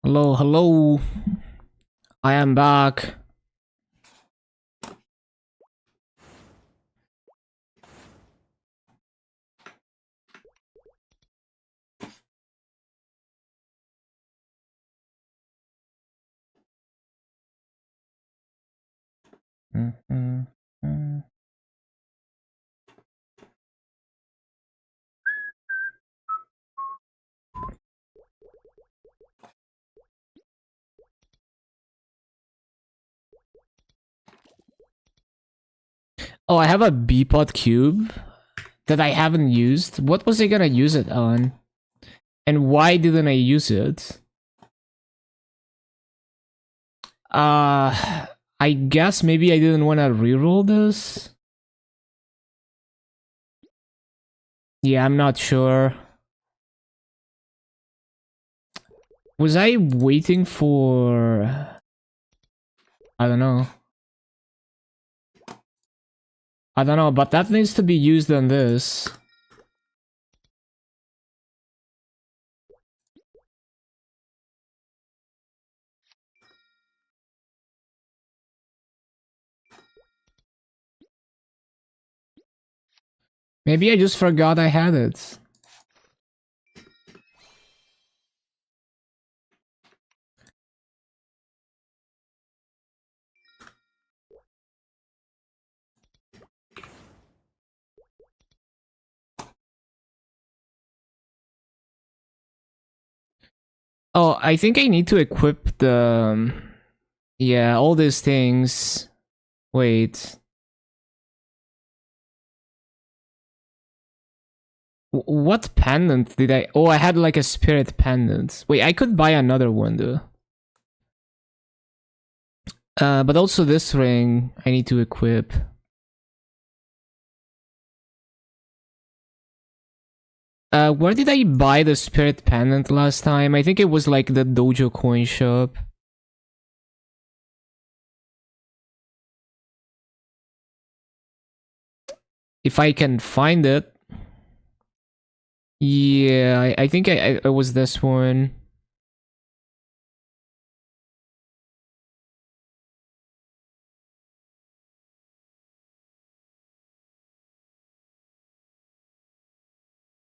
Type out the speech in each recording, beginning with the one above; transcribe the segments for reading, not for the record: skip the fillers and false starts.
Hello, hello. I am back. Oh, I have a Bpod cube that I haven't used. What was I gonna use it on? And why didn't I use it? I guess maybe I didn't want to reroll this. Yeah, I'm not sure. Was I waiting for... I don't know. I don't know, but that needs to be used on this. Maybe I just forgot I had it. Oh, I think I need to equip the... yeah, all these things. Wait. What pendant did I... oh, I had like a spirit pendant. Wait, I could buy another one though. But also this ring I need to equip. Where did I buy the spirit pendant last time? I think it was like the dojo coin shop. If I can find it. Yeah, I think it was this one.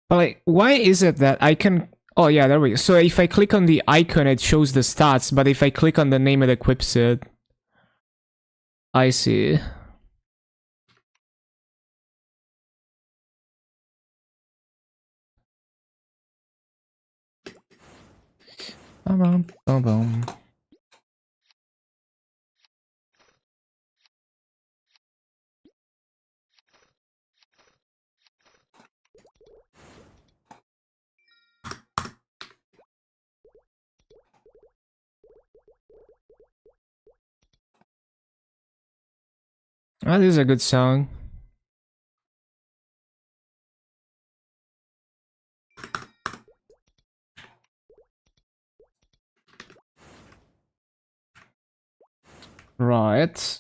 But like, why is it that I can... oh yeah, there we go. So if I click on the icon, it shows the stats, but if I click on the name, it equips it. I see. Bum, bum, bum. Oh, this is a good song. Right.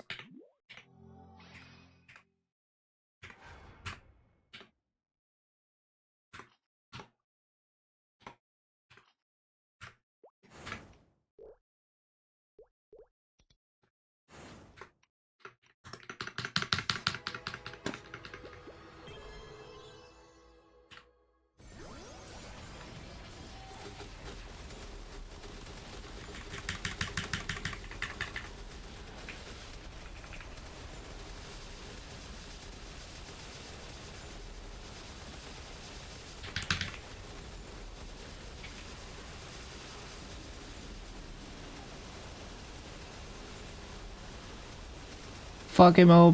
Fuck him up.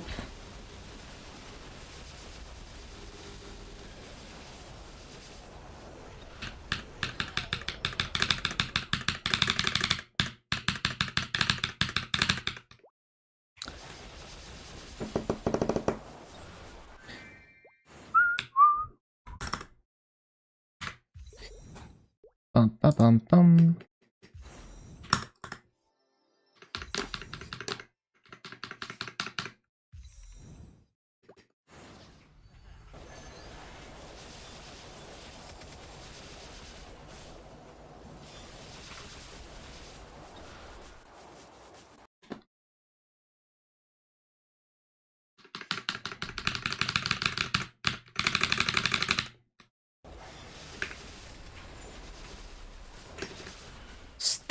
Bum, bum, bum, bum.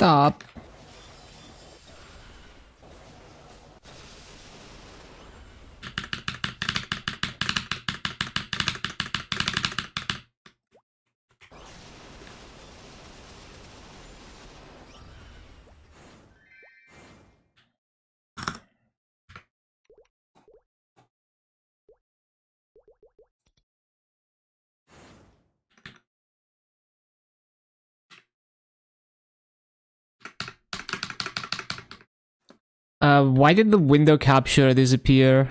Stop. Why did the window capture disappear?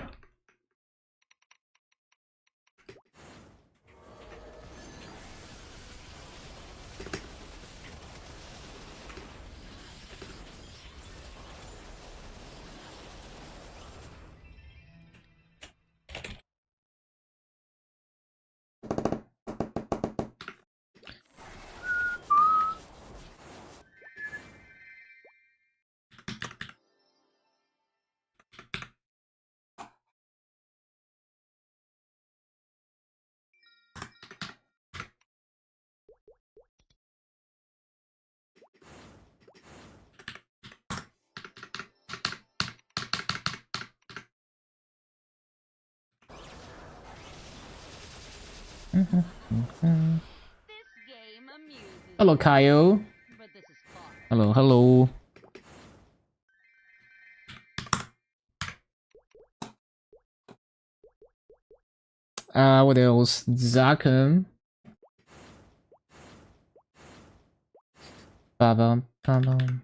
Hello, Kyle. Hello, hello. What else? Zakum. Ba-bum, ba-bum.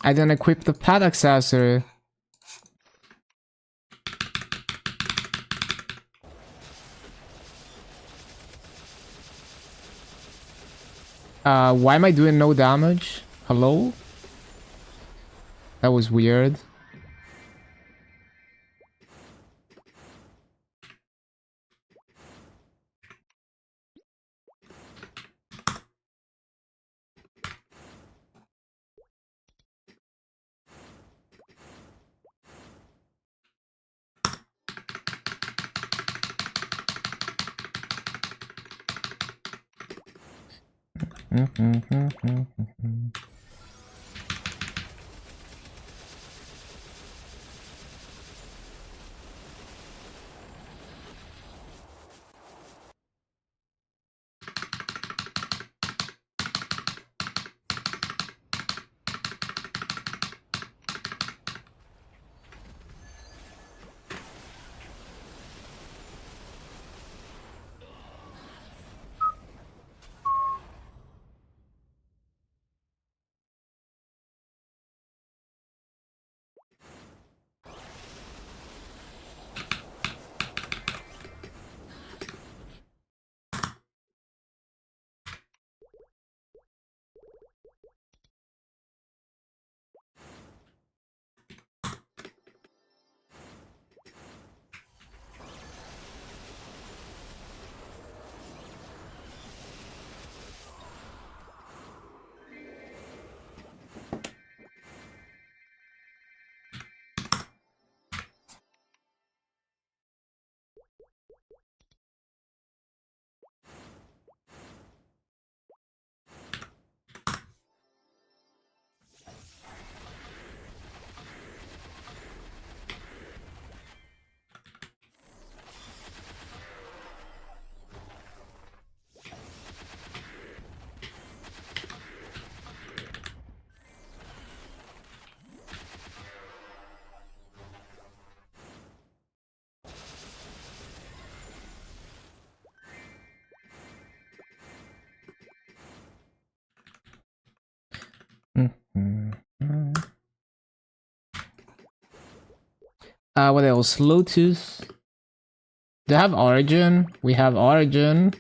I didn't equip the pad accessory. Why am I doing no damage? Hello? That was weird. What else? Lotus. Do I have Origin? We have Origin.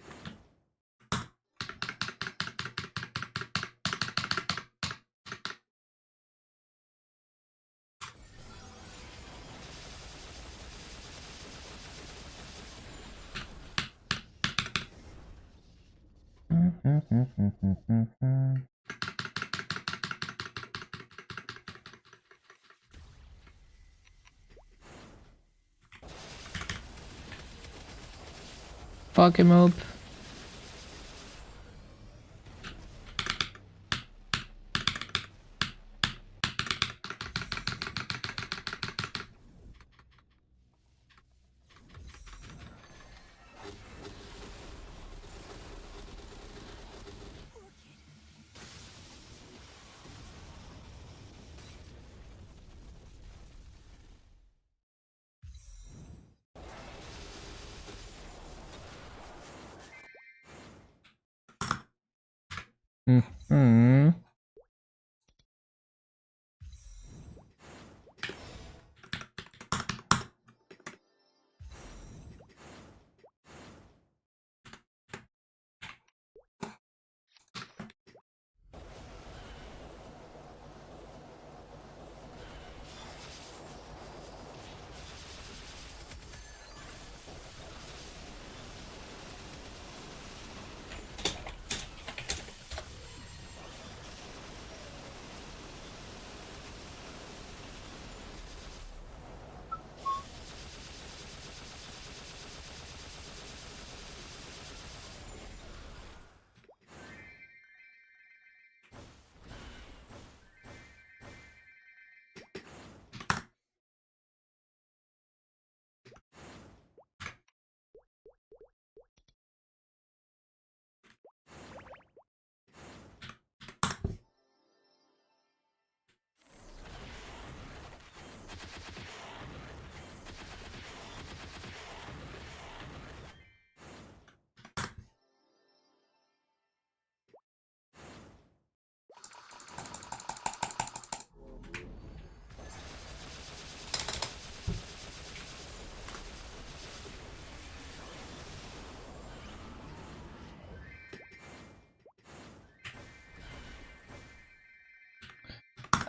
fuck him up. Hmm.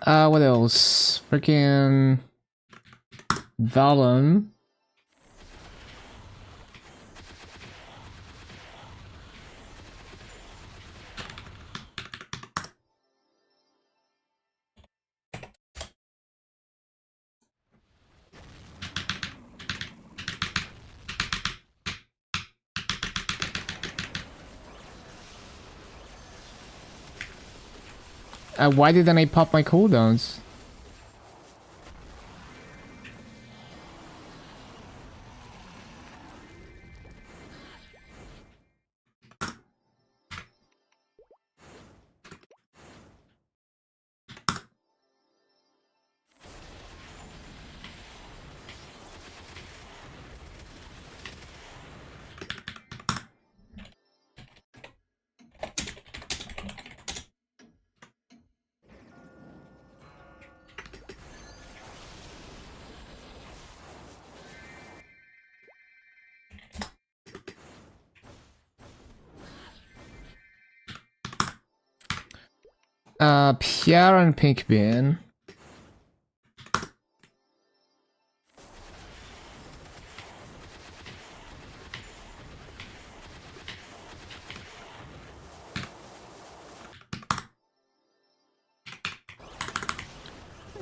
What else? Freaking Vellum. Why didn't I pop my cooldowns? Pierre and Pink Bean.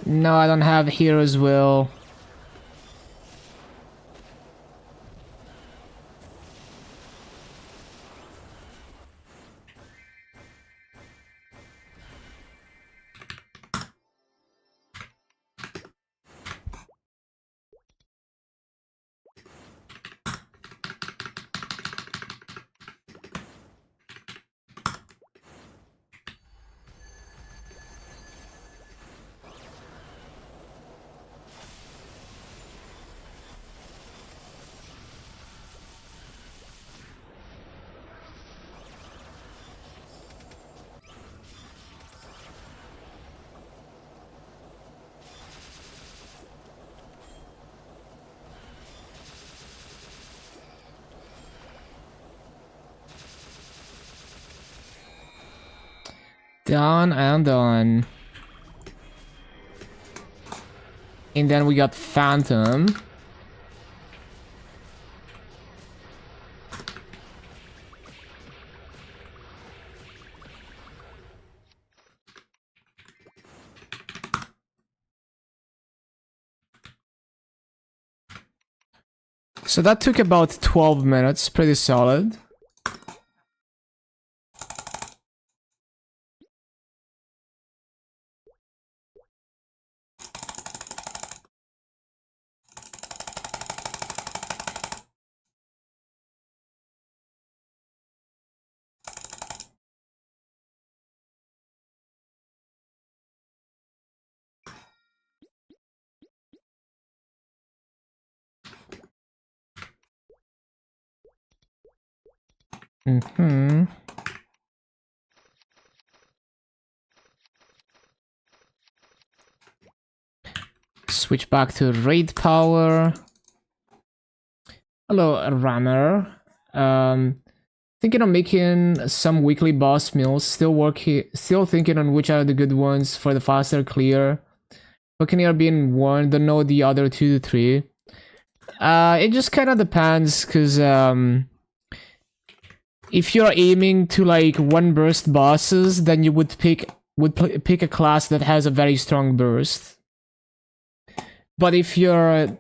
No, I don't have Hero's Will. Done and done. And then we got Phantom. So that took about 12 minutes, pretty solid. Switch back to raid power. Hello, Rammer. Thinking of making some weekly boss meals. Still thinking on which are the good ones for the faster clear. Buccaneer being one, don't know the other 2 to 3. It just kind of depends, cause if you're aiming to like one burst bosses, then you would pick a class that has a very strong burst. But if you're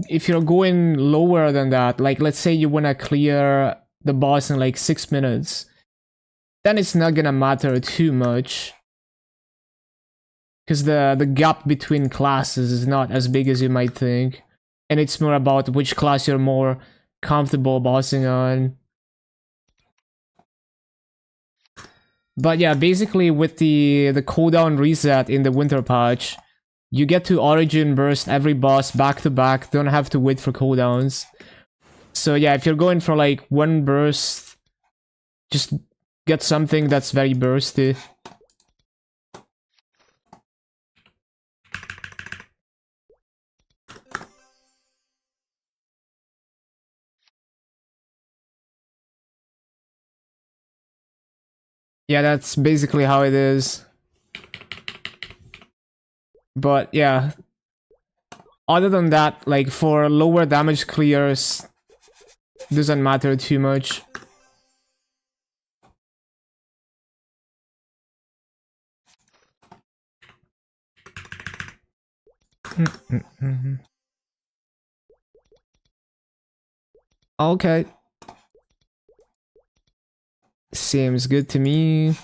going lower than that, like let's say you wanna clear the boss in like 6 minutes, then it's not gonna matter too much. Because the gap between classes is not as big as you might think. And it's more about which class you're more comfortable bossing on. But yeah, basically with the cooldown reset in the winter patch, you get to origin burst every boss back to back, don't have to wait for cooldowns. So yeah, if you're going for like one burst, just get something that's very bursty. Yeah, that's basically how it is. But yeah, other than that, like for lower damage clears, doesn't matter too much. Okay. Seems good to me.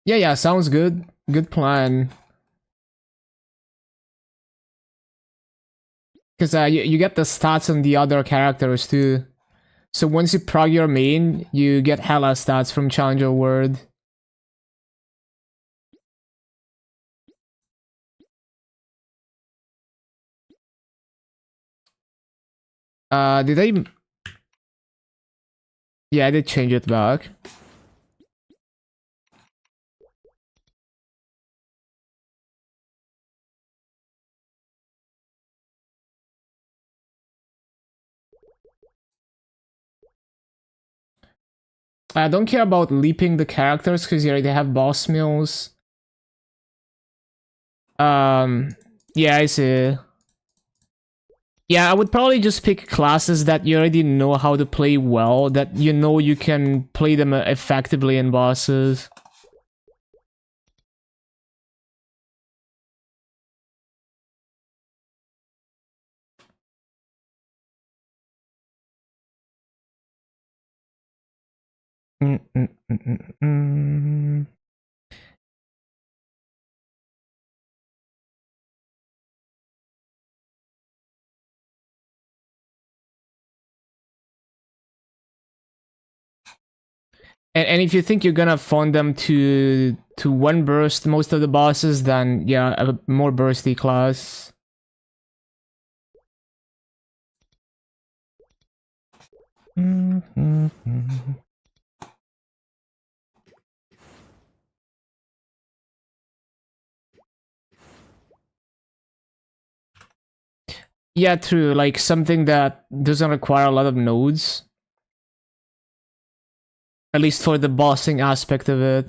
Yeah, sounds good. Good plan. Because you get the stats on the other characters too. So once you prog your main, you get hella stats from Challenger World. Did I... Yeah, I did change it back. I don't care about leaping the characters because you already have boss mills. Yeah, I see. Yeah, I would probably just pick classes that you already know how to play well, that you know you can play them effectively in bosses. And if you think you're gonna fund them to one burst most of the bosses, then yeah, a more bursty class. Yeah, true. Like something that doesn't require a lot of nodes. At least for the bossing aspect of it.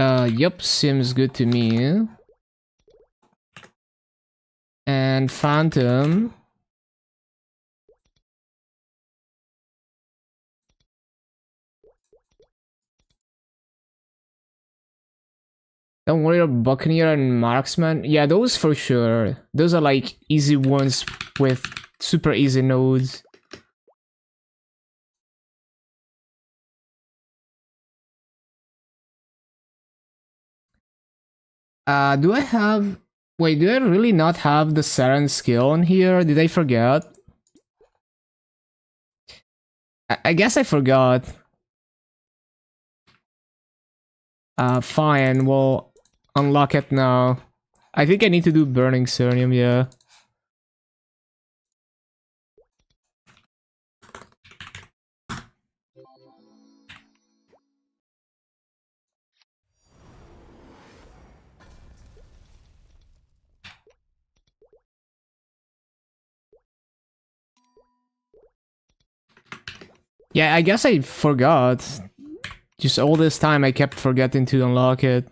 Yep, seems good to me. And Phantom. Don't worry about Buccaneer and Marksman. Yeah, those for sure. Those are like easy ones with super easy nodes. Do I have... Wait, do I really not have the Saren skill on here? Did I forget? I guess I forgot. Fine, we'll unlock it now. I think I need to do Burning Cernium, yeah. Yeah, I guess I forgot. Just all this time I kept forgetting to unlock it.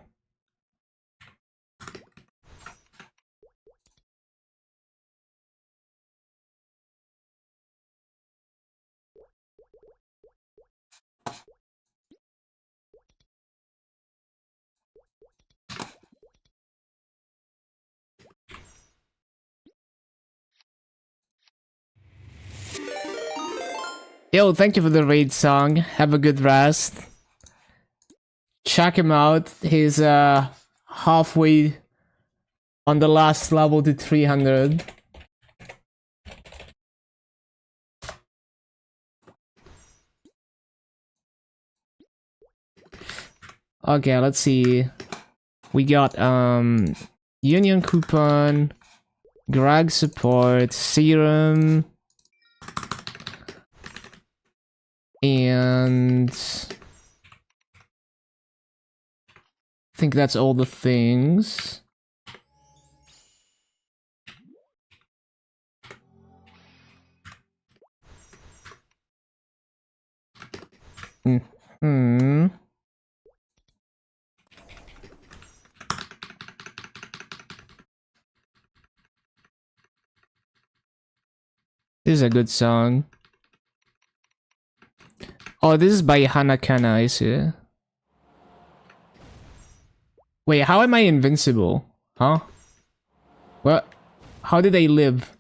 Yo, thank you for the raid song. Have a good rest. Check him out. He's halfway on the last level to 300. Okay, let's see. We got Union Coupon, Greg Support, Serum, and I think that's all the things. Hmm. This is a good song. Oh, this is by Hanakana, I see. Wait, how am I invincible? Huh? What? How did I live?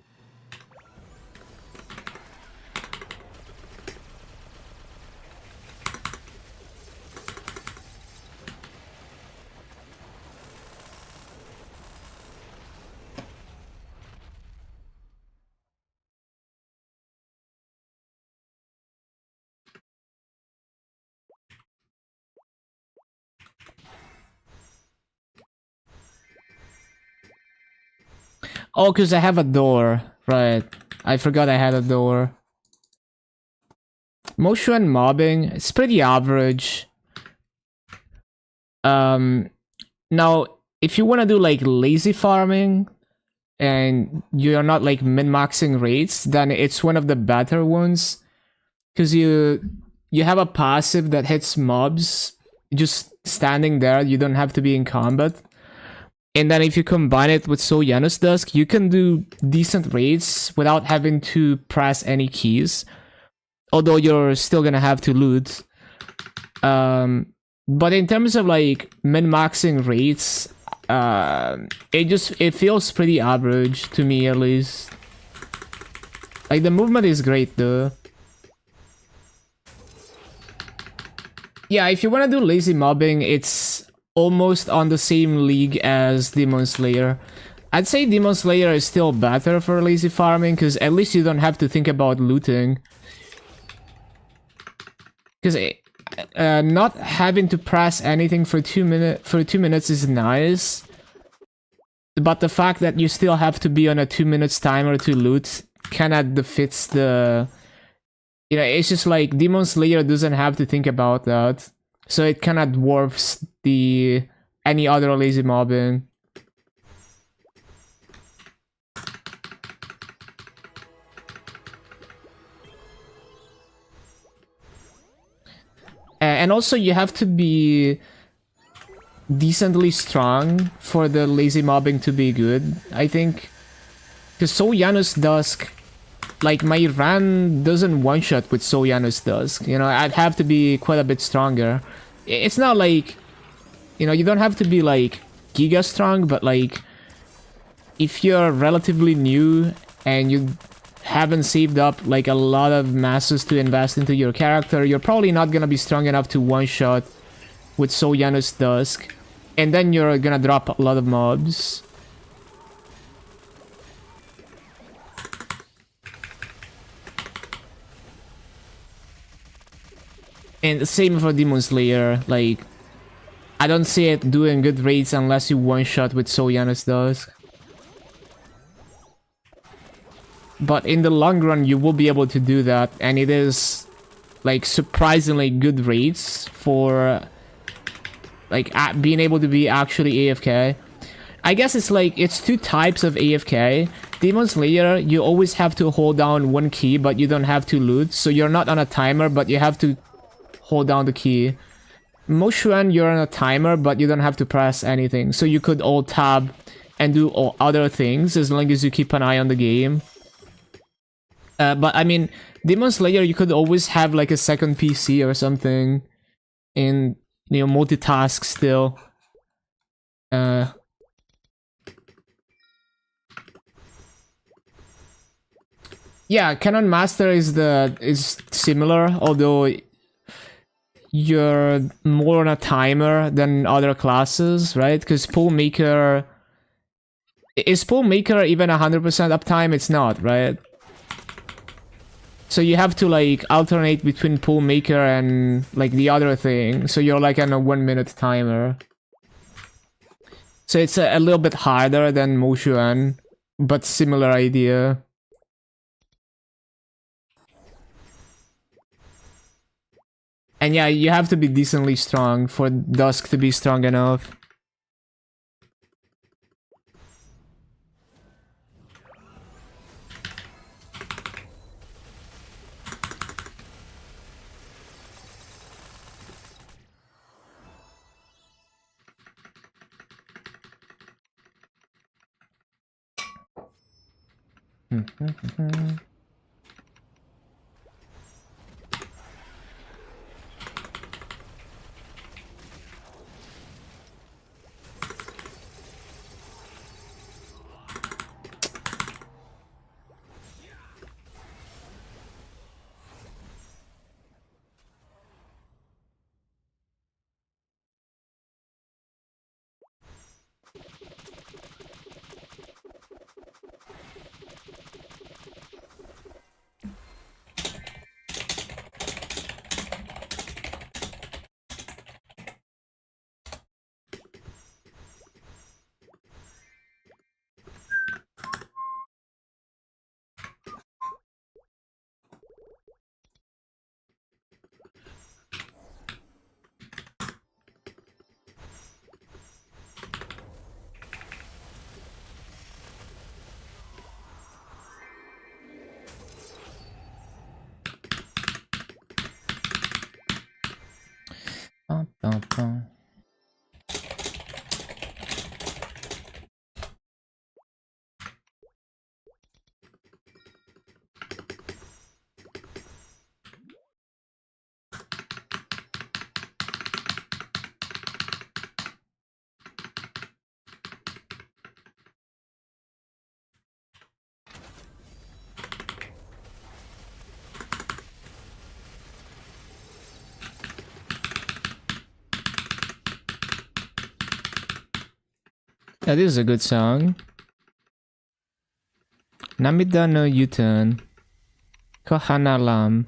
Oh, because I have a door. Right. I forgot I had a door. Motion mobbing, it's pretty average. Now, if you want to do like lazy farming and you're not like min-maxing rates, then it's one of the better ones. Because you have a passive that hits mobs just standing there, you don't have to be in combat. And then if you combine it with So Janus Dusk, you can do decent raids without having to press any keys. Although you're still gonna have to loot. But in terms of like min-maxing rates, it feels pretty average to me at least. Like the movement is great though. Yeah, if you want to do lazy mobbing, it's almost on the same league as Demon Slayer. I'd say Demon Slayer is still better for lazy farming, because at least you don't have to think about looting. Because not having to press anything for 2 minutes is nice. But the fact that you still have to be on a 2 minutes timer to loot kinda defeats the... You know, it's just like Demon Slayer doesn't have to think about that. So it kinda dwarfs any other lazy mobbing. And also you have to be... decently strong for the lazy mobbing to be good, I think. Because Soyanus Dusk, like, my run doesn't one-shot with Soyanus Dusk. You know, I'd have to be quite a bit stronger. It's not like, you know, you don't have to be, like, giga strong, but, like, if you're relatively new and you haven't saved up, like, a lot of masses to invest into your character, you're probably not gonna be strong enough to one-shot with Soyanus Dusk. And then you're gonna drop a lot of mobs. And same for Demon Slayer, like, I don't see it doing good rates unless you one-shot with Soyanus Dusk. But in the long run, you will be able to do that, and it is, like, surprisingly good rates for, like, being able to be actually AFK. I guess it's like, it's two types of AFK. Demon Slayer, you always have to hold down one key, but you don't have to loot, so you're not on a timer, but you have to hold down the key. Moshuan, you're on a timer, but you don't have to press anything, so you could alt tab and do all other things as long as you keep an eye on the game. But I mean, Demon Slayer, you could always have like a second PC or something, and, you know, multitask still. Yeah, Canon Master is similar, although you're more on a timer than other classes, right? Because Pool Maker, is Pool Maker even 100% uptime? It's not, right? So you have to, like, alternate between Pool Maker and, like, the other thing. So you're like on a 1 minute timer. So it's a little bit harder than Moshuan, but similar idea. And yeah, you have to be decently strong for Dusk to be strong enough. Yeah, this is a good song. Namida no Yutan. Kohana Lam.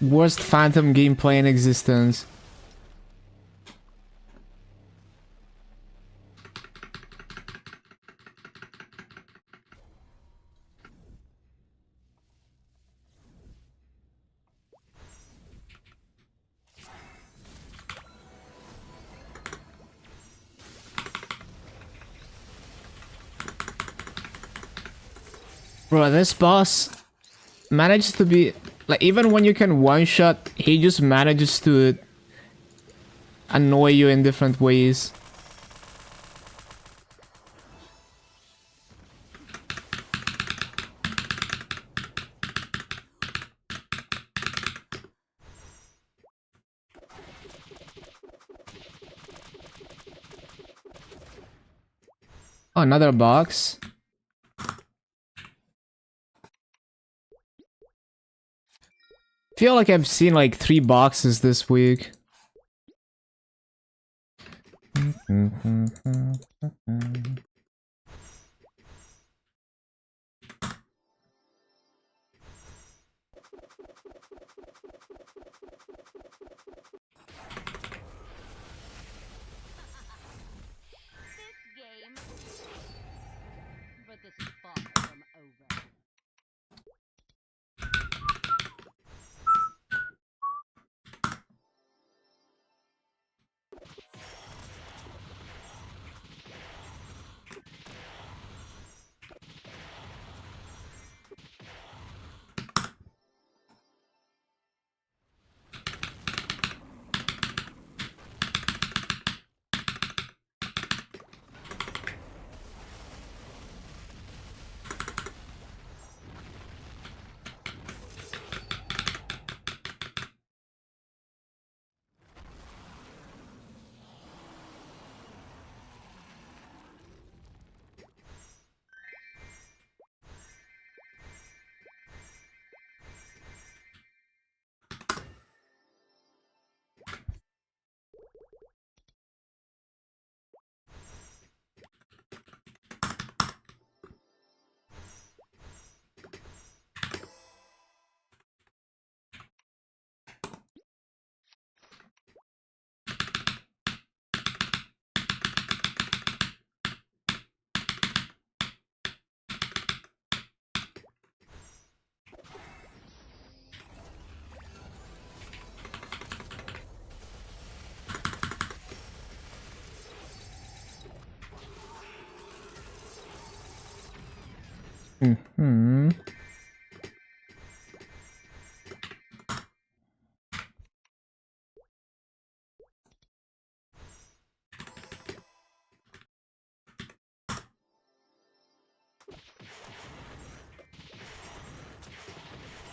Worst Phantom gameplay in existence. Bro, this boss managed to be... Like, even when you can one-shot, he just manages to annoy you in different ways. Oh, another box. Feel like I've seen like 3 boxes this week.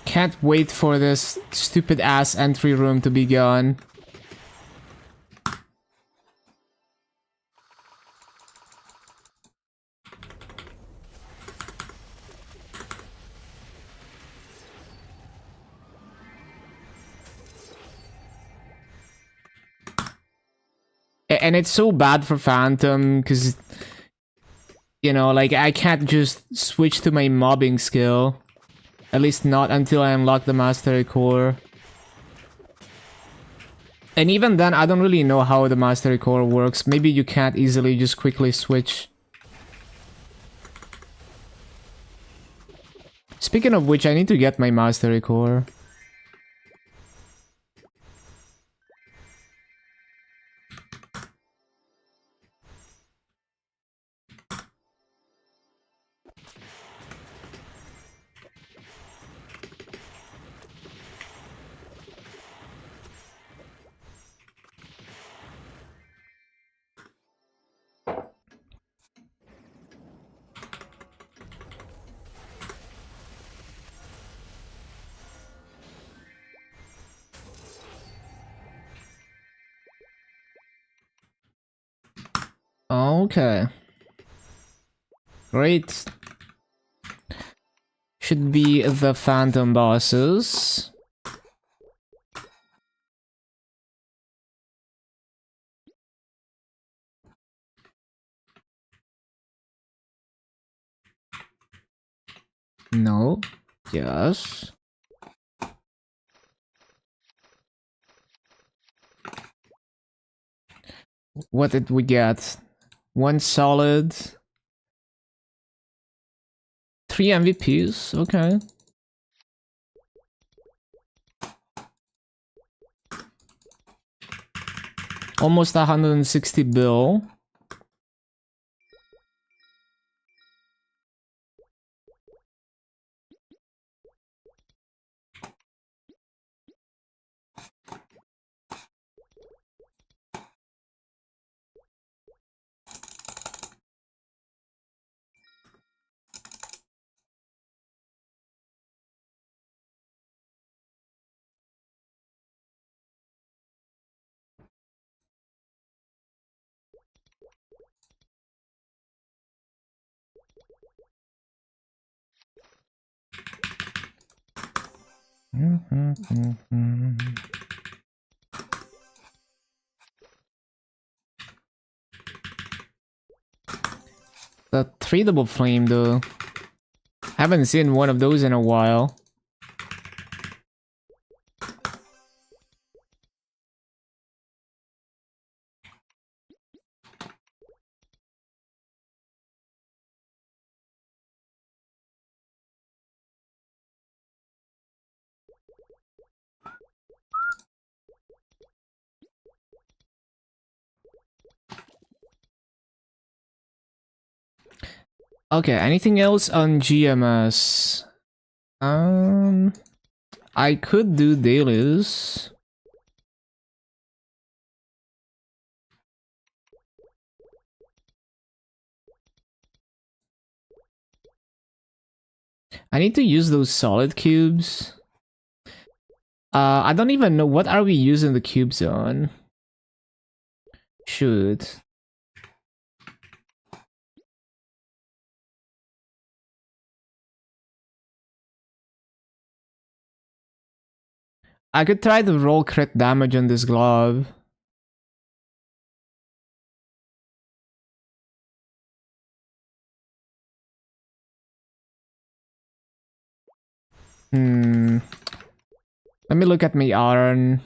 Can't wait for this stupid ass entry room to be gone. And it's so bad for Phantom, because, you know, like, I can't just switch to my mobbing skill. At least not until I unlock the Mastery Core. And even then, I don't really know how the Mastery Core works. Maybe you can't easily just quickly switch. Speaking of which, I need to get my Mastery Core. Okay. Great. Should be the Phantom bosses. No. Yes. What did we get? 1 solid. 3 MVPs, okay. Almost 160 bill. The 3 double flame though. Haven't seen one of those in a while. Okay, anything else on GMS? I could do dailies. I need to use those solid cubes. I don't even know what are we using the cubes on. Shoot. I could try to roll crit damage on this glove. Let me look at my iron.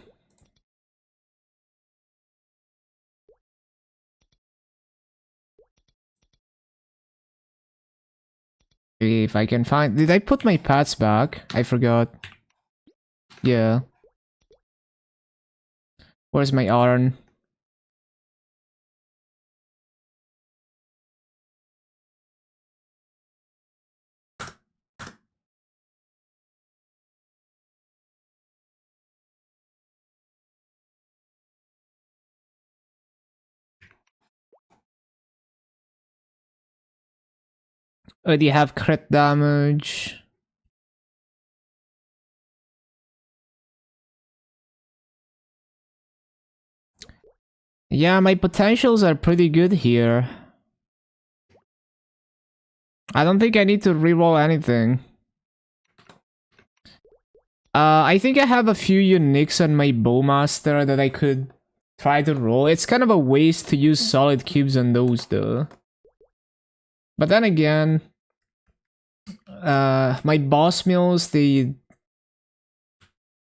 If I can find... Did I put my pads back? I forgot. Yeah. Where's my iron? Oh, do you have crit damage? Yeah, my potentials are pretty good here. I don't think I need to reroll anything. I think I have a few uniques on my Bowmaster that I could try to roll. It's kind of a waste to use solid cubes on those though. But then again, my boss mills, they...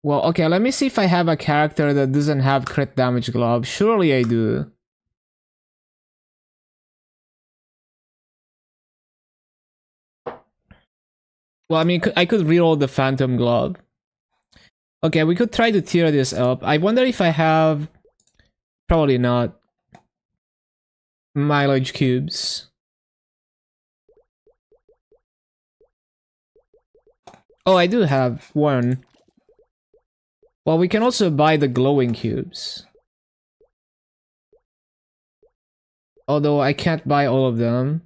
Well, okay, let me see if I have a character that doesn't have crit damage glove. Surely I do. Well, I mean, I could reroll the Phantom Glove. Okay, we could try to tier this up. I wonder if I have... Probably not. Mileage cubes. Oh, I do have one. Well, we can also buy the glowing cubes. Although I can't buy all of them.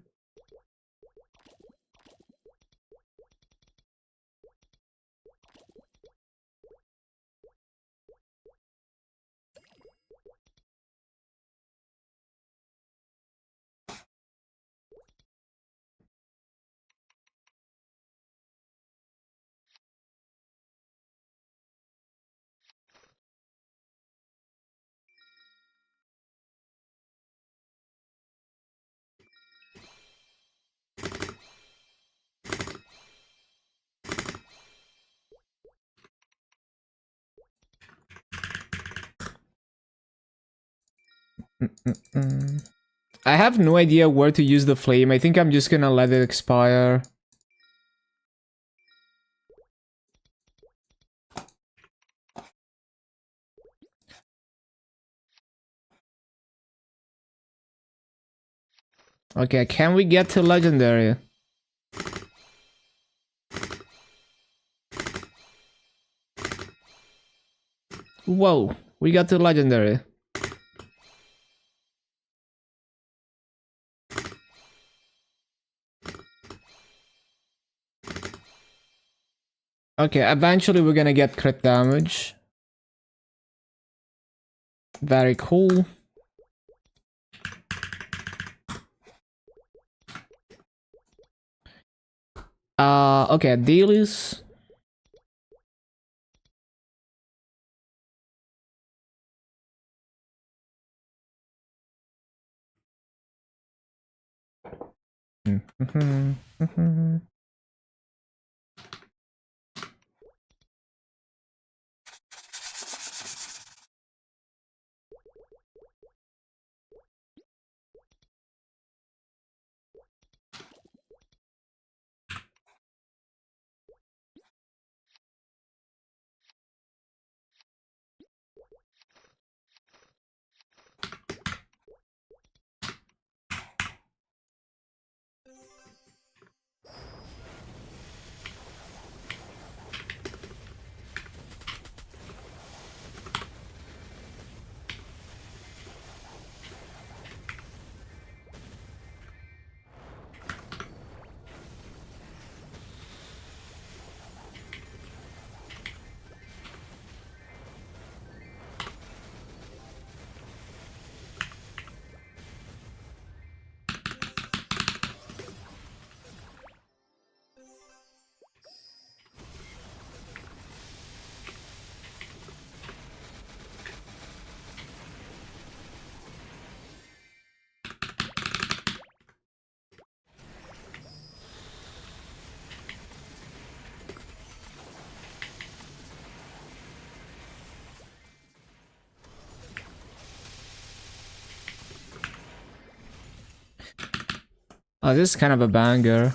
I have no idea where to use the flame. I think I'm just gonna let it expire. Okay, can we get to legendary? Whoa, we got to legendary. Okay, eventually we're gonna get crit damage. Very cool. Okay, dailies. Oh, this is kind of a banger.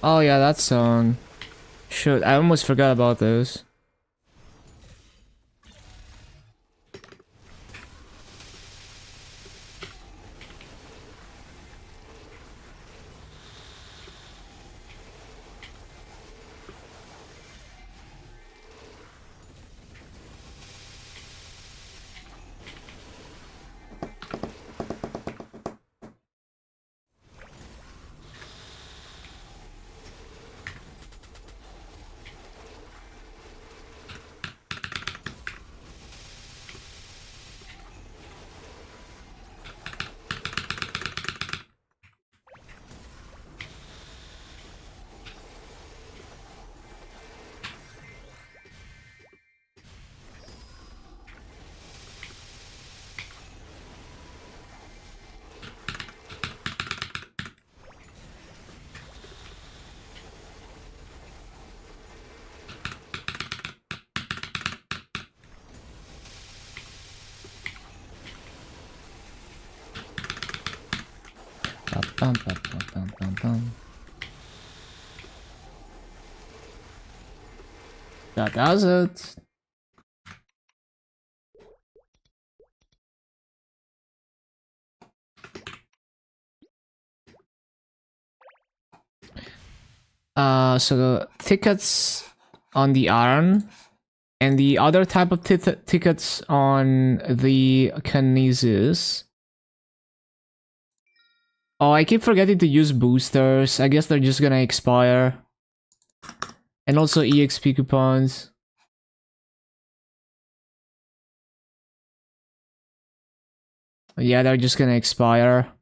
Oh yeah, that song. Shoot, I almost forgot about those. Bum, bum, bum, bum, bum, bum. That does it. So tickets on the iron, and the other type of tickets on the kinesis. Oh, I keep forgetting to use boosters. I guess they're just gonna expire. And also EXP coupons. Yeah, they're just gonna expire.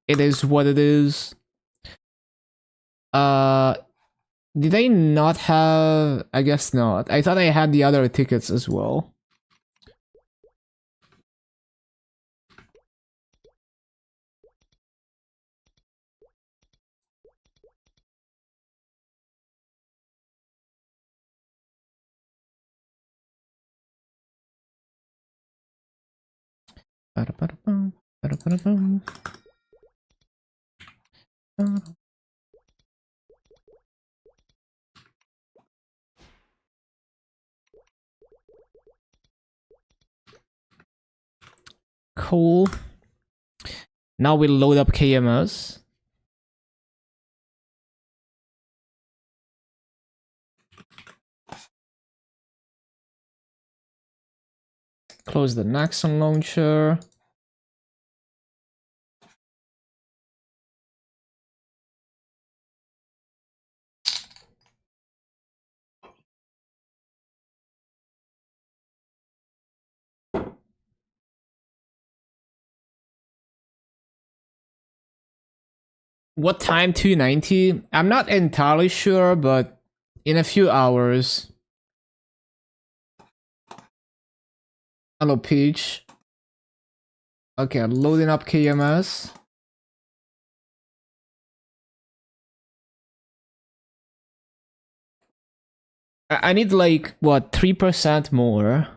It is what it is. Did I not have... I guess not. I thought I had the other tickets as well. Ba-da-ba-da-bum, ba-da-ba-da-bum. Cool. Now we load up KMS. Close the Nexon launcher. What time? 290? I'm not entirely sure, but in a few hours. Hello, Peach. Okay, I'm loading up KMS. I need like, what, 3% more?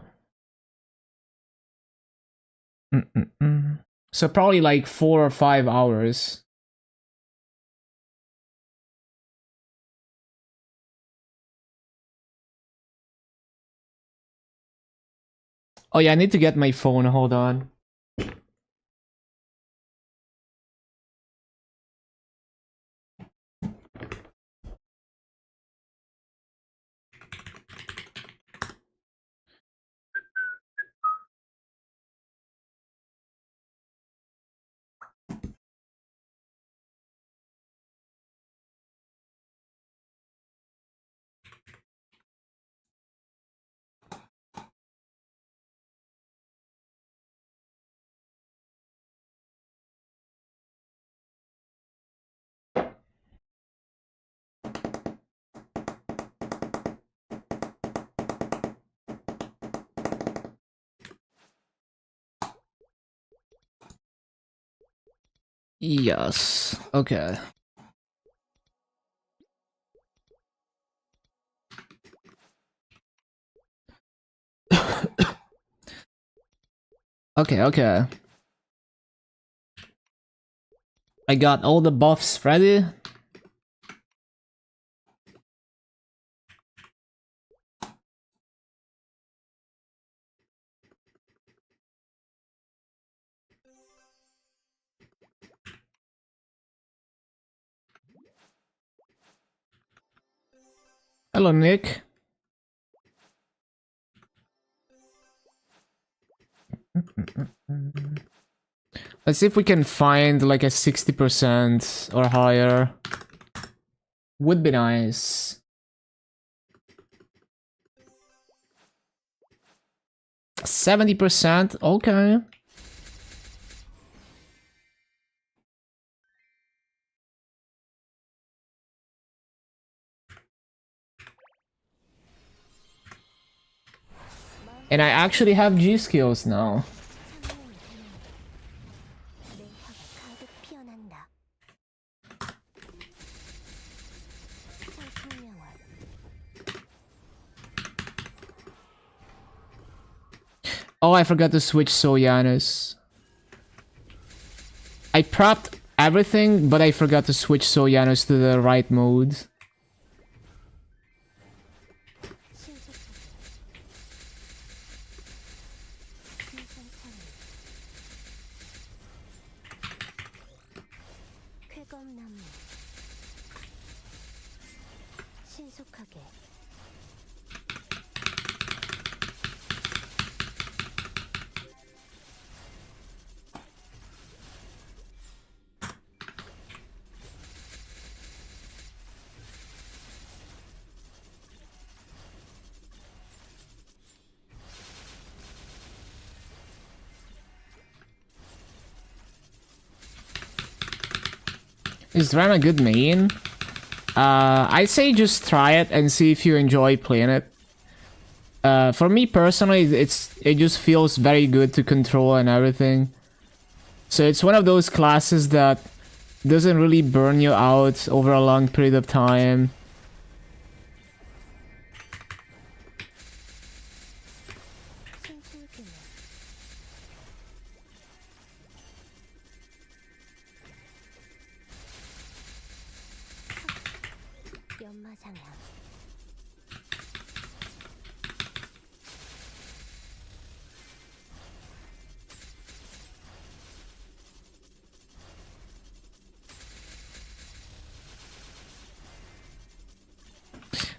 So probably like 4 or 5 hours. Oh yeah, I need to get my phone, hold on. Yes, okay. Okay. I got all the buffs ready. Hello, Nick. Let's see if we can find like a 60% or higher. Would be nice. 70%, okay. And I actually have G skills now. Oh, I forgot to switch Soyanus. I prepped everything, but I forgot to switch Soyanos to the right mode. Is Ren a good main? I'd say just try it and see if you enjoy playing it. For me personally, it just feels very good to control and everything. So it's one of those classes that doesn't really burn you out over a long period of time.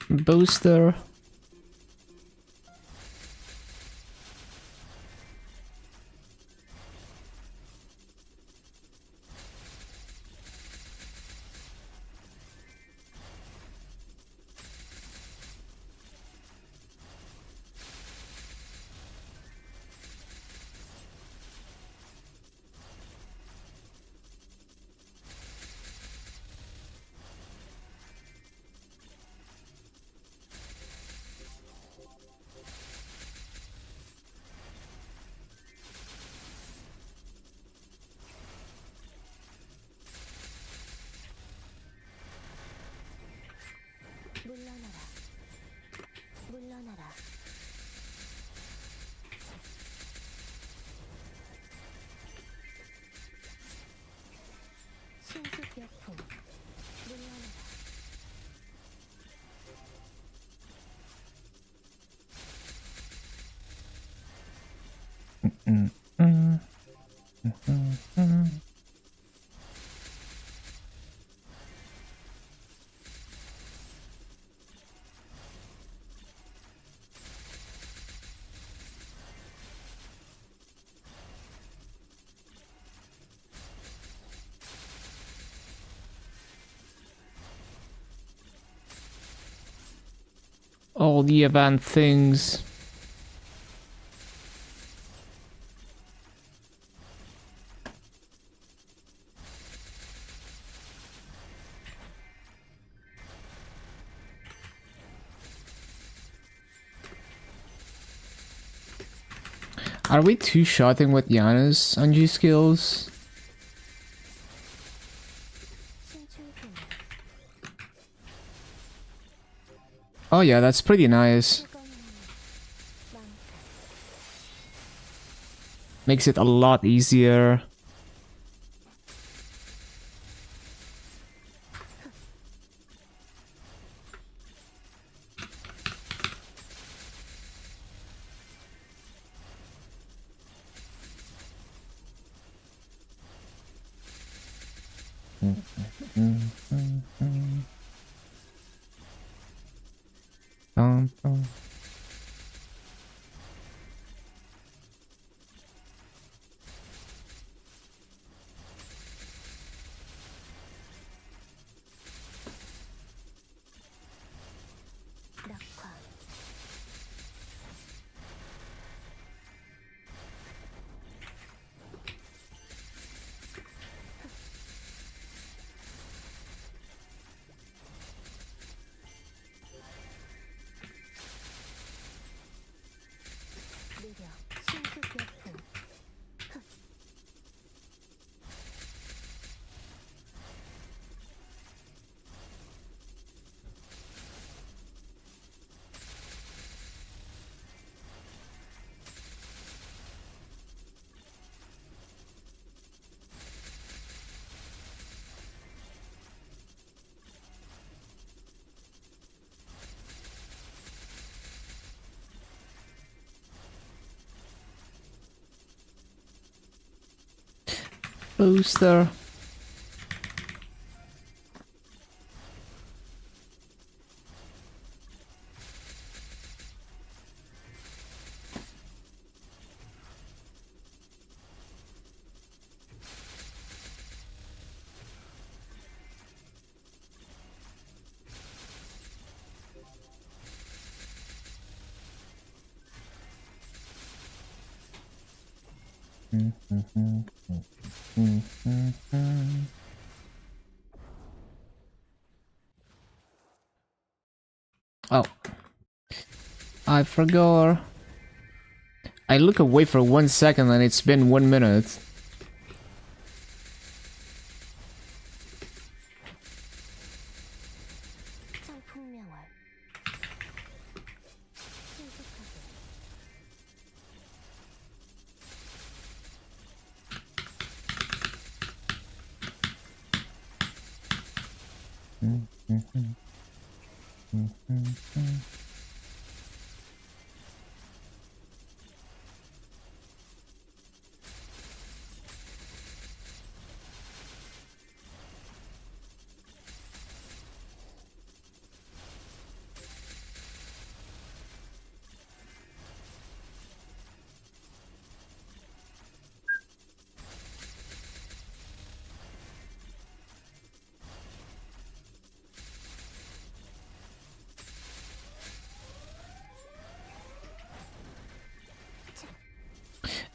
Booster. All the event things. Are we two-shotting with Giannis on G skills? Oh yeah, that's pretty nice. Makes it a lot easier. Booster. Oh, I forgot. I look away for 1 second and it's been 1 minute.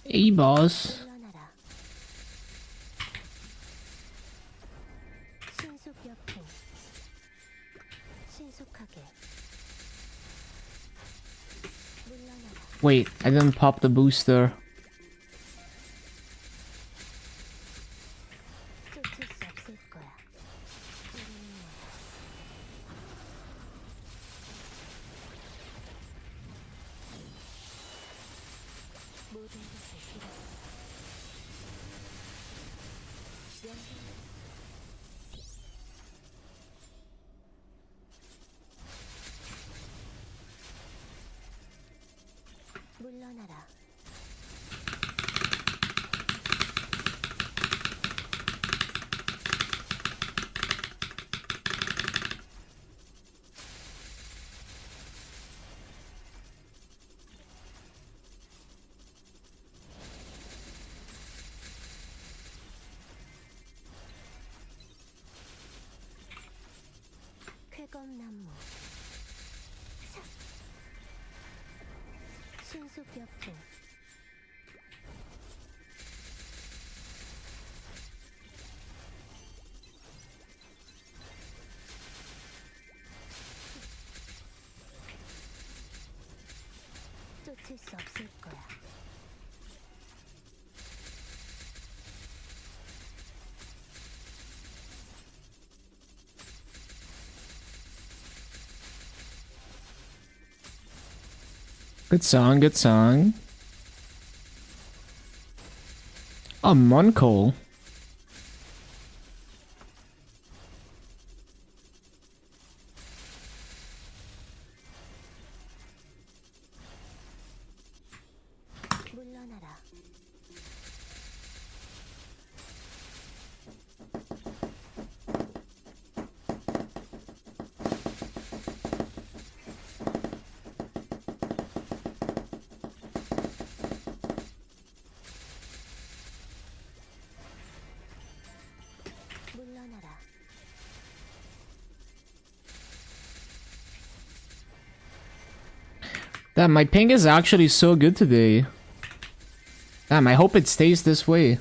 Hey, boss. Wait, I didn't pop the booster. Good song, good song. Oh, Moncoal. Damn, my ping is actually so good today. Damn, I hope it stays this way.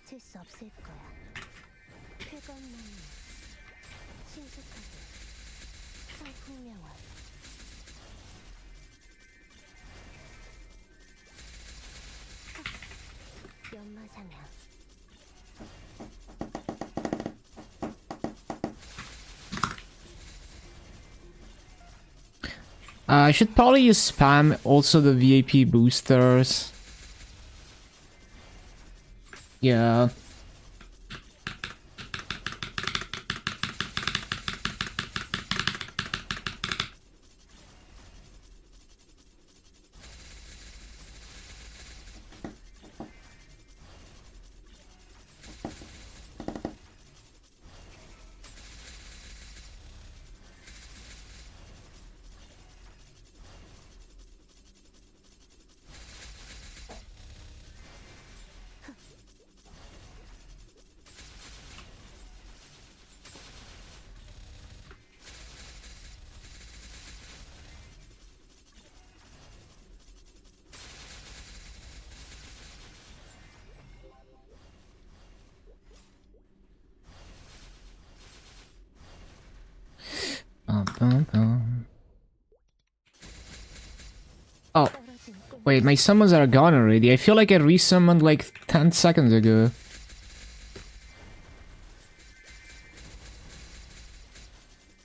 다칠 수 없을 거야. 쾌감만 신속하게 성풍명화. 연마상향. I should probably use spam also the VAP boosters. Yeah. Oh, wait, my summons are gone already. I feel like I resummoned like 10 seconds ago.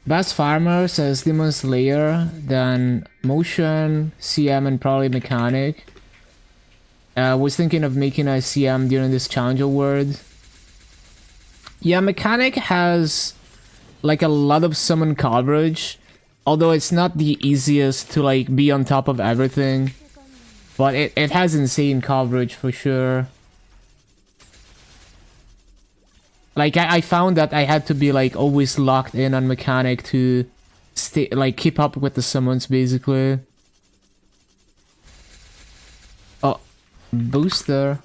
Best farmer says Demon Slayer, then Motion, CM, and probably Mechanic. Was thinking of making a CM during this challenge award. Yeah, Mechanic has like a lot of summon coverage, although it's not the easiest to like be on top of everything, but it has insane coverage for sure. Like I found that I had to be like always locked in on Mechanic to stay like keep up with the summons basically. Oh, booster.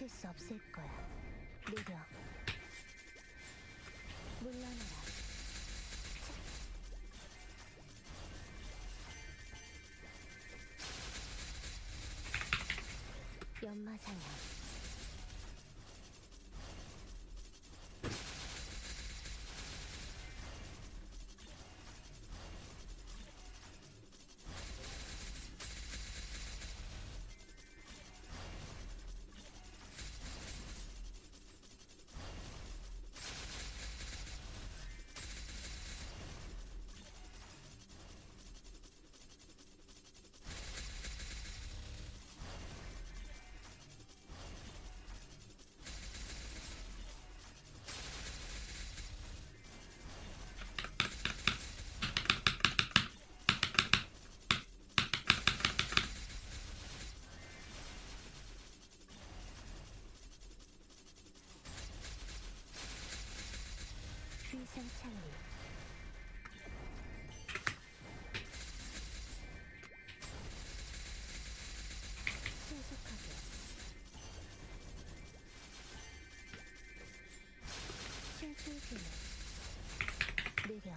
막을 수 없을 거야. 느려. 물러나라. 연마사냥. 위생창리. 신속하게. 신출기능. 느려.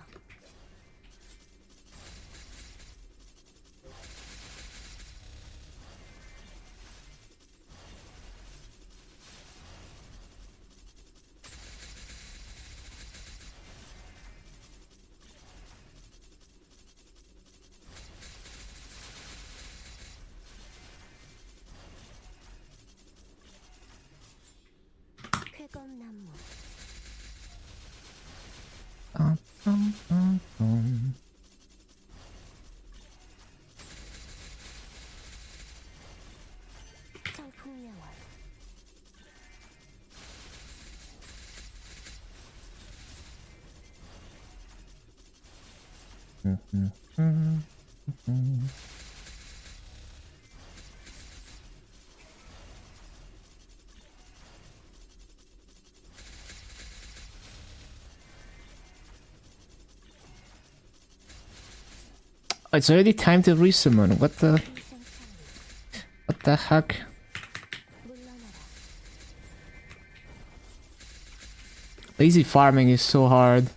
쾌검나무. 청풍명월. It's already time to resummon. What the heck? 물러나라. Lazy farming is so hard.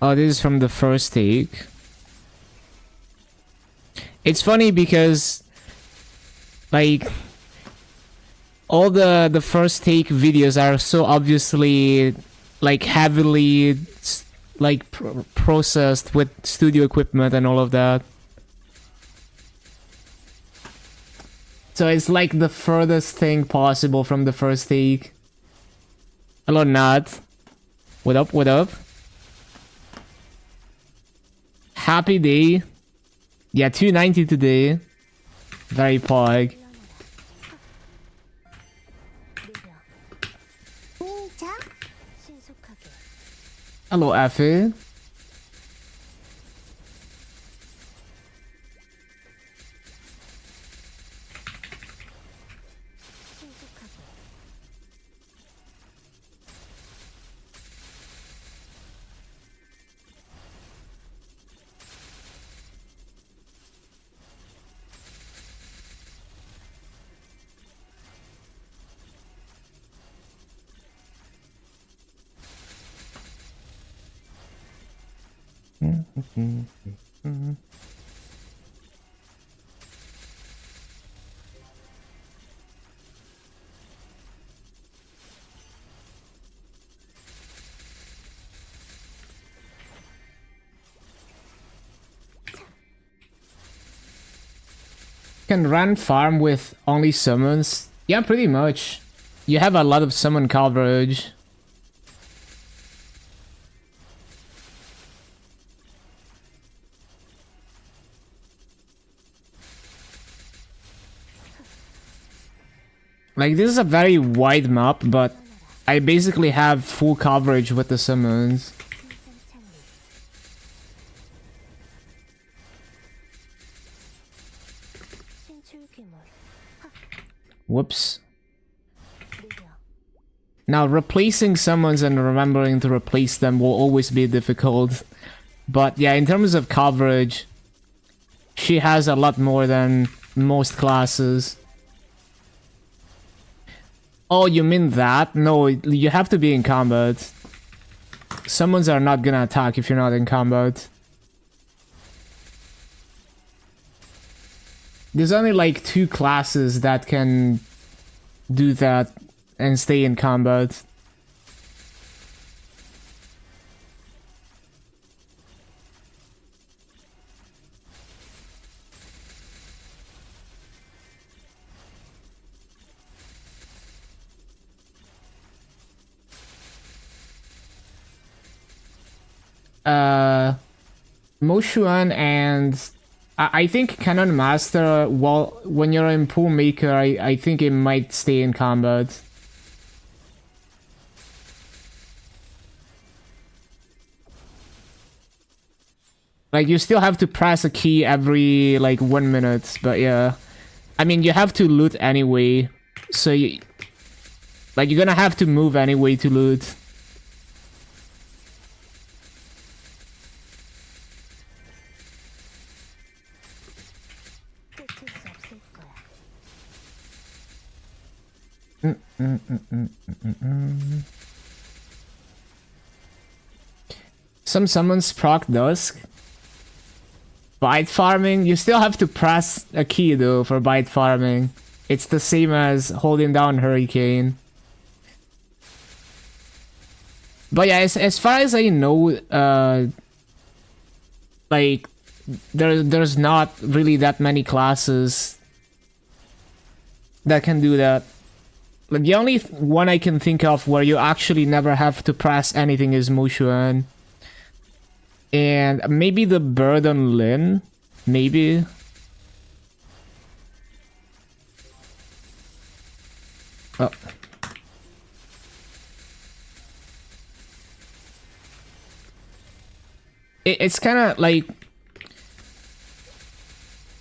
Oh, this is from the first take. It's funny because, like, all the first take videos are so obviously, like, heavily, like, processed with studio equipment and all of that. So it's like the furthest thing possible from the first take. Hello, Nat. What up, what up? Happy day. Yeah, 290 today. Very pog. 신속하게. Hello, Effie. 신속하게. Can run farm with only summons? Yeah, pretty much. You have a lot of summon coverage. Like, this is a very wide map, but I basically have full coverage with the summons. Whoops. Now, replacing summons and remembering to replace them will always be difficult. But yeah, in terms of coverage, she has a lot more than most classes. Oh, you mean that? No, you have to be in combat. Summons are not gonna attack if you're not in combat. There's only like 2 classes that can do that and stay in combat. Moshuan and I think Cannon Master, well, when you're in Pool Maker, I think it might stay in combat. Like, you still have to press a key every, like, 1 minute, but yeah. I mean, you have to loot anyway, so you... Like, you're gonna have to move anyway to loot. Some summons proc Dusk. Bite farming, you still have to press a key though for bite farming. It's the same as holding down Hurricane. But yeah, as far as I know, like there's not really that many classes that can do that. Like, the only one I can think of where you actually never have to press anything is Mushuan. And maybe the bird on Lin? Maybe? Oh. It's kind of like...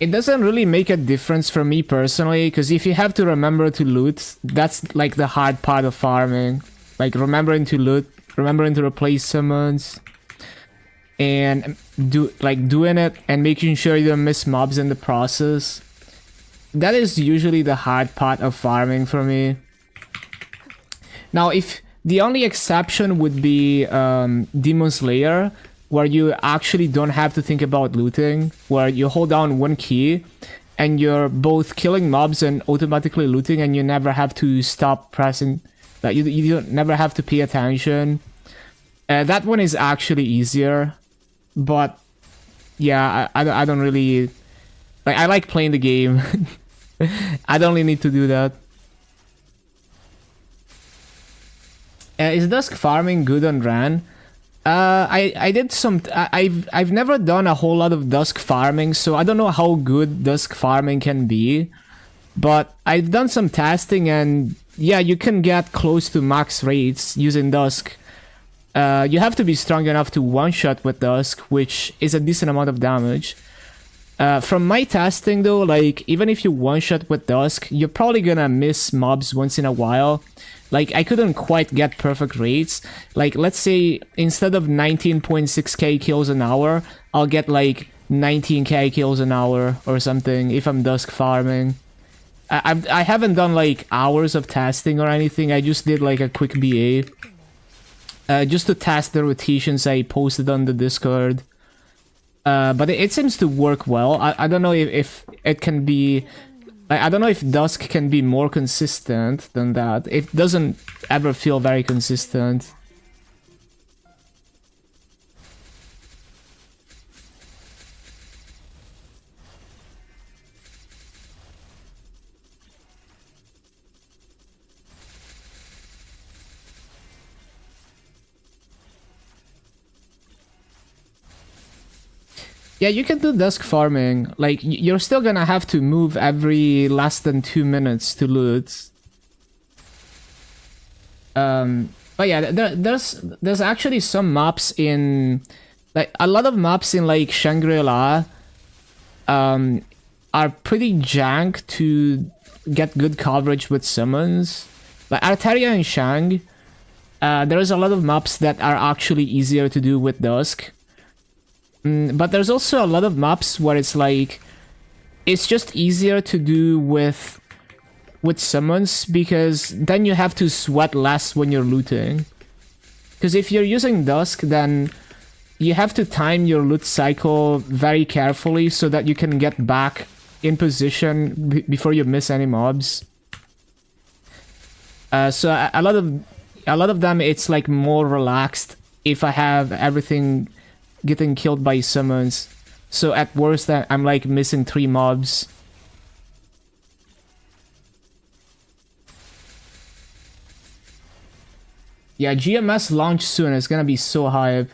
It doesn't really make a difference for me personally, because if you have to remember to loot, that's like the hard part of farming. Like, remembering to loot, remembering to replace summons, and doing it and making sure you don't miss mobs in the process. That is usually the hard part of farming for me. Now, if the only exception would be Demon Slayer, where you actually don't have to think about looting, where you hold down one key and you're both killing mobs and automatically looting, and you never have to stop pressing, that you don't never have to pay attention. That one is actually easier, but yeah, I don't really like. I like playing the game. I don't really need to do that. Is Dusk farming good on Ran? I did some. I've never done a whole lot of Dusk farming, so I don't know how good Dusk farming can be. But I've done some testing, and yeah, you can get close to max rates using Dusk. You have to be strong enough to one-shot with Dusk, which is a decent amount of damage. From my testing though, like, even if you one-shot with Dusk, you're probably gonna miss mobs once in a while. Like, I couldn't quite get perfect rates. Like, let's say instead of 19.6k kills an hour, I'll get like 19k kills an hour or something if I'm Dusk farming. I haven't done like hours of testing or anything. I just did like a quick BA. Just to test the rotations I posted on the Discord. But it seems to work well. I don't know if it can be... I don't know if Dusk can be more consistent than that. It doesn't ever feel very consistent. Yeah, you can do Dusk farming. Like, you're still gonna have to move every less than 2 minutes to loot. But yeah, there's actually some maps in, like, a lot of maps in like Shangri-La are pretty jank to get good coverage with summons. Like Arteria and Shang, there's a lot of maps that are actually easier to do with Dusk. But there's also a lot of maps where it's like, it's just easier to do with summons, because then you have to sweat less when you're looting. Because if you're using Dusk, then you have to time your loot cycle very carefully so that you can get back in position before you miss any mobs. So a lot of them, it's like more relaxed if I have everything getting killed by summons. So at worst, I'm like missing 3 mobs. Yeah, GMS launch soon. It's gonna be so hype.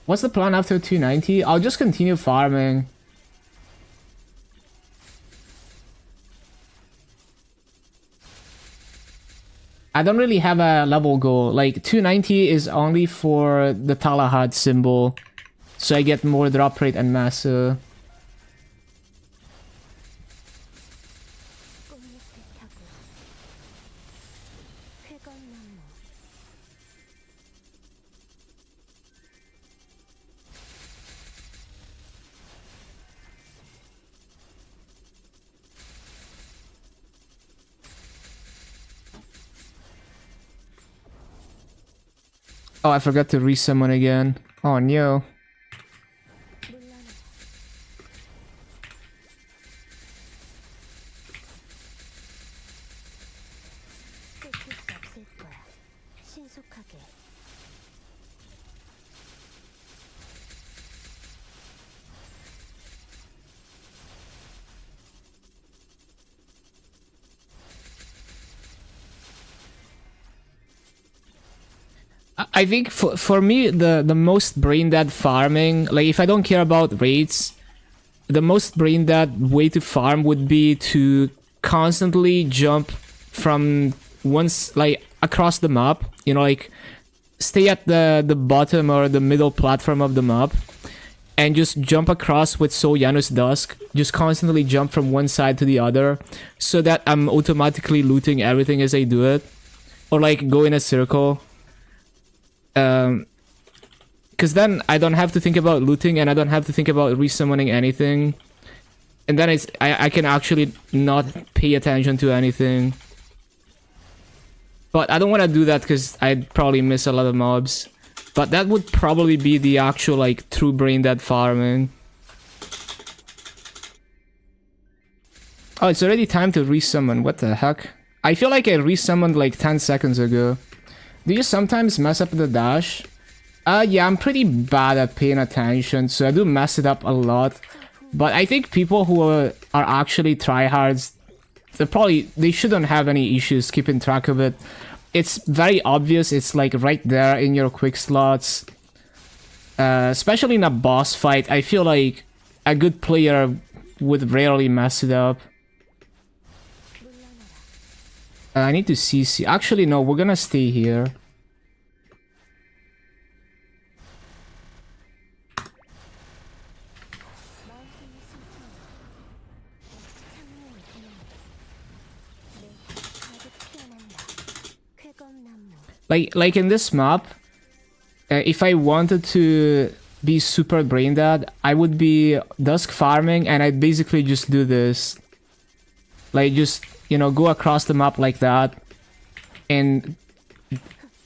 What's the plan after 290? I'll just continue farming. I don't really have a level goal. Like, 290 is only for the Talahad symbol. So I get more drop rate and massa. 꽃잎을 타고 쾌건나무 Oh, I forgot to resummon again. Oh no. 물러나라 뜯길 수 없을 거야 신속하게 I think for me, the most brain dead farming, like if I don't care about raids, the most brain dead way to farm would be to constantly jump from once, like, across the map, you know, like stay at the bottom or the middle platform of the map and just jump across with Soul Janus Dusk, just constantly jump from one side to the other so that I'm automatically looting everything as I do it, or like go in a circle. Because then I don't have to think about looting and I don't have to think about resummoning anything. And then I can actually not pay attention to anything. But I don't want to do that because I'd probably miss a lot of mobs. But that would probably be the actual, like, true brain dead farming. Oh, it's already time to resummon. What the heck? I feel like I resummoned like 10 seconds ago. Do you sometimes mess up the dash? Yeah, I'm pretty bad at paying attention, so I do mess it up a lot. But I think people who are actually tryhards, they shouldn't have any issues keeping track of it. It's very obvious, it's like right there in your quick slots. Especially in a boss fight, I feel like a good player would rarely mess it up. I need to CC. Actually, no, we're gonna stay here. 마음속의 숨통 창문을 보내 내 가득 피어난다 쾌건나무 Like in this map, if I wanted to be super brain dead, I would be dusk farming and I'd basically just do this. Like, just, you know, go across the map like that. And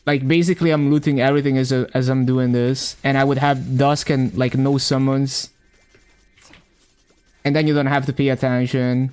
like basically I'm looting everything as I'm doing this. And I would have dusk and like no summons. And then you don't have to pay attention.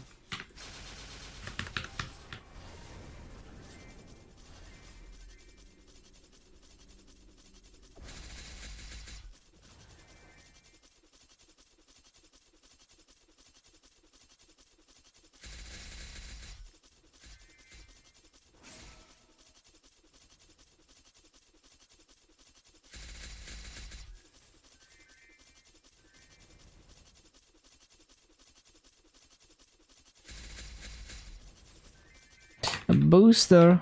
A booster.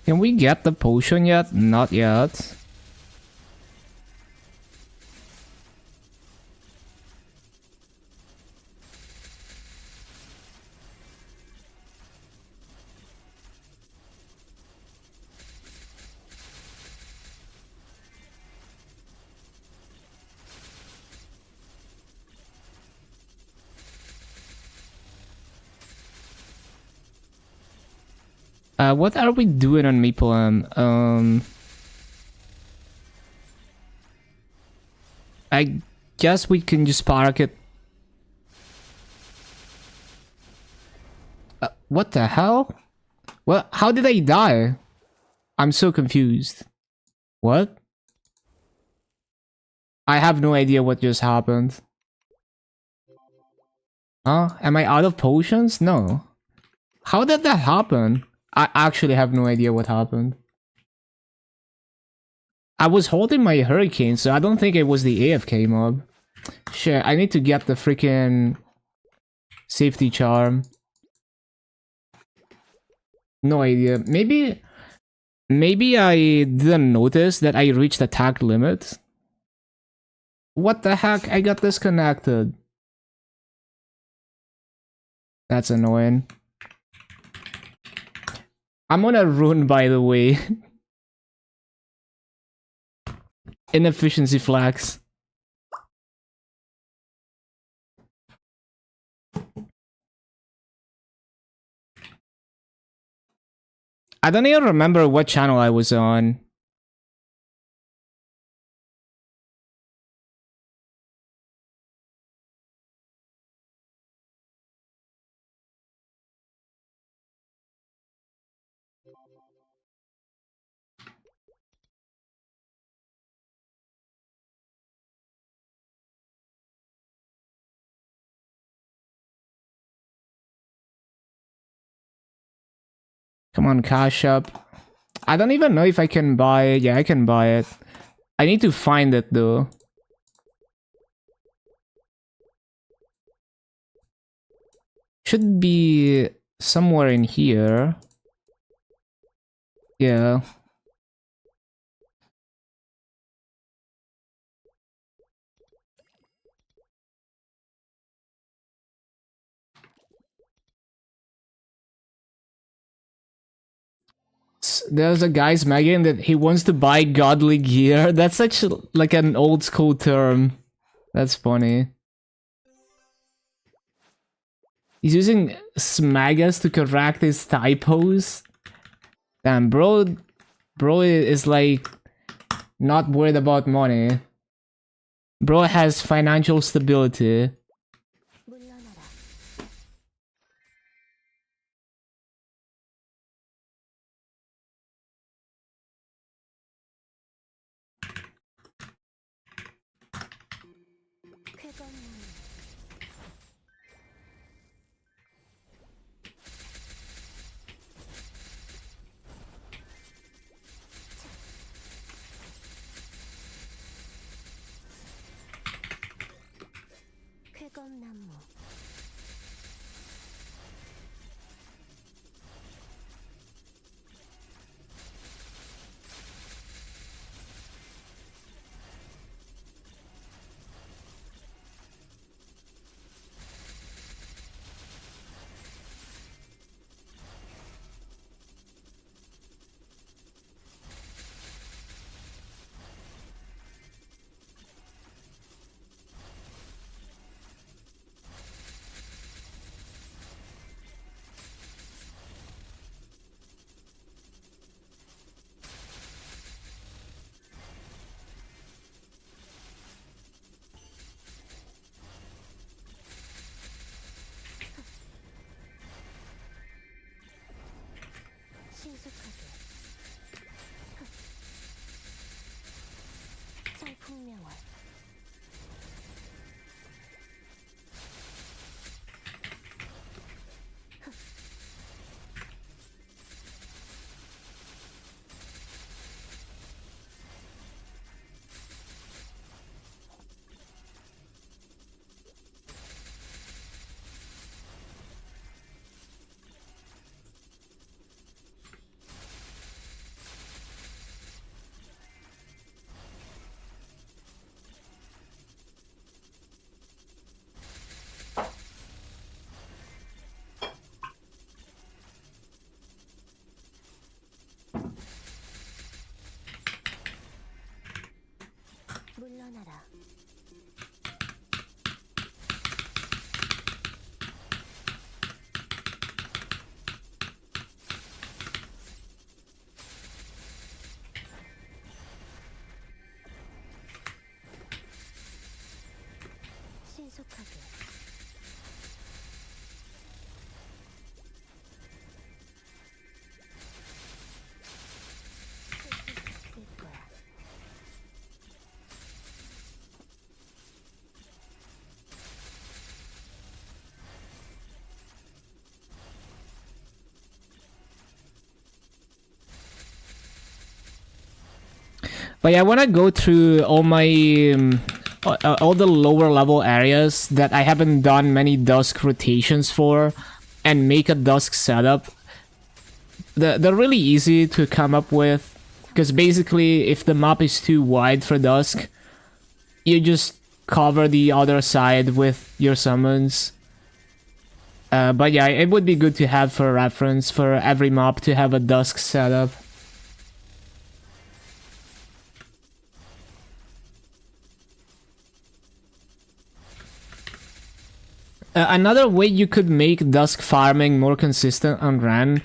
Can we get the potion yet? Not yet. What are we doing on Maple? I guess we can just park it. What the hell? Well, how did I die? I'm so confused. What? I have no idea what just happened. Huh? Am I out of potions? No. How did that happen? I actually have no idea what happened. I was holding my hurricane, so I don't think it was the AFK mob. Shit, I need to get the freaking safety charm. No idea. Maybe I didn't notice that I reached attack limit. What the heck? I got disconnected. That's annoying. I'm on a rune, by the way. Inefficiency flags. I don't even remember what channel I was on. Come on, cash up. I don't even know if I can buy it. Yeah, I can buy it. I need to find it though. Should be somewhere in here. Yeah. There's a guy's magging that he wants to buy godly gear. That's such like an old school term. That's funny. He's using smagas to correct his typos. Damn, bro is like not worried about money. Bro has financial stability. 물러나라. 쾌검나무. 쾌검나무. 신속하게. 청풍명월. But yeah, I want to go through all my all the lower level areas that I haven't done many dusk rotations for, and make a dusk setup. They're really easy to come up with, because basically if the map is too wide for dusk, you just cover the other side with your summons. But yeah, it would be good to have for reference for every mob to have a dusk setup. Another way you could make dusk farming more consistent on Ren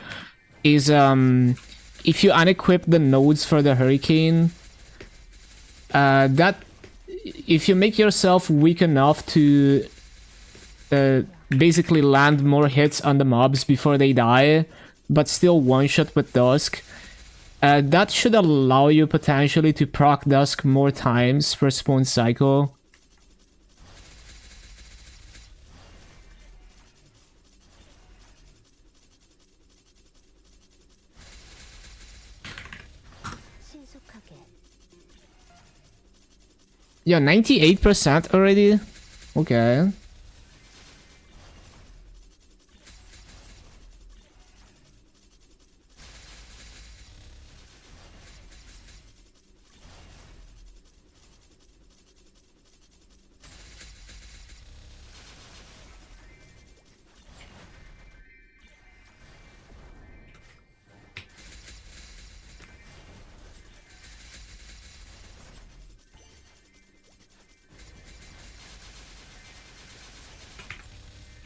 is if you unequip the nodes for the hurricane, that if you make yourself weak enough to basically land more hits on the mobs before they die, but still one-shot with Dusk, that should allow you potentially to proc Dusk more times per spawn cycle. 신속하게 Yeah, 98% already? Okay.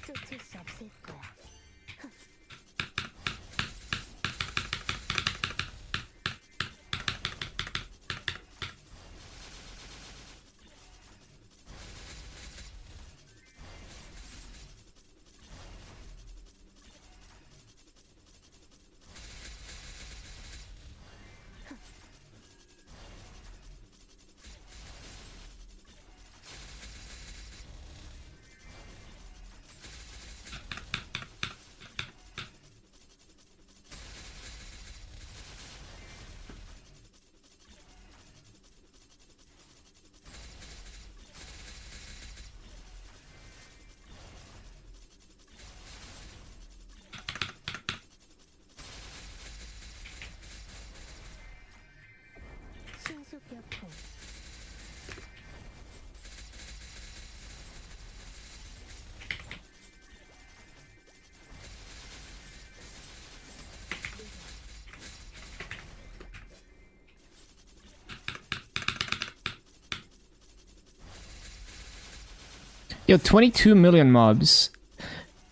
쫓을 수 없을 거야. 신속여풍 Yo, 22 million mobs,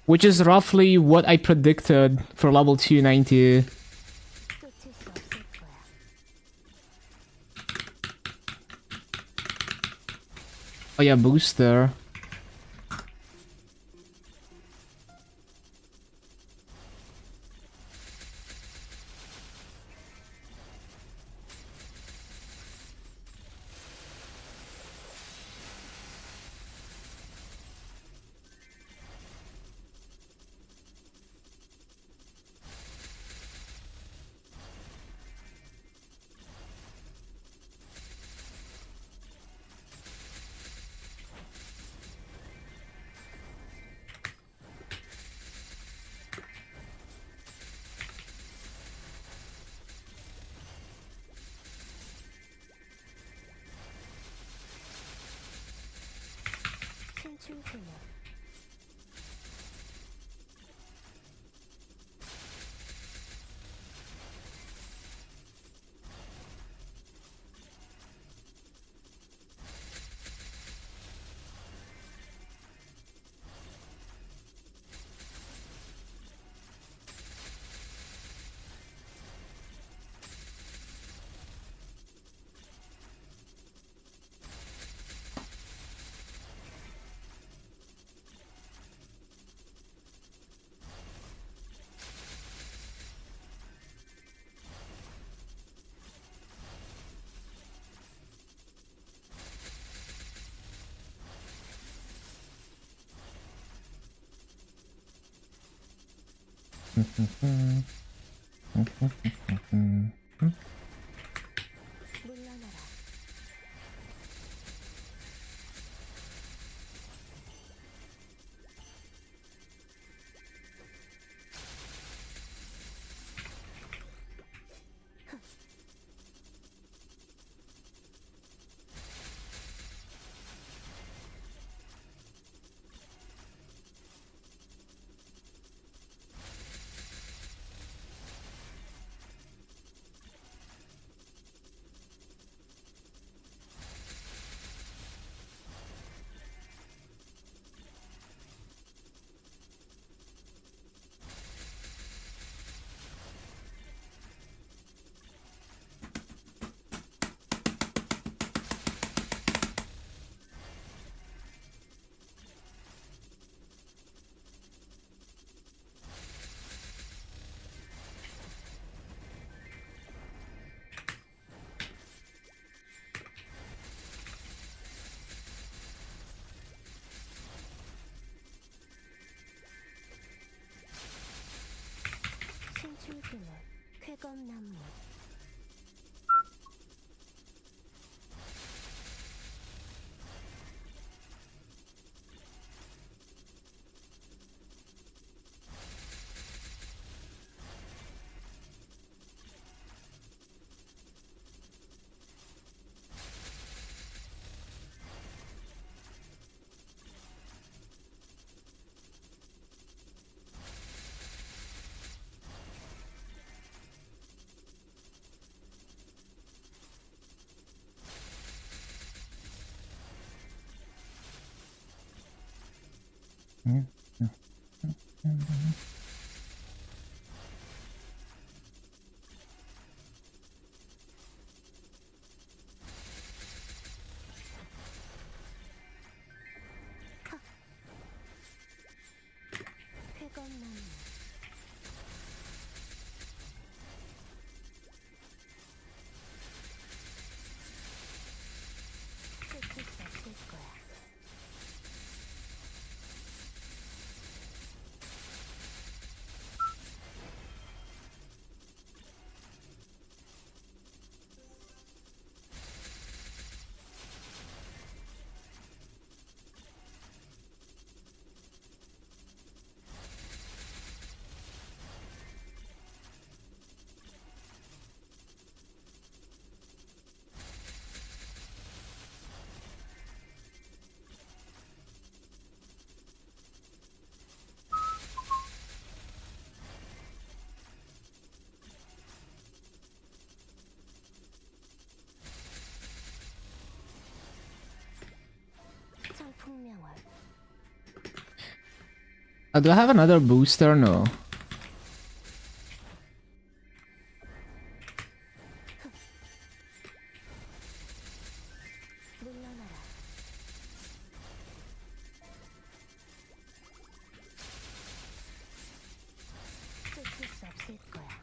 which is roughly what I predicted for level 290. 쫓을 수 없을 거야. Oh yeah, booster. 신출 소녀 물러나라. 춤출 그물 쾌검나무 쾌검나무 끝일 수 없을 거야. 청풍명월 Do I have another booster? No. 물러나라. 끝일 수 없을 거야.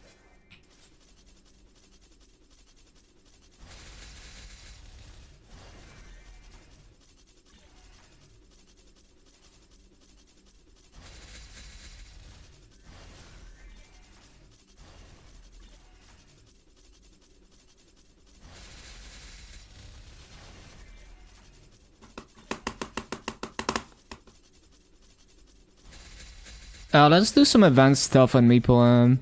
Let's do some advanced stuff on Maple.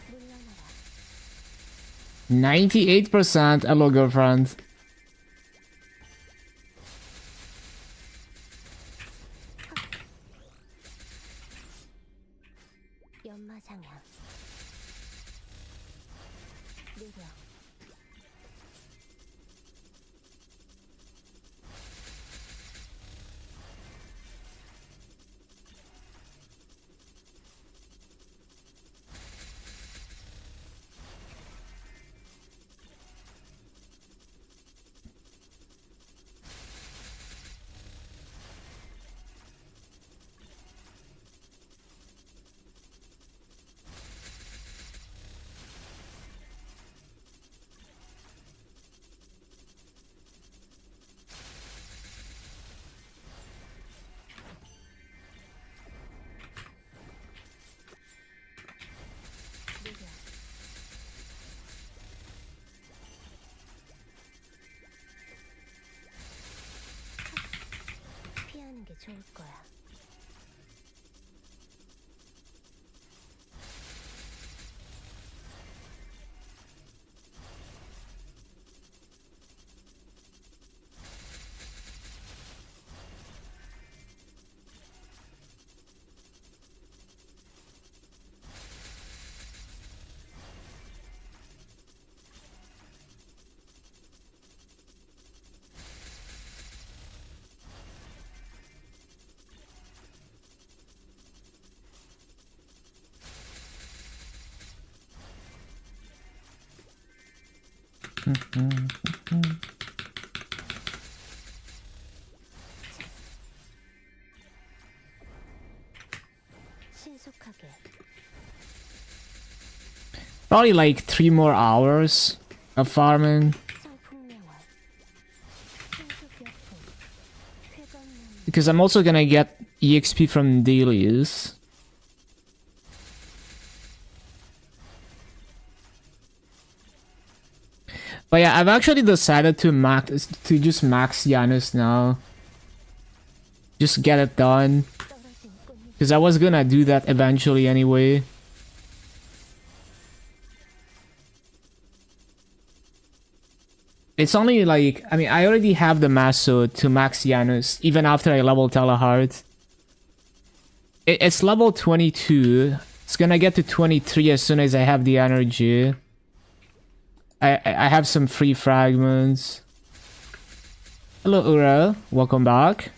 물러나라. 98%. Hello, girlfriend. 연마장향 느려 느려 피하는 게 좋을 거야. 신속하게 Probably like 3 more hours of farming. 성풍명화 신속격풍 쾌검나무 Because I'm also gonna get EXP from dailies. But yeah, I've actually decided to just max Janus now. Just get it done. 떨어진 꽃잎 Because I was gonna do that eventually anyway. It's only like, I mean, I already have the Maso to max Janus, even after I level Telehart. It's level 22. It's gonna get to 23 as soon as I have the energy. I have some free fragments. Hello, Ura. Welcome back.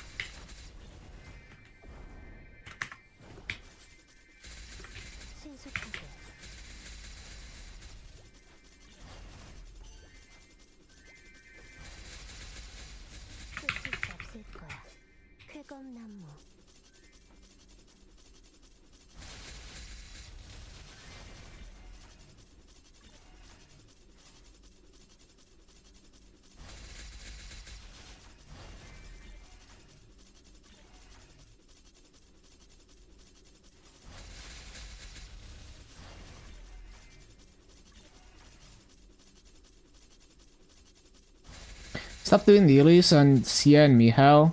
신속하게 끝이 없을 거야 쾌검나무 Stop doing dailies on Sia and Mihail.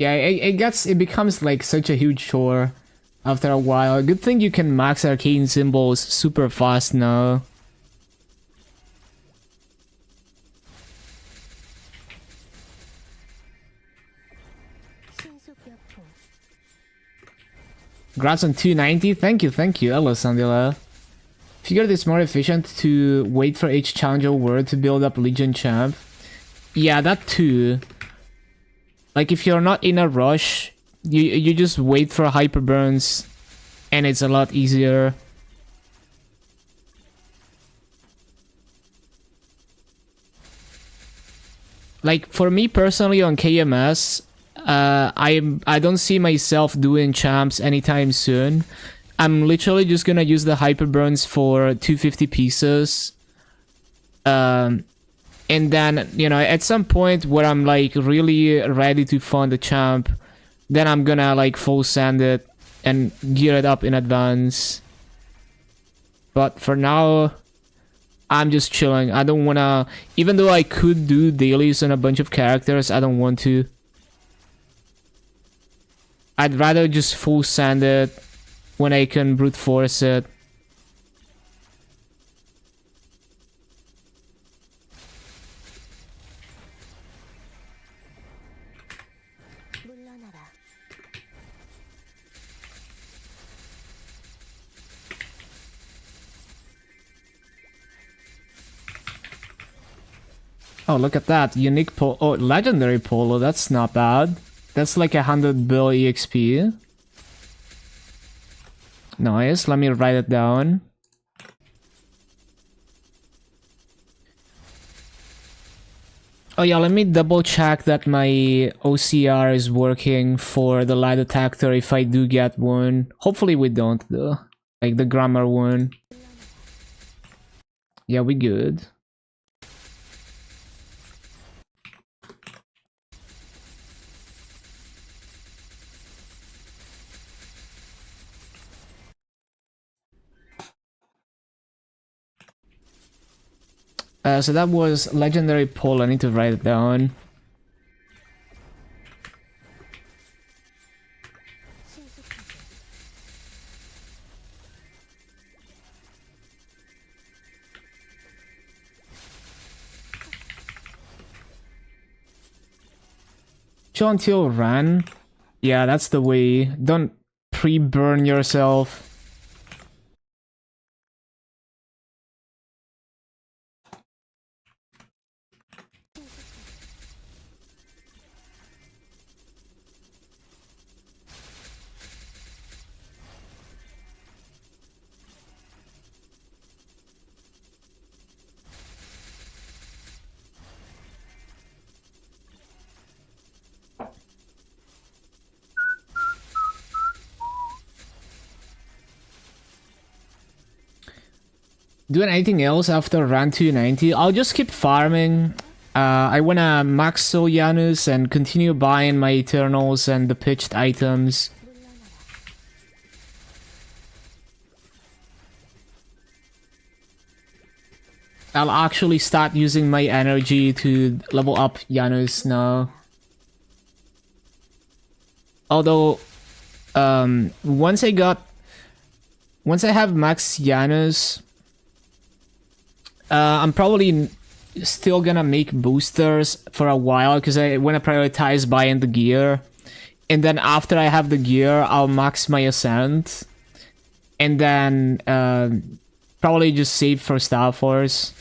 Yeah, it becomes like such a huge chore after a while. Good thing you can max arcane symbols super fast now. 신속격풍 Congrats on 290. Thank you, Alessandra. Figured it's more efficient to wait for each challenger word to build up Legion champ. Yeah, that too. Like if you're not in a rush, you just wait for hyper burns, and it's a lot easier. Like for me personally on KMS, I don't see myself doing champs anytime soon. I'm literally just gonna use the hyper burns for 250 pieces. And then, you know, at some point where I'm like really ready to fund the champ, then I'm gonna like full send it and gear it up in advance. But for now, I'm just chilling. I don't wanna, even though I could do dailies on a bunch of characters, I don't want to. I'd rather just full send it when I can brute force it. 물러나라 Oh, look at that. Unique polo. Oh, legendary polo. That's not bad. That's like 100 bill EXP. Nice. Let me write it down. Oh yeah, let me double check that my OCR is working for the light detector if I do get one. Hopefully we don't though. Like the grammar one. Yeah, we good. So that was legendary pole. I need to write it down. 신속하게 Chill until run. Yeah, that's the way. Don't pre-burn yourself. doing anything else after run 290. I'll just keep farming. I wanna max Soul Janus and continue buying my Eternals and the pitched items. 물러나라. I'll actually start using my energy to level up Janus now. Although, once I have max Janus, I'm probably still gonna make boosters for a while because I want to prioritize buying the gear. And then after I have the gear, I'll max my Ascent. And then probably just save for Star Force.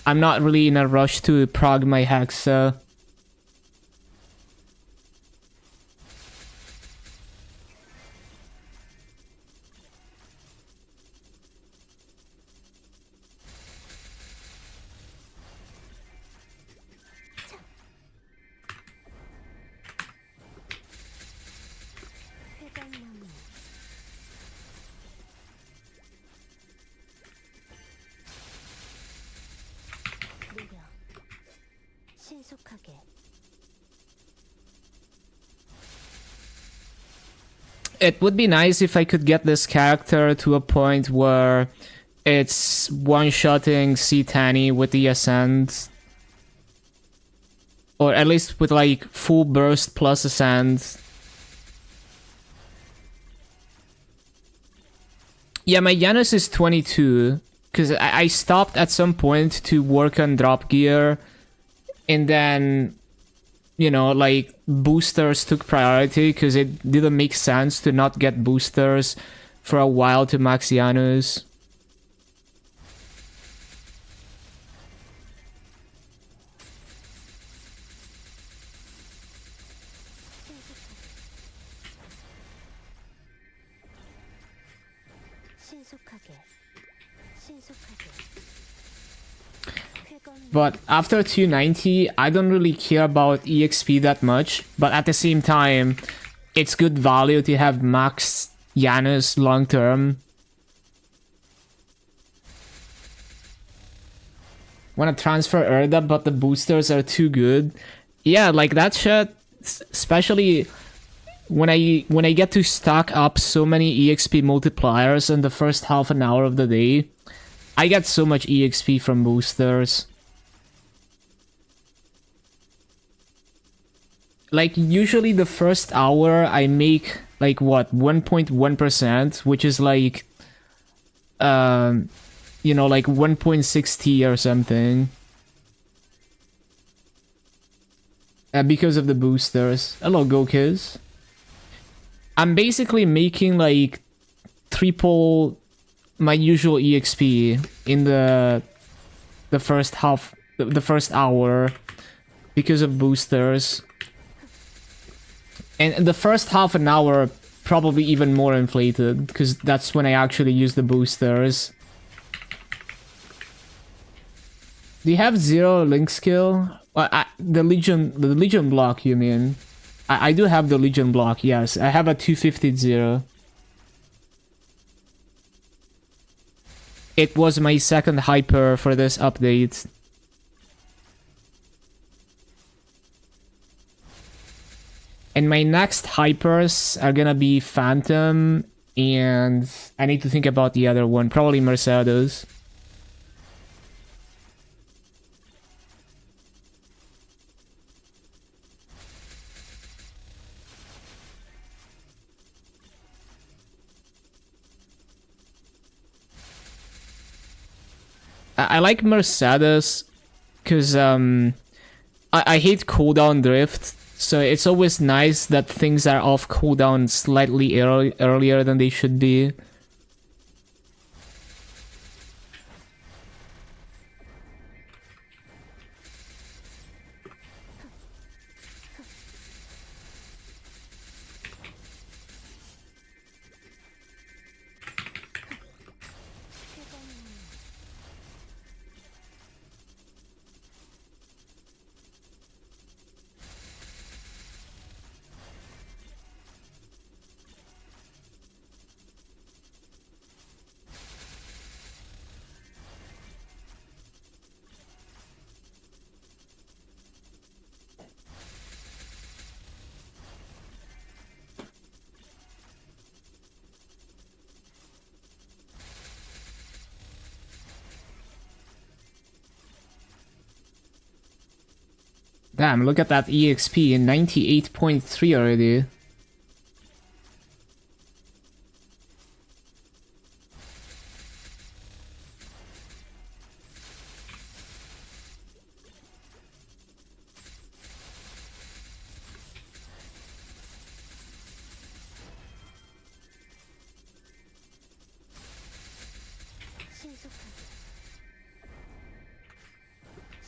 I'm not really in a rush to prog my Hexa. 회관나무. 느려. 신속하게. It would be nice if I could get this character to a point where it's one-shotting C-Tanny with the Ascent. Or at least with like full burst plus Ascent. Yeah, my Janus is 22. Because I stopped at some point to work on drop gear. And then, you know, like boosters took priority because it didn't make sense to not get boosters for a while to max Janus. 신속하게. 신속하게. 회관나무. But after 290, I don't really care about EXP that much. But at the same time, it's good value to have max Janus long term. Wanna transfer Erda, but the boosters are too good. Yeah, like that shit, especially when I get to stock up so many EXP multipliers in the first half an hour of the day, I get so much EXP from boosters. Like usually the first hour I make like what 1.1%, which is like you know, like 1.6T or something. Because of the boosters. Hello, Gokis. I'm basically making like triple my usual EXP in the first half, the first hour, because of boosters. And the first half an hour probably even more inflated because that's when I actually use the boosters. Do you have 0 link skill? The Legion block, you mean? I do have the Legion block, yes. I have a 250-0. It was my second hyper for this update. And my next hypers are gonna be Phantom, and I need to think about the other one. Probably Mercedes. I like Mercedes because I hate cooldown drift, so it's always nice that things are off cooldown slightly earlier than they should be. Damn, look at that EXP in 98.3 already.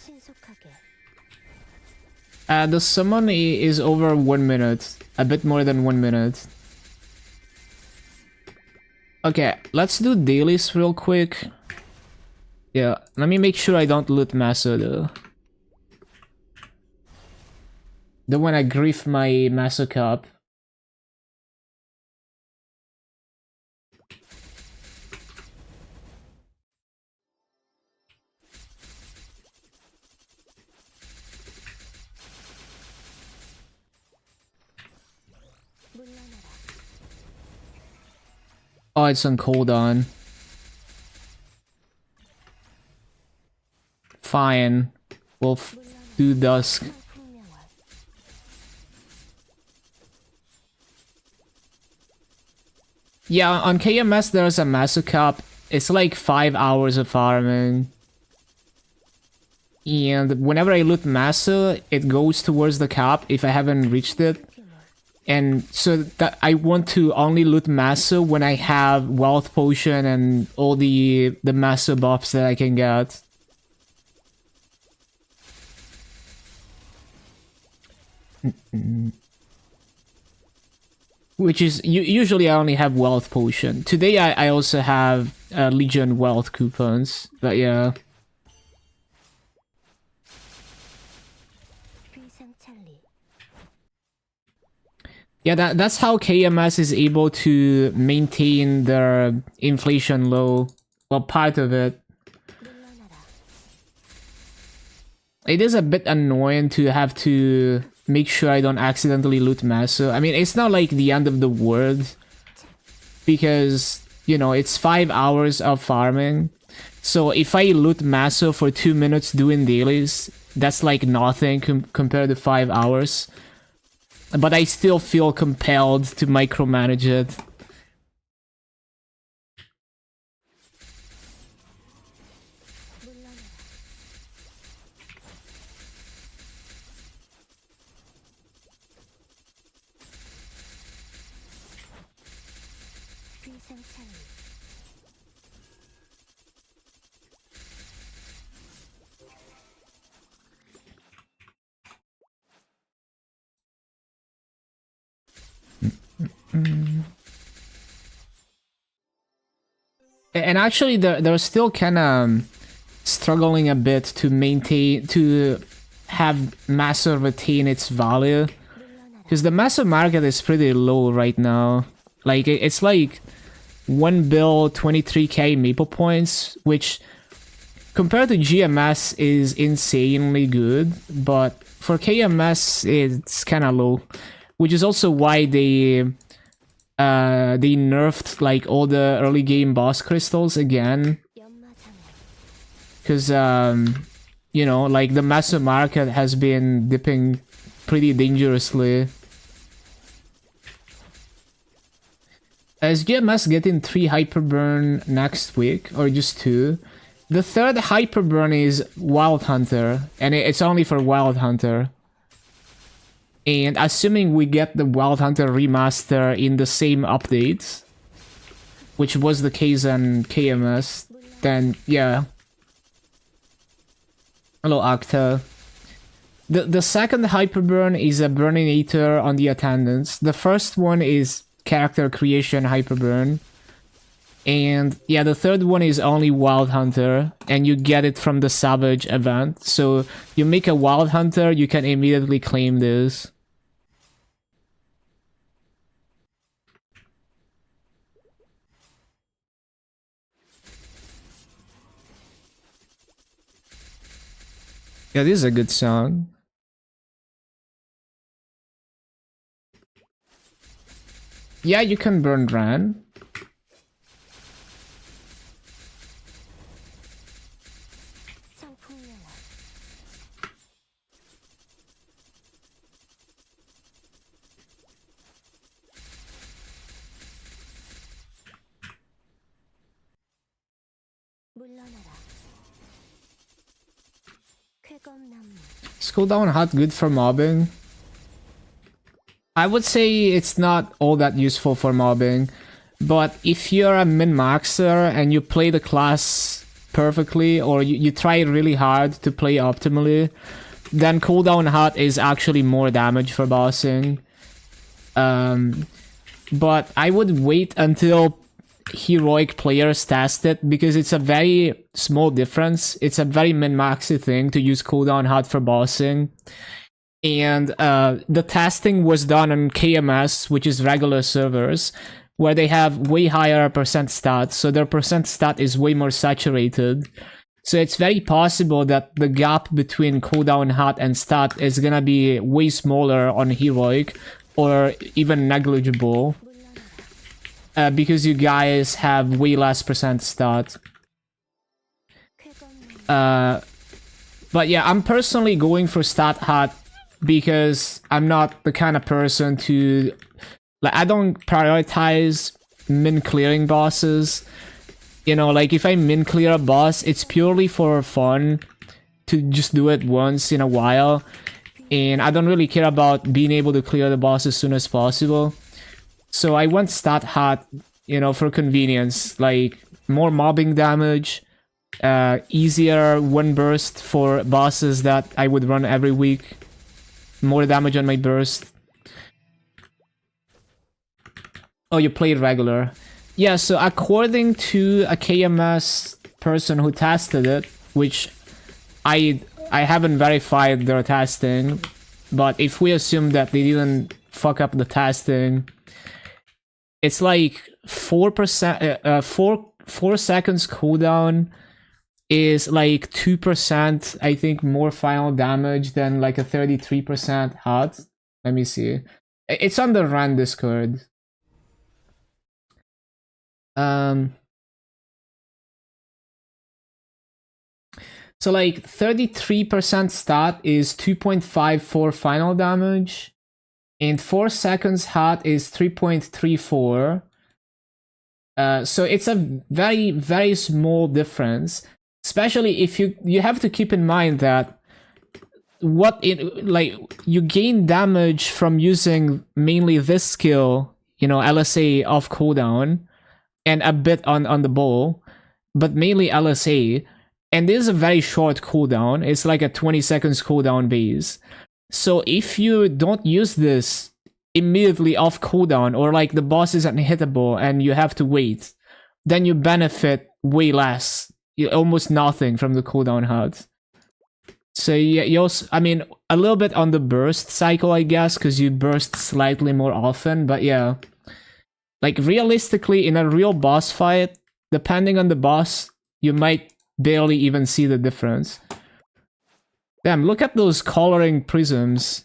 신속하게. The summon is over 1 minute. A bit more than 1 minute. Okay, let's do dailies real quick. Yeah, let me make sure I don't loot Maso though. Don't wanna grief my Maso cup. 물러나라. Oh, it's on cooldown. Fine. We'll do dusk. 풍명화. Yeah, on KMS there's a Maso cup. It's like 5 hours of farming. And whenever I loot Maso, it goes towards the cap if I haven't reached it. 피물. And so that I want to only loot Maso when I have Wealth Potion and all the Maso buffs that I can get. Which is, usually I only have Wealth Potion. Today I also have Legion Wealth coupons, but yeah. 비상찰리. Yeah, that's how KMS is able to maintain their inflation low. Well, part of it. 물러나라. It is a bit annoying to have to make sure I don't accidentally loot Maso. I mean, it's not like the end of the world. Because, you know, it's 5 hours of farming. So if I loot Maso for 2 minutes doing dailies, that's like nothing compared to 5 hours. But I still feel compelled to micromanage it. 물러나라. 비상찰리. And actually, they're still kind of struggling a bit to maintain, to have Maso retain its value. 물러나라. Because the Maso market is pretty low right now. Like, it's like 1 bill, 23k Maple points, which compared to GMS is insanely good, but for KMS it's kind of low. Which is also why they nerfed like all the early game boss crystals again. 연마장애. Because, you know, like the Maso market has been dipping pretty dangerously. Is GMS getting 3 Hyperburn next week, or just 2? The third Hyperburn is Wild Hunter, and it's only for Wild Hunter. And assuming we get the Wild Hunter remaster in the same update, which was the case on KMS, then yeah. Hello, Octa. The second Hyperburn is a Burninator on the attendance. The first one is character creation Hyperburn. And yeah, the third one is only Wild Hunter, and you get it from the Savage event. So you make a Wild Hunter, you can immediately claim this. Yeah, this is a good song. Yeah, you can burn Ran. 물러나라. 쾌검나무. Is cooldown hot good for mobbing? I would say it's not all that useful for mobbing, but if you're a min-maxer and you play the class perfectly, or you try really hard to play optimally, then cooldown hot is actually more damage for bossing. But I would wait until heroic players test it, because it's a very small difference. It's a very min-maxy thing to use cooldown hot for bossing. And the testing was done on KMS, which is regular servers, where they have way higher percent stats, so their percent stat is way more saturated. So it's very possible that the gap between cooldown hot and stat is gonna be way smaller on heroic, or even negligible, because you guys have way less percent stat. But yeah, I'm personally going for stat hot because I'm not the kind of person to, like, I don't prioritize min clearing bosses. You know, like if I min clear a boss, it's purely for fun to just do it once in a while, and I don't really care about being able to clear the boss as soon as possible. So I went stat hot, you know, for convenience, like more mobbing damage, easier one burst for bosses that I would run every week, more damage on my burst. Oh, you played regular. Yeah, so according to a KMS person who tested it, which I haven't verified their testing, but if we assume that they didn't fuck up the testing, it's like 4%, 4 seconds cooldown is like 2%, I think, more final damage than like a 33% hot. Let me see. It's on the RAN Discord. So like 33% stat is 2.54 final damage, and 4 seconds hot is 3.34. So it's a very, very small difference, especially if you have to keep in mind that like you gain damage from using mainly this skill, you know, LSA off cooldown, and a bit on the bow, but mainly LSA. And this is a very short cooldown. It's like a 20 seconds cooldown base. So if you don't use this immediately off cooldown, or like the boss isn't hittable and you have to wait, then you benefit way less, almost nothing from the cooldown HUD. So yeah, you also, I mean, a little bit on the burst cycle, I guess, because you burst slightly more often, but yeah. Like realistically, in a real boss fight, depending on the boss, you might barely even see the difference. Damn, look at those coloring prisms.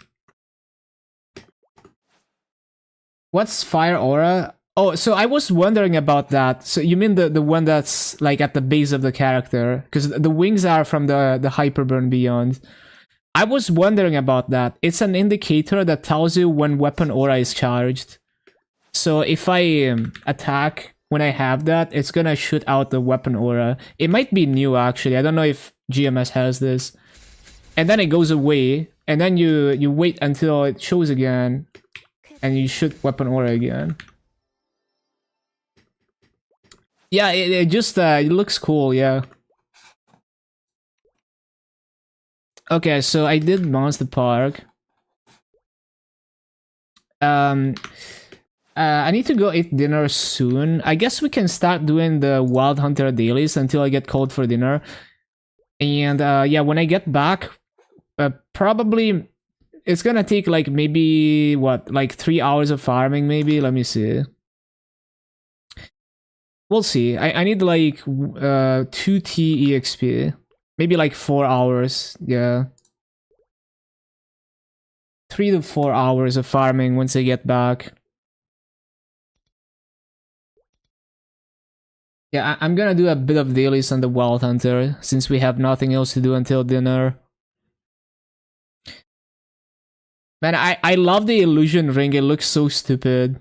What's Fire Aura? Oh, so I was wondering about that. So you mean the one that's like at the base of the character? Because the wings are from the Hyperburn Beyond. I was wondering about that. It's an indicator that tells you when Weapon Aura is charged. So if I attack when I have that, it's gonna shoot out the Weapon Aura. It might be new, actually. I don't know if GMS has this. And then it goes away, and then you wait until it shows again, and you shoot Weapon Aura again. Yeah, it just it looks cool, yeah. Okay, so I did Monster Park. I need to go eat dinner soon. I guess we can start doing the Wild Hunter dailies until I get called for dinner. And yeah, when I get back, probably it's gonna take like maybe what, like 3 hours of farming, maybe. Let me see. We'll see. I need like 2 T EXP, maybe like 4 hours. Yeah, 3 to 4 hours of farming once I get back. Yeah, I'm gonna do a bit of dailies on the Wild Hunter, since we have nothing else to do until dinner. Man, I love the illusion ring, it looks so stupid.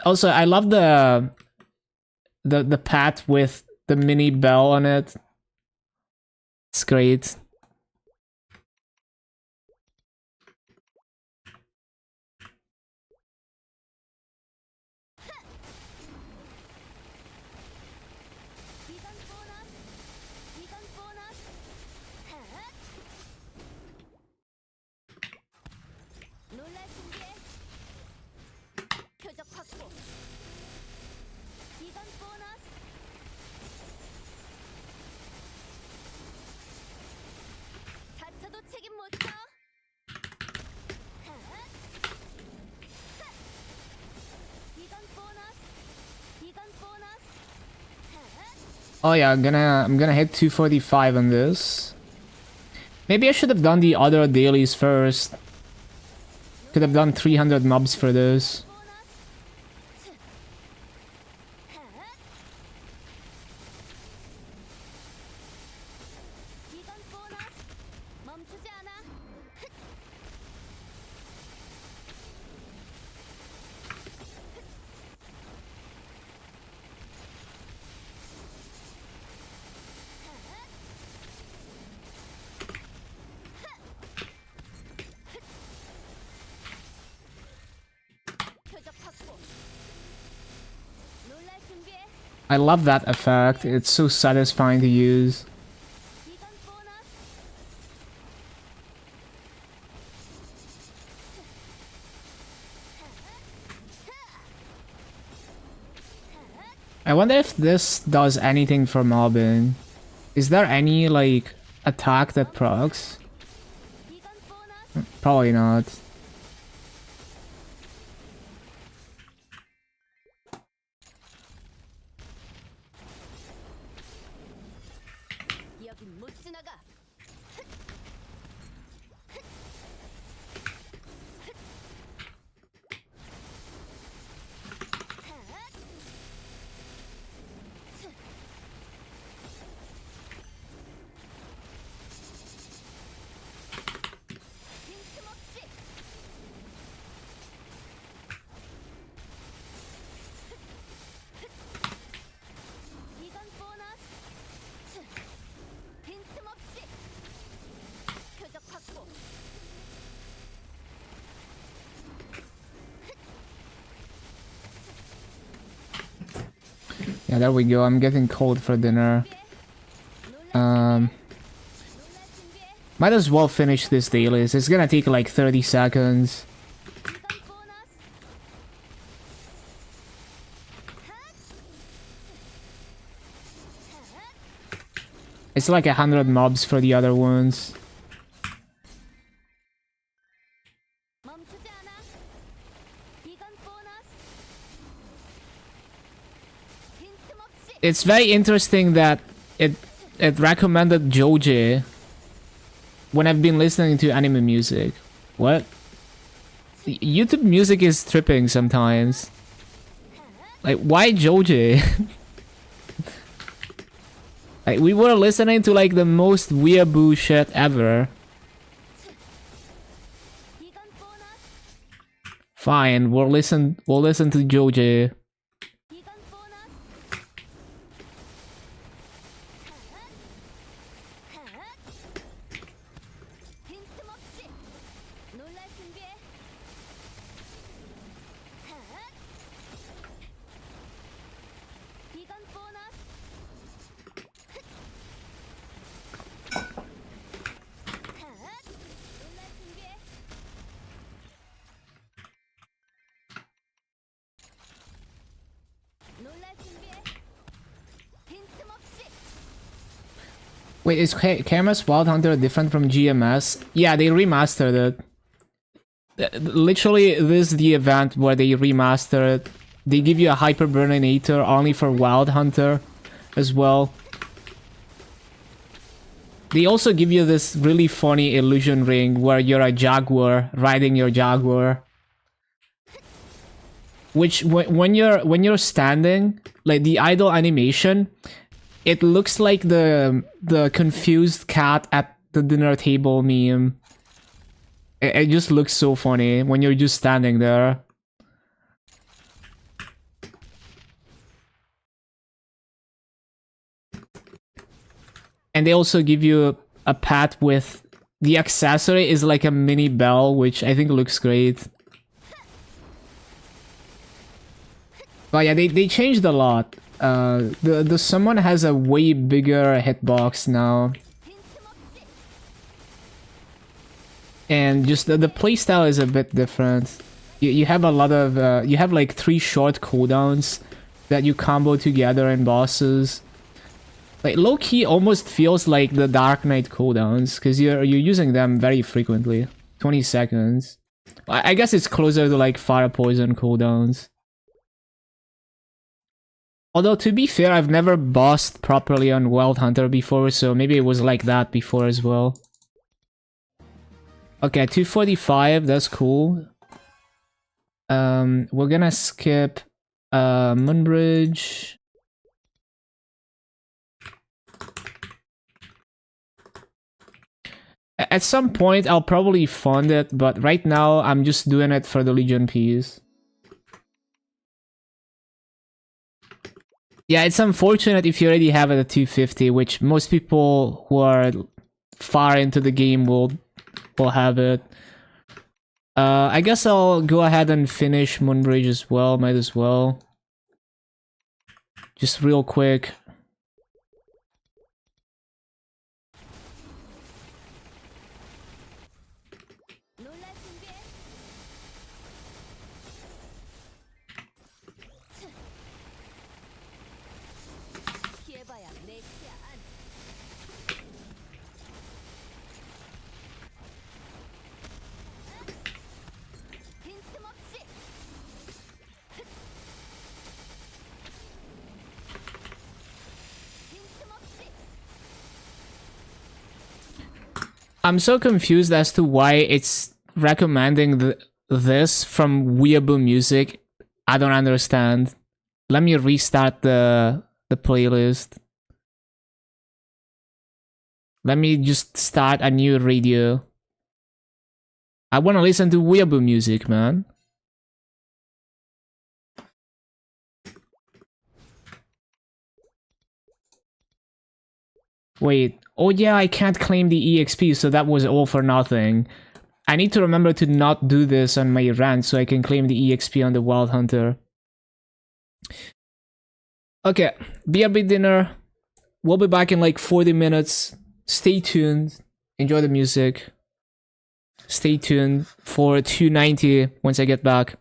Also, I love the pad with the mini bell on it. It's great. Oh yeah, I'm gonna hit 245 on this. Maybe I should have done the other dailies first. Could have done 300 mobs for this. I love that effect, it's so satisfying to use. I wonder if this does anything for mobbing. Is there any, like, attack that procs? Probably not. Yeah, there we go. I'm getting cold for dinner. Might as well finish this dailies. It's gonna take like 30 seconds. It's like 100 mobs for the other ones. It's very interesting that it recommended Joji when I've been listening to anime music. What? YouTube music is tripping sometimes. Like, why Joji? Like, we were listening to like the most weeaboo shit ever. Fine, we'll listen to Joji. Wait, is Karamas Wild Hunter different from GMS? Yeah, they remastered it. Literally, this is the event where they remaster it. They give you a Hyper Burninator only for Wild Hunter as well. They also give you this really funny illusion ring where you're a jaguar riding your jaguar. Which when you're standing, like the idle animation, it looks like the confused cat at the dinner table meme. It just looks so funny when you're just standing there. And they also give you a pad with the accessory is like a mini bell, which I think looks great. But yeah, they changed a lot. The summon has a way bigger hitbox now. And just the playstyle is a bit different. You have a lot of, you have like 3 short cooldowns that you combo together in bosses. Like low-key almost feels like the Dark Knight cooldowns, because you're using them very frequently. 20 seconds. I guess it's closer to like Fire Poison cooldowns. Although to be fair, I've never bossed properly on Wild Hunter before, so maybe it was like that before as well. Okay, 245, that's cool. We're gonna skip Moonbridge. At some point, I'll probably fund it, but right now, I'm just doing it for the Legion piece. Yeah, it's unfortunate if you already have it at 250, which most people who are far into the game will have it. I guess I'll go ahead and finish Moonbridge as well, might as well. Just real quick. I'm so confused as to why it's recommending this from Weeaboo Music. I don't understand. Let me restart the playlist. Let me just start a new radio. I want to listen to Weeaboo Music, man. Wait. Oh yeah, I can't claim the EXP, so that was all for nothing. I need to remember to not do this on my rant so I can claim the EXP on the Wild Hunter. Okay, BRB dinner. We'll be back in like 40 minutes. Stay tuned. Enjoy the music. Stay tuned for 290 once I get back.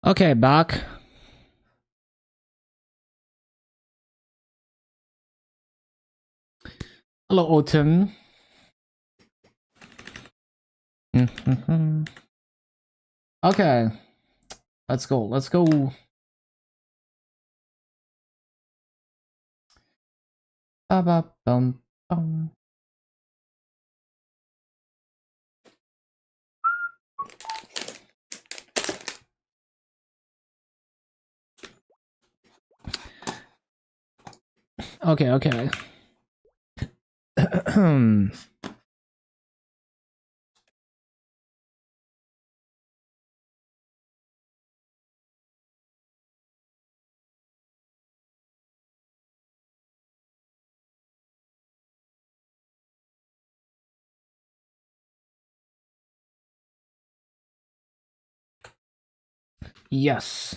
Okay, back. Hello, Autumn. Okay, let's go. Let's go. Ba-ba-bum, bum. Okay, okay. Yes.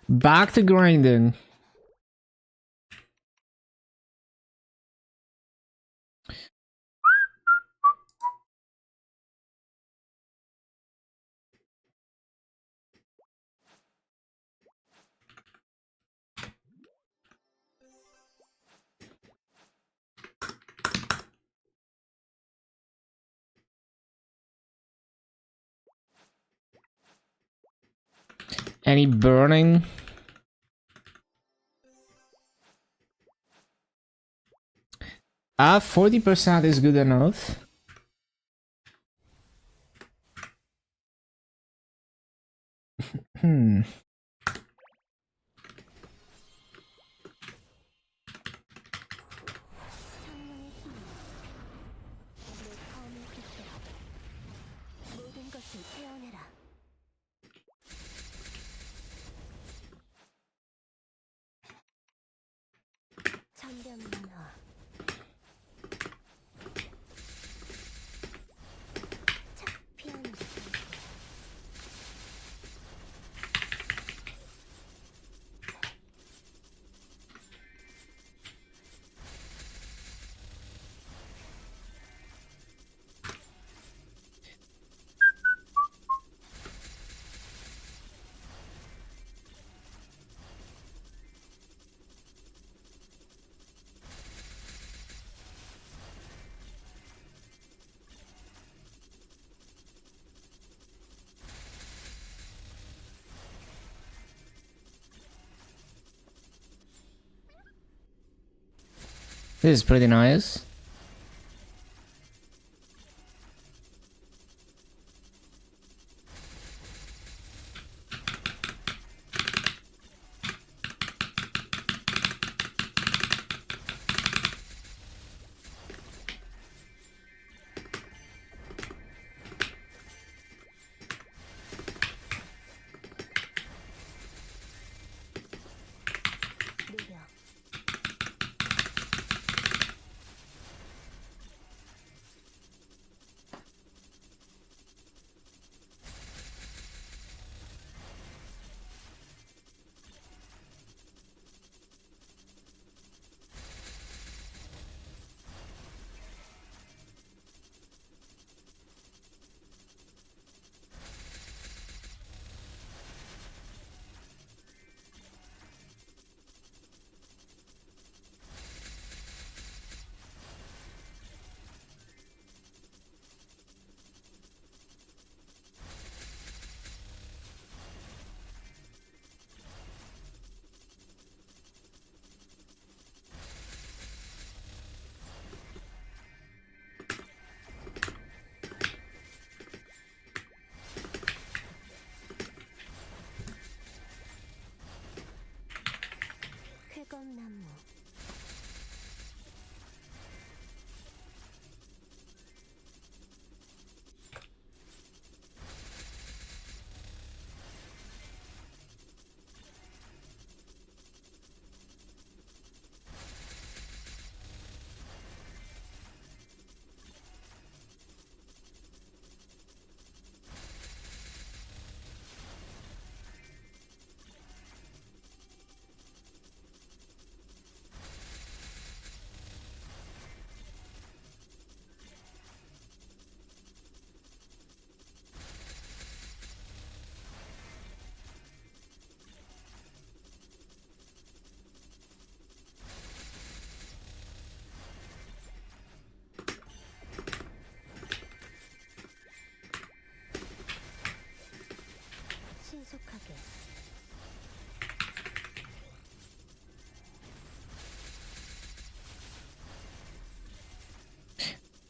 Back to grinding. Any burning? 40% is good enough. Hmm. 창문의 힘. 내 검을 깃들어 모든 것을 태어내라. 천변 문화. 착 피아니스트. This is pretty nice. 느려.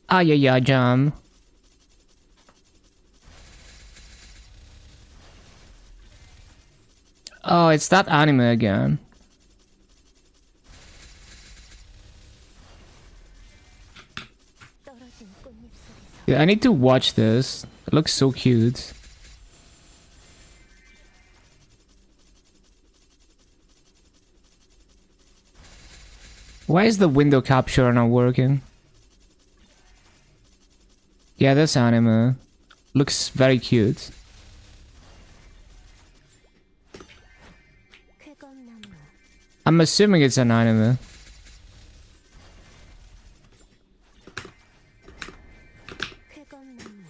Ah, yeah, jam. Oh, it's that anime again. 떨어진 꽃잎 속에서 Yeah, I need to watch this. It looks so cute. Why is the window capture not working? Yeah, this anime looks very cute. 쾌검나무 I'm assuming it's an anime. 쾌검나무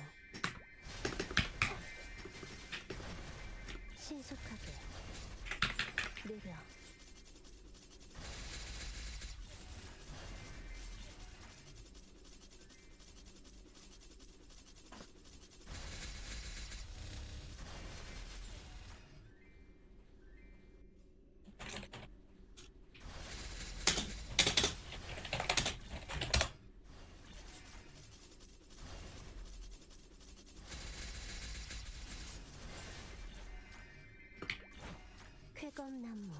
신속하게 느려 쾌검나무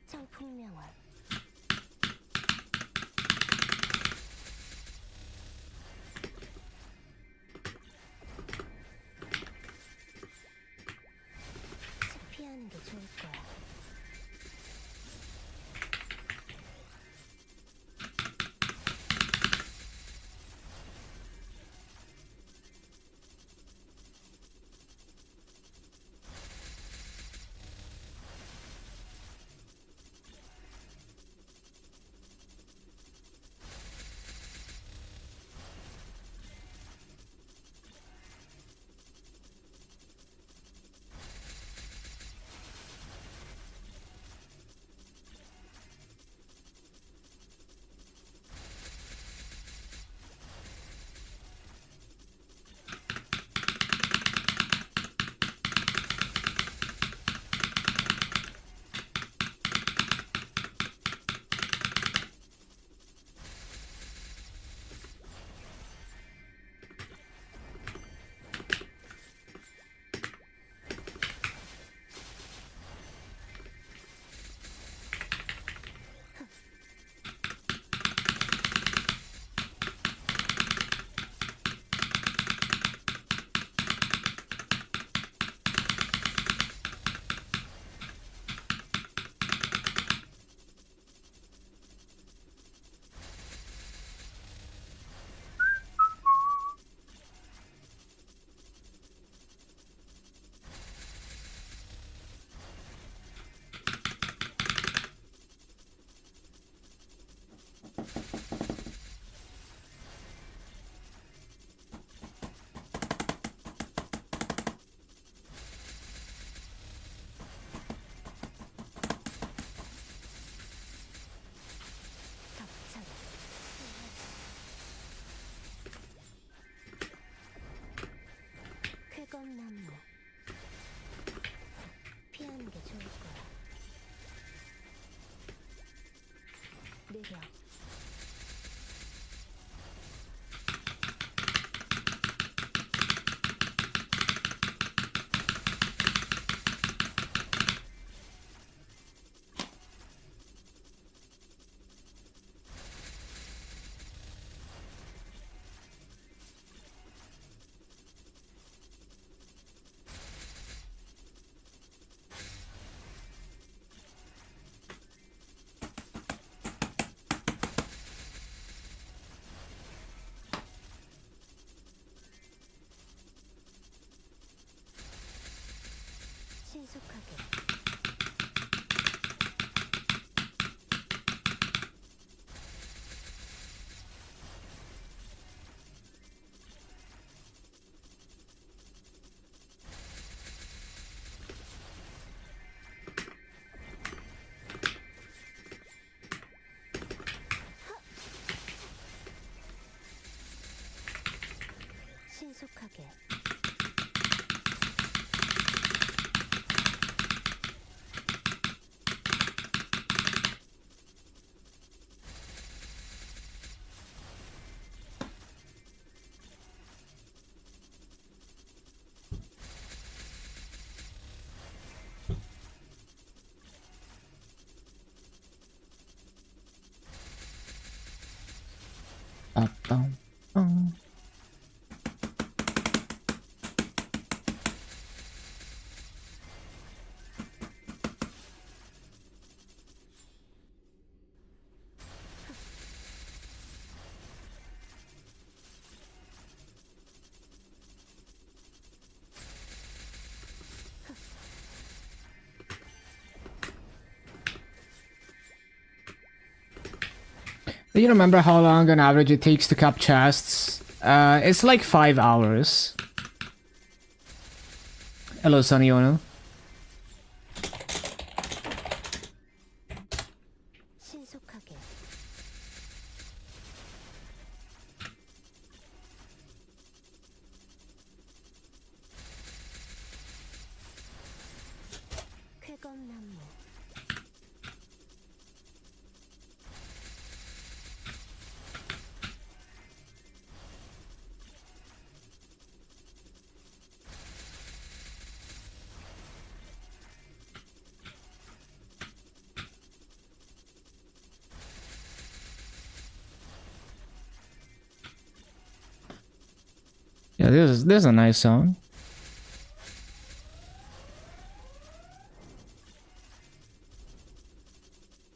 청풍명월 피하는 게 좋을 거야. Up, down, down. Do you remember how long on average it takes to cap chests? It's like 5 hours. Hello, Sunny Ono. 신속하게 쾌검나무 Yeah, this is a nice song.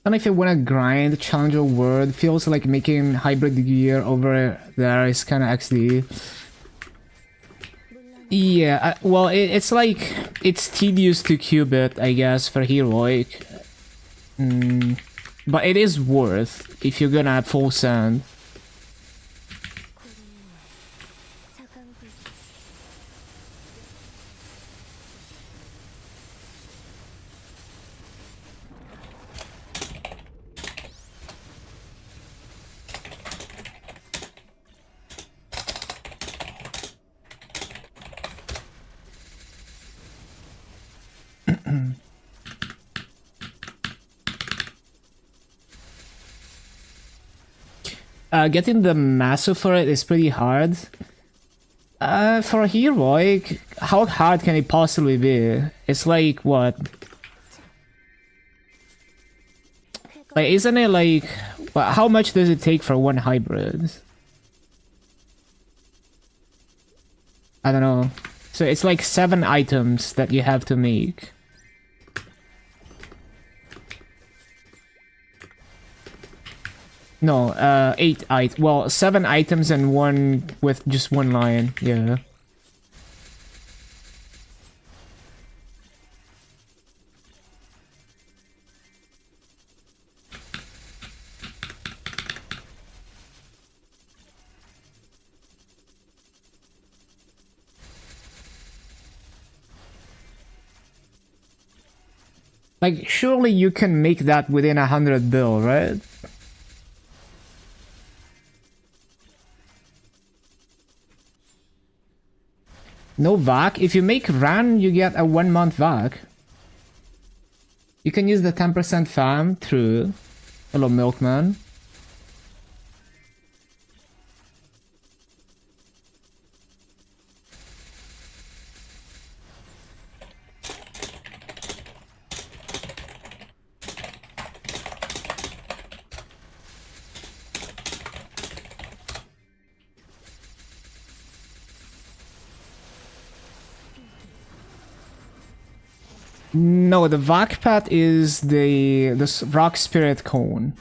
And if you wanna grind Challenger World, feels like making hybrid gear over there is kinda XD. Yeah, well, it's like, it's tedious to cube it, I guess, for Heroic. But it is worth if you're gonna have full sand. 차강불 Getting the Masso for it is pretty hard. For Heroic, how hard can it possibly be? It's like, what? Like, isn't it like... How much does it take for one hybrid? I don't know. So it's like 7 items that you have to make. No, 8 well, 7 items and 1 with just 1 lion, yeah. Like, surely you can make that within 100 bill, right? No VAC? If you make RAN, you get a 1-month VAC. You can use the 10% fam through. Hello, Milkman. No, the VAC pet is the Rock Spirit Cone.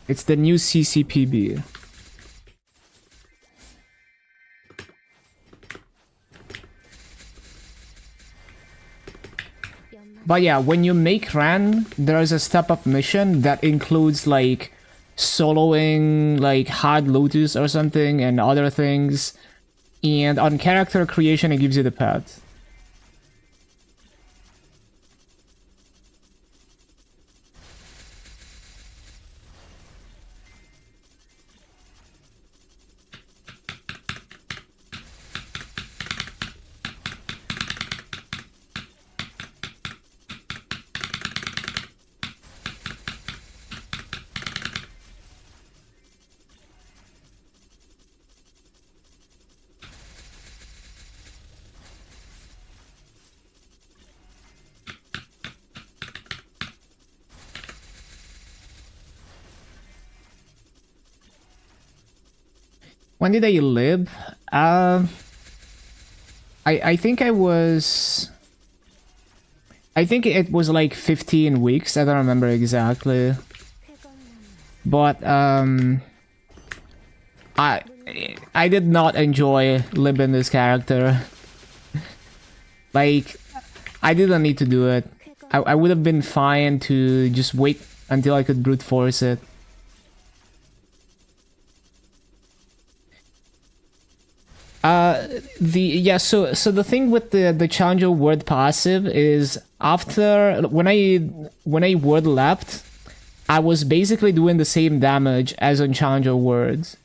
It's the new CCPB. But yeah, when you make Ran, there's a step-up mission that includes like soloing like Hard Lotus or something and other things. And on character creation, it gives you the pet. When did I lib? I think I think it was like 15 weeks. I don't remember exactly. But I did not enjoy libbing this character. Like, I didn't need to do it. I would have been fine to just wait until I could brute force it. So the thing with the challenger word passive is after when I word leapt, I was basically doing the same damage as on challenger words.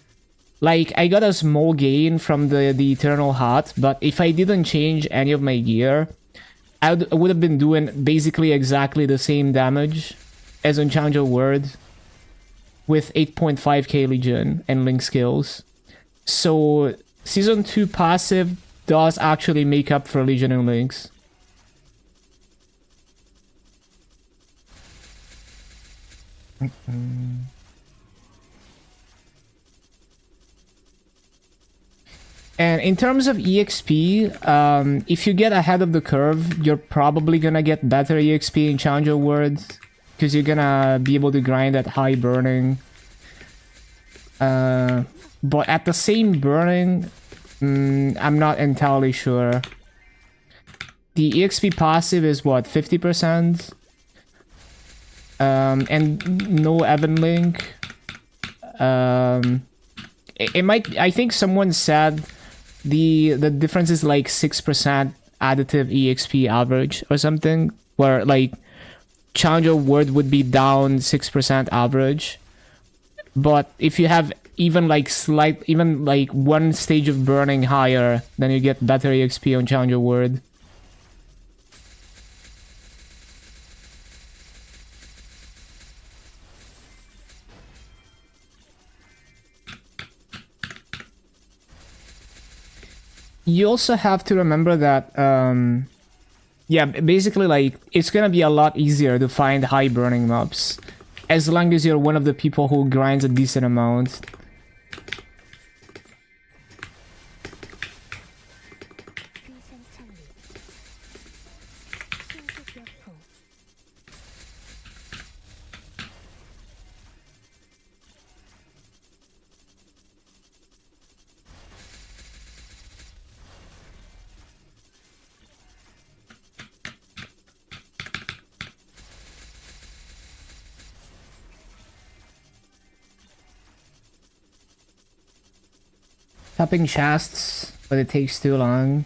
Like, I got a small gain from the eternal heart, but if I didn't change any of my gear, I would have been doing basically exactly the same damage as on challenger word with 8.5k legion and link skills. So Season 2 passive does actually make up for Legion and Links. And in terms of EXP, if you get ahead of the curve, you're probably gonna get better EXP in Challenger Worlds, because you're gonna be able to grind at high burning. But at the same burning, I'm not entirely sure. The EXP passive is what, 50%? And no Evan Link. It might, I think someone said the difference is like 6% additive EXP average or something, where like Challenger Word would be down 6% average. But if you have even like one stage of burning higher, then you get better EXP on Challenger Word. You also have to remember that, yeah, basically, like, it's gonna be a lot easier to find high burning mobs, as long as you're one of the people who grinds a decent amount. Tapping chests, but it takes too long.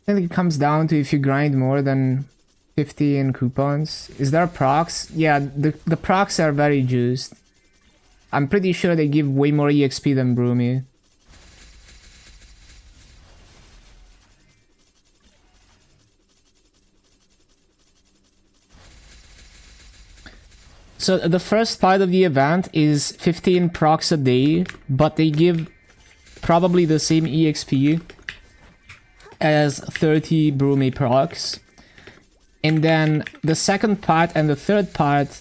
I think it comes down to if you grind more than 50 in coupons. Is there procs? Yeah, the procs are very juiced. I'm pretty sure they give way more EXP than Broomy. So the first part of the event is 15 procs a day, but they give probably the same EXP as 30 Broomy procs. And then the second part and the third part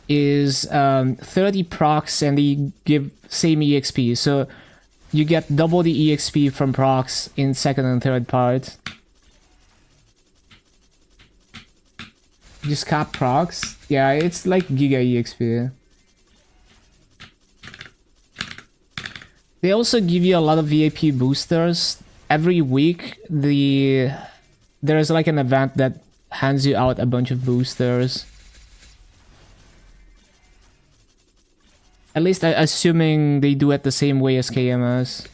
is 30 procs and they give same EXP. So you get double the EXP from procs in second and third part. Just cap procs. Yeah, it's like Giga EXP. They also give you a lot of VIP boosters. Every week, there's like an event that hands you out a bunch of boosters. At least assuming they do it the same way as KMS.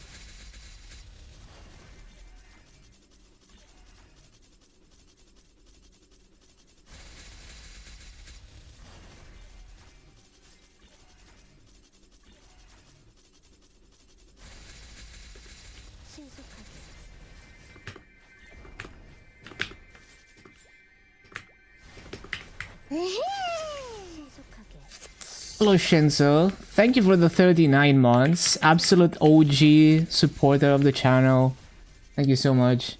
Hello Shinzo, thank you for the 39 months. Absolute OG supporter of the channel. Thank you so much.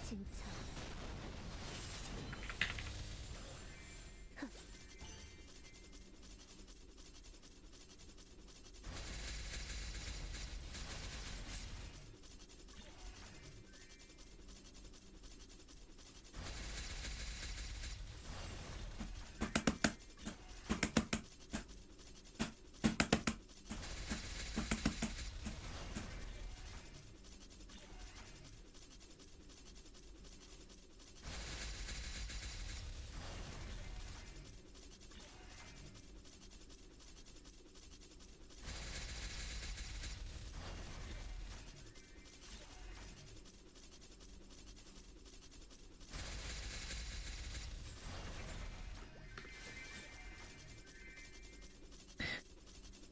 진짜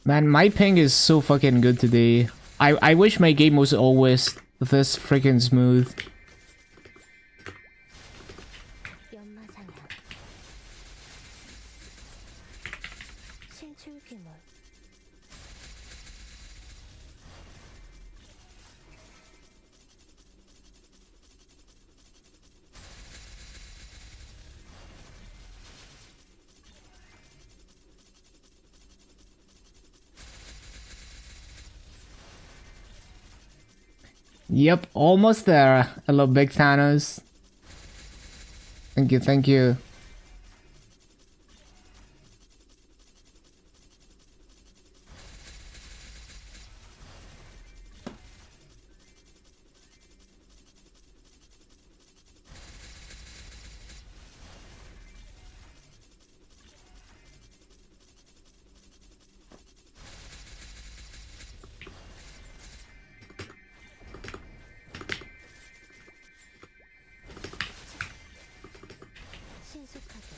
Man, my ping is so fucking good today. I wish my game was always this freaking smooth. 연마상향 신출귀몰 Yep, almost there. Hello, Big Thanos. Thank you, thank you. 신속하게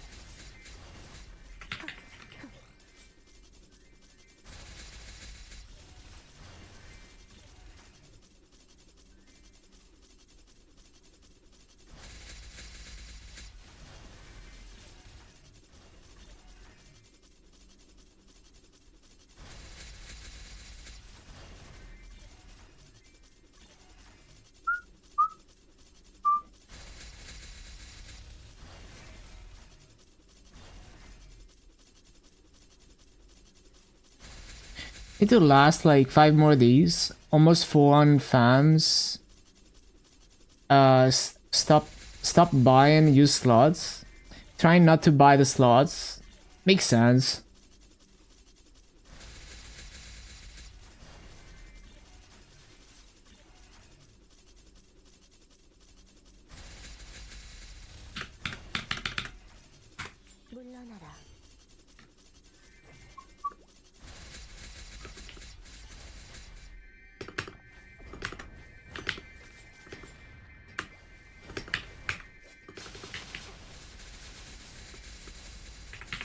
Need to last like 5 more of these. Almost 4 on fams. Stop buying used slots. Trying not to buy the slots. Makes sense. 물러나라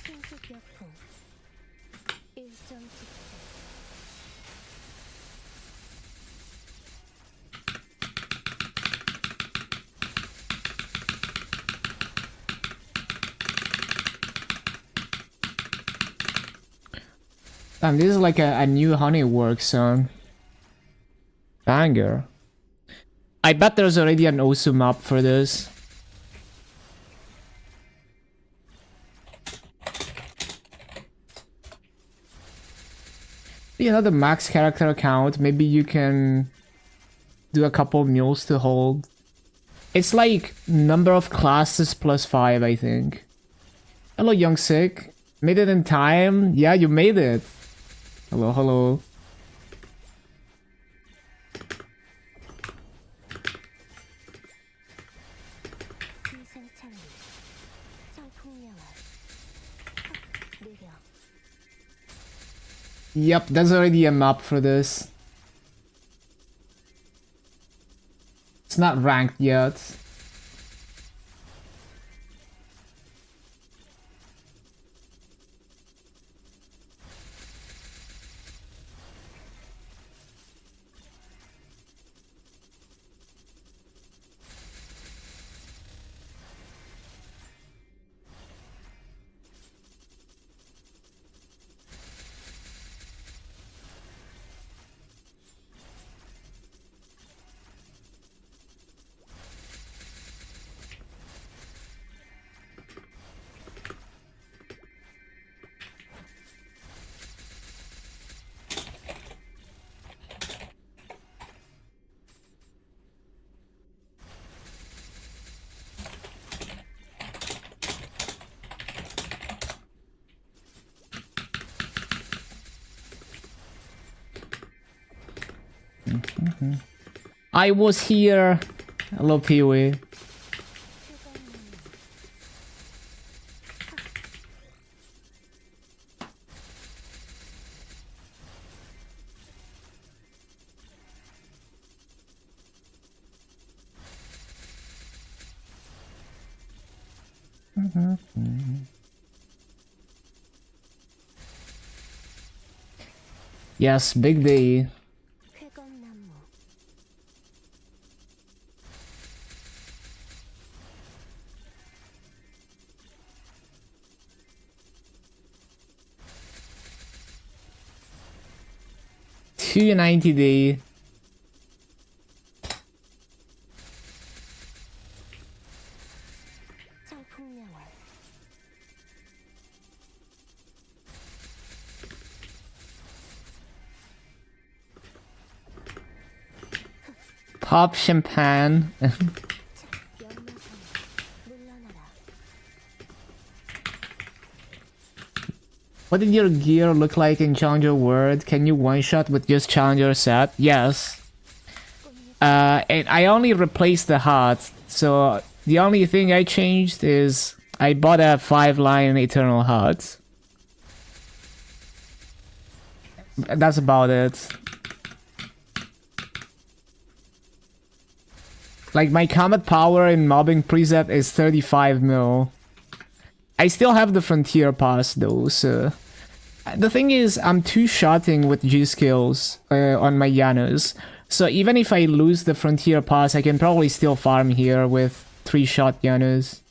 신속역풍 일정 직전 Damn, this is like a new Honeyworks song. Banger. I bet there's already an Osu map for this. You know, the max character count, maybe you can do a couple mules to hold. It's like number of classes plus 5, I think. Hello, Young Sick. Made it in time? Yeah, you made it. Hello, hello. 희생창리 성풍명화 느려 Yep, there's already a map for this. It's not ranked yet. I was here. Hello, Pee-wee. Yes, big day. 쾌검나무 290D. 청풍명월 Pop champagne. 연마상에 물러나라 What did your gear look like in Challenger World? Can you one-shot with just Challenger set? Yes. And I only replaced the heart, so the only thing I changed is I bought a 5-line Eternal Heart. That's about it. Like, my combat power in mobbing preset is 35 mil. I still have the Frontier Pass though, so... The thing is, I'm two-shotting with G-skills on my Yanas. So even if I lose the Frontier Pass, I can probably still farm here with 3-shot Yanas.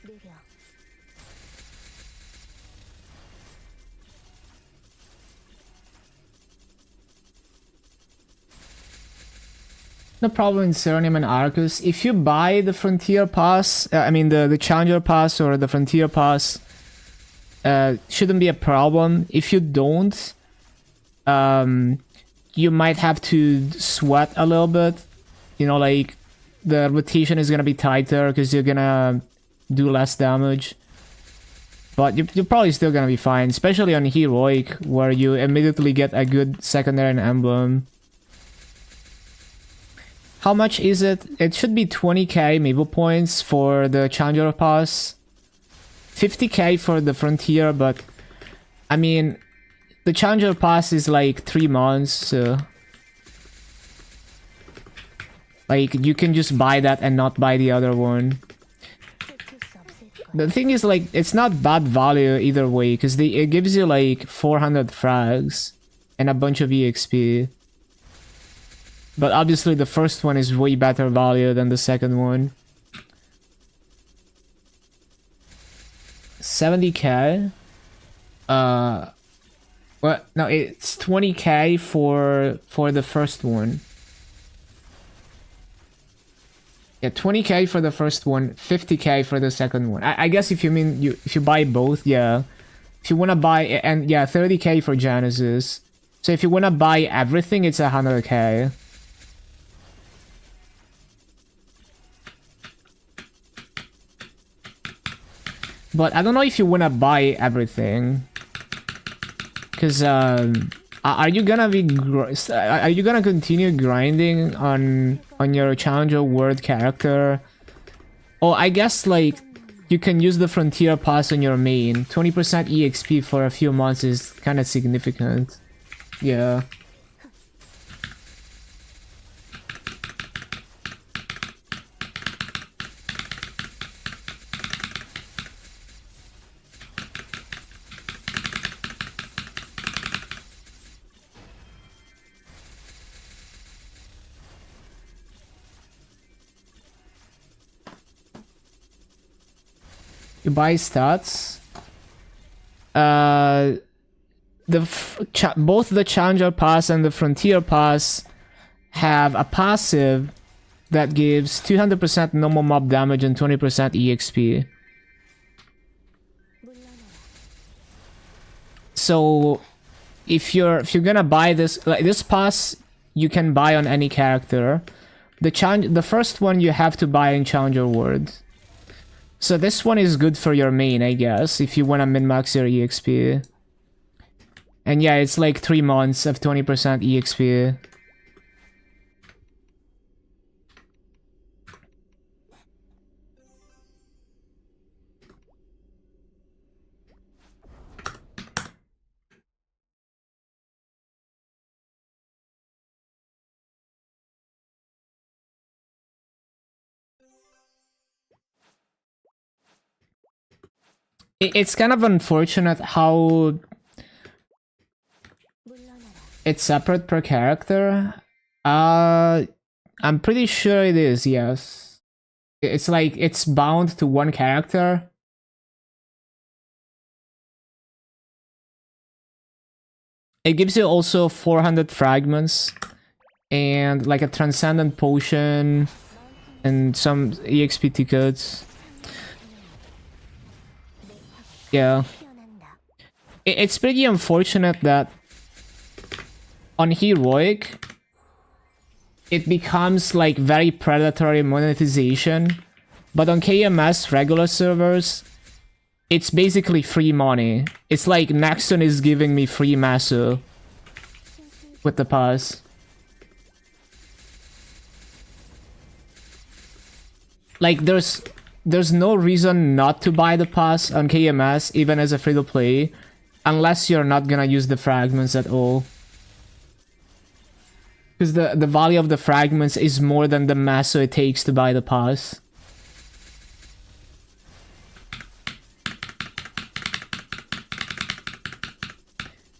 느려 No problem in Serenium and Arcus. If you buy the Frontier Pass, I mean the Challenger Pass or the Frontier Pass, shouldn't be a problem. If you don't, you might have to sweat a little bit. You know, like, the rotation is gonna be tighter because you're gonna do less damage. But you're probably still gonna be fine, especially on Heroic, where you immediately get a good secondary and emblem. How much is it? It should be 20k Maple points for the Challenger Pass. 50k for the Frontier, but... I mean, the Challenger Pass is like 3 months, so... Like, you can just buy that and not buy the other one. 흩을 수 없을 거야 The thing is, like, it's not bad value either way, because it gives you like 400 frags and a bunch of EXP. But obviously the first one is way better value than the second one. 70k? Well, no, it's 20k for the first one. Yeah, 20k for the first one, 50k for the second one. I guess if you mean if you buy both, yeah. If you wanna buy, and yeah, 30k for Genesis. So if you wanna buy everything, it's 100k. But I don't know if you wanna buy everything, cause are you gonna continue grinding on your Challenger World character? Oh, I guess like you can use the Frontier Pass on your main. 20% EXP for a few months is kind of significant. Yeah. You buy stats. Both the Challenger Pass and the Frontier Pass have a passive that gives 200% normal mob damage and 20% EXP. So if you're gonna buy this, like this pass, you can buy on any character. The first one you have to buy in Challenger World. So this one is good for your main, I guess, if you wanna min-max your EXP. And yeah, it's like 3 months of 20% EXP. It's kind of unfortunate how it's separate per character. I'm pretty sure it is, yes. It's like it's bound to one character. It gives you also 400 fragments and like a transcendent potion and some EXP tickets. Yeah. It's pretty unfortunate that on Heroic it becomes like very predatory monetization, but on KMS regular servers it's basically free money. It's like Nexon is giving me free Masu with the pass. Like there's no reason not to buy the pass on KMS even as a free-to-play unless you're not gonna use the fragments at all. Because the value of the fragments is more than the Masu it takes to buy the pass.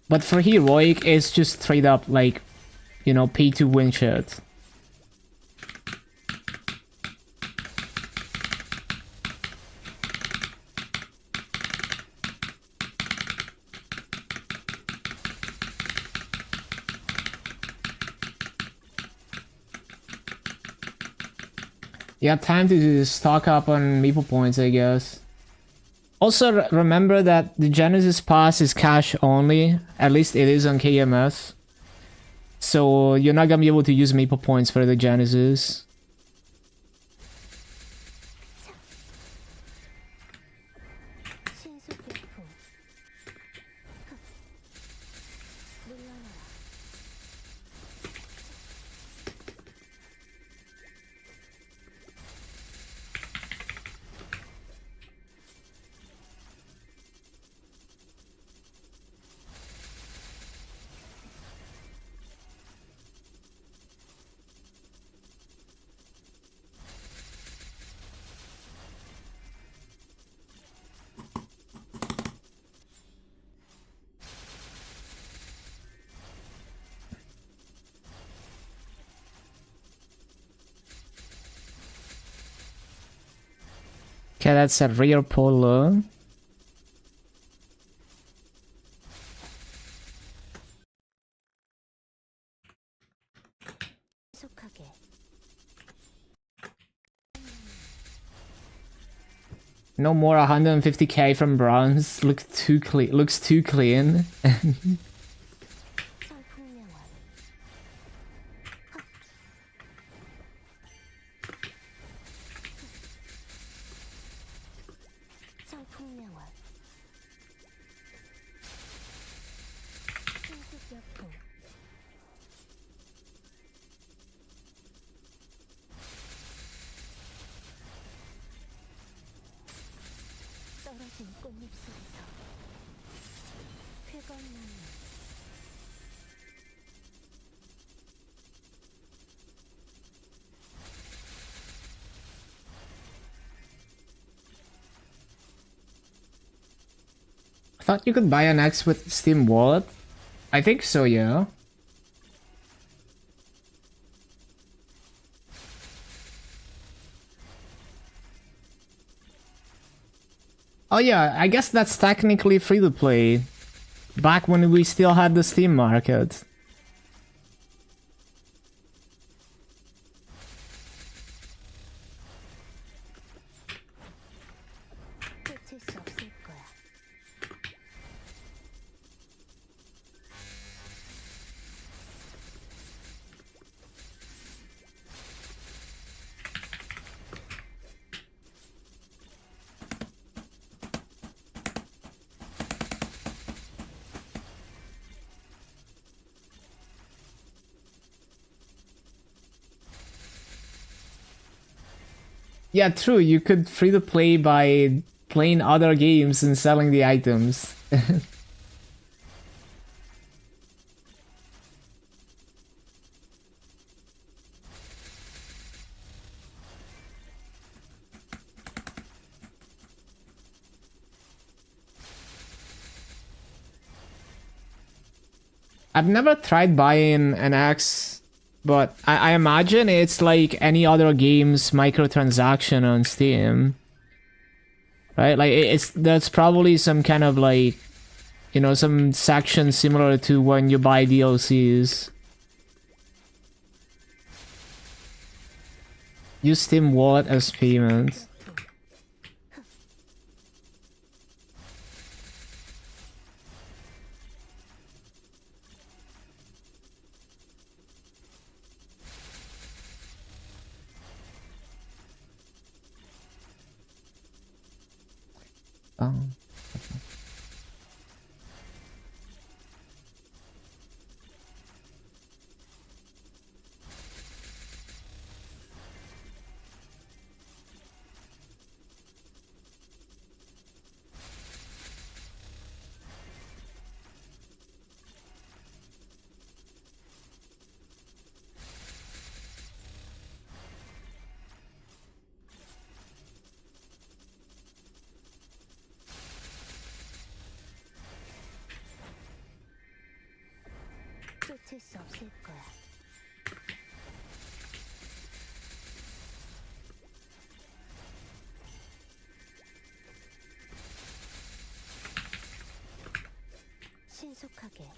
But for Heroic, it's just straight up like, you know, pay to win shit. Yeah, time to stock up on Maple points, I guess. Also, remember that the Genesis Pass is cash only. At least it is on KMS. So you're not gonna be able to use Maple points for the Genesis. Okay, that's a rear polo. No more 150k from bronze. Looks too clean. Looks too clean. I thought you could buy an X with Steam Wallet. I think so, yeah. Oh yeah, I guess that's technically free to play. Back when we still had the Steam market. Yeah, true. You could free to play by playing other games and selling the items. I've never tried buying an axe, but I imagine it's like any other game's microtransaction on Steam. Right? Like it's that's probably some kind of like, you know, some section similar to when you buy DLCs. Use Steam Wallet as payment. Oh. 쫓을 수 없을 거야. 신속하게.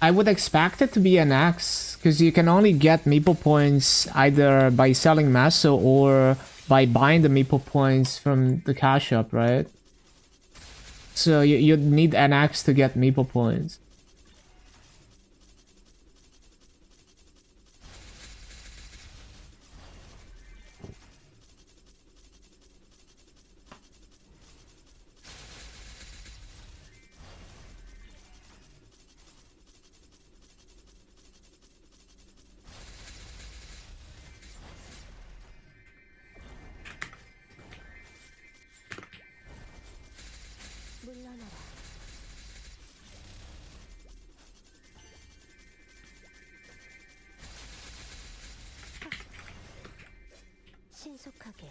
I would expect it to be an axe, because you can only get Maple points either by selling Masso or by buying the Maple points from the cash shop, right? So you'd need an axe to get Maple points. 물러나라. 신속하게.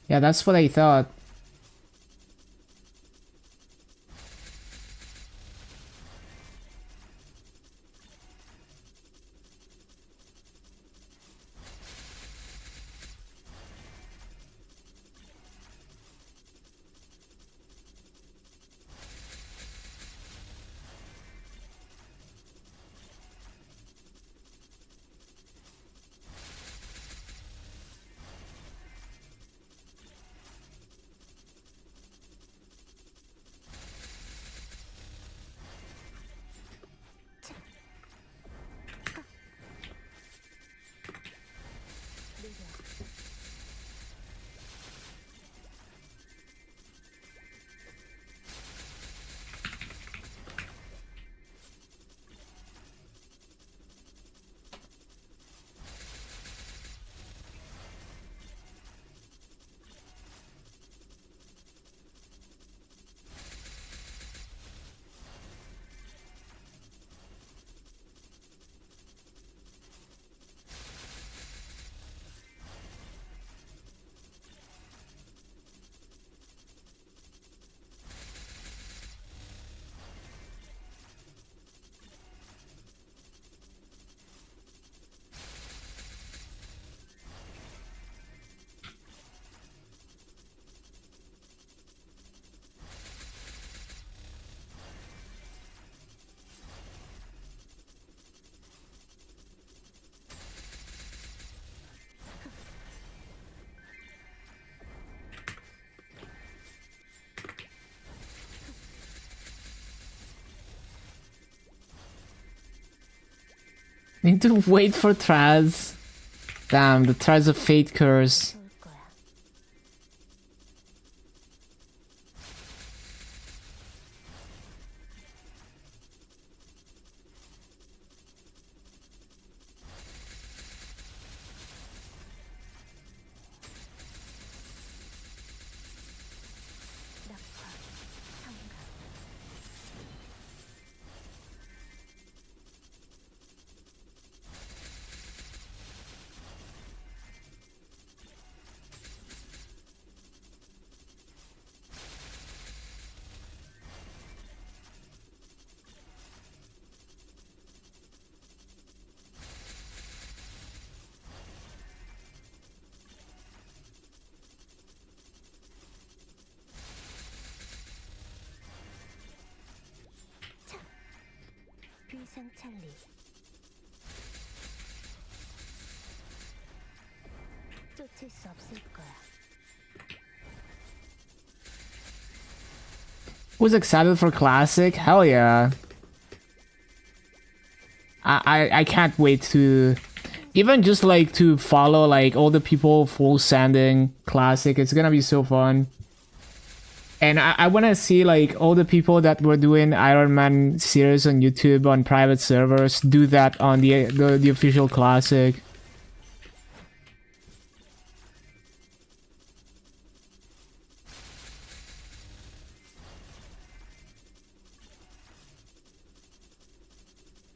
Yeah, that's what I thought. Need to wait for Traz. Damn, the Traz of Fate curse. 좋을 거야. 찰리. 쫓을 수 없을 거야. Who's excited for Classic? Hell yeah. I can't wait to even just like to follow like all the people full sending Classic. It's gonna be so fun. And I want to see like all the people that were doing Iron Man series on YouTube on private servers do that on the official Classic.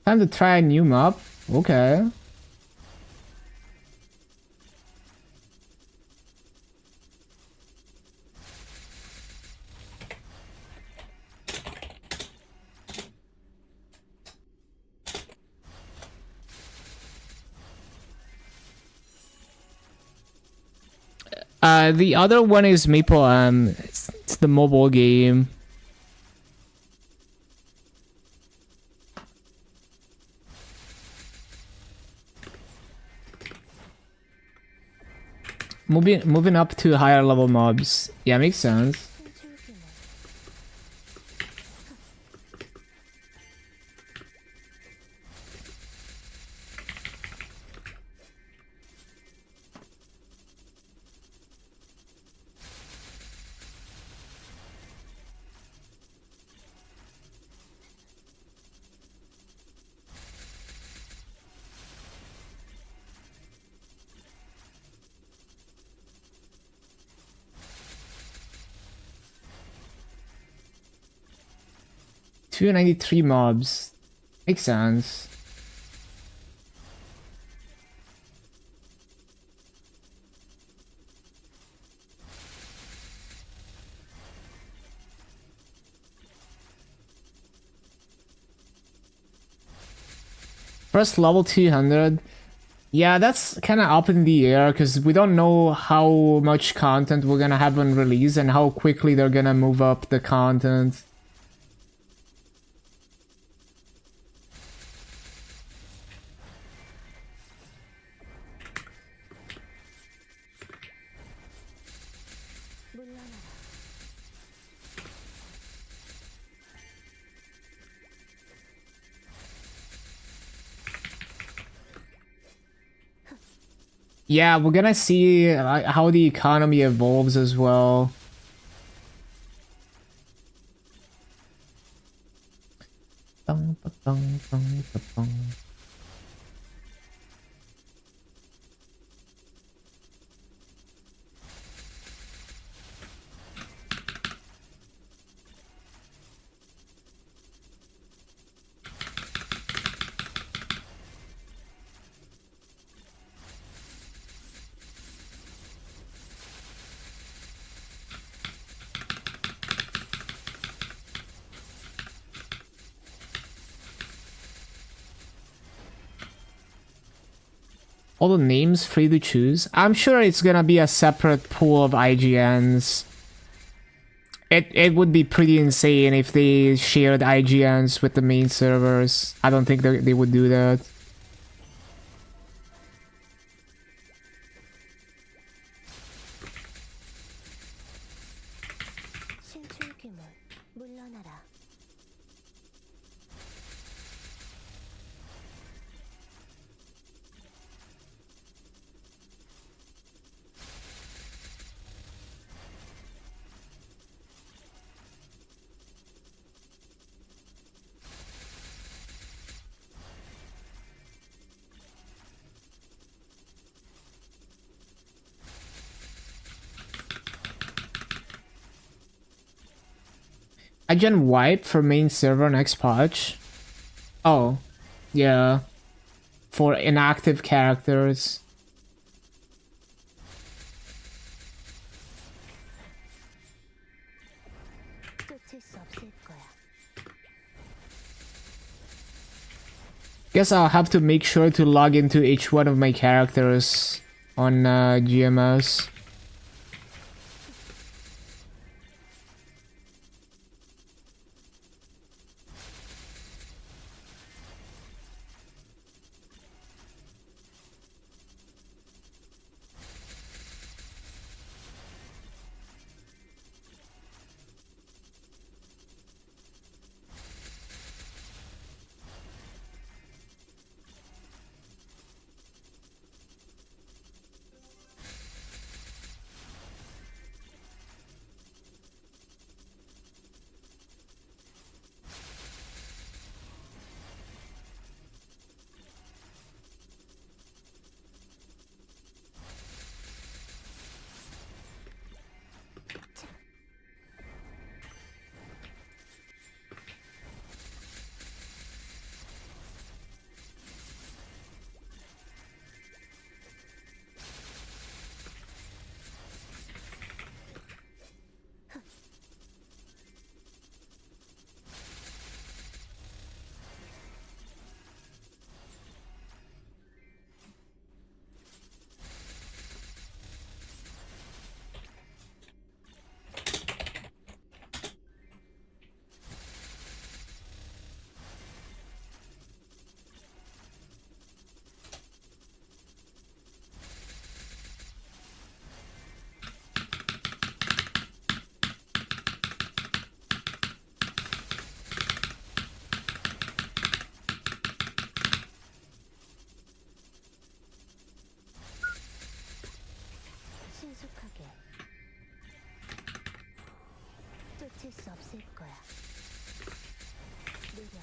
Time to try a new map. Okay. The other one is Maple. It's the mobile game. Moving up to higher level mobs. Yeah, makes sense. 춤추기만. $293 mobs. Makes sense. First level 200. Yeah, that's kind of up in the air because we don't know how much content we're gonna have on release and how quickly they're gonna move up the content. 물러나라. Yeah, we're gonna see how the economy evolves as well. Bum, ba, bum, bum, ba, bum. All the names free to choose. I'm sure it's gonna be a separate pool of IGNs. It would be pretty insane if they shared IGNs with the main servers. I don't think they would do that. 신출귀물. 물러나라. IGN wipe for main server next patch. Oh, yeah. For inactive characters. 쫓을 수 없을 거야. Guess I'll have to make sure to log into each one of my characters on GMS. 없을 거야. 느려.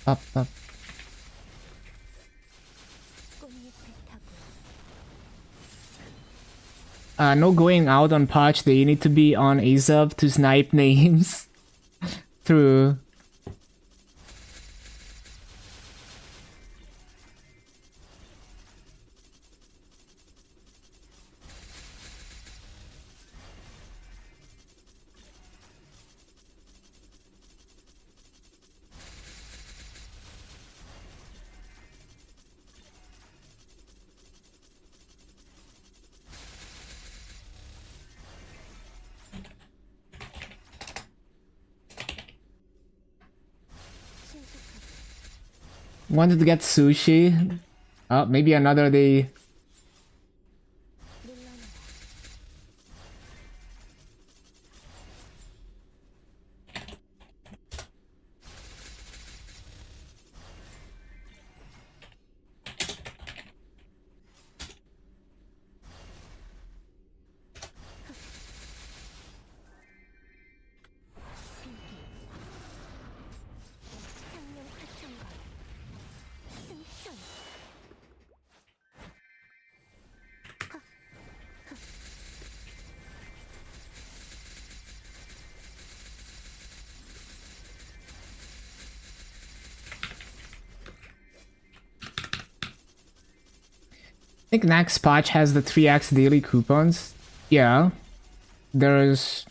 Up, up. 꽃잎을 타고 No going out on patch. They need to be on ASAP to snipe names. True. Wanted to get sushi. Oh, maybe another day. 물러나라. 상용 하천과 승천. I think next patch has the 3x daily coupons. Yeah. There's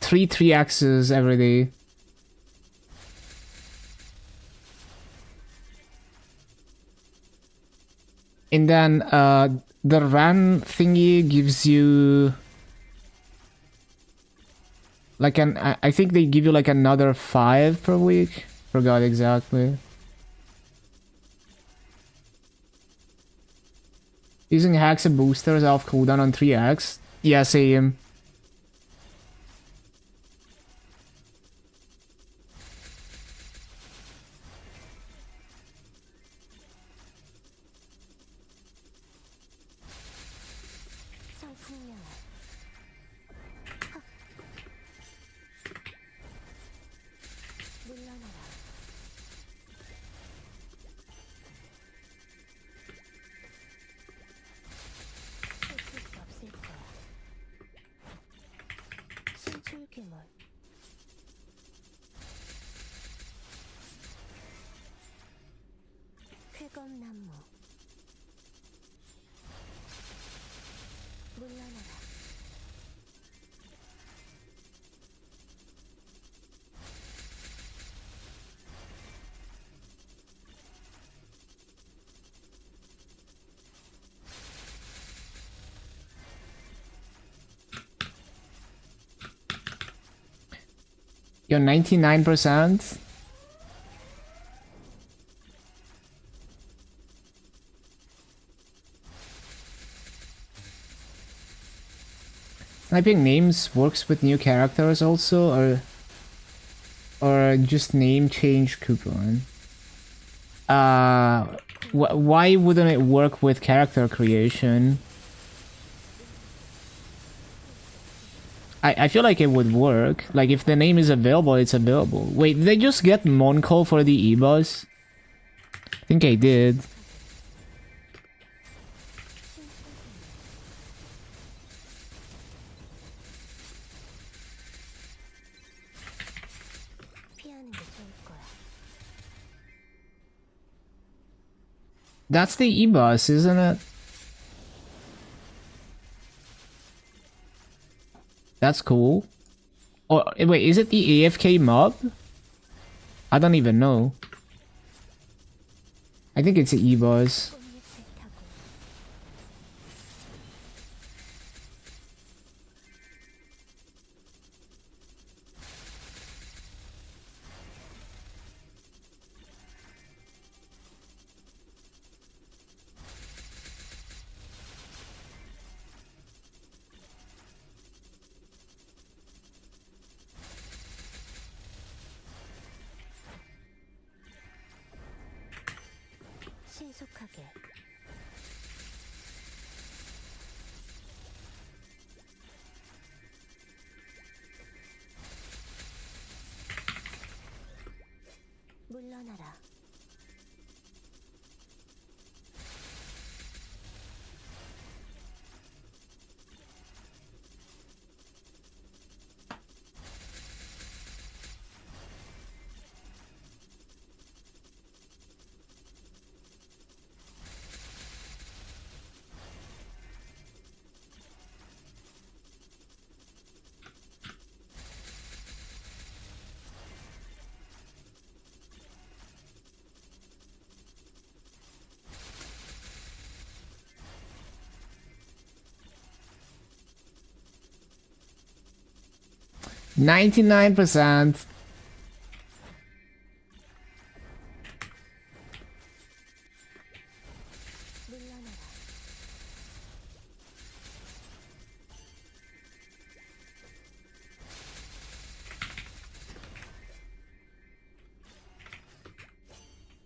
3x's every day. And then the run thingy gives you like I think they give you like another 5 per week. Forgot exactly. Using hacks and boosters off cooldown on 3x. Yeah, same. 성풍령. 물러나라. 쫓을 수 없을 거야. 신출귀몰. 쾌검나무. 물러나라. You're 99%. Sniping names works with new characters also, or just name change coupon. Why wouldn't it work with character creation? I feel like it would work. Like if the name is available, it's available. Wait, did I just get Monko for the E-Bus? I think I did. 피하는 게 좋을 거야. That's the E-Bus, isn't it? That's cool. Oh, wait, is it the AFK mob? I don't even know. I think it's the E-Bus. 꽃잎을 타고 신속하게 99%. 물러나라.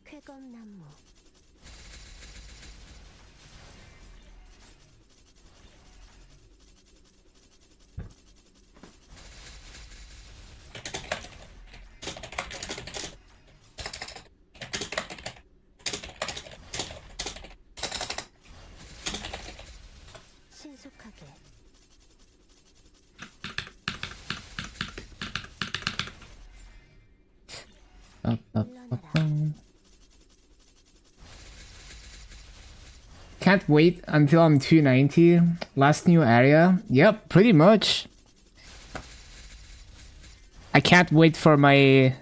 쾌검나무. 신속하게. Can't wait until I'm 290. Last new area. Yep, pretty much. I can't wait for my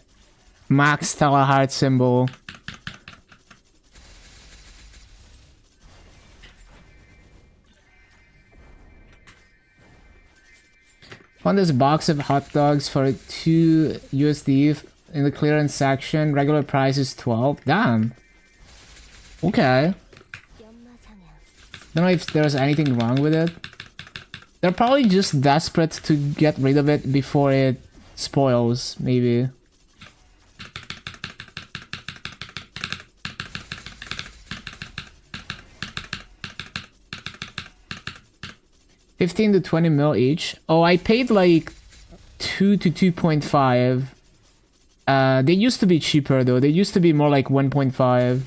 max Teleheart symbol. Found this box of hot dogs for 2 USD in the clearance section. Regular price is 12. Damn. Okay. 연마상향. Don't know if there's anything wrong with it. They're probably just desperate to get rid of it before it spoils, maybe. $15 to $20 mil each. Oh, I paid like 2 to 2.5. They used to be cheaper though. They used to be more like 1.5.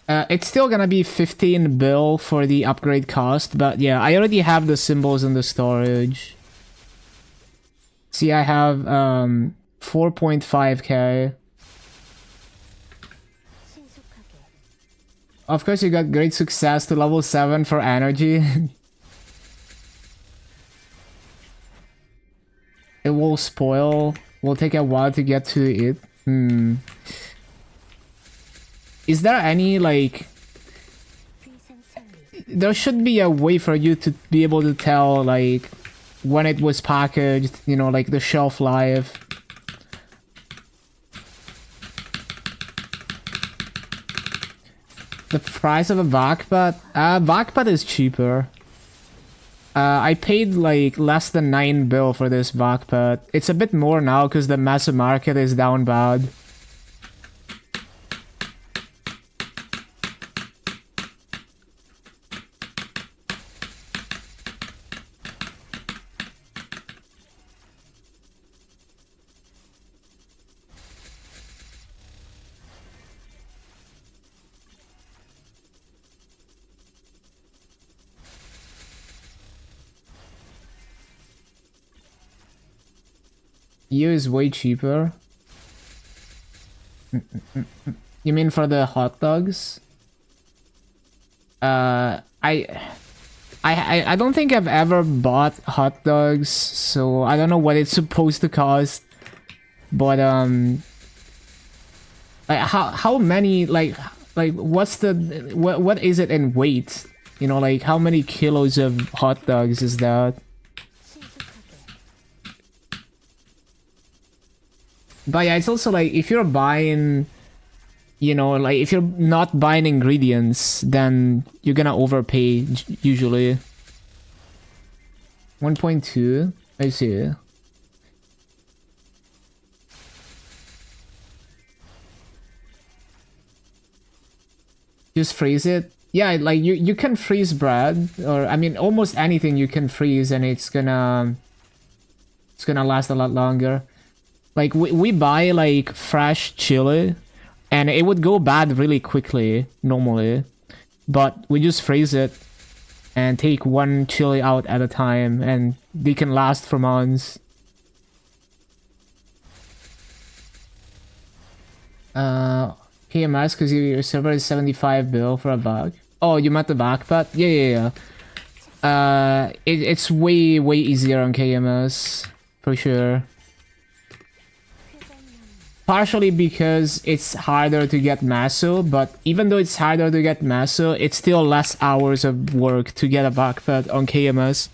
It's still gonna be 15 bill for the upgrade cost, but yeah, I already have the symbols in the storage. See, I have 4.5k. 신속하게. Of course, you got great success to level 7 for energy. It will spoil. Will take a while to get to it. Is there any, like... 비상처리. There should be a way for you to be able to tell, like, when it was packaged, you know, like the shelf life. The price of a Vakpat? Vakpat is cheaper. I paid like less than 9 bill for this Vakpat. It's a bit more now because the mass market is down bad. EU is way cheaper. You mean for the hot dogs? I don't think I've ever bought hot dogs, so I don't know what it's supposed to cost. But like how many like what's the what is it in weight? You know, like how many kilos of hot dogs is that? But yeah, it's also like if you're buying, you know, like if you're not buying ingredients, then you're gonna overpay usually. 1.2, I see. Just freeze it. Yeah, like you can freeze bread, or I mean almost anything you can freeze, and it's gonna last a lot longer. Like, we buy, like, fresh chili, and it would go bad really quickly, normally. But we just freeze it, and take one chili out at a time, and they can last for months. KMS, because your server is 75 bill for a bug. Oh, you meant the backpack? Yeah. It's way easier on KMS, for sure. Partially because it's harder to get Maso, but even though it's harder to get Maso, it's still less hours of work to get a backpack on KMS.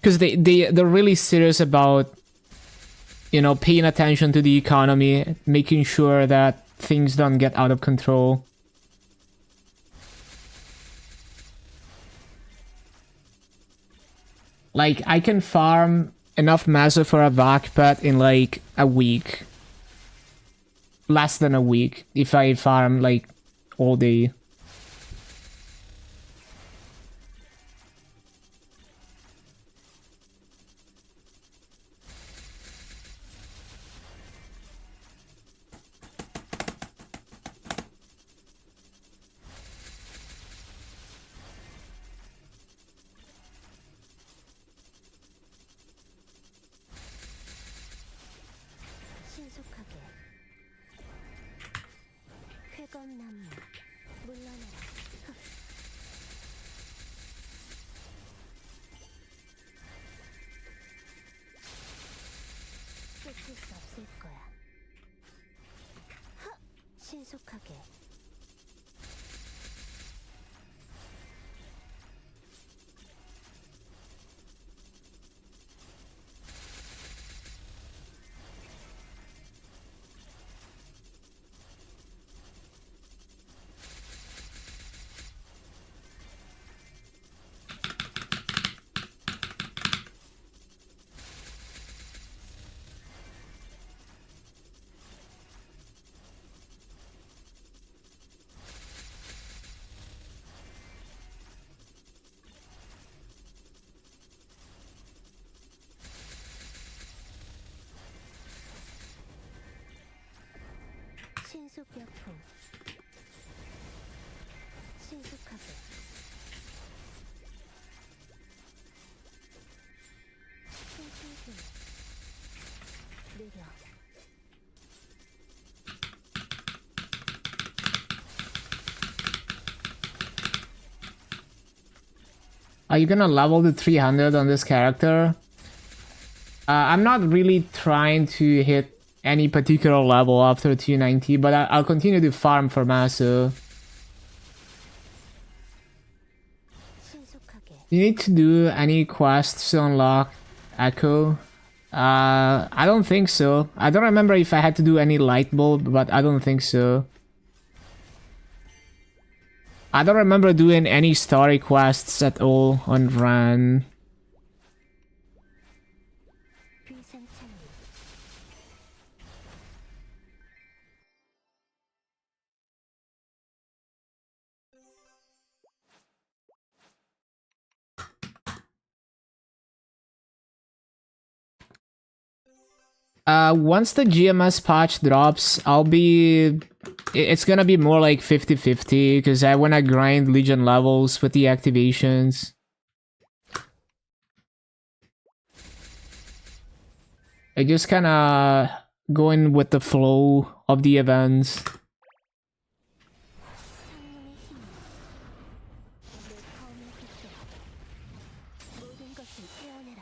because they're really serious about, you know, paying attention to the economy, making sure that things don't get out of control. Like, I can farm enough mesa for a vac pet in like a week. Less than a week if I farm like all day. 신속하게 쾌검나무 물러나라. 끝일 수 없을 거야. 하! 신속하게 신속약품 신속하게 핑핑핑 느려 Are you gonna level to 300 on this character? I'm not really trying to hit any particular level after 290, but I'll continue to farm for Masu. 신속하게 You need to do any quests to unlock Echo? I don't think so. I don't remember if I had to do any light bulb, but I don't think so. I don't remember doing any story quests at all on Ran. 비상창리 Once the GMS patch drops, it's gonna be more like 50-50 because I wanna grind Legion levels with the activations. I just kinda going with the flow of the events. 창문의 힘 내 검을 비춰 모든 것을 깨어내라.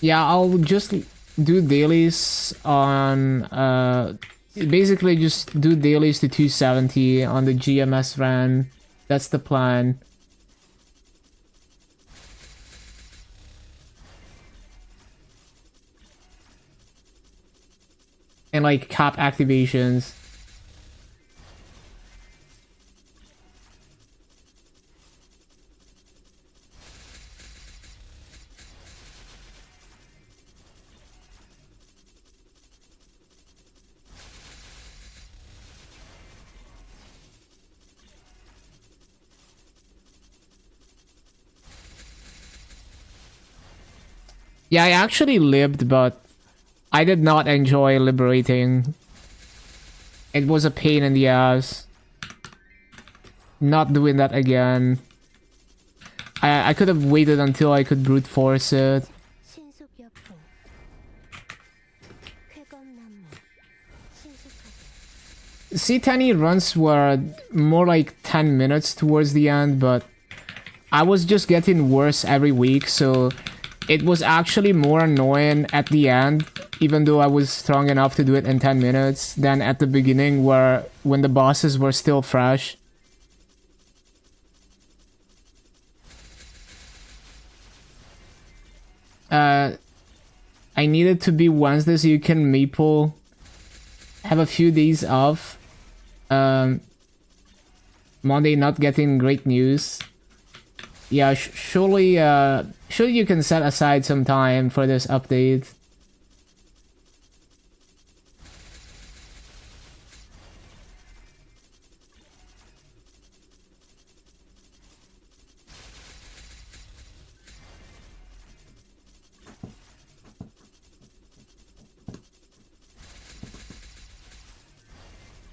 Yeah, I'll just do dailies on basically just do dailies to 270 on the GMS run. That's the plan. And like cap activations. Yeah, I actually lived, but I did not enjoy liberating. It was a pain in the ass. Not doing that again. I could have waited until I could brute force it. 신속약품 쾌검나무 신속하게 C10 runs were more like 10 minutes towards the end, but I was just getting worse every week, so it was actually more annoying at the end, even though I was strong enough to do it in 10 minutes, than at the beginning when the bosses were still fresh. I needed to be Wednesday so you can Maple have a few days off. Monday not getting great news. Yeah, surely you can set aside some time for this update.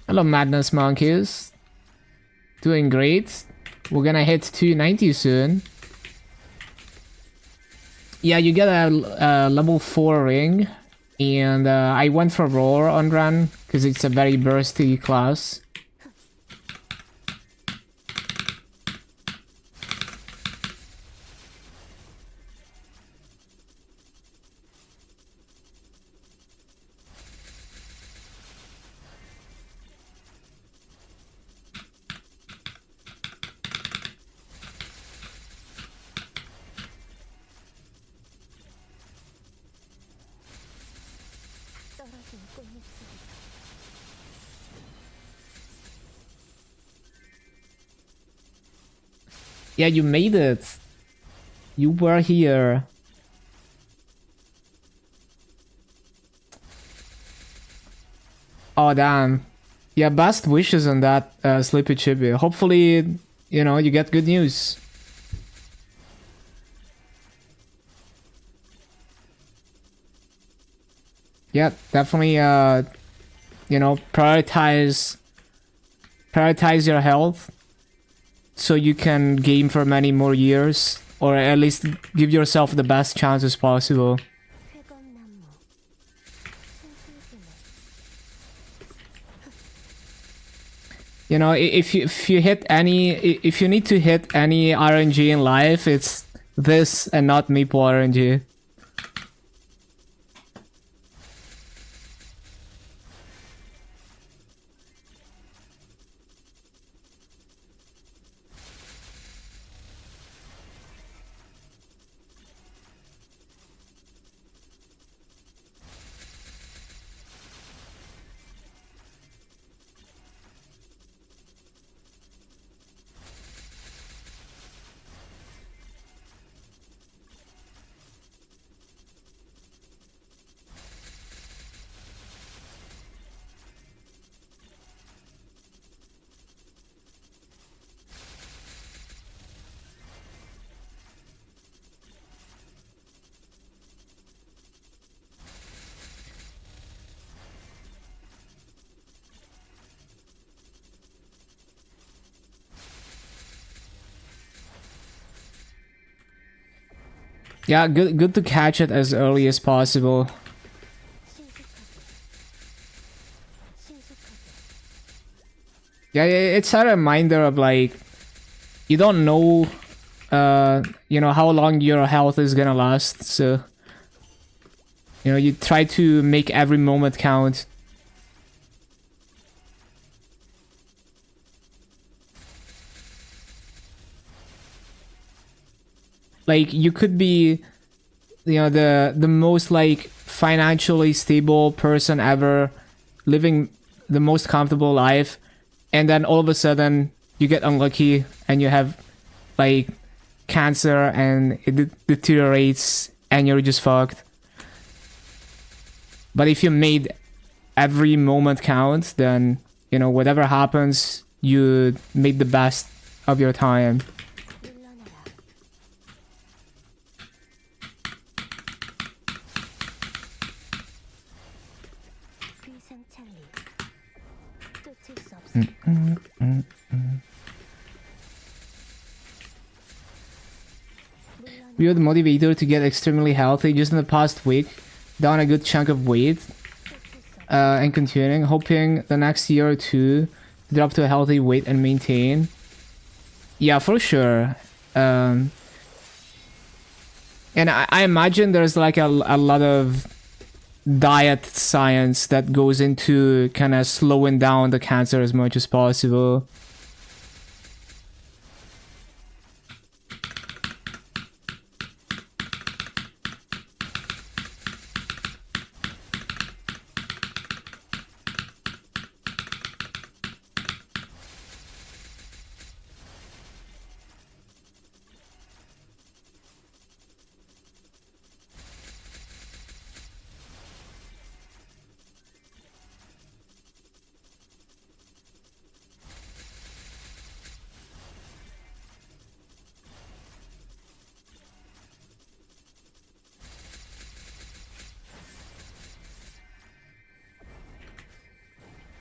Hello, Madness Monkeys. Doing great. We're gonna hit 290 soon. Yeah, you get a level 4 ring. And I went for Roar on Run, because it's a very bursty class. 떨어진 꽃잎 소리. Yeah, you made it. You were here. Oh, damn. Yeah, best wishes on that, Sleepy Chibi. Hopefully, you know, you get good news. Yeah, definitely, you know, prioritize your health so you can game for many more years, or at least give yourself the best chances possible. 회검나무. 신술기물. You know, if you need to hit any RNG in life, it's this and not Maple RNG. Yeah, good to catch it as early as possible. Yeah, it's a reminder of like, you don't know, you know, how long your health is gonna last, so, you know, you try to make every moment count. Like, you could be, you know, the most like financially stable person ever, living the most comfortable life, and then all of a sudden you get unlucky and you have like cancer and it deteriorates and you're just fucked. But if you made every moment count, then, you know, whatever happens, you made the best of your time. 물러나라. 귀상찰리. 쫓을 수 없어. We were the motivator to get extremely healthy just in the past week, down a good chunk of weight, and continuing, hoping the next year or two to drop to a healthy weight and maintain. Yeah, for sure. And I imagine there's like a lot of diet science that goes into kind of slowing down the cancer as much as possible.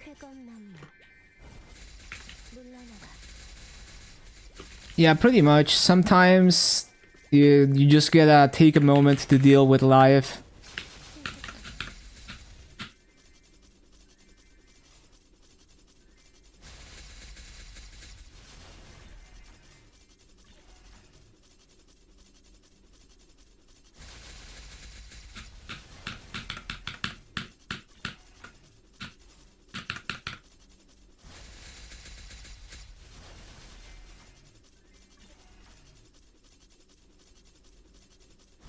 쾌검나무 물러나라. Yeah, pretty much. Sometimes you just gotta take a moment to deal with life.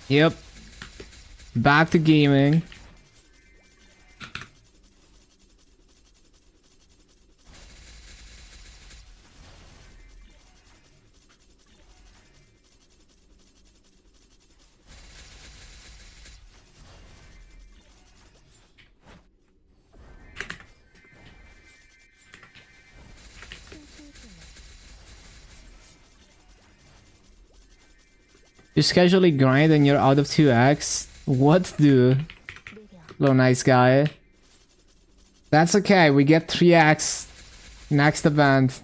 Yep. Back to gaming. You casually grind and you're out of 2x? What, dude? Little nice guy. That's okay, we get 3x next event.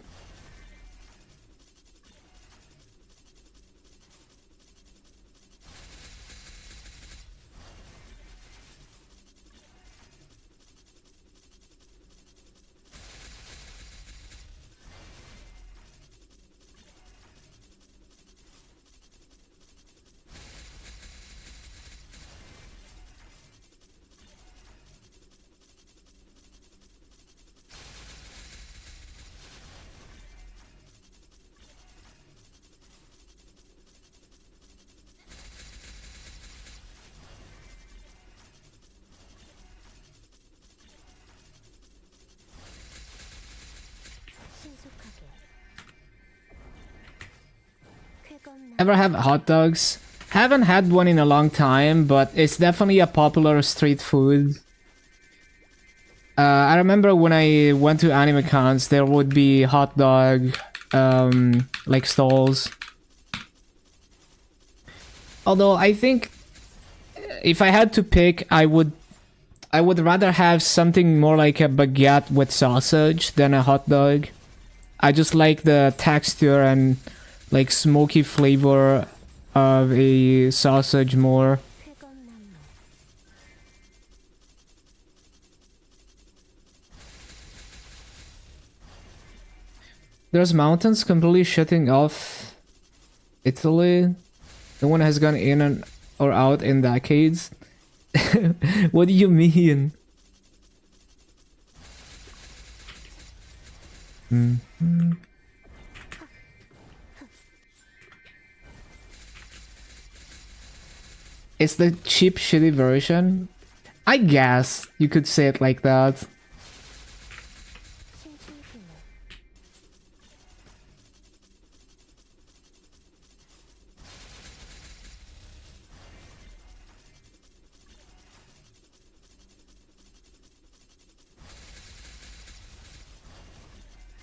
신속하게. 쾌검나무 Ever have hot dogs? Haven't had one in a long time, but it's definitely a popular street food. I remember when I went to anime cons, there would be hot dog, like stalls. Although I think if I had to pick, I would rather have something more like a baguette with sausage than a hot dog. I just like the texture and like smoky flavor of a sausage more. 쾌검나무 There's mountains completely shutting off Italy. No one has gone in and or out in decades. What do you mean? Mhm. It's the cheap, shitty version. I guess you could say it like that. 신신기능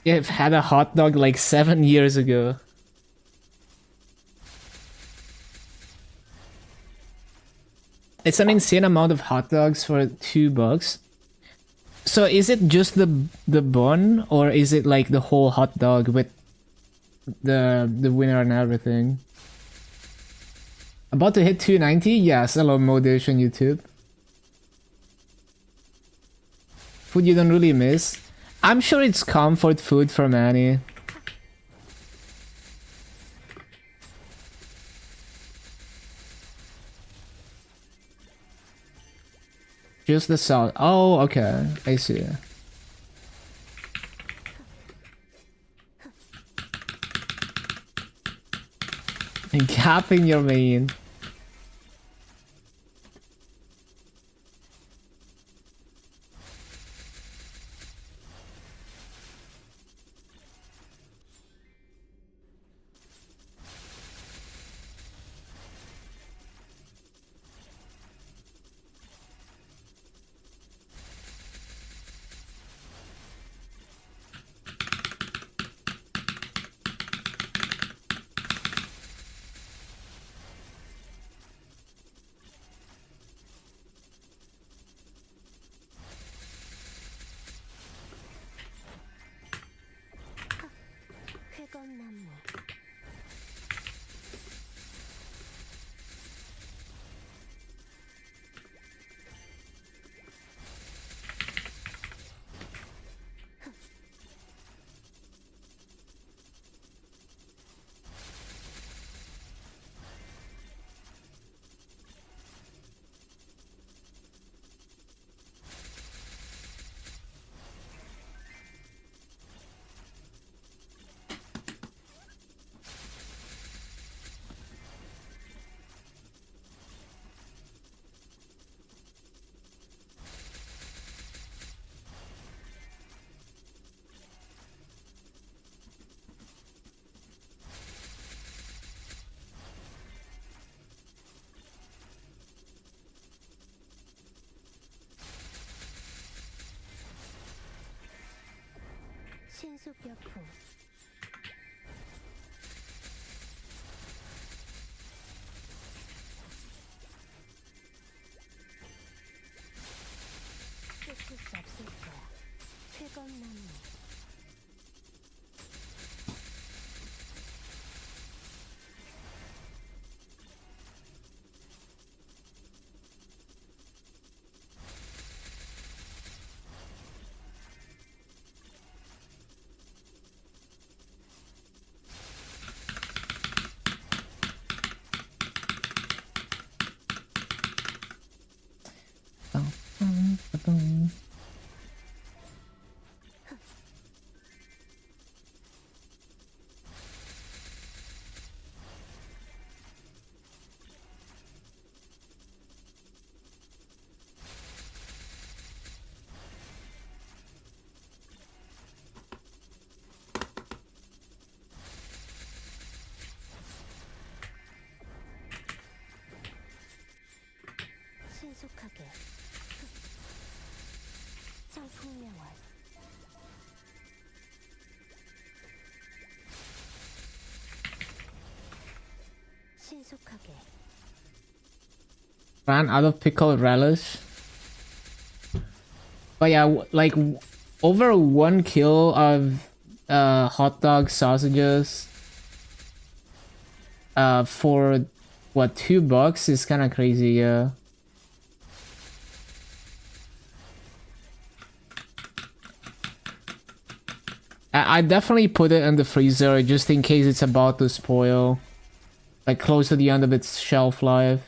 Yeah, I've had a hot dog like 7 years ago. It's an insane amount of hot dogs for $2. So is it just the bun, or is it like the whole hot dog with the winner and everything? About to hit 290? Yes, hello Modish on YouTube. Food you don't really miss? I'm sure it's comfort food for many. Just the sound. Oh, okay. I see. And capping your main. 쾌검나무 신속여풍 끝일 수 없을 거야. 쾌검나무 신속하게 청풍명월 신속하게 Ran out of pickled relish. But yeah, like over 1 kill of hot dog sausages for what, $2 is kind of crazy. Yeah. I definitely put it in the freezer just in case it's about to spoil, like close to the end of its shelf life.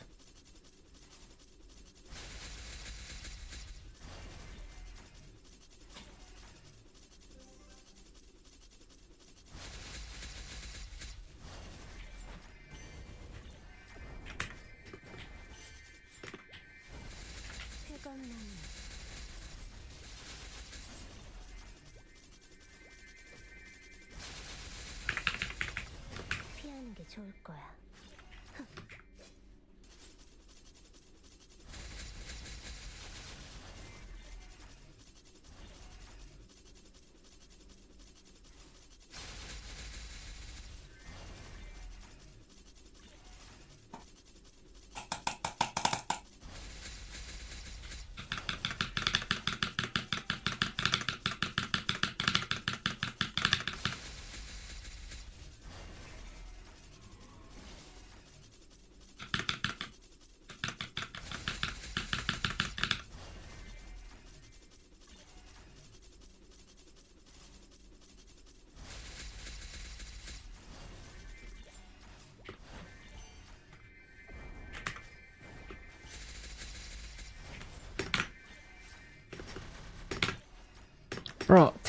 쾌검나무 피하는 게 좋을 거야.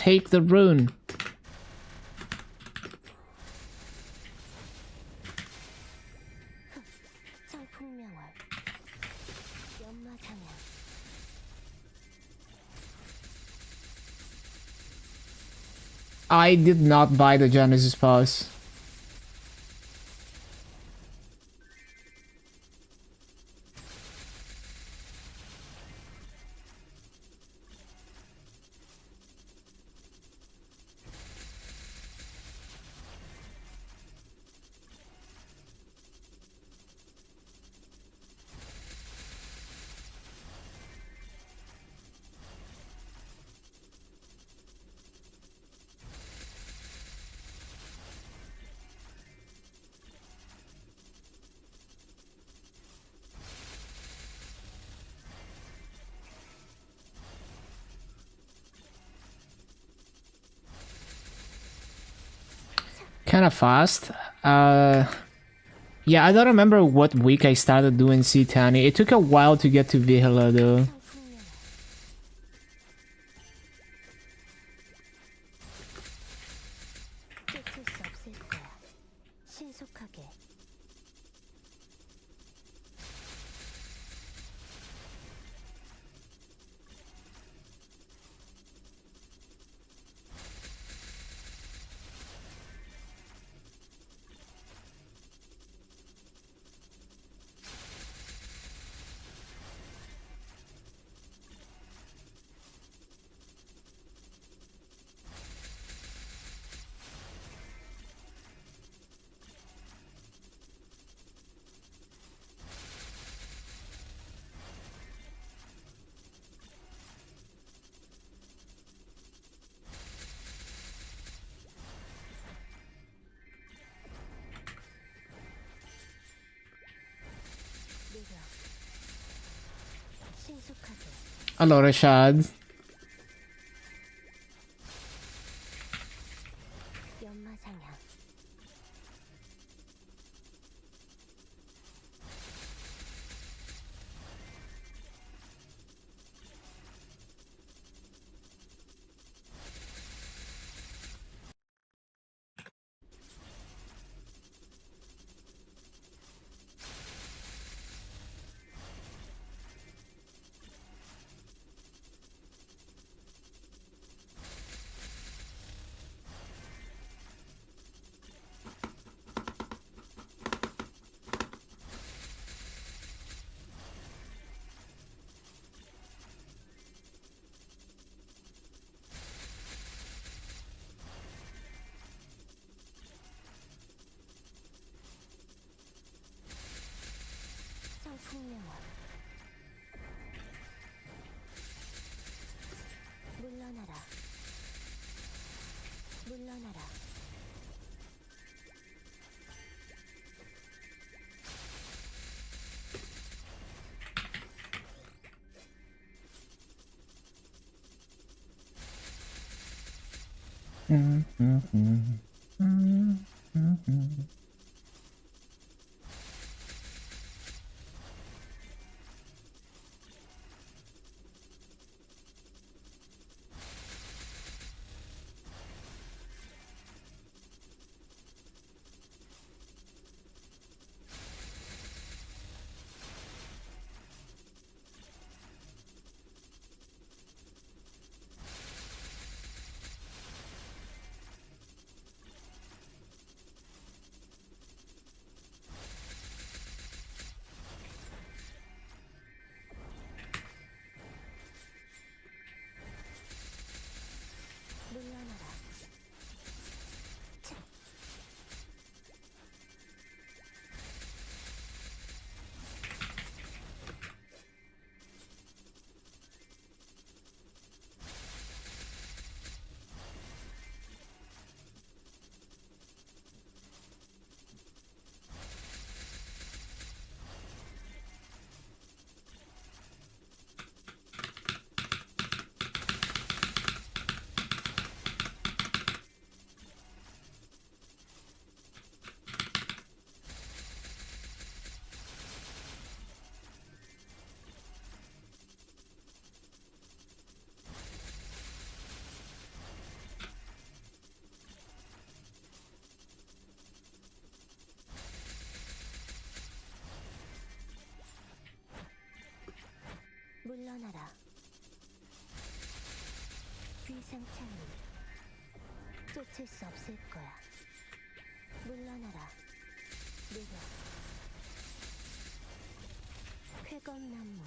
take the rune. 청풍명월 연마장양 I did not buy the Genesis Pass. Kind of fast. Yeah, I don't remember what week I started doing Citani. It took a while to get to Vihela though. 청풍명월 쫓을 수 없을 거야 신속하게 느려 신속하게 Hello, Rashad. 연마장양 청풍명월 물러나라 물러나라 물러나라. 비상창문. 쫓을 수 없을 거야. 물러나라. 느려. 쾌검나무.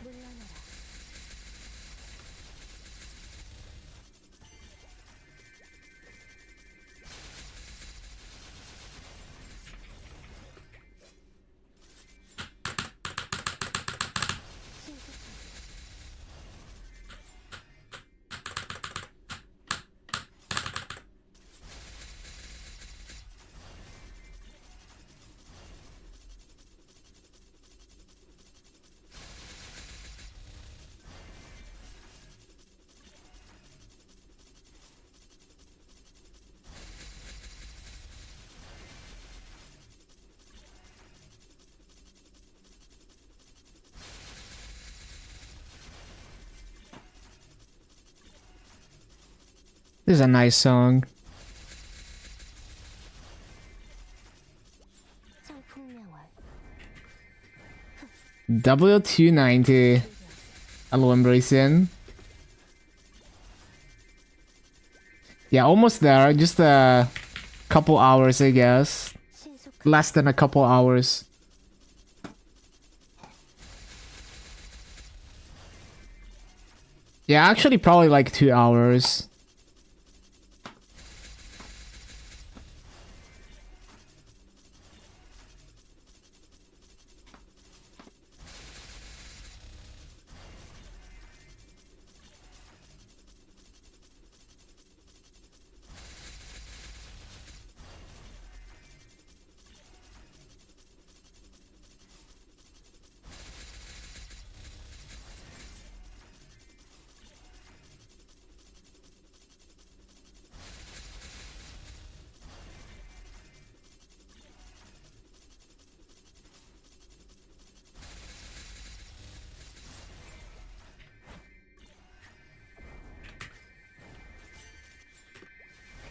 물러나라. This is a nice song. 청풍명월. W290. Hello, Embracing. Yeah, almost there. Just a couple hours, I guess. 신속. Less than a couple hours. Yeah, actually, probably like 2 hours.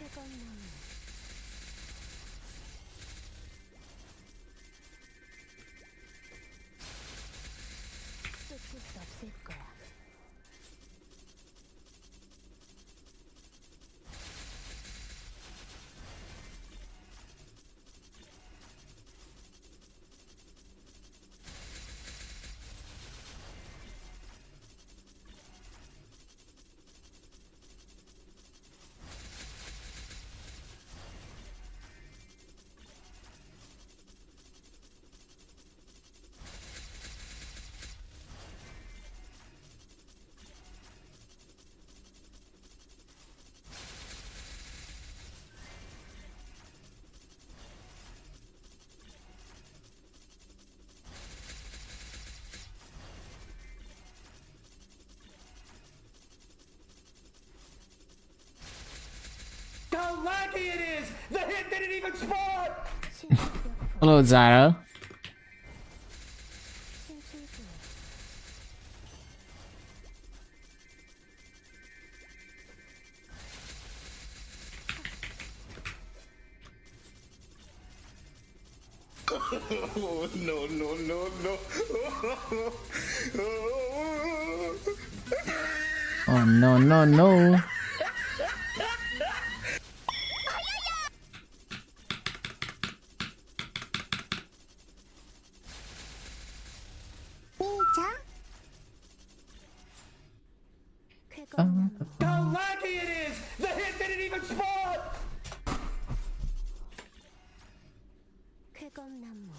쾌검나무. 쫓을 수 없을 거야. How laggy it is! The hit didn't even spawn! 신속력포. Hello, Zara. 신출구. Oh, no, no, no, no. Oh, no, no, no. 시작. 쾌검나무. How laggy it is! The hit didn't even even spawn! 쾌검나무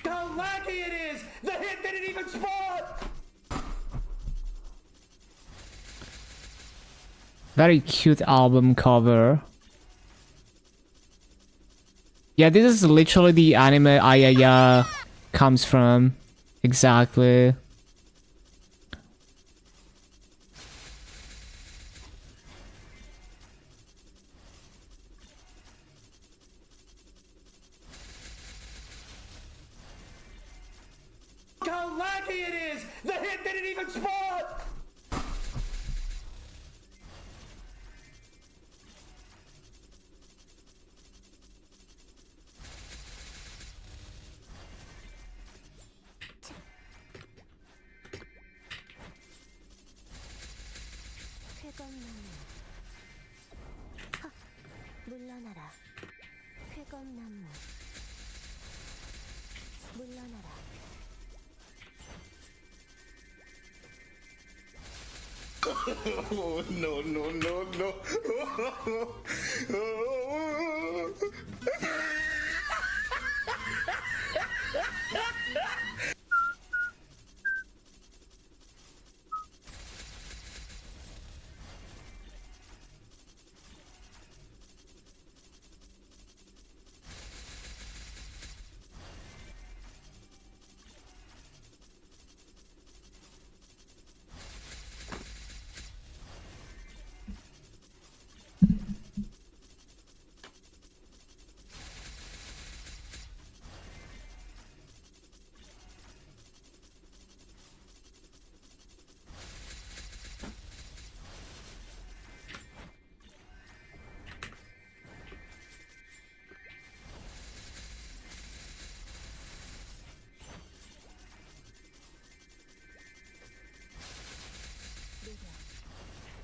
How laggy it is! The hit didn't even spawn! Very cute album cover. Yeah, this is literally the anime Ayaya comes from. Exactly. How laggy it is! The hit didn't even spawn! 쾌검나무 물러나라 쾌검나무 물러나라 Oh, no, no, no, no.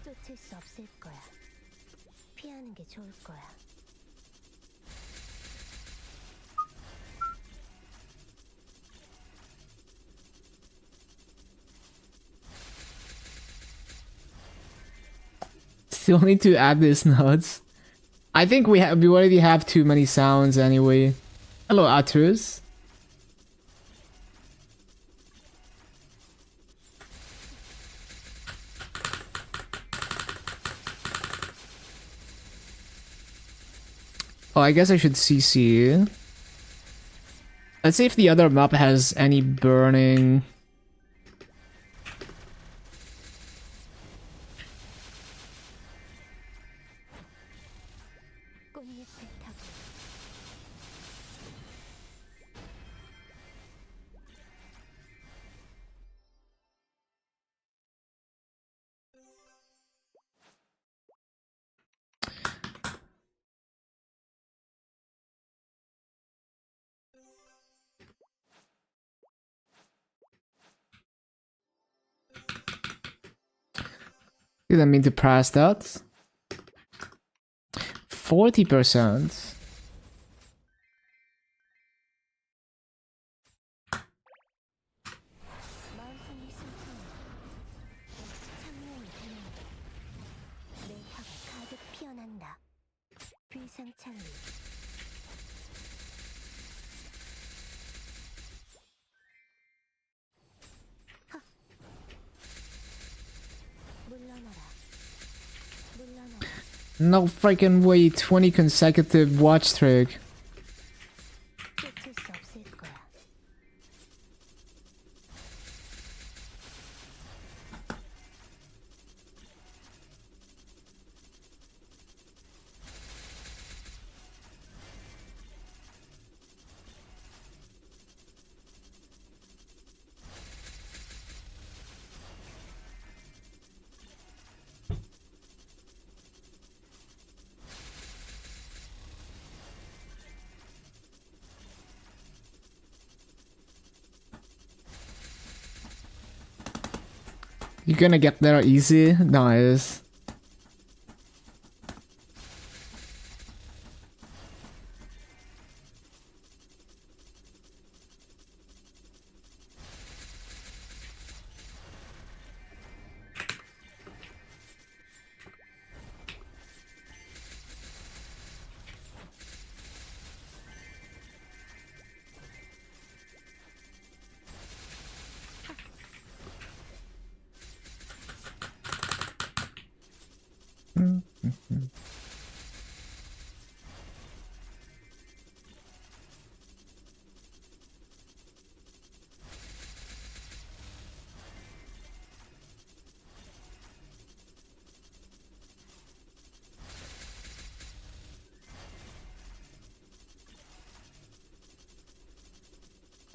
쫓을 수 없을 거야. 피하는 게 좋을 거야. Still need to add these notes. I think we already have too many sounds anyway. Hello, Atrus. Oh, I guess I should CC. Let's see if the other map has any burning. 꽃잎을 타고 Didn't mean to press that. 40%. 마음속이 숨통을 창문을 보낸다. 내 혀가 가득 피어난다. 비상찰리 물러나라 물러나라 No freaking way, 20 consecutive watch streak. 쫓을 수 없을 거야. You're gonna get there easy? Nice.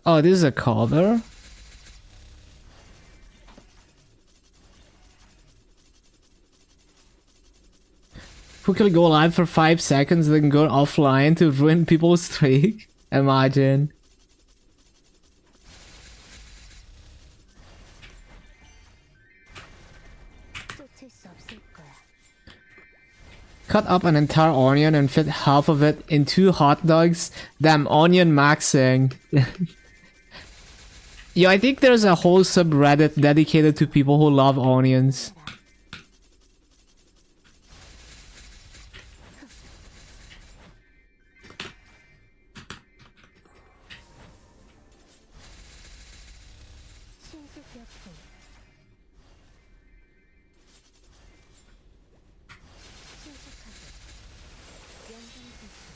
Oh, this is a cover? Quickly go live for 5 seconds, then go offline to ruin people's streak? Imagine. 쫓을 수 없을 거야. Cut up an entire onion and fit half of it in 2 hot dogs. Damn, onion maxing. Yo, I think there's a whole subreddit dedicated to people who love onions. 신속역행. 신속하게. 연장 설정.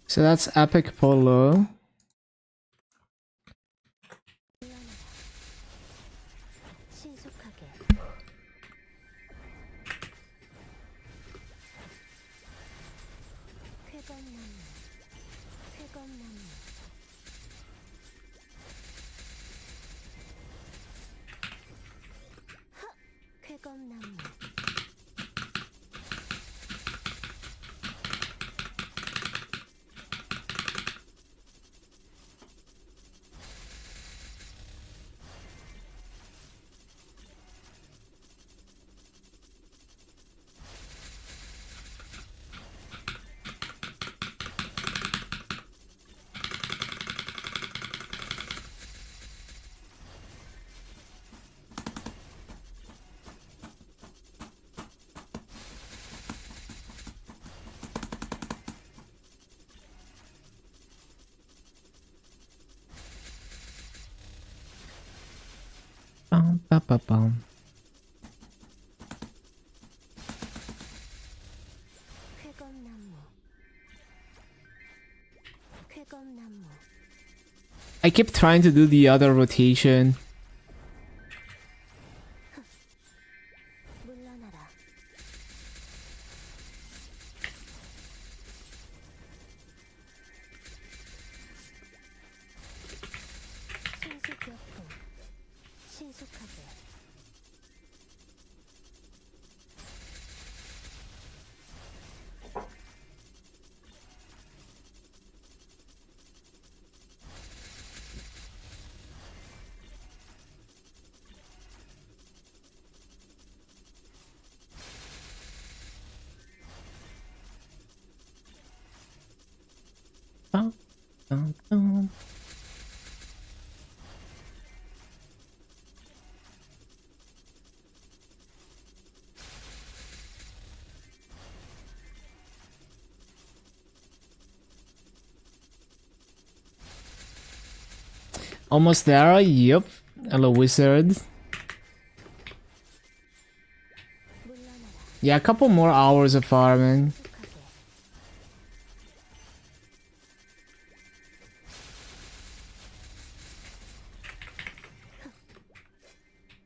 So that's Epic Polo. 신속하게. 쾌검나무. 쾌검나무. 쾌검나무. Bum, ba, ba, bum. 쾌검나무. 쾌검나무. I keep trying to do the other rotation. 물러나라. 신속역행. 신속하게. Bum, bum, bum. Almost there, yep. Hello, wizard. 물러나라. Yeah, a couple more hours of farming.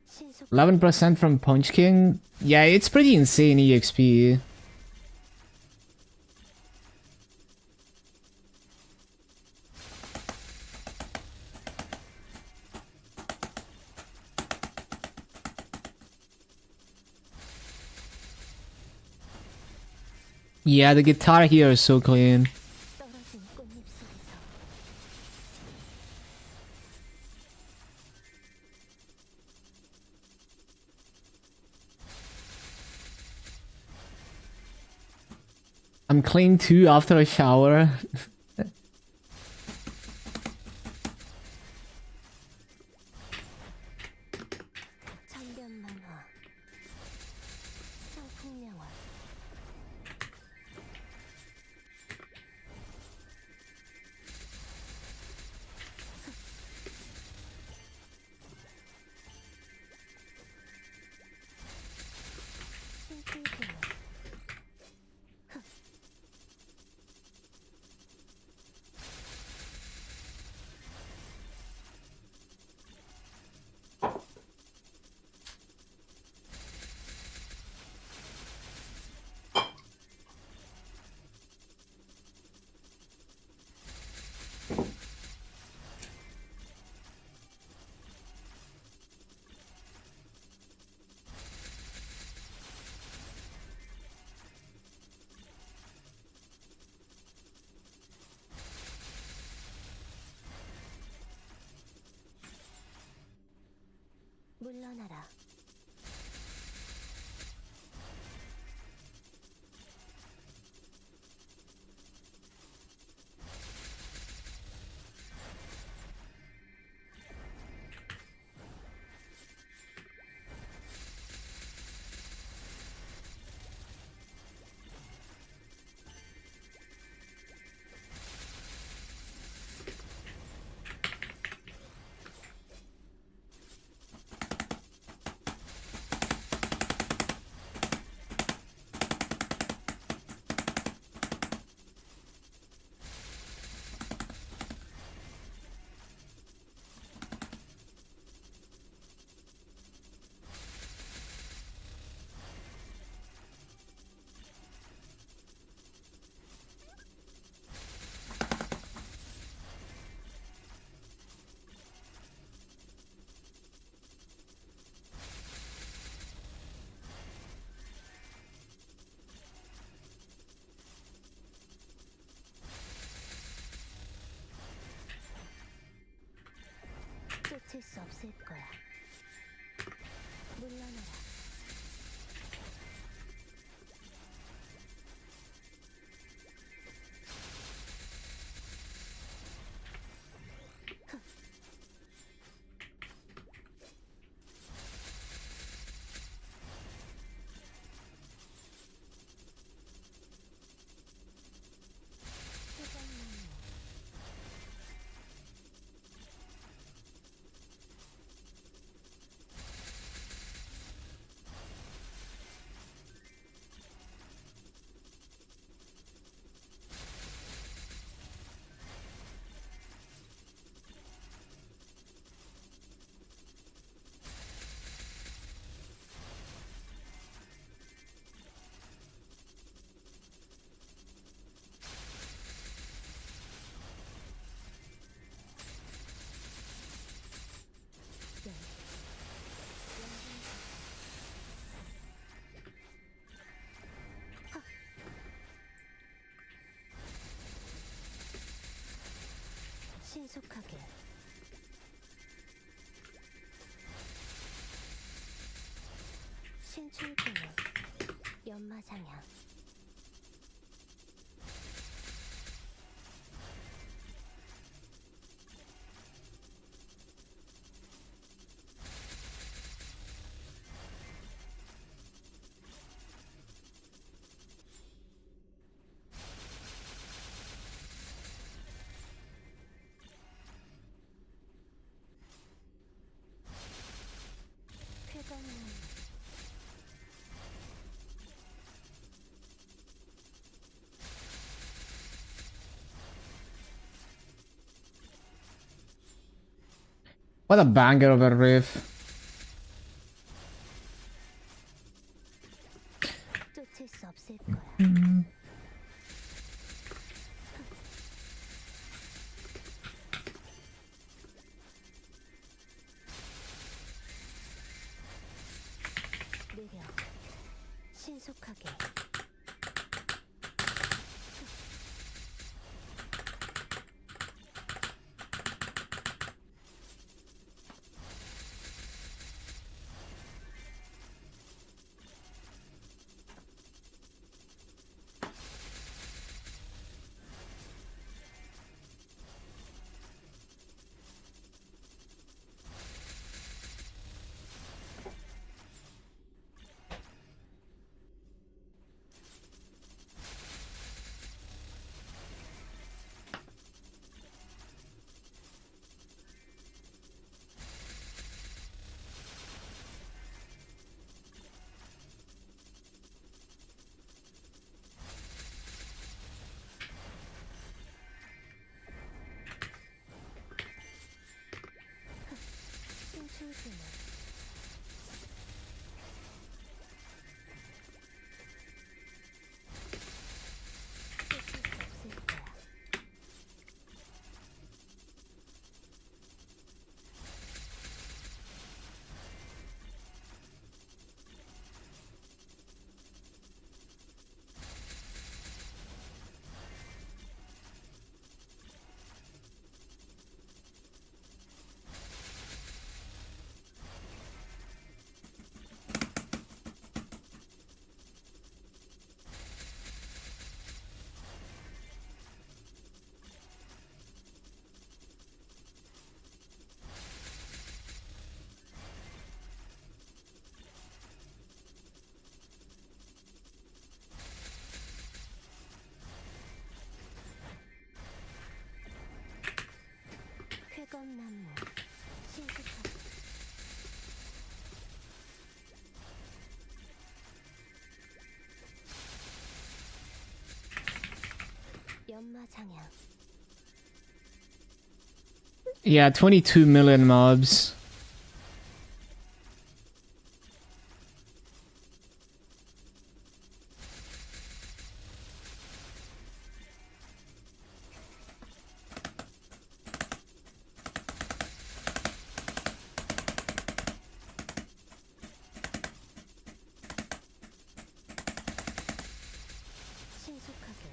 신속하게. 계속 11% from Punch King? Yeah, it's pretty insane EXP. Yeah, the guitar here is so clean. 떨어진 꽃잎 속에서 I'm clean too after a shower. 천변만화 성풍명화 신풍기물 물러나라. 쫓을 수 없을 거야. 물러나라. 신속하게 신출기물 연마장향 쾌감문 What a banger of a riff. 느려 신속하게 신출주는 끝일 수 없을 거야. 쾌검나무 신속하게 연마장향 Yeah, 22 million mobs. 신속하게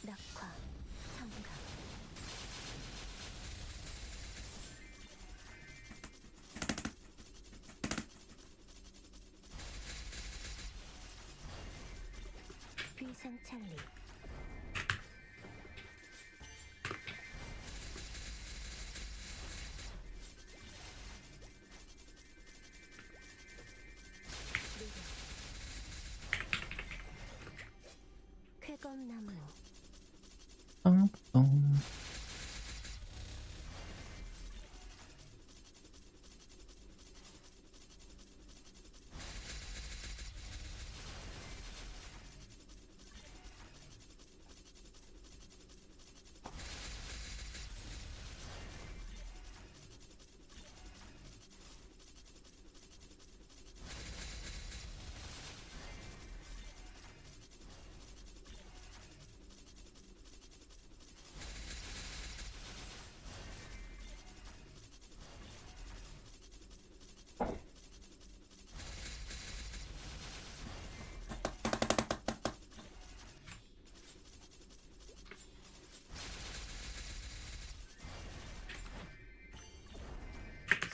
낙화 청각 비상찰리 쾌검나무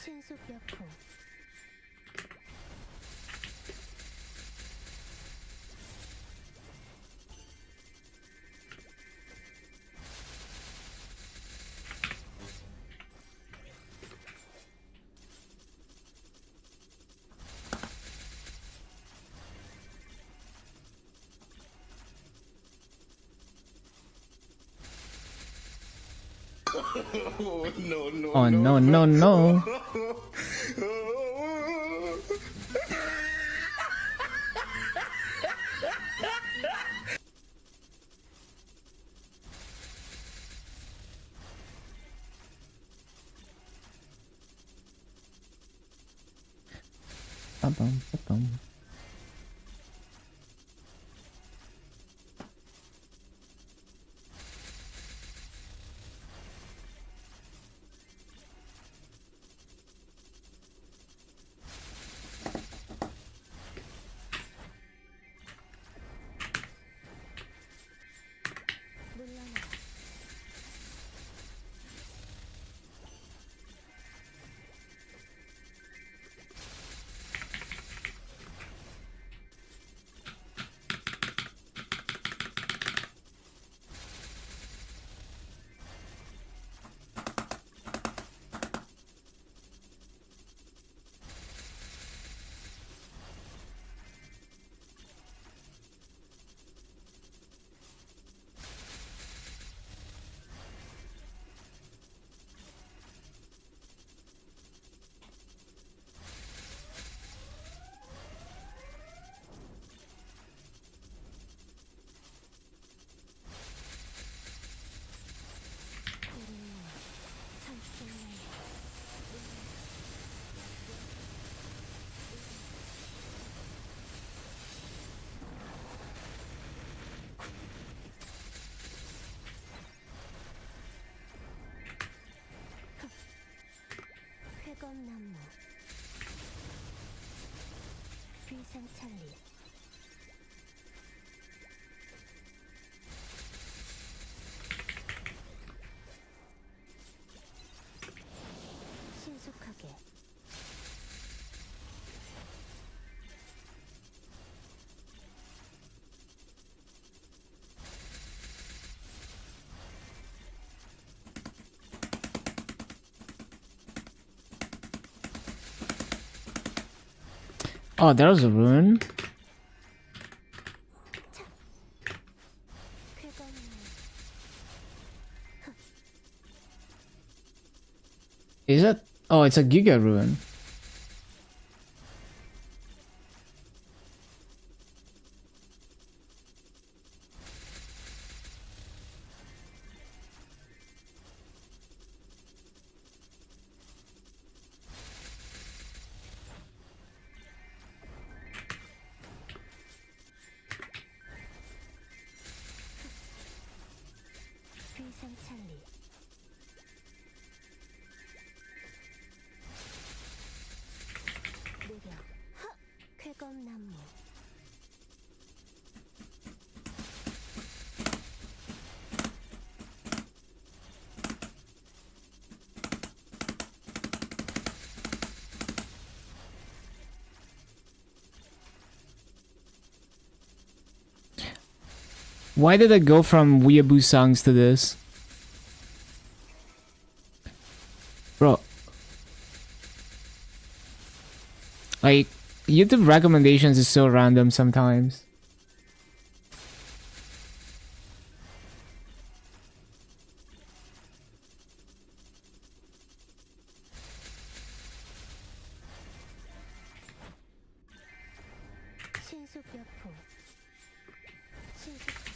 신속여풍 Oh no no Oh no, no, no. Ba-bum, ba-bum. 쾌검나무 비상찰리 신속하게 Oh, there's a rune. 쾌검나무 Is it? Oh, it's a Giga rune. 비상찰리 느려 헉! 쾌검나무 Why did I go from weeaboo songs to this? Bro. Like, YouTube recommendations is so random sometimes. 신속여포 신속하게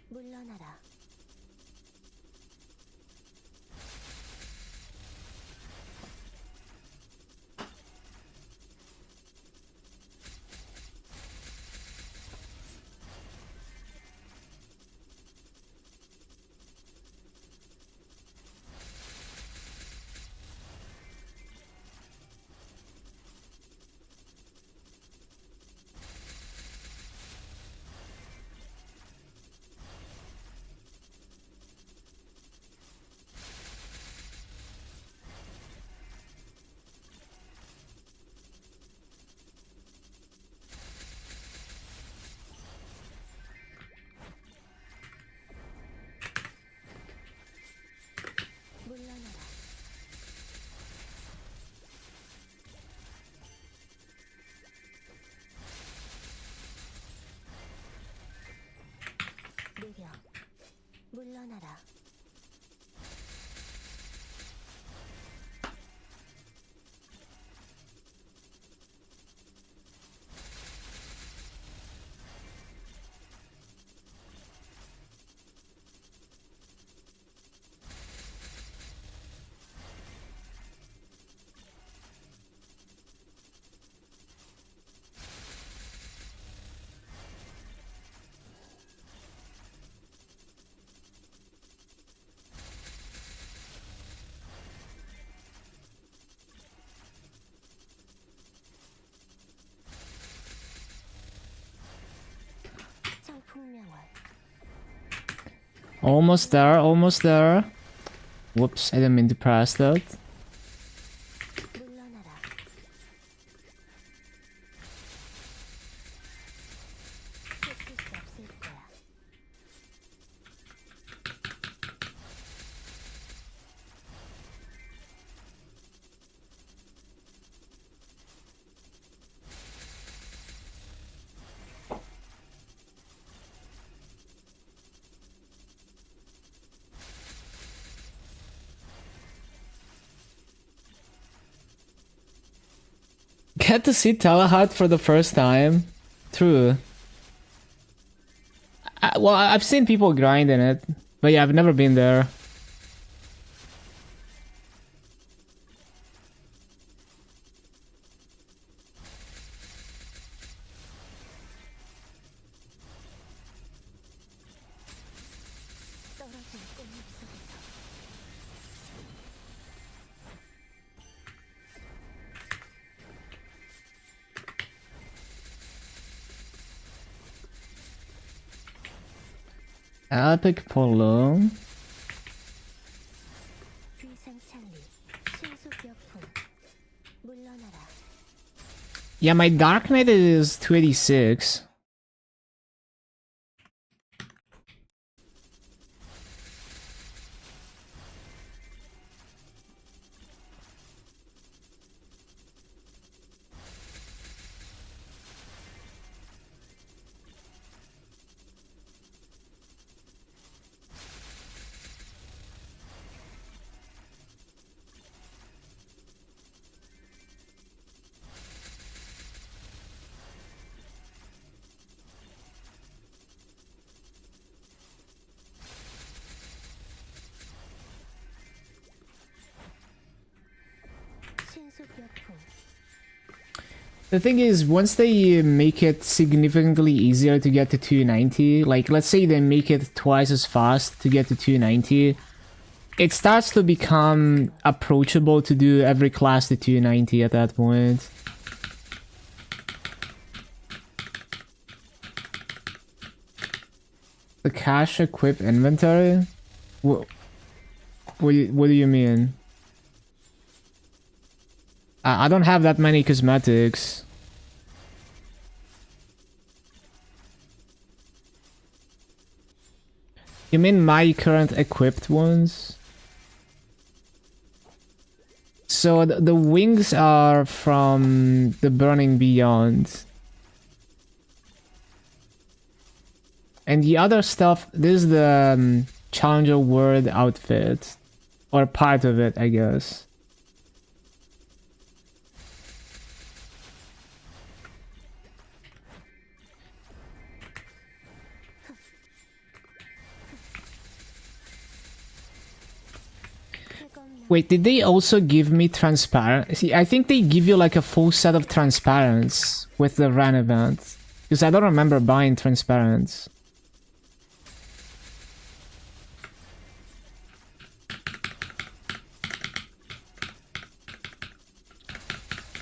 물러나라 물러나라 느려 물러나라 창풍명월 Almost there, almost there. Whoops, I didn't mean to press that. 물러나라 쫓길 수 없을 거야 Get to see Telehat for the first time. True. Well, I've seen people grind in it, but yeah, I've never been there. 꽃잎 속에서 Epic Polo. 귀상찰리 신수격풍 물러나라. Yeah, my Dark Knight is 286. 신수격풍 The thing is, once they make it significantly easier to get to 290, like let's say they make it twice as fast to get to 290, it starts to become approachable to do every class to 290 at that point. The cache equip inventory? What do you mean? I don't have that many cosmetics. You mean my current equipped ones? So the wings are from the Burning Beyond. And the other stuff, this is the Challenger World outfit. Or part of it, I guess. Wait, did they also give me transparent? See, I think they give you like a full set of transparents with the Ran event. Because I don't remember buying transparents.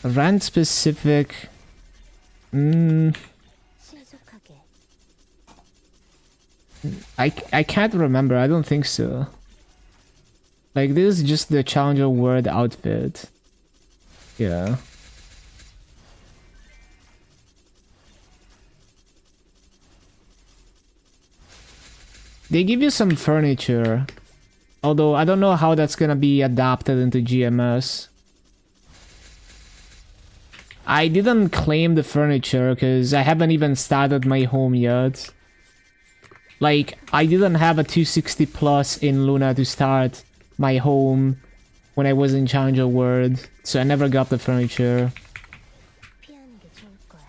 Ran specific. 신속하게 I can't remember. I don't think so. Like this is just the Challenger World outfit. Yeah. They give you some furniture. Although I don't know how that's gonna be adapted into GMS. I didn't claim the furniture because I haven't even started my home yet. Like, I didn't have a 260 plus in Luna to start my home when I was in Challenger World, so I never got the furniture. 피하는 게 좋을 거야.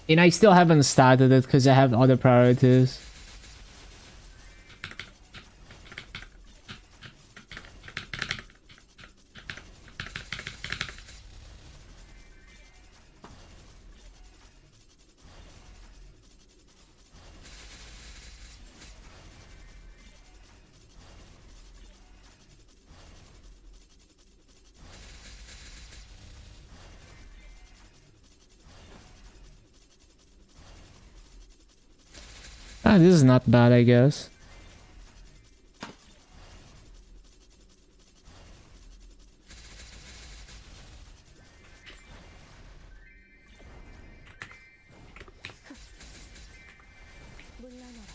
And I still haven't started it because I have other priorities. Ah, this is not bad, I guess. 물러나라.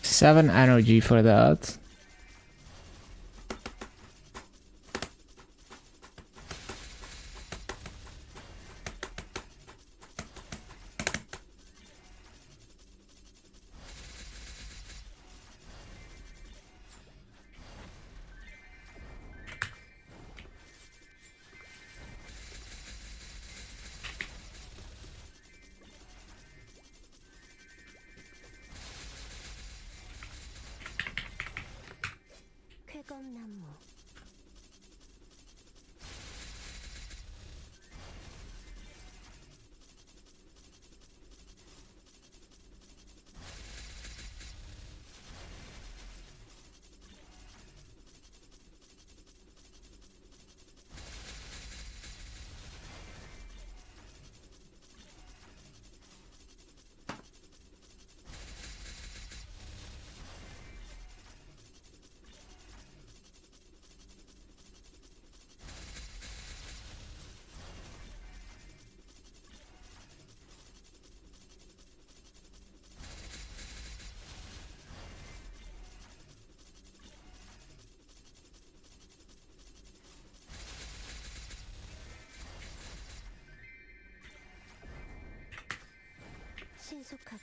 Seven energy for that.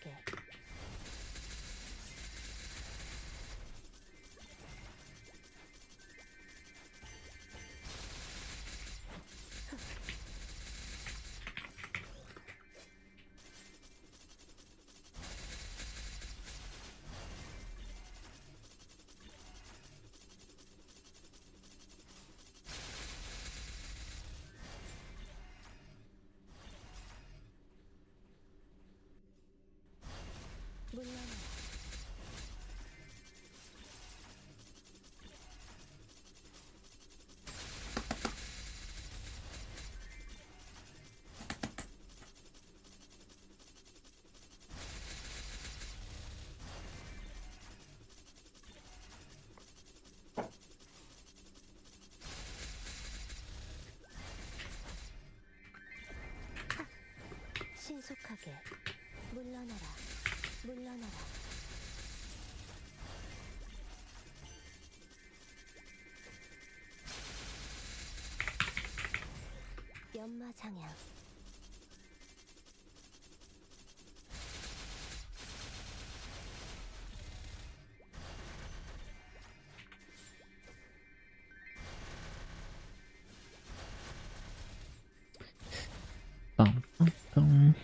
신속하게. 물러나라. 신속하게. 물러나라. 물러나라. 연마 장향. 빰빰빰.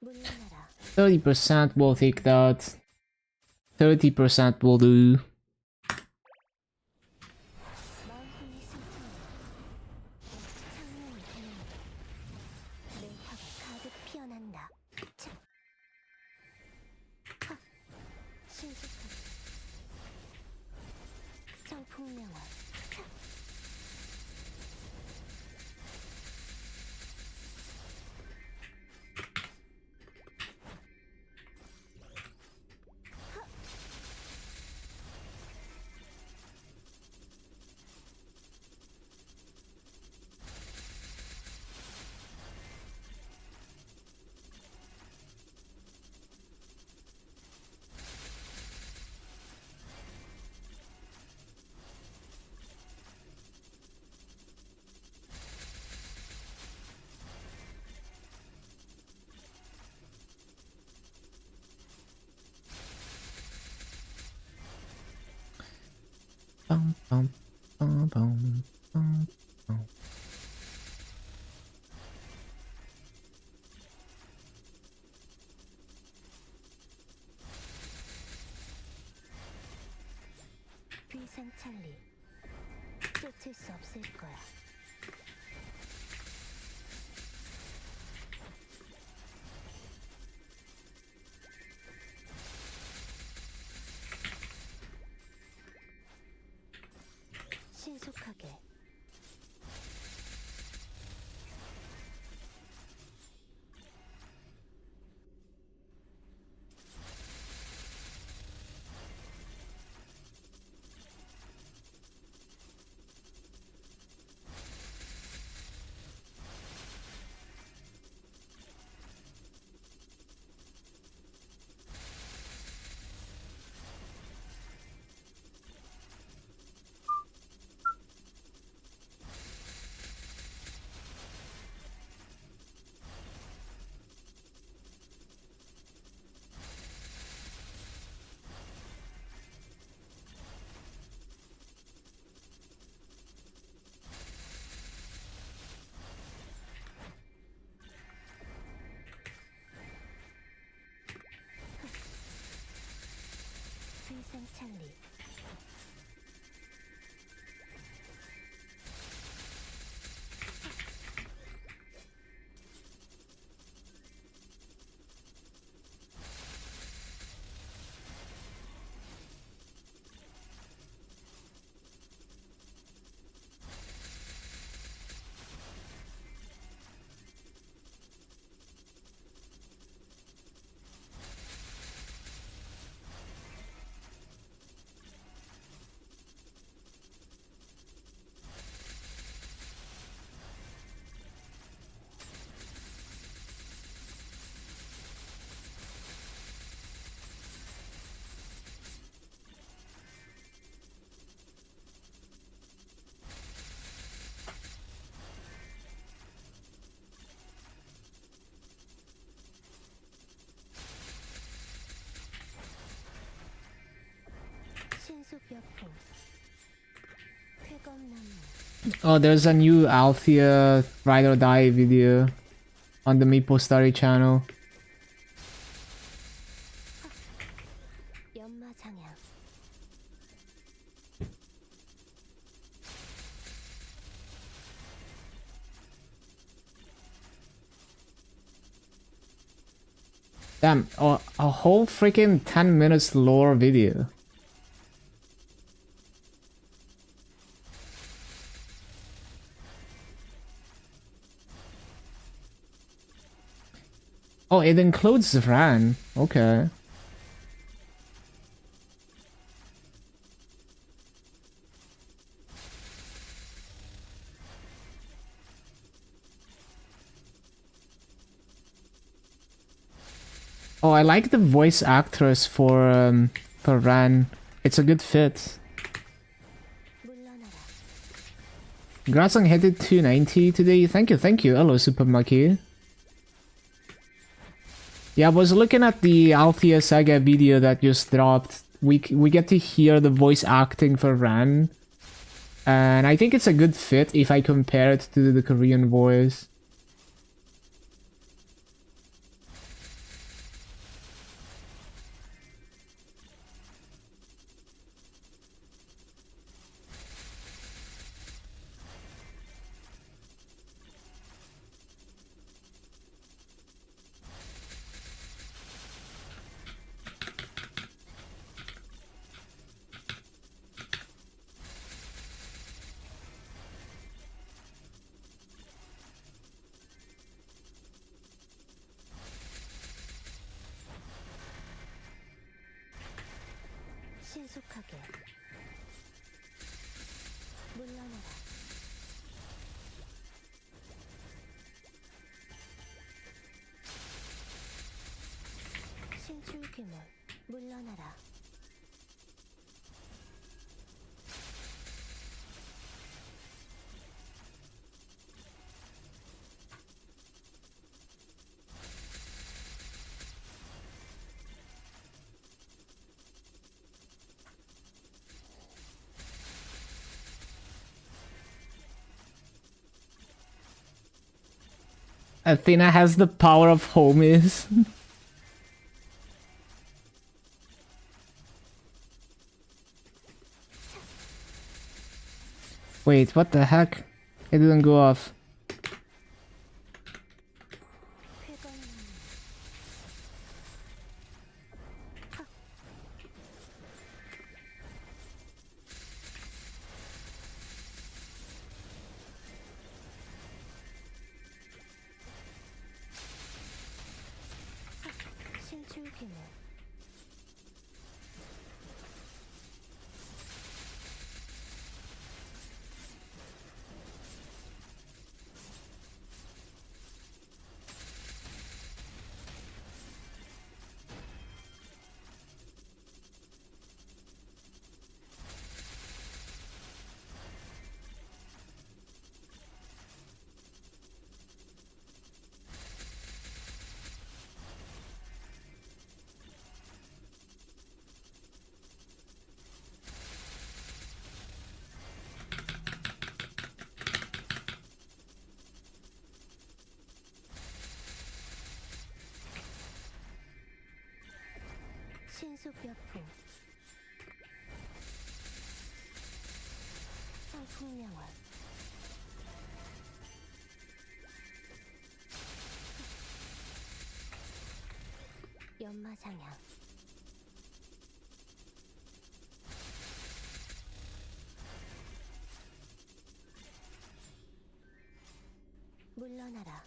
물러나라. 30% will take that. 30% will do. 마음이 승천해. 창문이 되는다. 내 혀가 가득 피어난다. 차. 하. 신속하게. 청풍명화. 차. 빰빰빰빰빰빰. 비상찰리. 쫓을 수 없을 거야. 신속하게. 비상찰리. 신수벽풍 쾌검나무 Oh, there's a new Althea Ride or Die video on the MapleStory channel. 연마장향 Damn, a whole freaking 10 minutes lore video. Oh, it includes Ran. Okay. Oh, I like the voice actress for Ran. It's a good fit. 물러나라 Congrats on hitting 290 today. Thank you, thank you. Hello, Super Monkey. Yeah, I was looking at the Althea Saga video that just dropped. We get to hear the voice acting for Ran. And I think it's a good fit if I compare it to the Korean voice. 신속하게 물러나라 신출귀물 물러나라 Athena has the power of homies. Wait, what the heck? It didn't go off. 쾌검나무 신출귀물 신수벽풍 상풍명월 연마장향 물러나라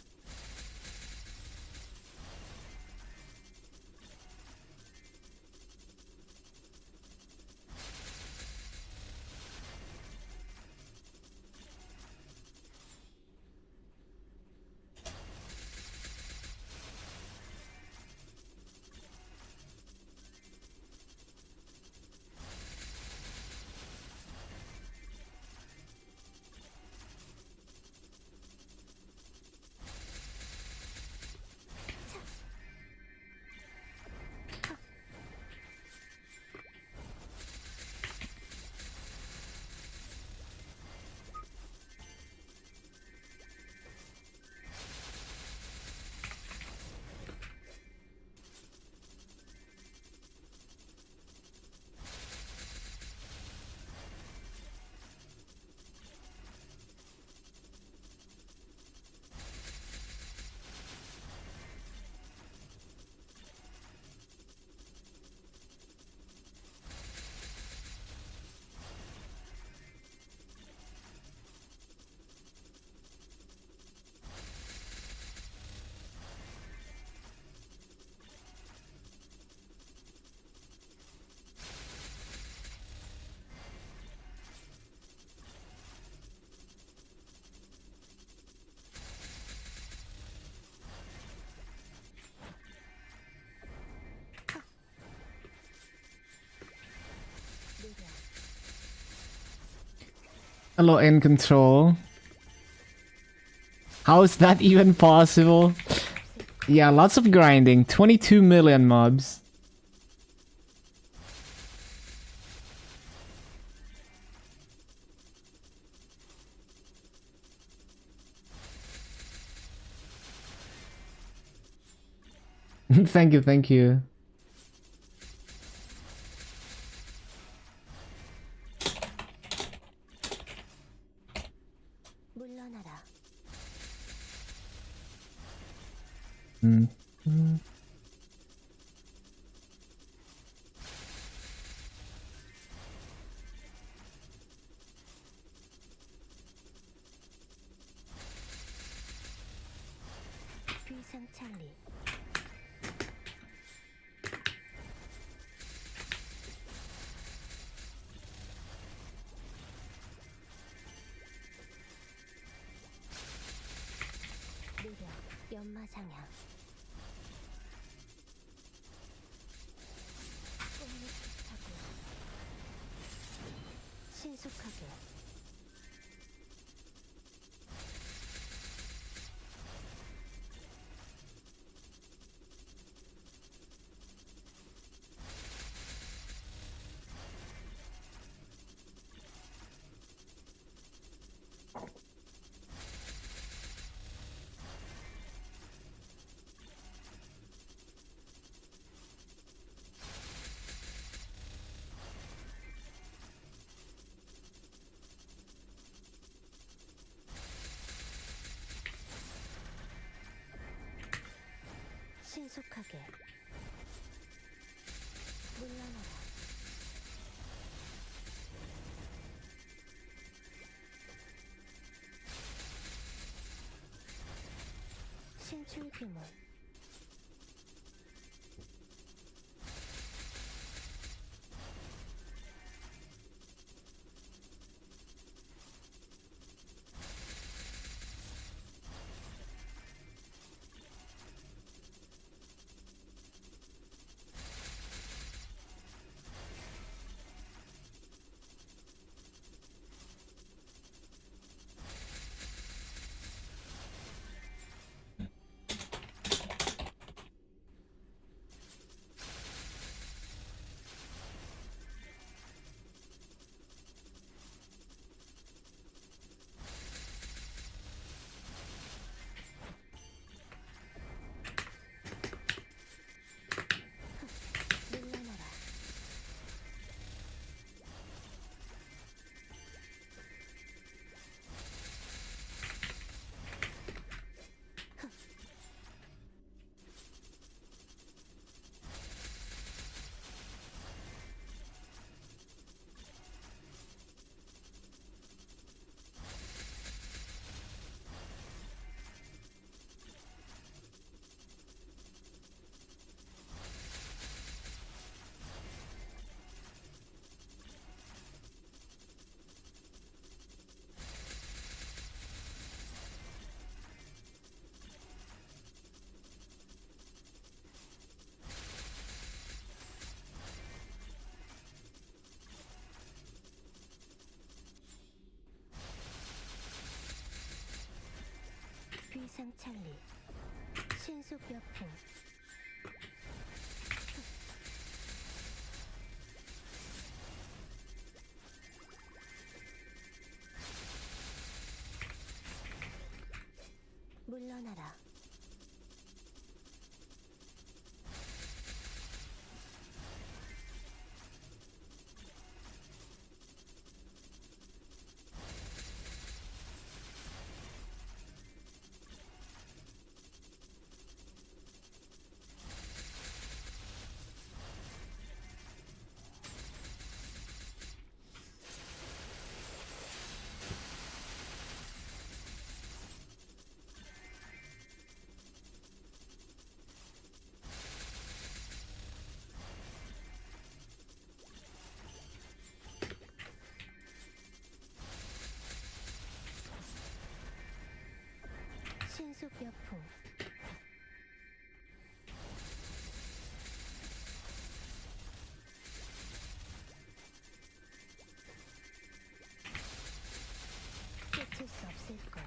A lot in control. How is that even possible? Yeah, lots of grinding. 22 million mobs. Thank you, thank you. 물러나라. 비상찰리. 느려. 연마상향. 꼼묵하고. 신속하게. 신속하게. 물러나라. 신출 규모. 물러나라. 비상찰리. 신속 역풍. 물러나라. 신속 역풍. 쫓을 수 없을 거야.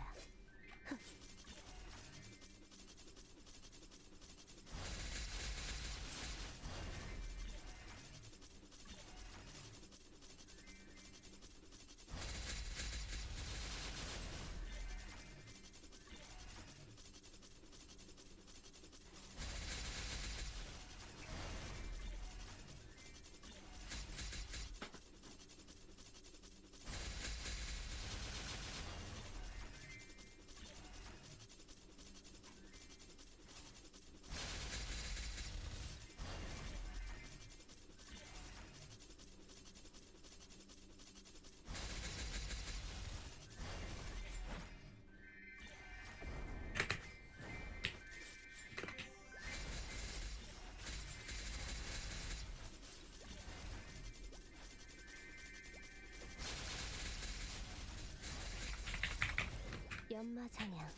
연마 장양.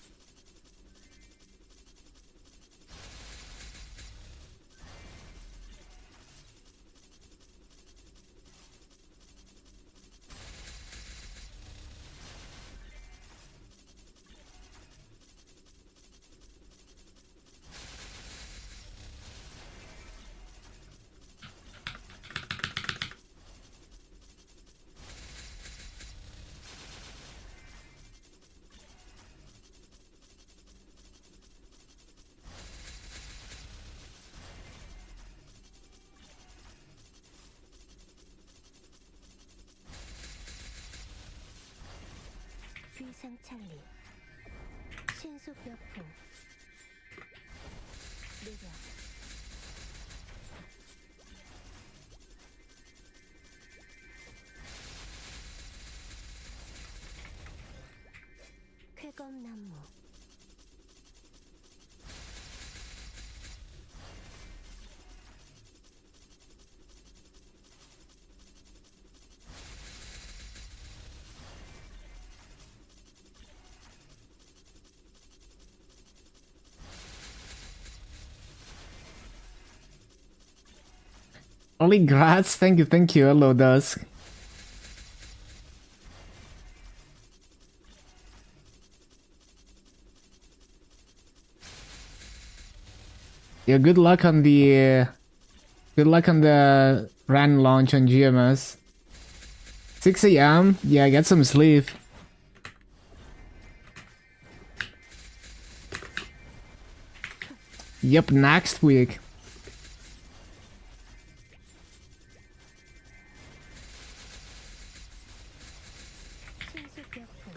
위상 찰리. 신속 역풍. 느려. 쾌검나무. Only grats? Thank you, thank you. Hello, Dusk. Yeah, good luck on the RAN launch on GMS. 6 a.m. Yeah, get some sleep. Yep, next week. 신속 역풍.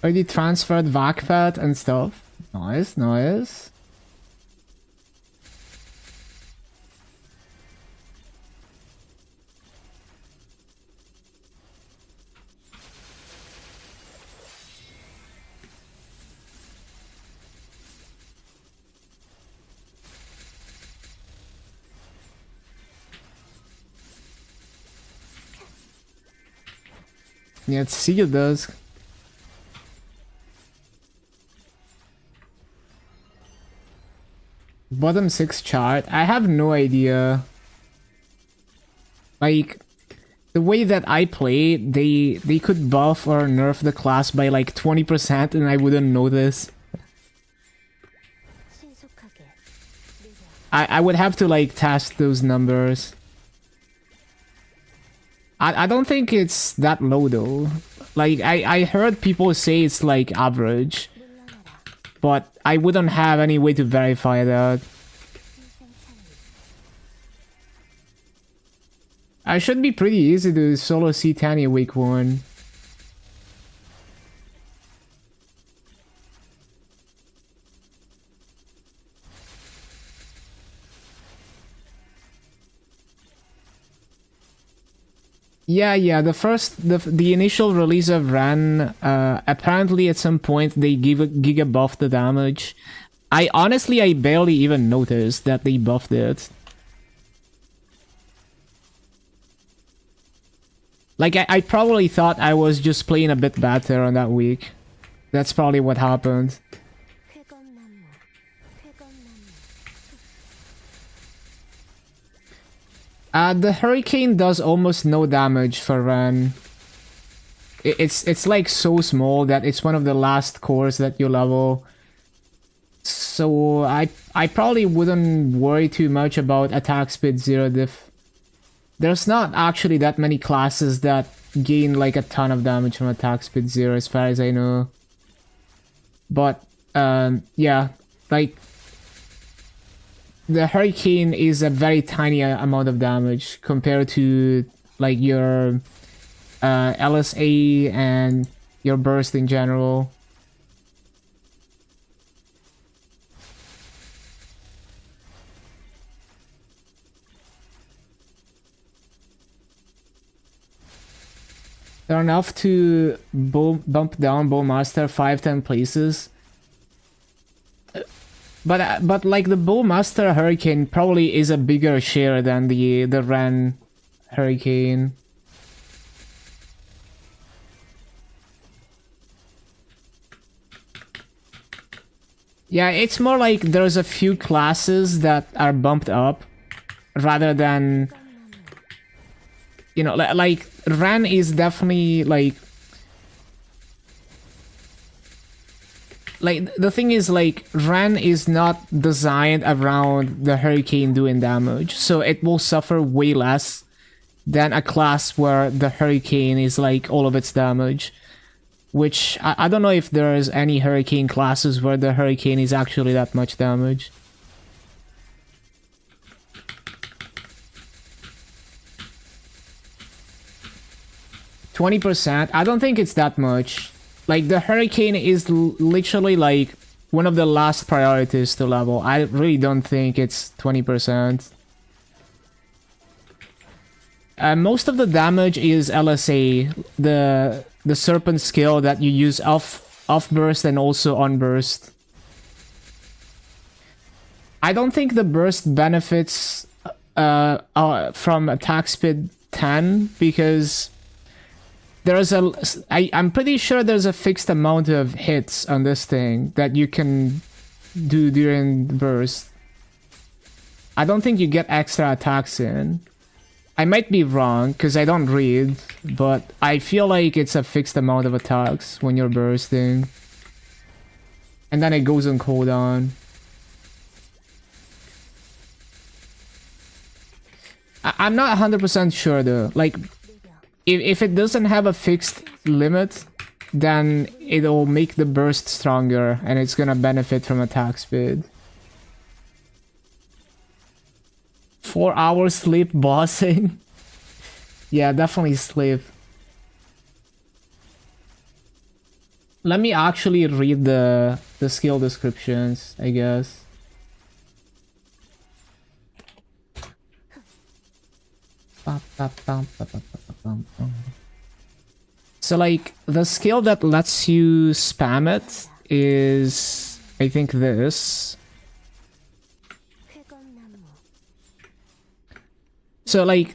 Already transferred VACPAT and stuff. Nice, nice. Yeah, see you, Dusk. Bottom 6 chart. I have no idea. Like, the way that I play, they could buff or nerf the class by like 20% and I wouldn't notice. 신속하게. 느려. I would have to like test those numbers. I don't think it's that low though. Like, I heard people say it's like average, 물러나라. but I wouldn't have any way to verify that. 위상 찰리. I should be pretty easy to solo C Tanya week 1. Yeah, the initial release of Ran, apparently at some point they giga buffed the damage. I barely even noticed that they buffed it. Like, I probably thought I was just playing a bit better on that week. That's probably what happened. 쾌검나무. 쾌검나무. The Hurricane does almost no damage for Ren. It's like so small that it's one of the last cores that you level. So I probably wouldn't worry too much about attack speed 0 diff. There's not actually that many classes that gain like a ton of damage from attack speed 0 as far as I know. But yeah, like the Hurricane is a very tiny amount of damage compared to like your LSA and your burst in general. They're enough to bump down Bowmaster 5-10 places. But like the Bowmaster Hurricane probably is a bigger share than the Ren Hurricane. Yeah, it's more like there's a few classes that are bumped up rather than, you know, like Ren is definitely like the thing is like Ren is not designed around the Hurricane doing damage, so it will suffer way less than a class where the Hurricane is like all of its damage. Which, I don't know if there's any Hurricane classes where the Hurricane is actually that much damage. %? I don't think it's that much. Like, the Hurricane is literally like one of the last priorities to level. I really don't think it's 20%. Most of the damage is LSA, the Serpent skill that you use off burst and also on burst. I don't think the burst benefits from attack speed 10 because there's I'm pretty sure there's a fixed amount of hits on this thing that you can do during the burst. I don't think you get extra attacks in. I might be wrong because I don't read, but I feel like it's a fixed amount of attacks when you're bursting. And then it goes on cooldown. I'm not 100% sure though. Like, if it doesn't have a fixed limit, then it'll make the burst stronger and it's gonna benefit from attack speed. 4 hours sleep bossing. Yeah, definitely sleep. Let me actually read the skill descriptions, I guess. So like the skill that lets you spam it is, I think, this. So like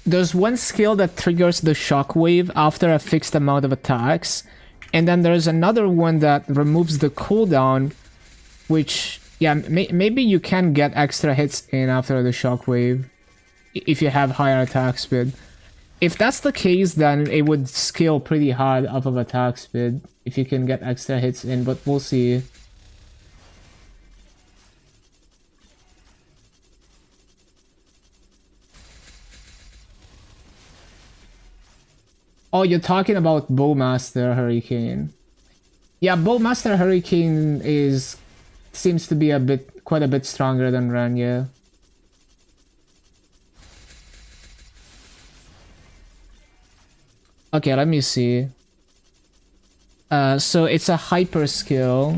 there's one skill that triggers the shockwave after a fixed amount of attacks, and then there's another one that removes the cooldown, which, yeah, maybe you can get extra hits in after the shockwave if you have higher attack speed. If that's the case, then it would scale pretty hard off of attack speed if you can get extra hits in, but we'll see. Oh, you're talking about Bowmaster Hurricane. Yeah, Bowmaster Hurricane seems to be quite a bit stronger than Ren, yeah. Okay, let me see. So it's a hyper skill.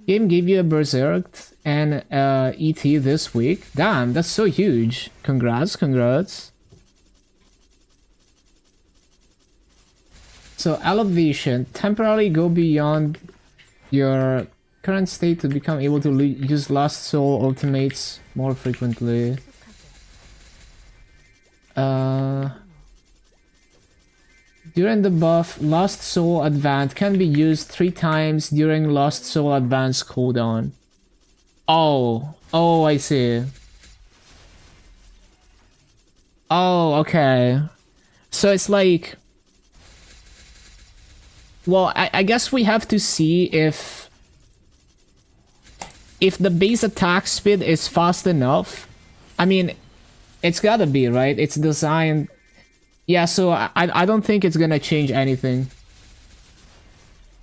Game gave you a Berserk and ET this week. Damn, that's so huge. Congrats. So elevation, temporarily go beyond your current state to become able to use Lost Soul ultimates more frequently. During the buff, Lost Soul Advance can be used 3 times during Lost Soul Advance cooldown. Oh, Oh, I see. Oh, okay. So it's like, well, I guess we have to see if the base attack speed is fast enough. I mean, it's gotta be, right? It's designed. Yeah, so I don't think it's gonna change anything.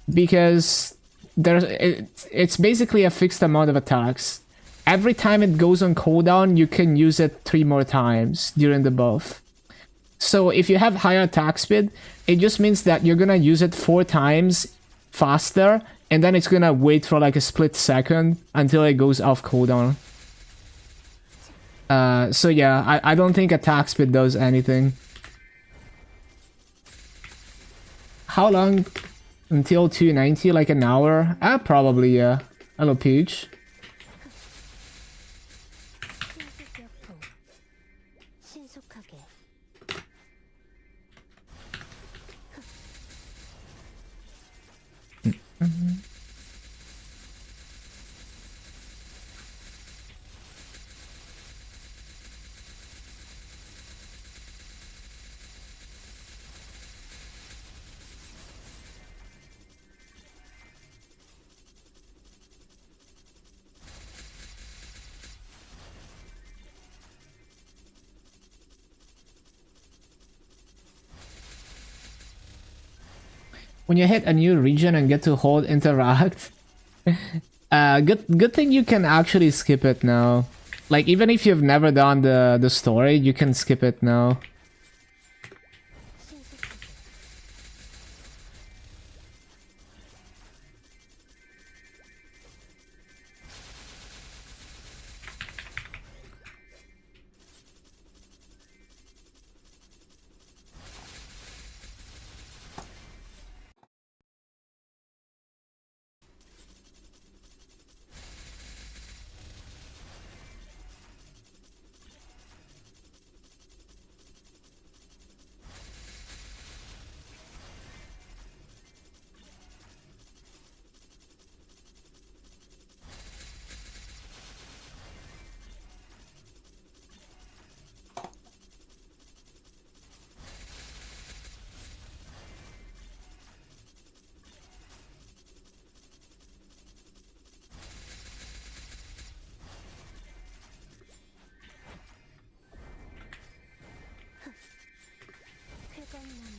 Because it's basically a fixed amount of attacks. Every time it goes on cooldown, you can use it 3 more times during the buff. So if you have higher attack speed, it just means that you're gonna use it 4 times faster, and then it's gonna wait for like a split second until it goes off cooldown. So yeah, I don't think attack speed does anything. How long until 290? Like an hour? Probably, yeah. Hello, Peach. 신속하게. When you hit a new region and get to hold interact, good thing you can actually skip it now. Like even if you've never done the story, you can skip it now. 회관나무.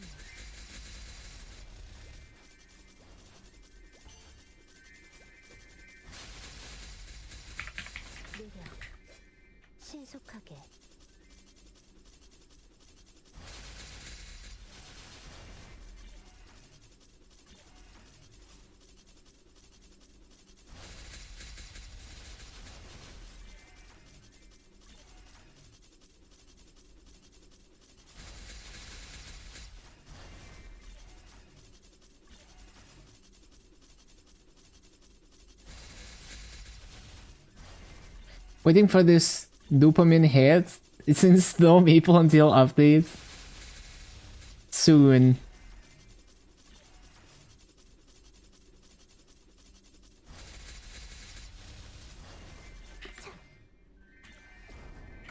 느려. 신속하게. Waiting for this dopamine hit. It's in slow maple until update. Soon.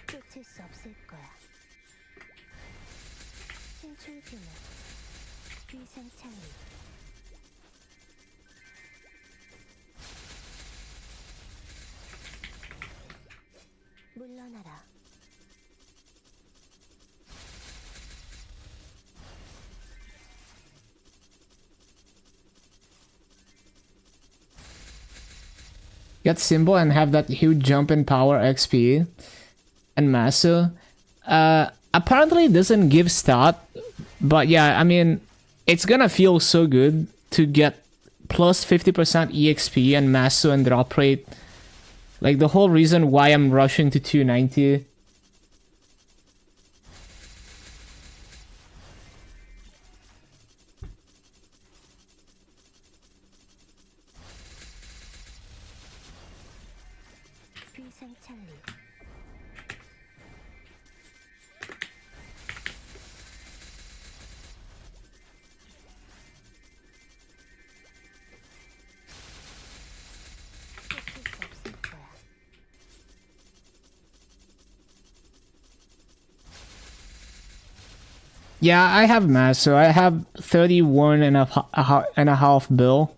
끝일 수 없을 거야. 신출 규모. 위상창의. 물러나라. Get Symbol and have that huge jump in power XP. And Masu. Apparently it doesn't give stat. But yeah, I mean, it's gonna feel so good to get plus 50% EXP and Masu and drop rate. Like the whole reason why I'm rushing to 290. 위상창리. 끝일 수 없을 거야. Yeah, I have mass, so I have 31 and a half bill.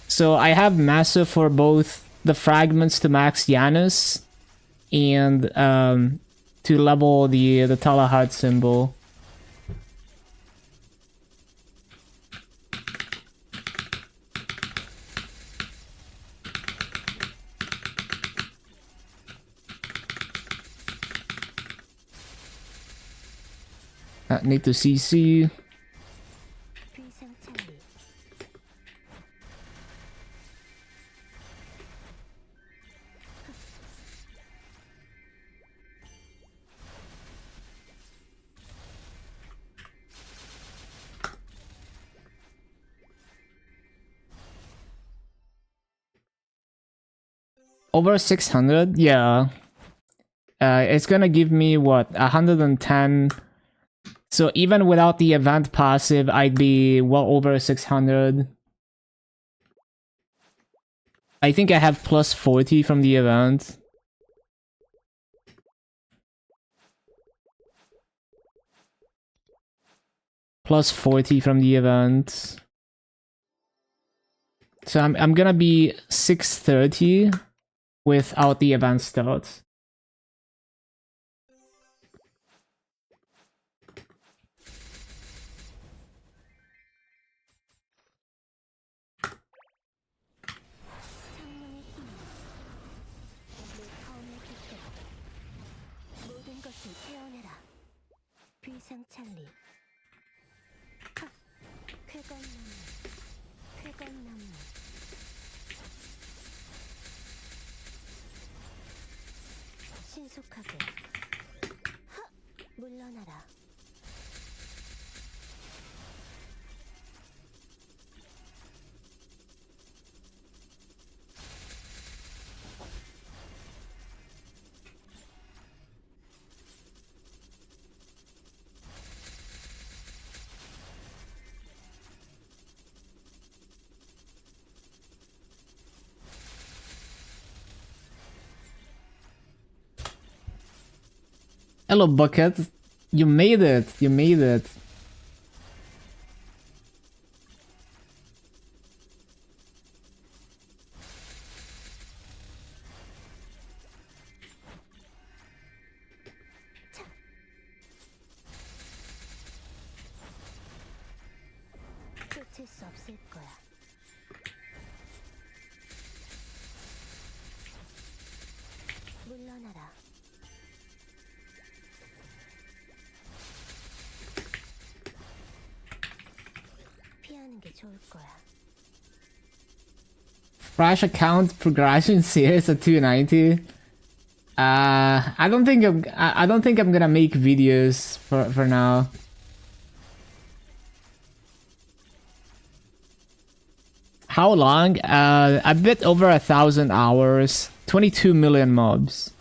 So I have master for both the fragments to max Janus and to level the Talahad symbol. Need to CC. 비상 찰리. Over 600? Yeah. It's gonna give me what, 110. So even without the event passive, I'd be well over 600. I think I have plus 40 from the event. Plus 40 from the event. So I'm gonna be 630 without the event start. 창문의 힘. 내 검의 깃대로 모든 것을 태어내라. 비상 찰리. 하! 쾌감나무. 쾌감나무. 신속하게. 하! 물러나라. Hello, Bucket. You made it. You made it. 쫓을 수 없을 거야. 물러나라. 피하는 게 좋을 거야. Crash account progression series at 290. I don't think I don't think I'm gonna make videos for now. How long? A bit over 1,000 hours. 22 million mobs.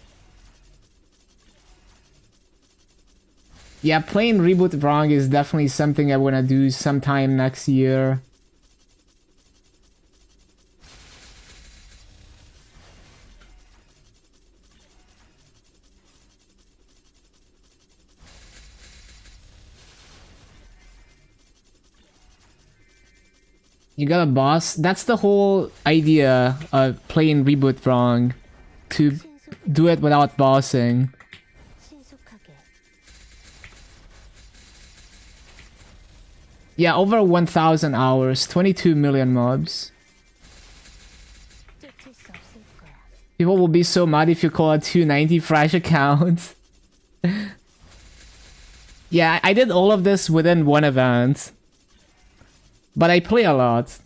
Yeah, playing Reboot Wrong is definitely something I wanna do sometime next year. You got a boss? That's the whole idea of playing Reboot Wrong. To do it without bossing. 신속하게. Yeah, over 1,000 hours, 22 million mobs. 쫓을 수 없을 거야. People will be so mad if you call a 290 fresh account. Yeah, I did all of this within one event. But I play a lot.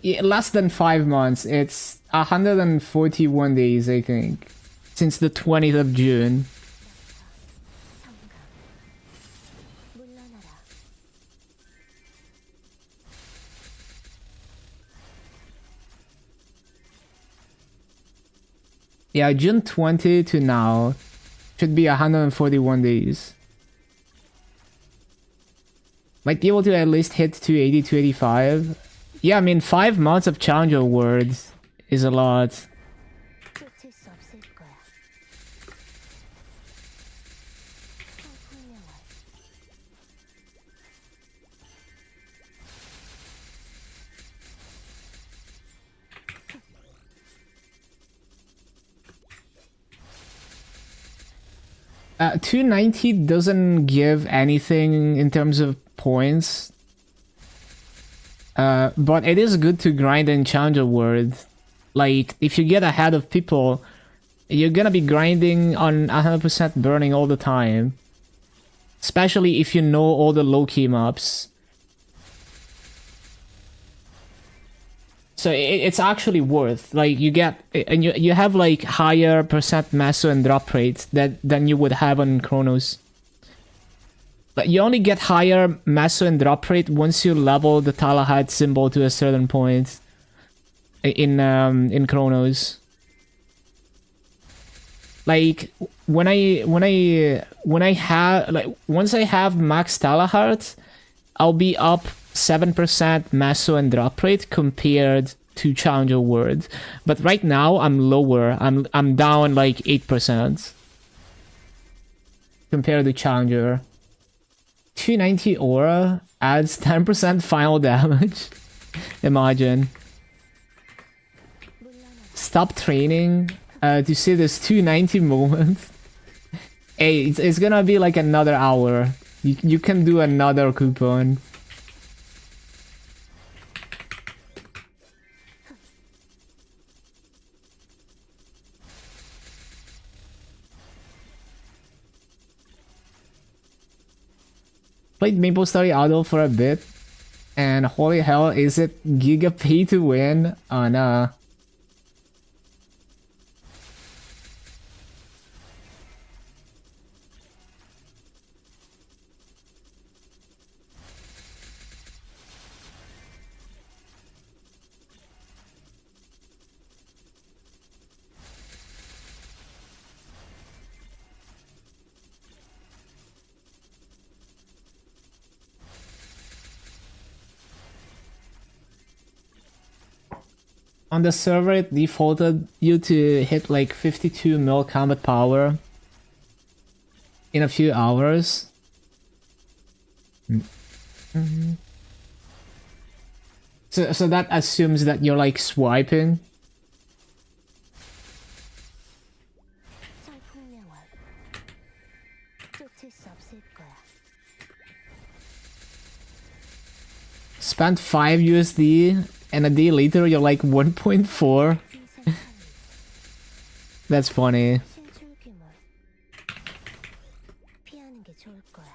Yeah, less than 5 months. It's 141 days, I think. Since the 20th of June. 성감. 물러나라. Yeah, June 20 to now should be 141 days. Might be able to at least hit 280, 285. Yeah, I mean 5 months of Challenger Worlds is a lot. 쫓을 수 없을 거야. 성풍명월. Uh, 290 doesn't give anything in terms of points. But it is good to grind in Challenger World. Like, if you get ahead of people, you're gonna be grinding on 100% burning all the time. Especially if you know all the low-key mobs. So it's actually worth, like, you get, and you have like higher percent meso and drop rates than you would have on Chronos. But you only get higher meso and drop rate once you level the Talahite symbol to a certain point in Chronos. Like when I have, like, once I have max Talahite, I'll be up 7% meso and drop rate compared to Challenger World. But right now I'm lower. I'm down like 8% compared to Challenger. 290 aura adds 10% final damage. Imagine. Stop training to see this 290 moment. Hey, it's gonna be like another hour. You can do another coupon. Played MapleStory Auto for a bit, and holy hell, is it giga pay to win? Oh nah. On the server, it defaulted you to hit like 52 mil combat power in a few hours. So that assumes that you're like swiping. 성풍명월. 쫓을 수 없을 거야. Spent 5 USD and a day later you're like 1.4. 인생 That's funny. 신출귀몰. 피하는 게 좋을 거야.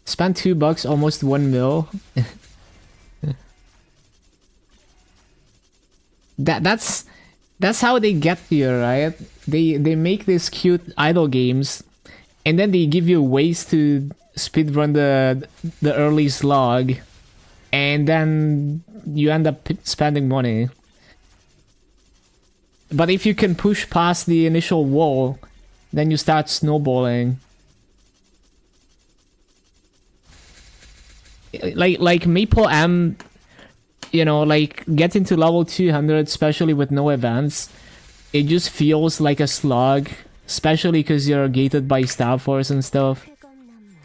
Spent $2, almost 1 mil. That's how they get you, right? They make these cute idle games, and then they give you ways to speedrun the early slog, and then you end up spending money. But if you can push past the initial wall, then you start snowballing. Like Maple M, you know, like getting to level 200, especially with no events, it just feels like a slog, especially because you're gated by Stab Force and stuff. 쾌검나무.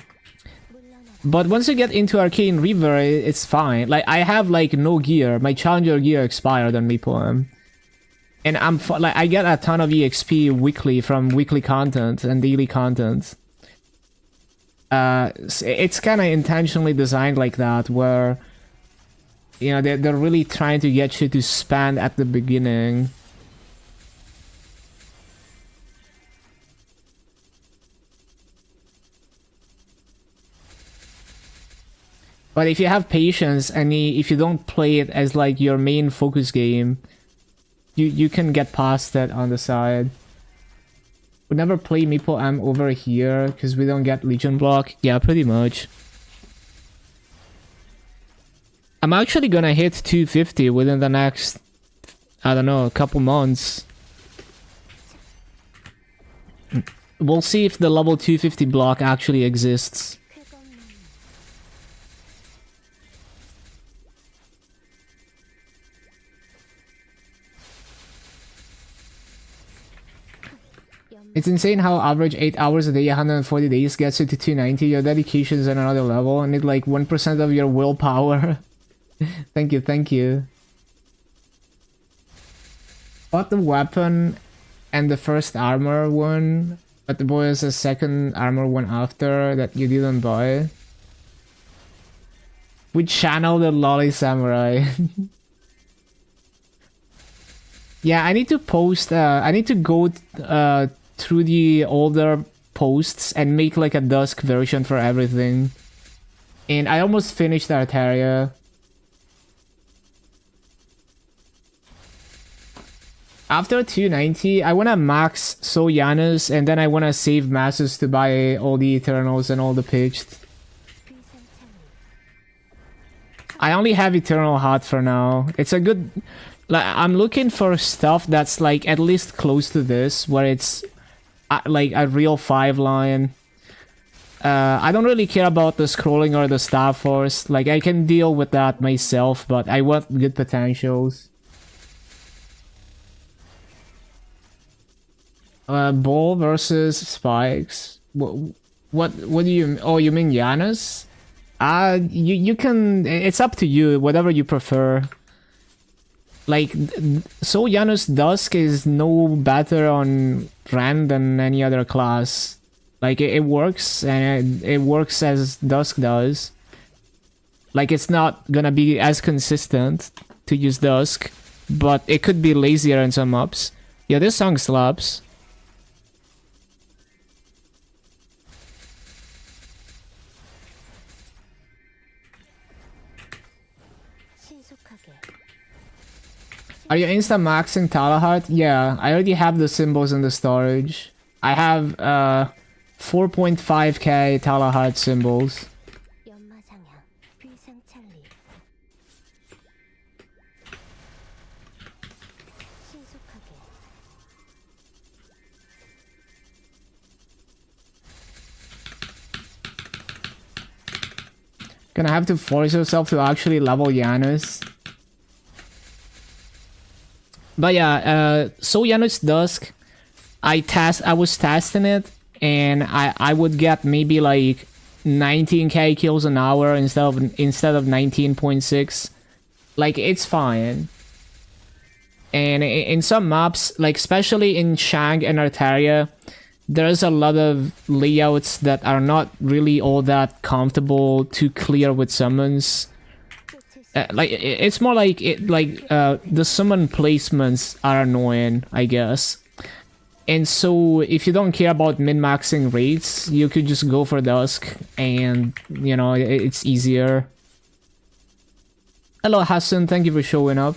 물러나라. But once you get into Arcane River, it's fine. Like, I have like no gear. My Challenger gear expired on Maple M. And like, I get a ton of EXP weekly from weekly content and daily content. It's kind of intentionally designed like that, where, you know, they're really trying to get you to spend at the beginning. But if you have patience and if you don't play it as like your main focus game, you can get past that on the side. Would never play Maple M over here because we don't get Legion block. Yeah, pretty much. I'm actually gonna hit 250 within the next, I don't know, a couple months. We'll see if the level 250 block actually exists. 쾌검나무. It's insane how average 8 hours a day, 140 days gets you to 290. Your dedication is on another level. I need like 1% of your willpower. Thank you, thank you. Bought the weapon and the first armor one, but the boy has a second armor one after that you didn't buy. We channel the lolly samurai. Yeah, I need to post, I need to go through the older posts and make like a Dusk version for everything. And I almost finished Artaria. After 290, I wanna max Sojanus and then I wanna save masses to buy all the Eternals and all the pitched. I only have Eternal Heart for now. It's a good... Like, I'm looking for stuff that's like at least close to this, where it's like a real 5-line. I don't really care about the scrolling or the Star Force. Like, I can deal with that myself, but I want good potentials. Bull versus Spikes. What do you... Oh, you mean Janus? You can... It's up to you, whatever you prefer. Like, so Janus Dusk is no better on Ren than any other class. Like, it works, and it works as Dusk does. Like, it's not gonna be as consistent to use Dusk, but it could be lazier in some ups. Yeah, this song slaps. Are you insta-maxing Talahart? Yeah, I already have the symbols in the storage. I have 4.5k Talahart symbols. Gonna have to force yourself to actually level Janus. But yeah, so Janus Dusk, I was testing it, and I would get maybe like 19k kills an hour instead of 19.6. Like, it's fine. And in some maps, like especially in Shang and Artaria, there's a lot of layouts that are not really all that comfortable to clear with summons. Like, it's more like the summon placements are annoying, I guess. And so if you don't care about min-maxing rates, you could just go for Dusk, and you know, it's easier. Hello Hassan, thank you for showing up.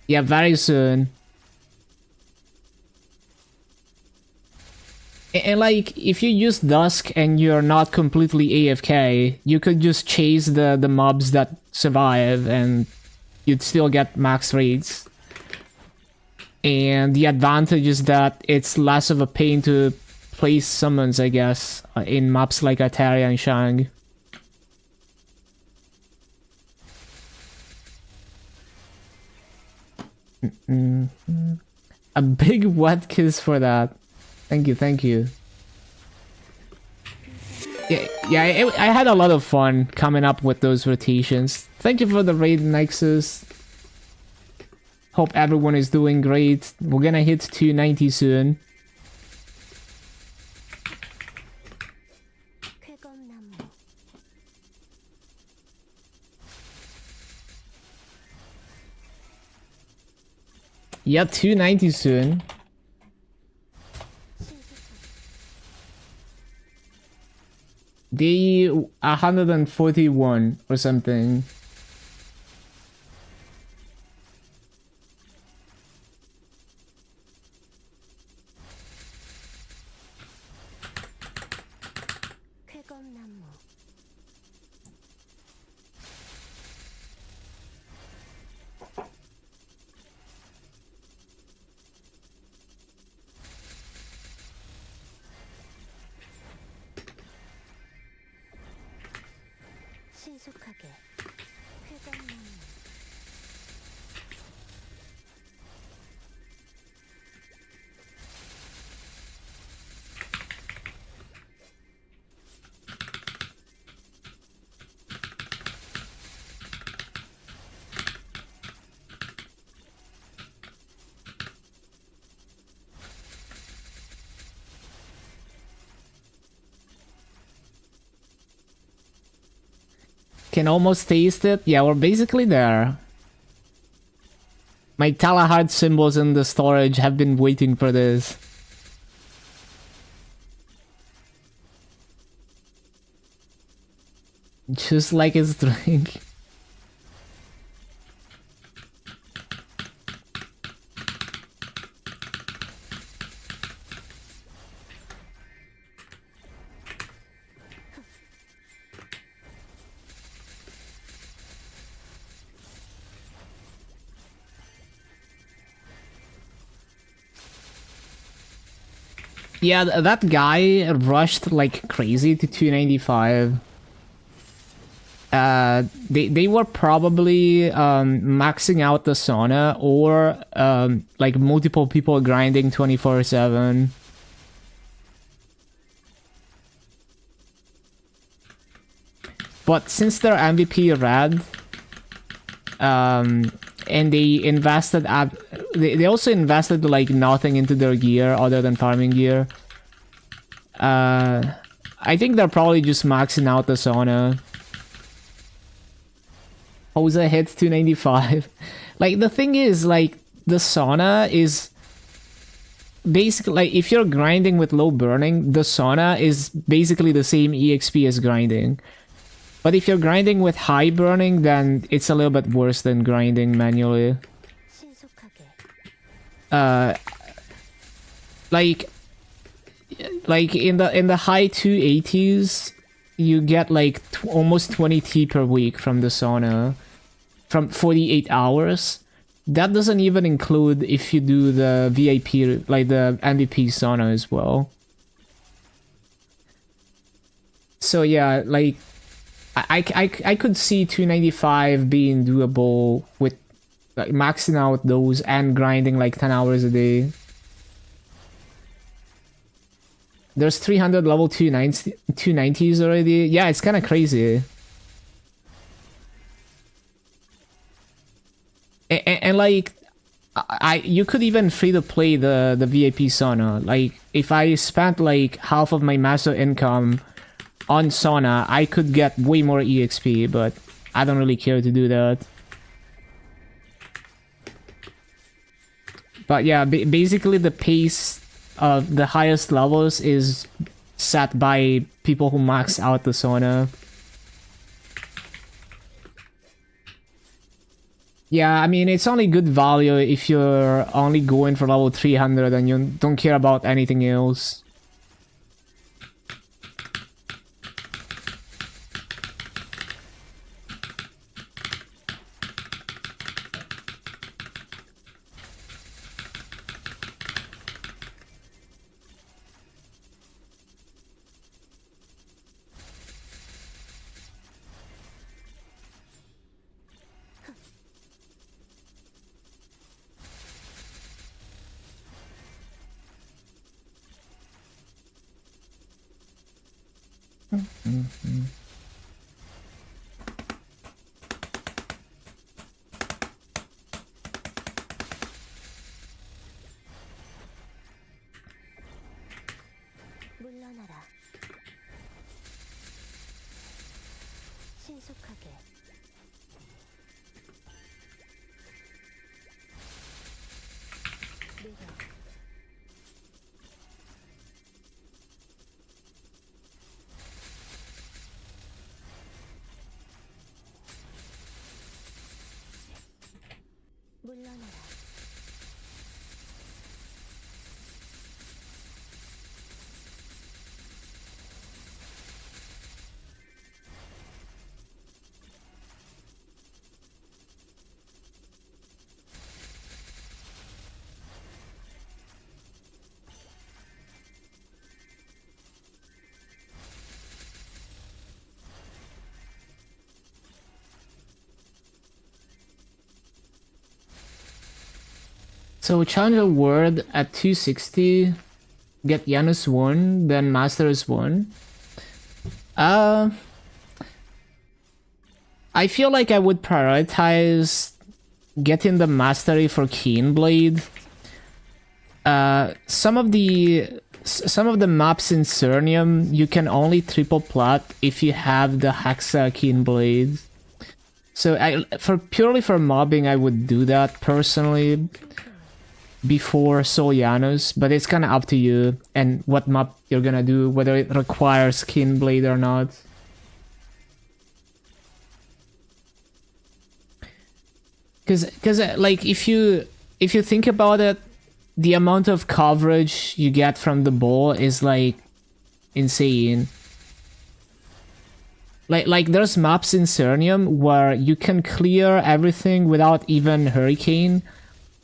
Yeah, very soon. And like, if you use Dusk and you're not completely AFK, you could just chase the mobs that survive and you'd still get max rates. And the advantage is that it's less of a pain to place summons, I guess, in maps like Artaria and Shang. A big wet kiss for that. Thank you, thank you. Yeah, I had a lot of fun coming up with those rotations. Thank you for the raid, Nexus. Hope everyone is doing great. We're gonna hit 290 soon. Yeah, 290 soon. Day 141 or something. Can almost taste it. Yeah, we're basically there. My Talahard symbols in the storage have been waiting for this. Just like his drink. Yeah, that guy rushed like crazy to 295. They were probably maxing out the sauna or like multiple people grinding 24/7. But since they're MVP rad, and they invested at they also invested like nothing into their gear other than farming gear. I think they're probably just maxing out the sauna. Jose hits 295. Like the thing is, like the sauna is basically like if you're grinding with low burning, the sauna is basically the same EXP as grinding. But if you're grinding with high burning, then it's a little bit worse than grinding manually. Like in the high 280s, you get like almost 20 T per week from the sauna, from 48 hours. That doesn't even include if you do the VIP, like the MVP sauna as well. So yeah, like I could see 295 being doable with like maxing out those and grinding like 10 hours a day. There's 300 level 290s already. Yeah, it's kind of crazy. And like, you could even free to play the VIP sauna. Like, if I spent like half of my master income on sauna, I could get way more EXP, but I don't really care to do that. But yeah, basically the pace of the highest levels is set by people who max out the sauna. Yeah, I mean, it's only good value if you're only going for level 300 and you don't care about anything else. 물러나라. 신속하게. 내려. 물러나라. So challenge a word at 260, get Janus 1, then Masters 1. I feel like I would prioritize getting the mastery for Keen Blade. Some of the some of the maps in Cernium you can only triple plot if you have the Hexa Keen Blade. So purely for mobbing, I would do that personally before Solianos, but it's kind of up to you and what map you're gonna do, whether it requires Keen Blade or not. Because like if you think about it, the amount of coverage you get from the bow is like insane. Like there's maps in Cernium where you can clear everything without even Hurricane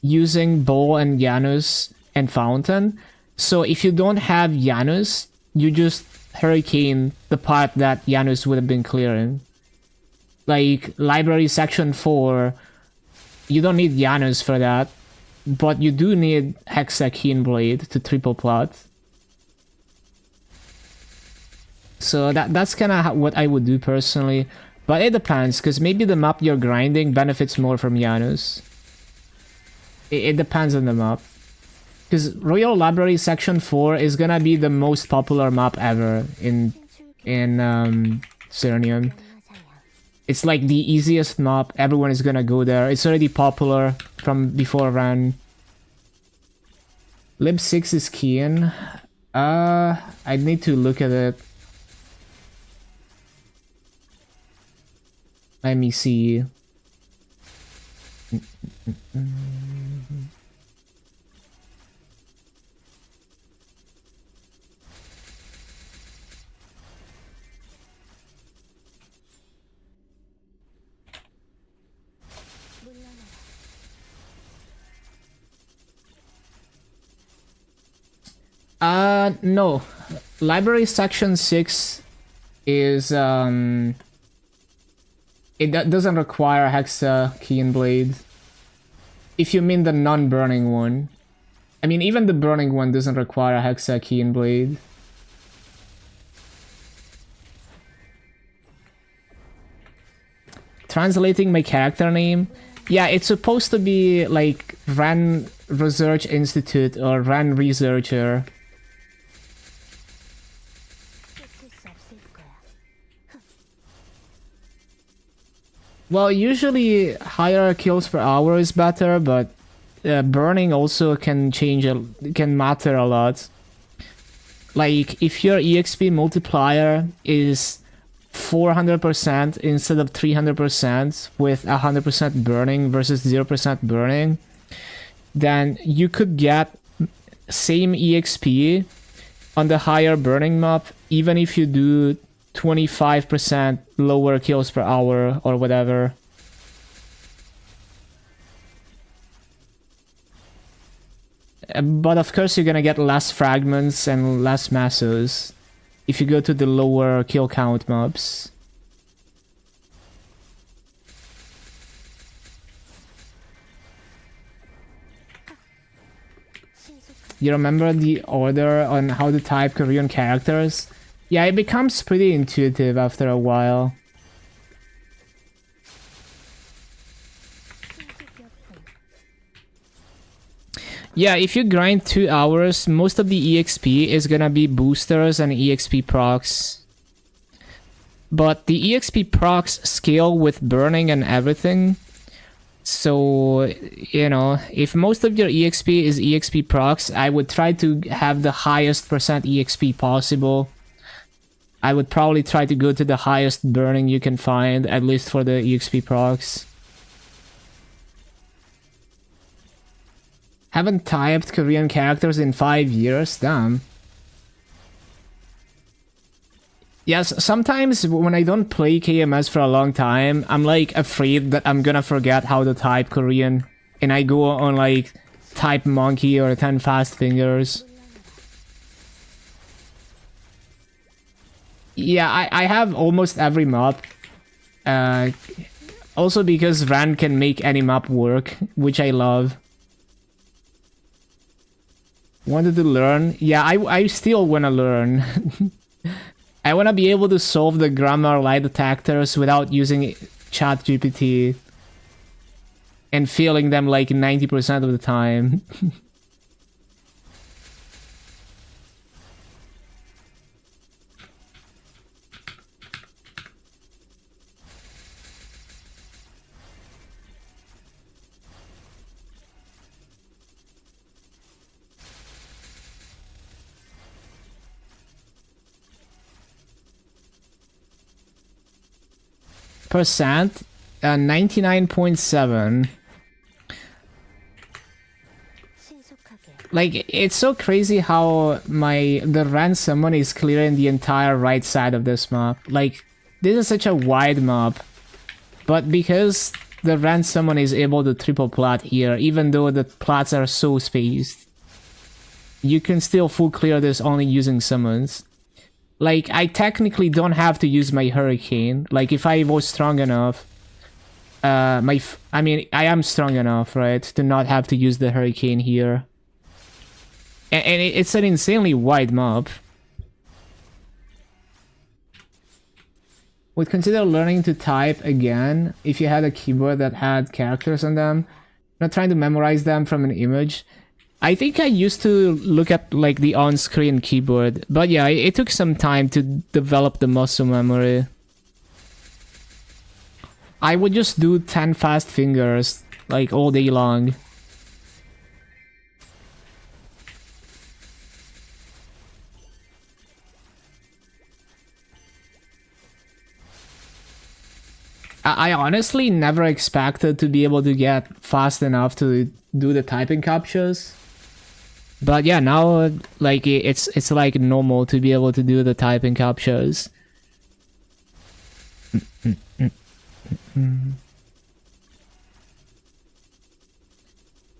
using Bow and Janus and Fountain. So if you don't have Janus, you just Hurricane the part that Janus would have been clearing. Like Library Section 4, you don't need Janus for that, but you do need Hexa Keen Blade to triple plot. So that's kind of what I would do personally, but it depends, because maybe the map you're grinding benefits more from Janus. It depends on the map. Because Royal Library Section 4 is gonna be the most popular map ever in Cernium. It's like the easiest map, everyone is gonna go there. It's already popular from before Ran. Lib 6 is keen. I need to look at it. Let me see. No. Library Section 6 is, it doesn't require Hexa Keen Blade. If you mean the non-burning one. I mean, even the burning one doesn't require Hexa Keen Blade. Translating my character name. Yeah, it's supposed to be like Ran Research Institute or Ran Researcher. Well, usually higher kills per hour is better, but burning also can can matter a lot. Like if your EXP multiplier is 400% instead of 300% with 100% burning versus 0% burning, then you could get same EXP on the higher burning map even if you do 25% lower kills per hour or whatever. But of course you're gonna get less fragments and less masses if you go to the lower kill count mobs. You remember the order on how to type Korean characters? Yeah, it becomes pretty intuitive after a while. Yeah, if you grind 2 hours, most of the EXP is gonna be boosters and EXP procs. But the EXP procs scale with burning and everything. So, you know, if most of your EXP is EXP procs, I would try to have the highest percent EXP possible. I would probably try to go to the highest burning you can find, at least for the EXP procs. Haven't typed Korean characters in 5 years? Damn. Yes, sometimes when I don't play KMS for a long time, I'm like afraid that I'm gonna forget how to type Korean. And I go on like Type Monkey or 10 Fast Fingers. Yeah, I have almost every map. Also because Ran can make any map work, which I love. Wanted to learn? Yeah, I still wanna learn. I wanna be able to solve the grammar lie detectors without using ChatGPT and failing them like 90% of the time. percent, 99.7. 신속하게 Like, it's so crazy how the rand summon is clearing the entire right side of this map. Like, this is such a wide map, but because the rand summon is able to triple plat here, even though the plats are so spaced, you can still full clear this only using summons. Like, I technically don't have to use my hurricane. Like, if I was strong enough, I mean, I am strong enough, right, to not have to use the hurricane here. And it's an insanely wide map. Would consider learning to type again if you had a keyboard that had characters on them. Not trying to memorize them from an image. I think I used to look at like the on-screen keyboard, but yeah, it took some time to develop the muscle memory. I would just do 10 fast fingers like all day long. I honestly never expected to be able to get fast enough to do the typing captures. But yeah, now like it's like normal to be able to do the typing captures.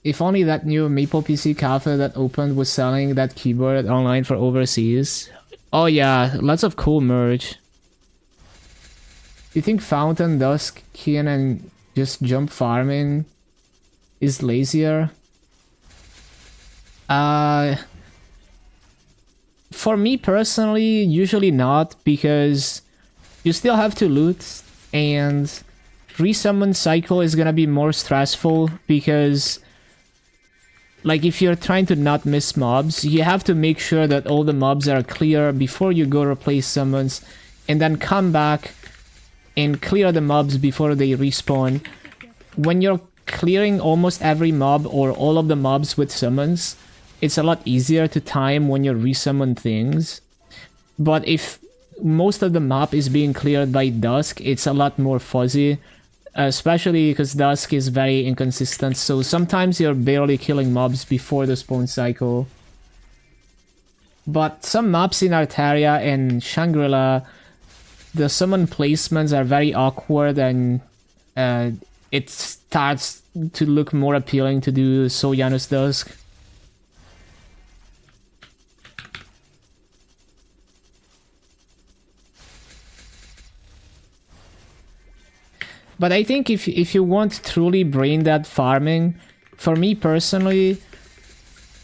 If only that new Maple PC cafe that opened was selling that keyboard online for overseas. Oh yeah, lots of cool merch. You think Fountain, Dusk, Kian, and just jump farming is lazier? For me personally, usually not, because you still have to loot, and resummon cycle is gonna be more stressful, because like if you're trying to not miss mobs, you have to make sure that all the mobs are clear before you go replace summons, and then come back and clear the mobs before they respawn. When you're clearing almost every mob or all of the mobs with summons, it's a lot easier to time when you resummon things. But if most of the map is being cleared by Dusk, it's a lot more fuzzy, especially because Dusk is very inconsistent, so sometimes you're barely killing mobs before the spawn cycle. But some maps in Artaria and Shangri-La, the summon placements are very awkward, and it starts to look more appealing to do Sojanus Dusk. But I think if you want truly brain dead farming, for me personally,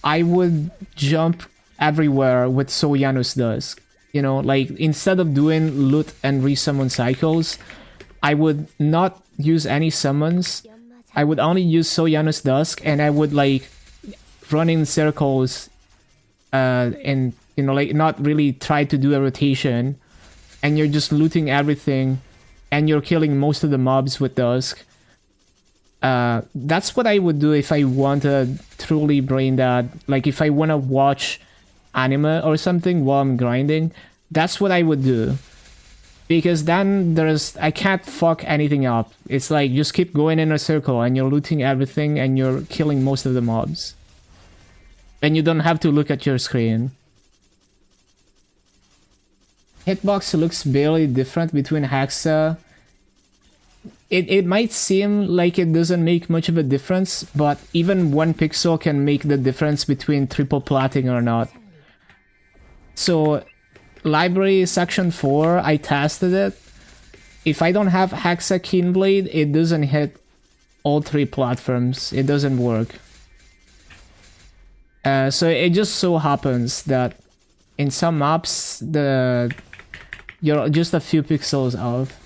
I would jump everywhere with Sojanus Dusk. You know, like instead of doing loot and resummon cycles, I would not use any summons. I would only use Sojanus Dusk, and I would like run in circles and you know, like not really try to do a rotation, and you're just looting everything and you're killing most of the mobs with Dusk. That's what I would do if I want to truly brain dead. Like if I want to watch anime or something while I'm grinding, that's what I would do. Because then I can't fuck anything up. It's like just keep going in a circle and you're looting everything and you're killing most of the mobs. And you don't have to look at your screen. Hitbox looks barely different between Hexa. It might seem like it doesn't make much of a difference, but even 1 pixel can make the difference between triple platting or not. So, library section 4, I tested it. If I don't have Hexa Keenblade, it doesn't hit all 3 platforms. It doesn't work. So it just so happens that in some maps, you're just a few pixels off.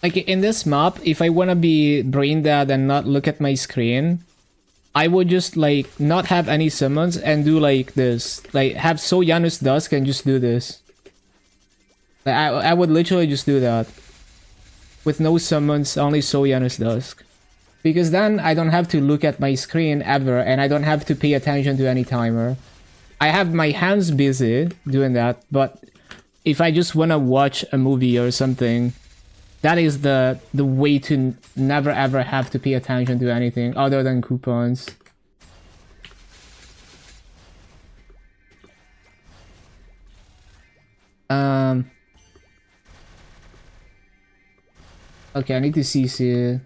Like in this map, if I wanna be brain dead and not look at my screen, I would just like not have any summons and do like this. Like have So Janus Dusk and just do this. Like, I would literally just do that. With no summons, only So Janus Dusk. Because then I don't have to look at my screen ever and I don't have to pay attention to any timer. I have my hands busy doing that, but if I just wanna watch a movie or something, that is the way to never ever have to pay attention to anything other than coupons. Okay, I need to CC.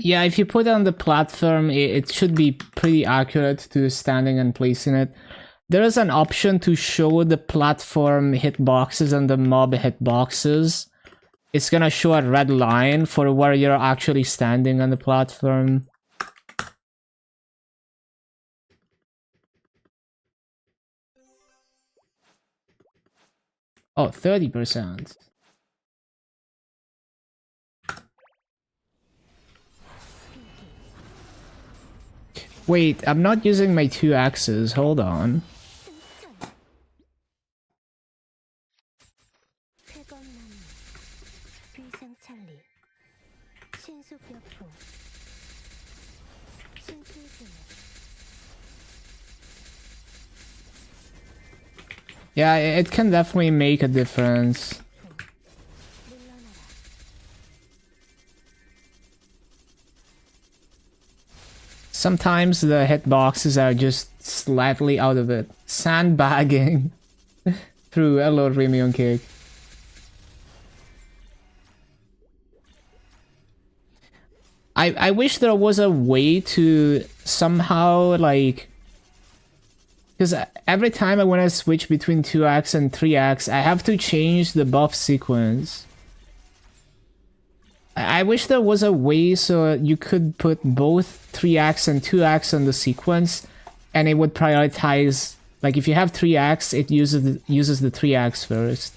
Yeah, if you put it on the platform, it should be pretty accurate to standing and placing it. There is an option to show the platform hitboxes and the mob hitboxes. It's gonna show a red line for where you're actually standing on the platform. Oh, 30%. Wait, I'm not using my 2 axes. Hold on. Yeah, it can definitely make a difference. Sometimes the hitboxes are just slightly out of it. Sandbagging through a low Remion kick. I wish there was a way to somehow like, because every time I want to switch between 2x and 3x, I have to change the buff sequence. I wish there was a way so you could put both 3x and 2x on the sequence, and it would prioritize. Like if you have 3x, it uses the 3x first.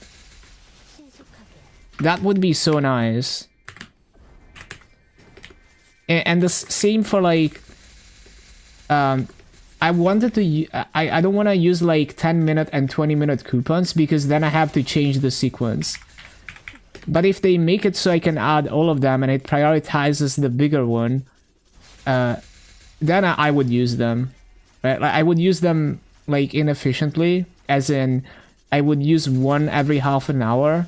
That would be so nice. And the same for like, I wanted to. I don't want to use like 10-minute and 20-minute coupons because then I have to change the sequence. But if they make it so I can add all of them and it prioritizes the bigger one, then I would use them. Right? Like, I would use them like inefficiently, as in I would use one every half an hour,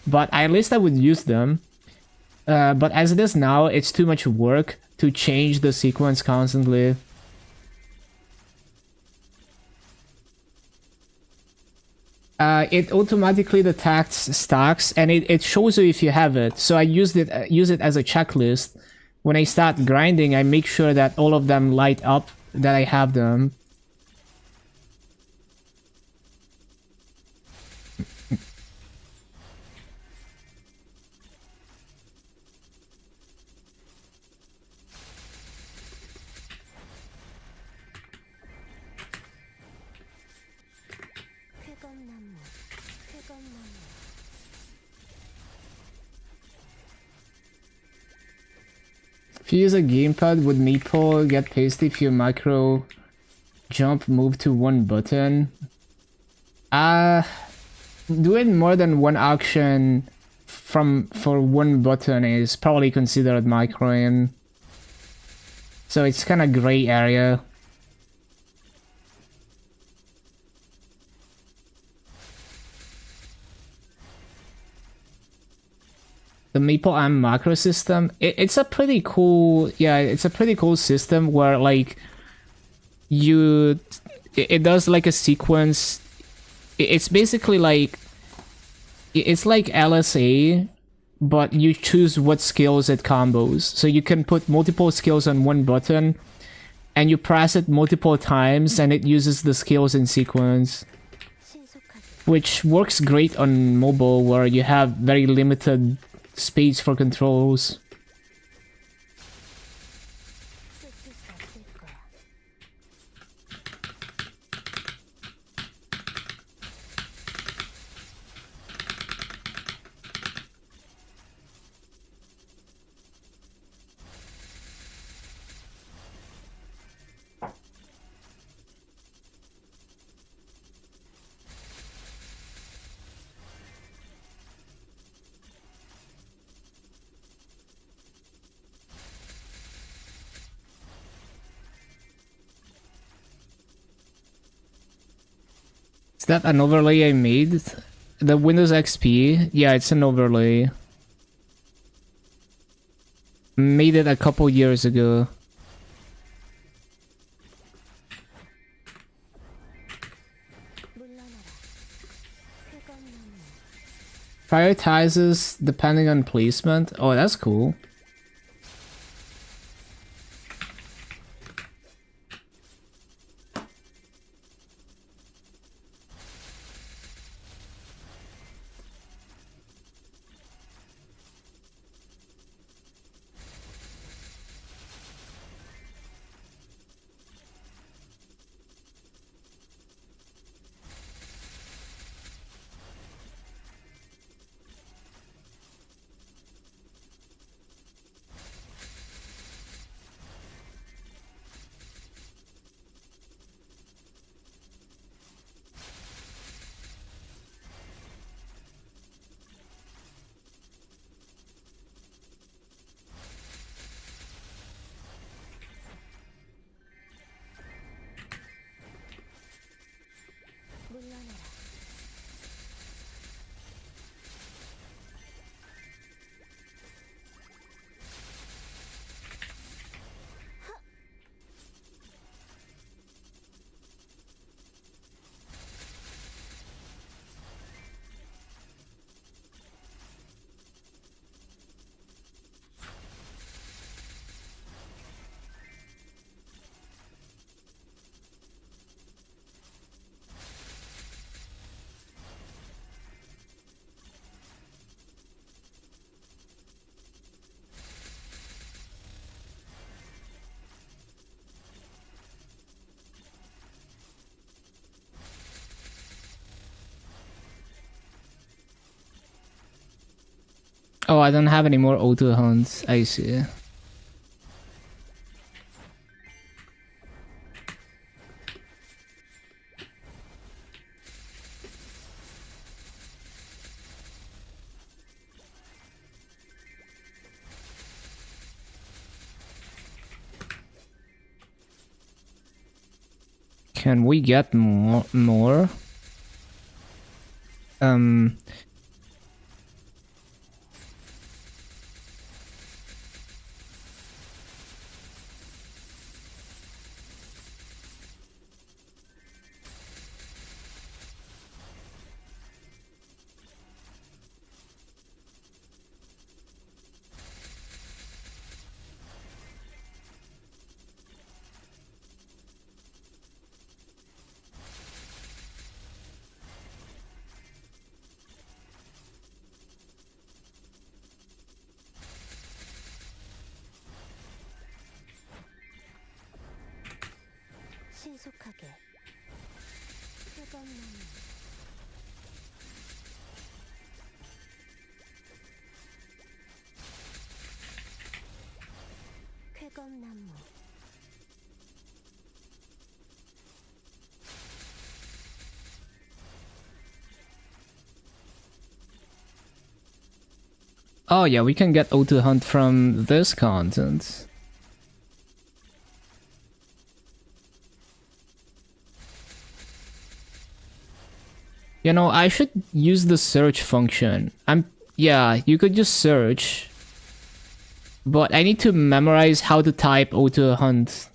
but at least I would use them. But as it is now, it's too much work to change the sequence constantly. It automatically detects stacks and it shows you if you have it. So I use it as a checklist. When I start grinding, I make sure that all of them light up that I have them. If you use a gamepad, would Maple get pasty if you macro jump move to one button? Doing more than one action for one button is probably considered microing. So it's kind of gray area. The Maple M macro system, it's a pretty cool, yeah, it's a pretty cool system where like it does like a sequence It's basically like it's like LSA, but you choose what skills it combos. So you can put multiple skills on one button, and you press it multiple times, and it uses the skills in sequence, which works great on mobile, where you have very limited space for controls. Is that an overlay I made? The Windows XP? Yeah, it's an overlay. Made it a couple years ago. Prioritizes depending on placement. Oh, that's cool. Oh, I don't have any more auto hunts. I see. Can we get more? 신속하게 뜨거운 나무 쾌검나무 Oh yeah, we can get auto hunt from this content. You know, I should use the search function. Yeah, you could just search. But I need to memorize how to type auto hunt.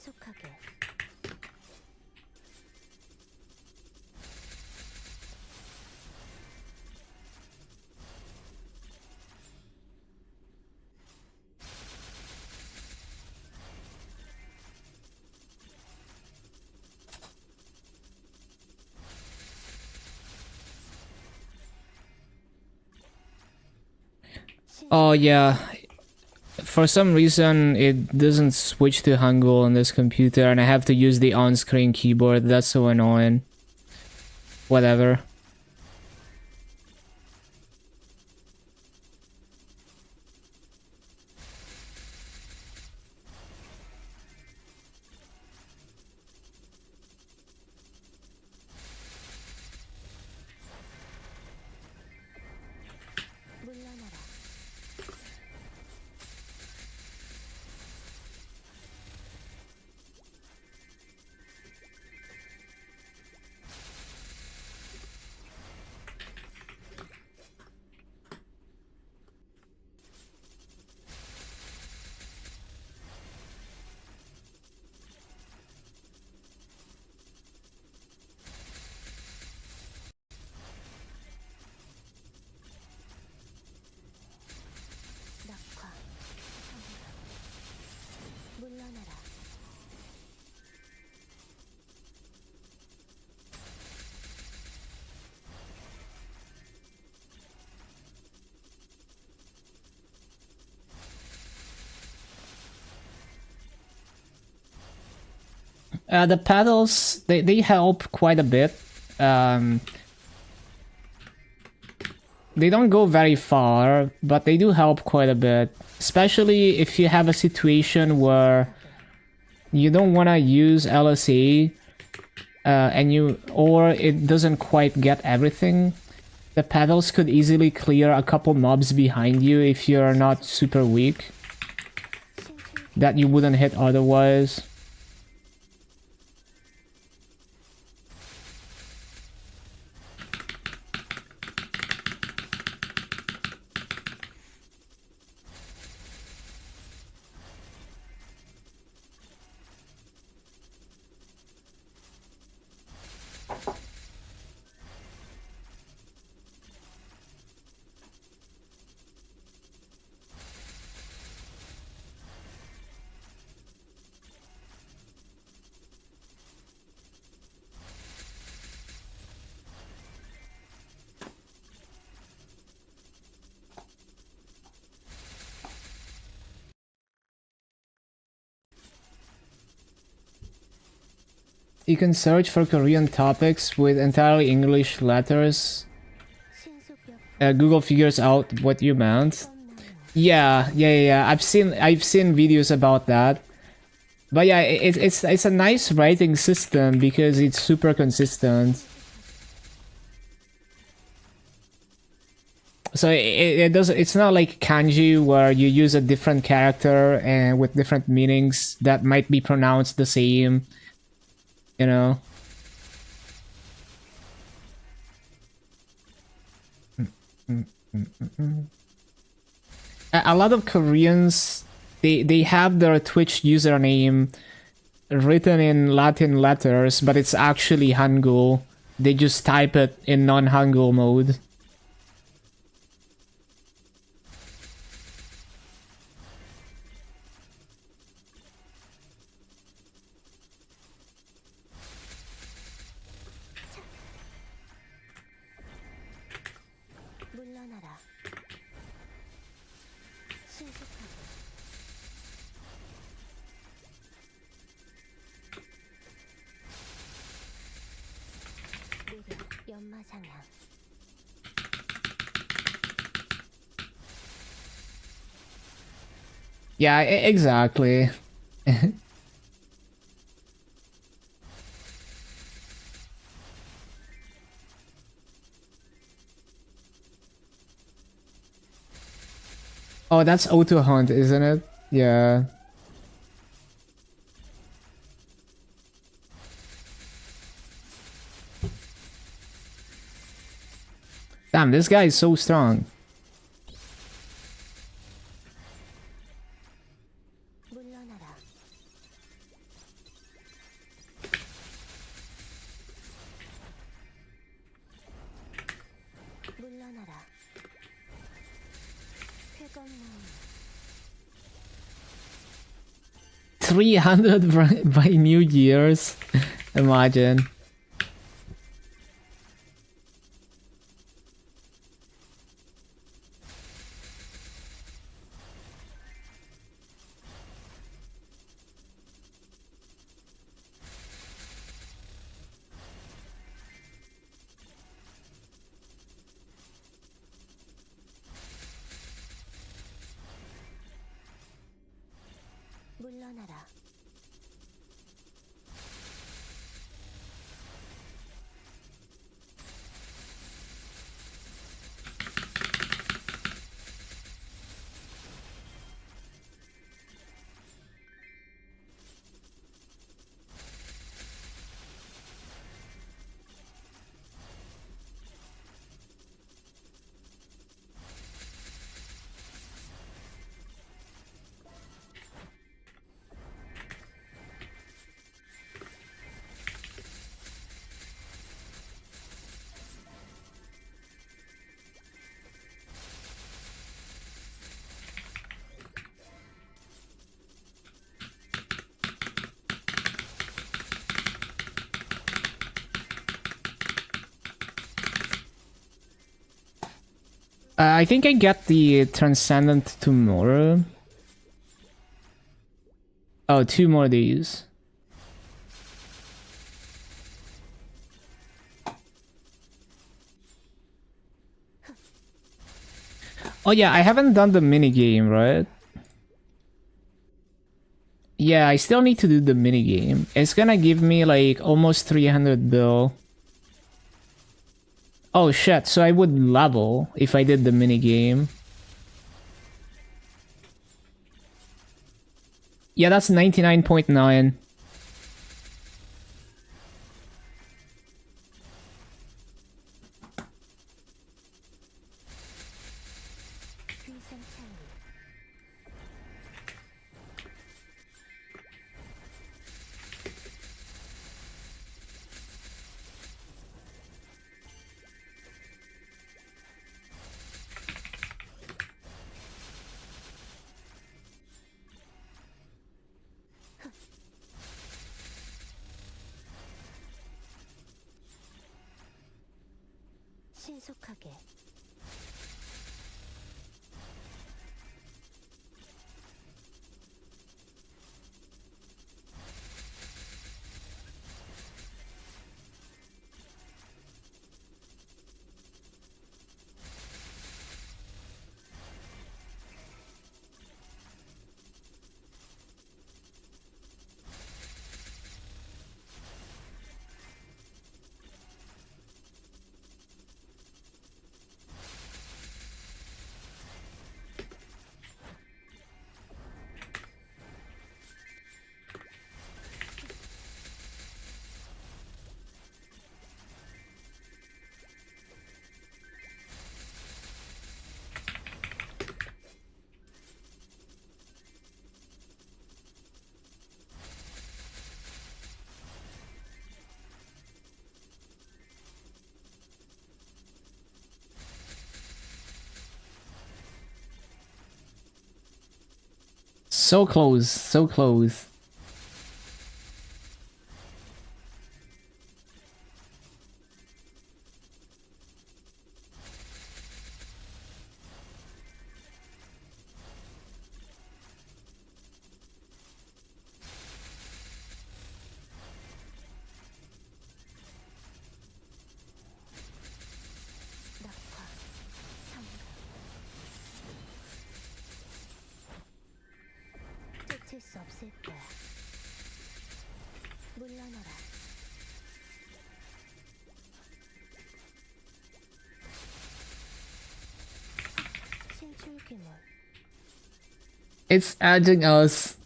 신속하게. Oh yeah, for some reason it doesn't switch to Hangul on this computer and I have to use the on-screen keyboard. That's so annoying. Whatever. 물러나라. 낙화. 물러나라. The pedals, they help quite a bit. They don't go very far, but they do help quite a bit. Especially if you have a situation where you don't want to use LSA or it doesn't quite get everything. The pedals could easily clear a couple mobs behind you if you're not super weak that you wouldn't hit otherwise. You can search for Korean topics with entirely English letters. 신속력. Google figures out what you meant. Yeah. I've seen videos about that. But yeah, it's a nice writing system because it's super consistent. So it's not like kanji where you use a different character and with different meanings that might be pronounced the same. You know. A lot of Koreans, they have their Twitch username written in Latin letters, but it's actually Hangul. They just type it in non-Hangul mode. 물러나라. 신속하게. 노력. 연마장향. Yeah, exactly. Oh, that's auto hunt, isn't it? Yeah. Damn, this guy is so strong. 물러나라. 그것만 300 by New Year's. Imagine. 물러나라. I think I get the Transcendent tomorrow. Oh, 2 more of these. Oh yeah, I haven't done the mini game, right? Yeah, I still need to do the mini game. It's gonna give me like almost 300 bill. Oh shit, so I would level if I did the mini game. Yeah, that's 99.9. 귀생 창리. 신속하게. So close, so close. 낙화. 성급. 쫓을 수 없을 거야. 물러나라. 신출귀몰. It's adding us.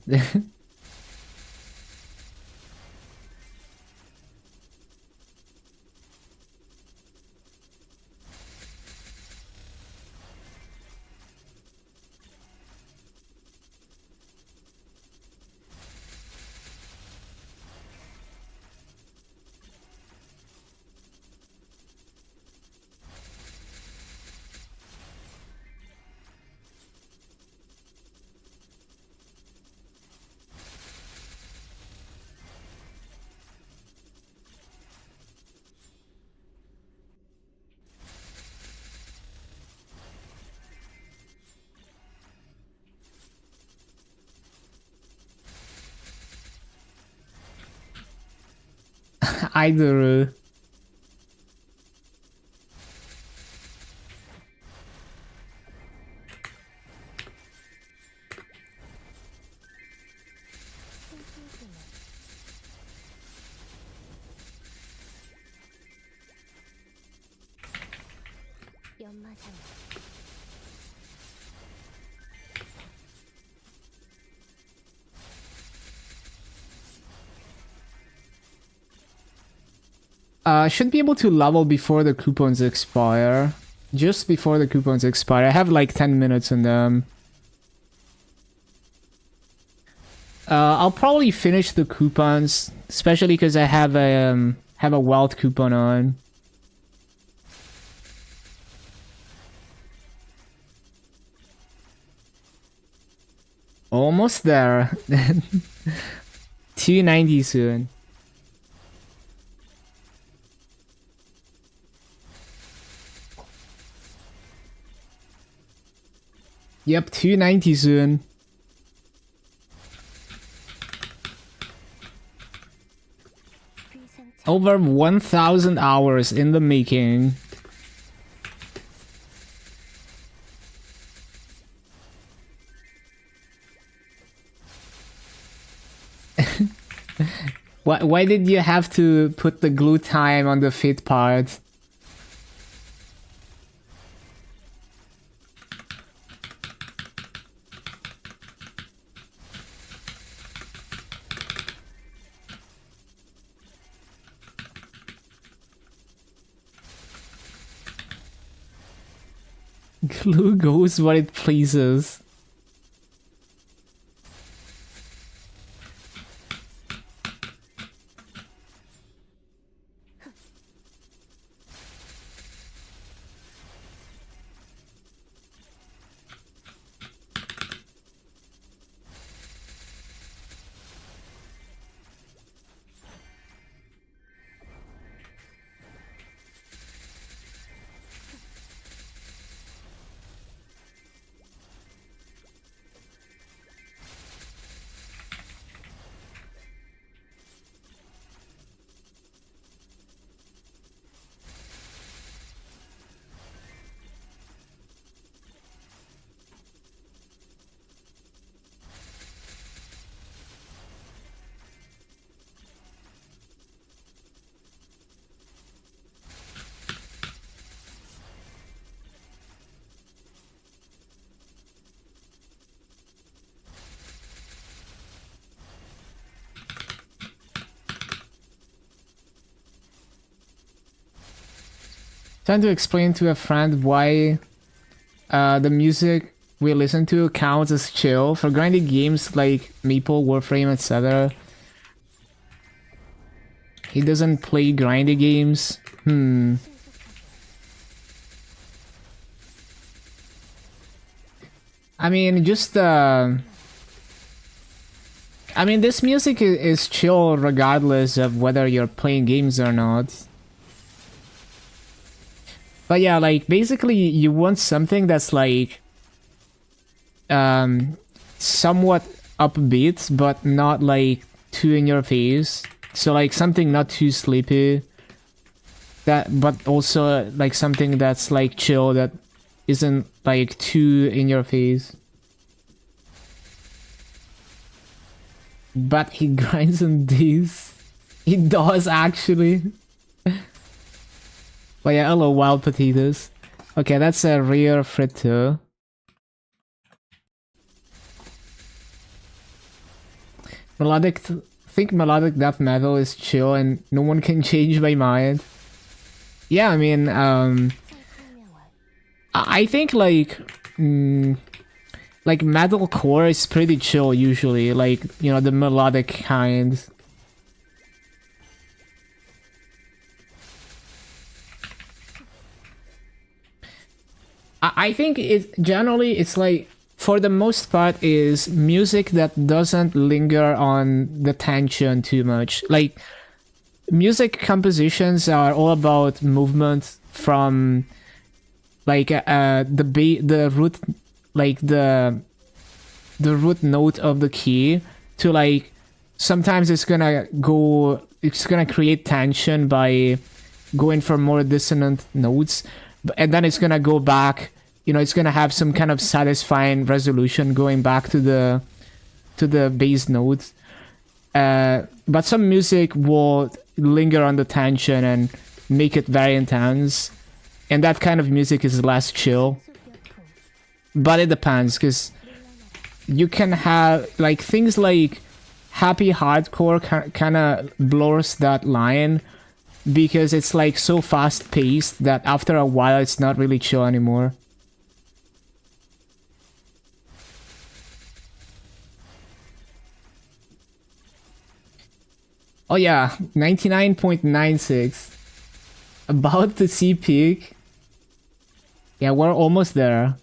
Idol. 연마장 Should be able to level before the coupons expire. Just before the coupons expire. I have like 10 minutes on them. I'll probably finish the coupons, especially because I have a wealth coupon on. Almost there. 290 soon. Yep, 290 soon. 불상차 Over 1,000 hours in the making. Why did you have to put the glue time on the fit part? Glue goes where it pleases. Trying to explain to a friend why the music we listen to counts as chill for grinding games like Maple, Warframe, etc. He doesn't play grindy games. I mean, just I mean, this music is chill regardless of whether you're playing games or not. But yeah, like, basically you want something that's like somewhat upbeat, but not like too in your face. So like something not too sleepy, but also like something that's like chill, that isn't like too in your face. But he grinds on these. He does actually. But yeah, hello, wild potatoes. Okay, that's a rare fritter. Think melodic death metal is chill and no one can change my mind. Yeah, I mean, I think like metalcore is pretty chill usually, like, you know, the melodic kind. I think it's like, for the most part, is music that doesn't linger on the tension too much. Like, music compositions are all about movement from like the root, like the root note of the key to like sometimes it's gonna create tension by going for more dissonant notes, and then it's gonna go back, you know, it's gonna have some kind of satisfying resolution going back to the bass note. But some music will linger on the tension and make it very intense, and that kind of music is less chill. But it depends, because you can have like things like happy hardcore kind of blurs that line, because it's like so fast paced that after a while it's not really chill anymore. Oh yeah, 99.96. About to see peak. Yeah, we're almost there.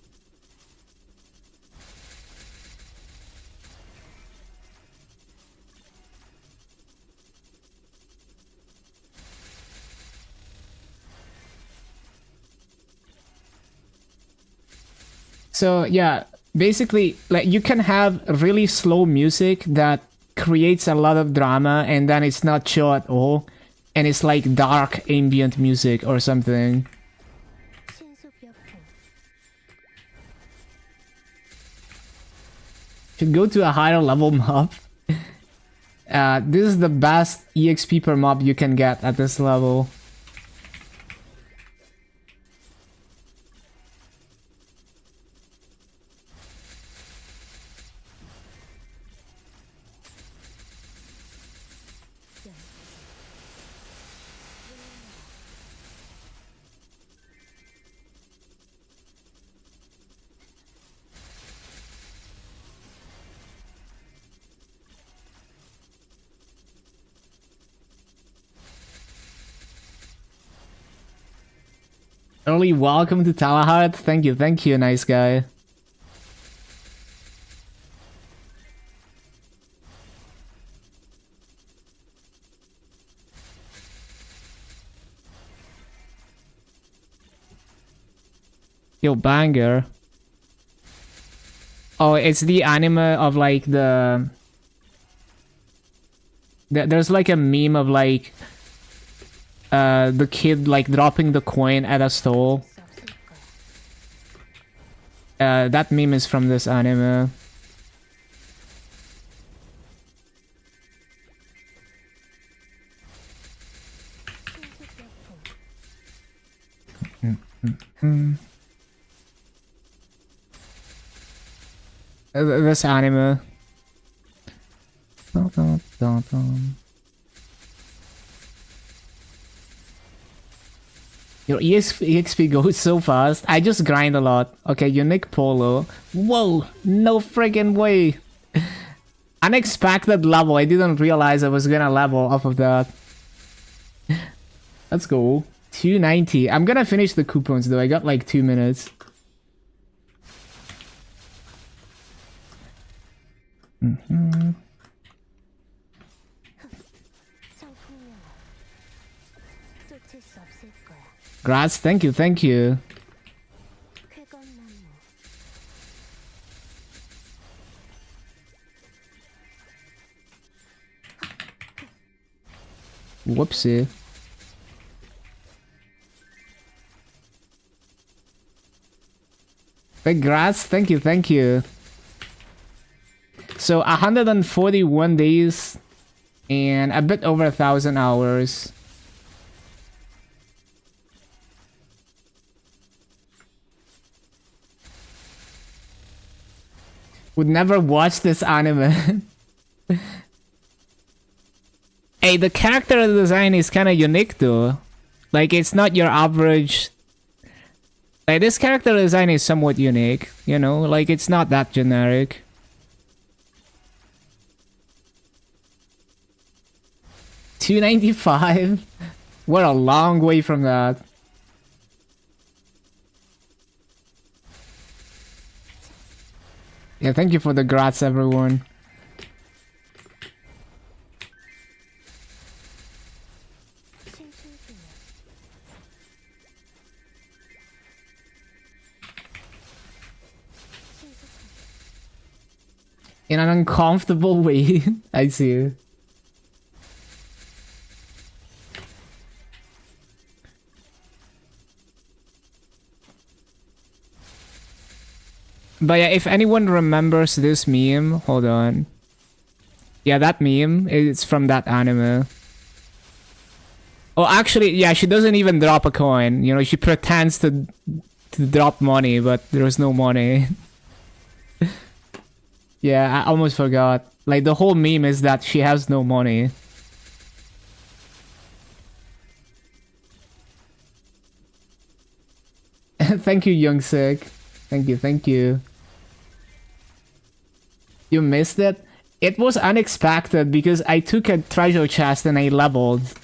So yeah, basically, like, you can have really slow music that creates a lot of drama, and then it's not chill at all, and it's like dark ambient music or something. Should go to a higher level mob. This is the best EXP per mob you can get at this level. Early welcome to Talahart. Thank you, nice guy. Yo, banger. Oh, it's the anime of like there's like a meme of like the kid like dropping the coin at a stall. That meme is from this anime. This anime. Your EXP goes so fast. I just grind a lot. Okay, unique polo. Whoa, no friggin' way. Unexpected level. I didn't realize I was gonna level off of that. Let's go. 290. I'm gonna finish the coupons though. I got like 2 minutes. Grats, thank you. Whoopsie. Congrats, thank you. So 141 days and a bit over 1,000 hours. Would never watch this anime. Hey, the character design is kind of unique though. Like, it's not your average. Like, this character design is somewhat unique, you know? Like, it's not that generic. $295? We're a long way from that. Yeah, thank you for the grats, everyone. In an uncomfortable way. I see. But yeah, if anyone remembers this meme, hold on. Yeah, that meme is from that anime. Oh, actually, yeah, she doesn't even drop a coin. You know, she pretends to drop money, but there's no money. Yeah, I almost forgot. Like, the whole meme is that she has no money. Thank you, Young Sick. Thank you, thank you. You missed it? It was unexpected because I took a treasure chest and I leveled.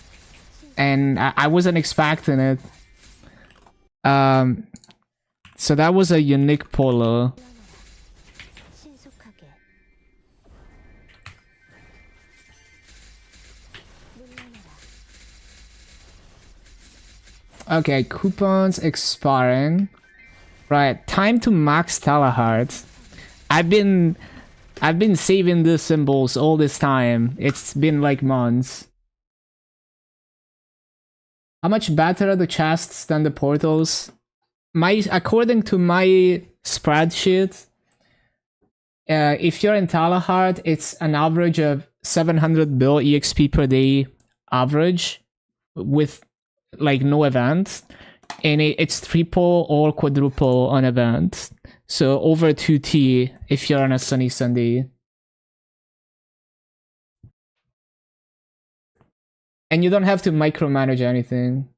And I wasn't expecting it. So that was a unique polo. 神速影ルミナなら Okay, coupons expiring. Right, time to max Teleheart. I've been saving the symbols all this time. It's been like months. How much better are the chests than the portals? According to my spreadsheet, if you're in Teleheart, it's an average of 700 bill EXP per day average with like no events, and it's triple or quadruple on events. So over 2T if you're on a sunny Sunday. And you don't have to micromanage anything.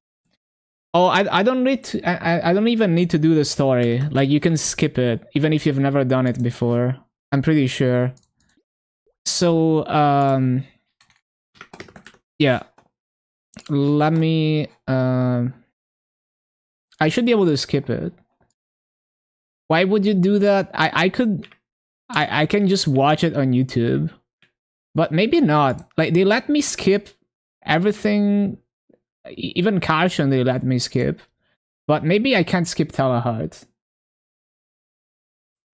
Oh, I don't need to. I don't even need to do the story. Like, you can skip it, even if you've never done it before. I'm pretty sure. So, yeah. Let me, I should be able to skip it. Why would you do that? I can just watch it on YouTube. But maybe not. Like, they let me skip everything. Even Carson they let me skip. But maybe I can't skip Teleheart.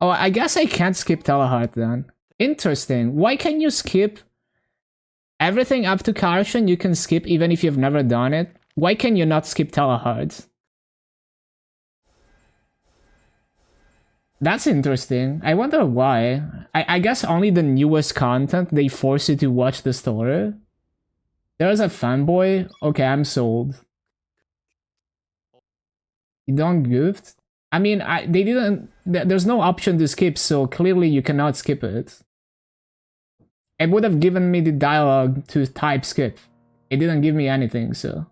Oh, I guess I can't skip Teleheart then. Interesting. Why can you skip everything up to Carson? You can skip even if you've never done it. Why can you not skip Teleheart? That's interesting. I wonder why. I guess only the newest content they force you to watch the story. There's a fanboy? Okay, I'm sold. You don't goofed? I mean, they didn't... There's no option to skip, so clearly you cannot skip it. It would have given me the dialogue to type skip. It didn't give me anything, so...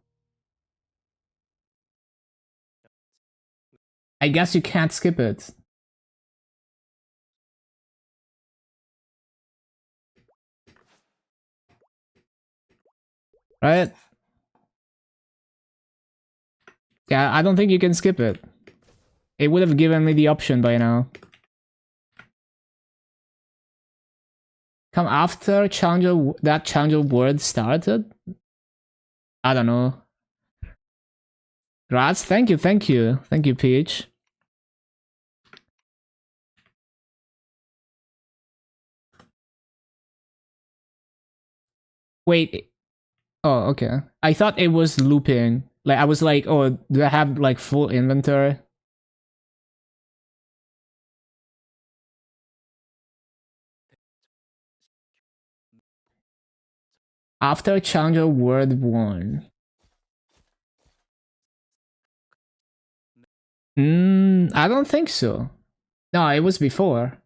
I guess you can't skip it. Right? Yeah, I don't think you can skip it. It would have given me the option by now. Come after challenger, that challenger word started? I don't know. Grats, thank you, thank you. Thank you, Peach. Wait. Oh, okay. I thought it was looping. Like, I was like, oh, do I have like full inventory? After challenger word 1. I don't think so. No, it was before.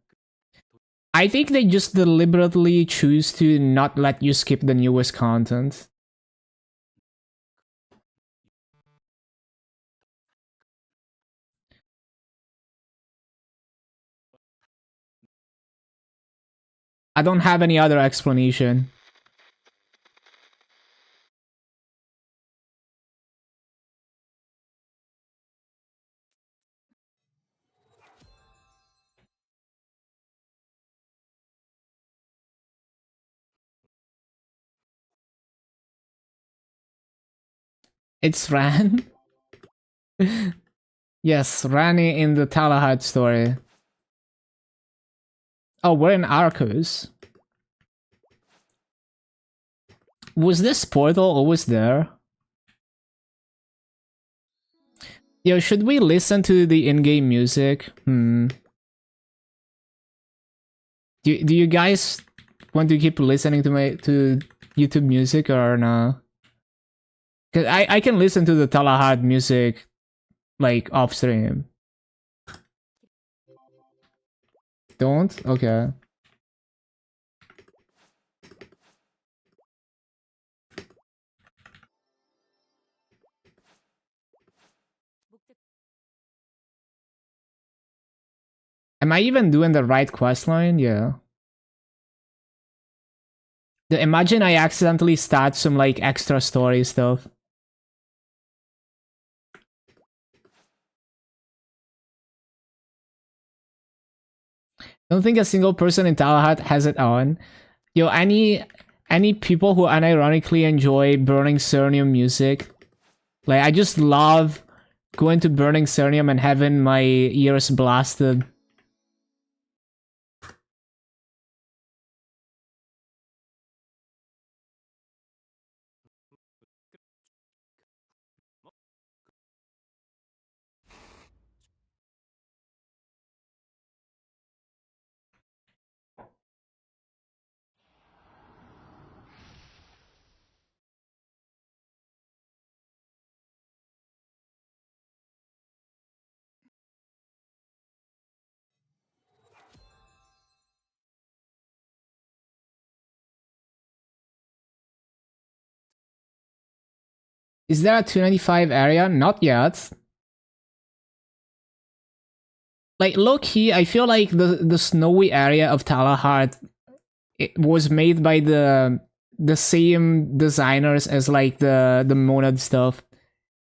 I think they just deliberately choose to not let you skip the newest content. I don't have any other explanation. It's Ran. Yes, Rani in the Talahad story. Oh, we're in Arcus. Was this portal always there? Yo, should we listen to the in-game music? Do you guys want to keep listening to YouTube music or no? Cause I can listen to the Talahad music like off stream. Don't? Okay. Am I even doing the right quest line? Yeah. Imagine I accidentally start some like extra story stuff. Don't think a single person in Talahat has it on. Yo, any people who unironically enjoy Burning Cernium music? Like, I just love going to Burning Cernium and having my ears blasted. Is there a 295 area? Not yet. Like, low-key, I feel like the snowy area of Talahart it was made by the same designers as like the monad stuff.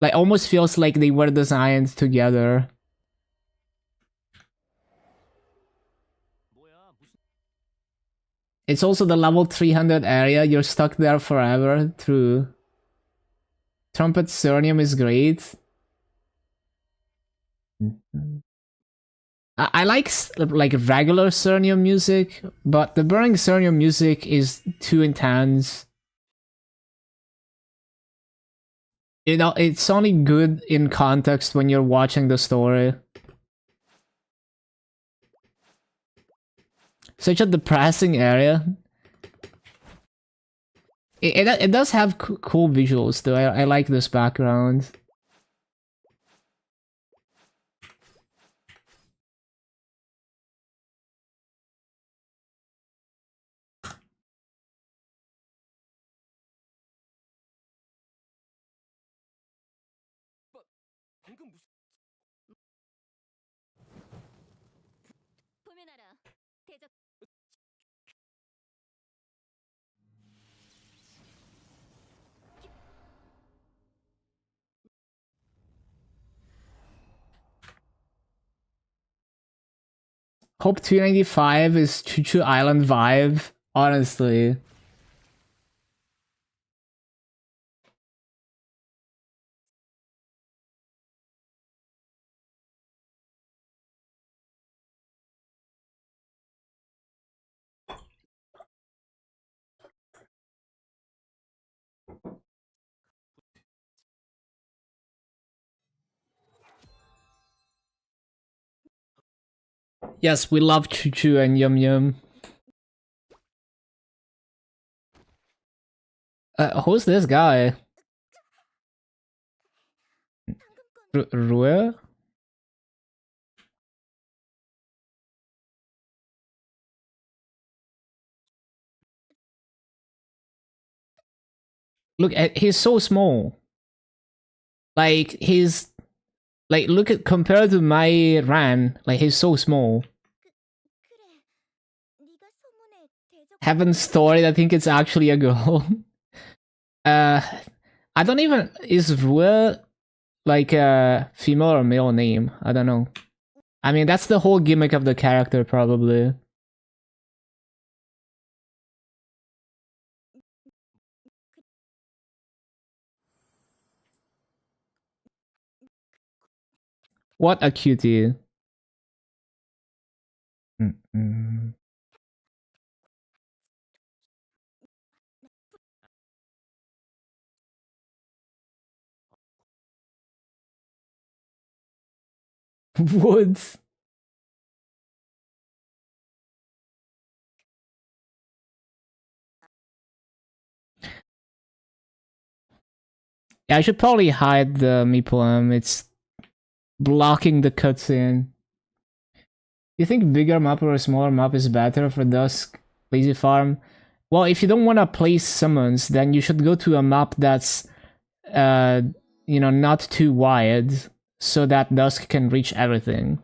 Like, almost feels like they were designed together. It's also the level 300 area. You're stuck there forever. True. Trumpet Cernium is great. I like regular Cernium music, but the Burning Cernium music is too intense. You know, it's only good in context when you're watching the story. Such a depressing area. It does have cool visuals though. I like this background. 포메나라 대적 Hope 295 is Choo Choo Island vibe, honestly. Yes, we love Choo Choo and Yum Yum. Who's this guy? Rue? Look, he's so small. Like, he's... Like, look at... Compared to my Ran, like, he's so small. 그래 네가 소문에 대적 Heaven's Story, I think it's actually a girl. I don't even... Is Rue like a female or male name? I don't know. I mean, that's the whole gimmick of the character, probably. What a cutie. Wood. Yeah, I should probably hide the Meeple. It's blocking the cutscene. You think bigger map or a smaller map is better for Dusk Lazy Farm? Well, if you don't want to place summons, then you should go to a map that's, not too wide, so that Dusk can reach everything.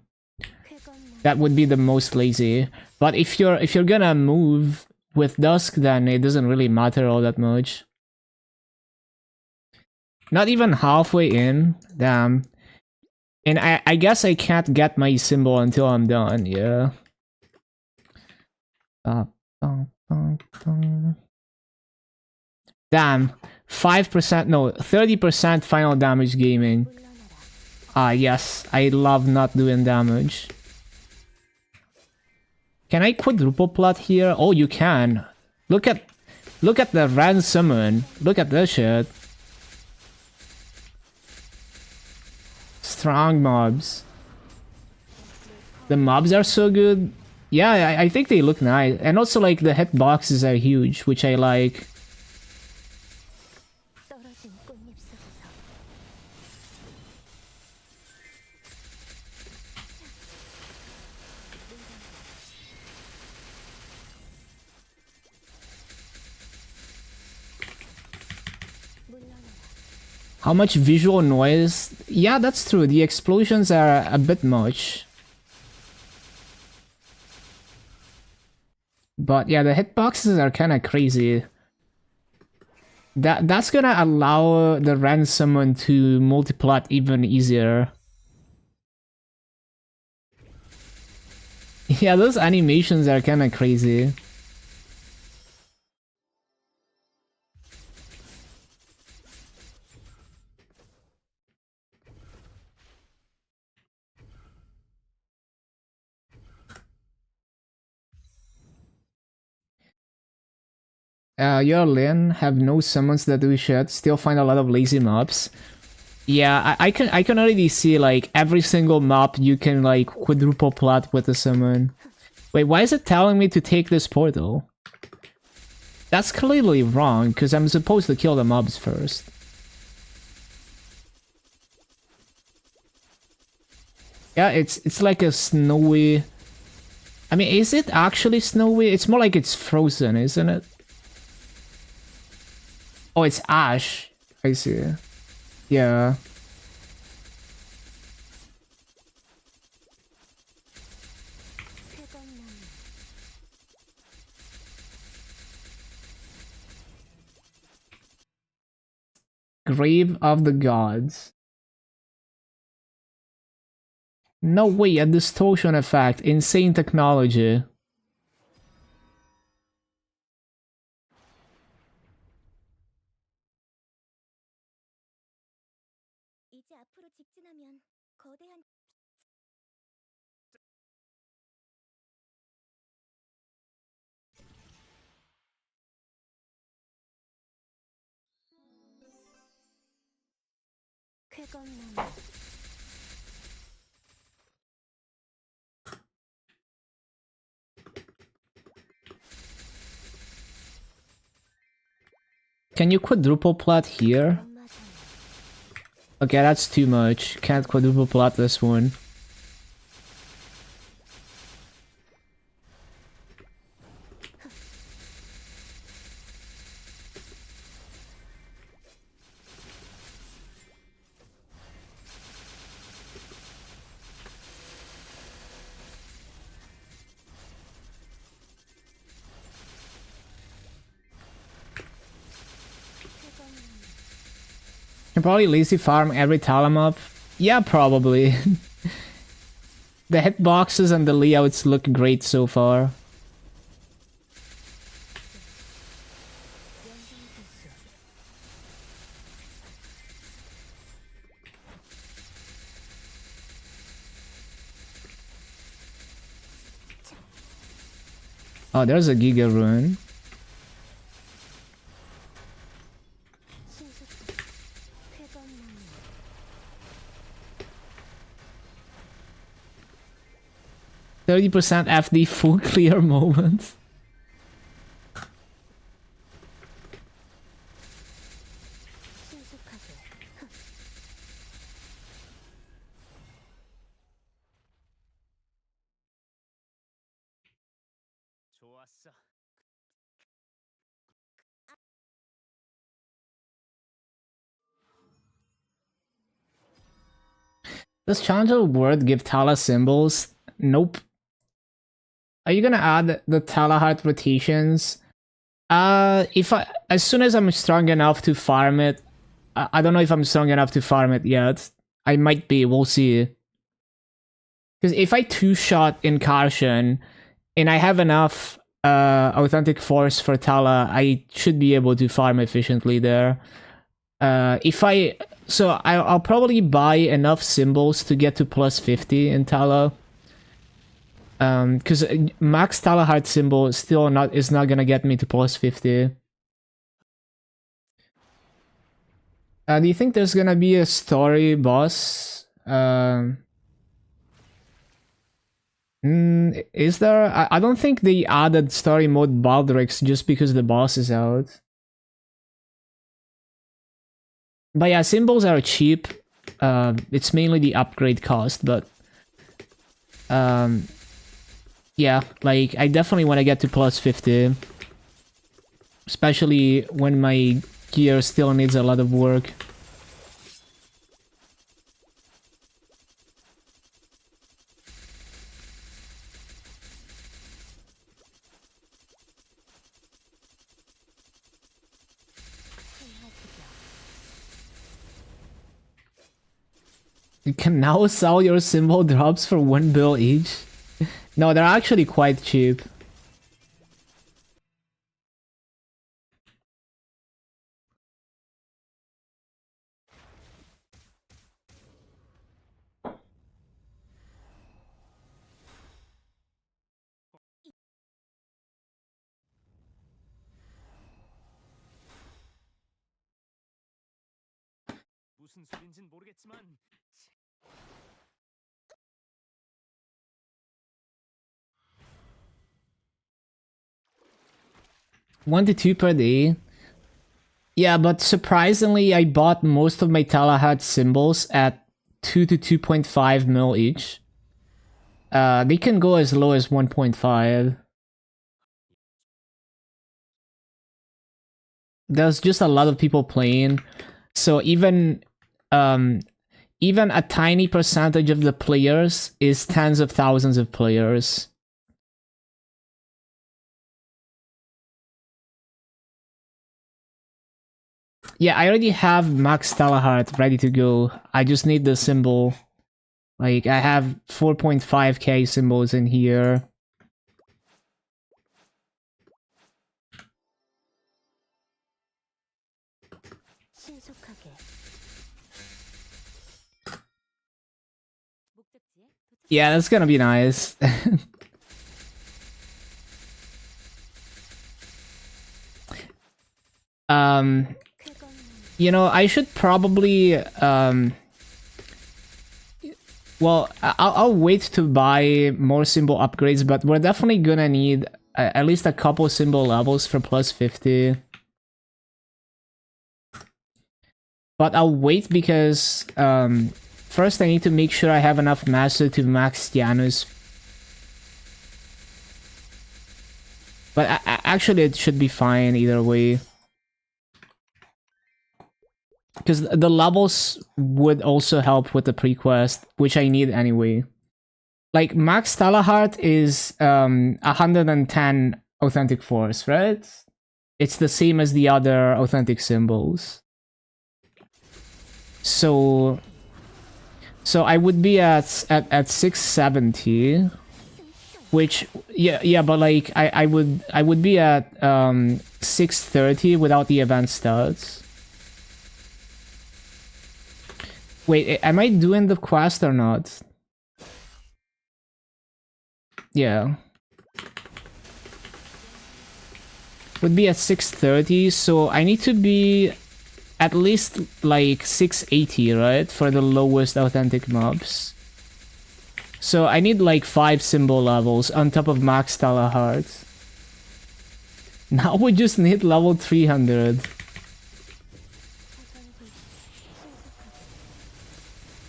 That would be the most lazy. But if you're gonna move with Dusk, then it doesn't really matter all that much. Not even halfway in. Damn. And I guess I can't get my symbol until I'm done, yeah. Damn. 5%, no, 30% final damage gaming. Ah, yes. I love not doing damage. Can I quadruple plot here? Oh, you can. Look at the random summon. Look at this shit. Strong mobs. The mobs are so good. Yeah, I think they look nice. And also, like, the hitboxes are huge, which I like. 떨어진 꽃잎 속에서 물러나라. How much visual noise? Yeah, that's true. The explosions are a bit much. But yeah, the hitboxes are kind of crazy. That's gonna allow the random summon to multiplot even easier. Yeah, those animations are kind of crazy. Your Lin have no summons that do shit, still find a lot of lazy mobs. Yeah, I can already see like every single mob you can like quadruple plot with a summon. Wait, why is it telling me to take this portal? That's clearly wrong, because I'm supposed to kill the mobs first. Yeah, it's like a snowy... I mean, is it actually snowy? It's more like it's frozen, isn't it? Oh, it's ash. I see. Yeah. Grave of the Gods. No way, a distortion effect. Insane technology. 이제 앞으로 직진하면 거대한 쾌검나무 Can you quadruple plot here? 엄마잖아. Okay, that's too much. Can't quadruple plot this one. Can probably lazy farm every talent up. Yeah, probably. The hitboxes and the layouts look great so far. Oh, there's a Giga Rune. 신속도 쾌검나무 30% FD full clear moment. 신속하게. Does Challenger Word give Tala symbols? Nope. Are you gonna add the Tala Heart rotations? As soon as I'm strong enough to farm it, I don't know if I'm strong enough to farm it yet. I might be, we'll see. Because if I two-shot Incartion, and I have enough Authentic Force for Tala, I should be able to farm efficiently there. So I'll probably buy enough symbols to get to plus 50 in Tala. Because max Tala Heart symbol is not gonna get me to plus 50. Do you think there's gonna be a story boss? Is there? I don't think they added story mode Baldrix just because the boss is out. But yeah, symbols are cheap. It's mainly the upgrade cost, but yeah, like I definitely want to get to plus 50, especially when my gear still needs a lot of work. You can now sell your symbol drops for 1 bill each. No, they're actually quite cheap. 무슨 소린진 모르겠지만 1 to 2 per day. Yeah, but surprisingly, I bought most of my Talahat symbols at 2 to 2.5 mil each. They can go as low as 1.5. There's just a lot of people playing, so even a tiny percentage of the players is tens of thousands of players. Yeah, I already have Max Talahart ready to go. I just need the symbol. Like, I have 4.5k symbols in here. 신속하게. Yeah, that's gonna be nice. You know, I should probably, well, I'll wait to buy more symbol upgrades, but we're definitely gonna need at least a couple symbol levels for plus 50. But I'll wait because, first I need to make sure I have enough master to max Janus. But actually it should be fine either way. Because the levels would also help with the pre-quest, which I need anyway. Like, Max Talahart is 110 Authentic Force, right? It's the same as the other Authentic Symbols. So I would be at 670, which yeah, but like I would be at 630 without the event stats. Wait, am I doing the quest or not? Yeah. Would be at 630, so I need to be at least like 680, right? For the lowest authentic mobs. So I need like 5 symbol levels on top of max Talaheart. Now we just need level 300.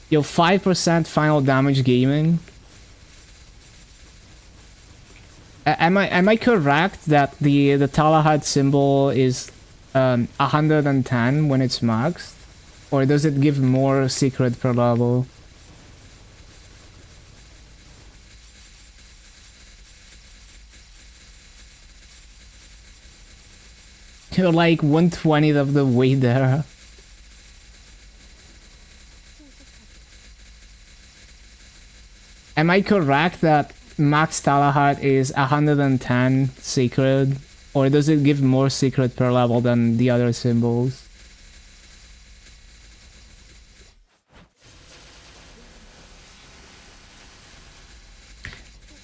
Yo, 5% final damage gaming. Am I correct that the Talaheart symbol is 110 when it's maxed? Or does it give more secret per level? You're like 1/20th of the way there. Am I correct that max Talaheart is 110 secret? Or does it give more secret per level than the other symbols?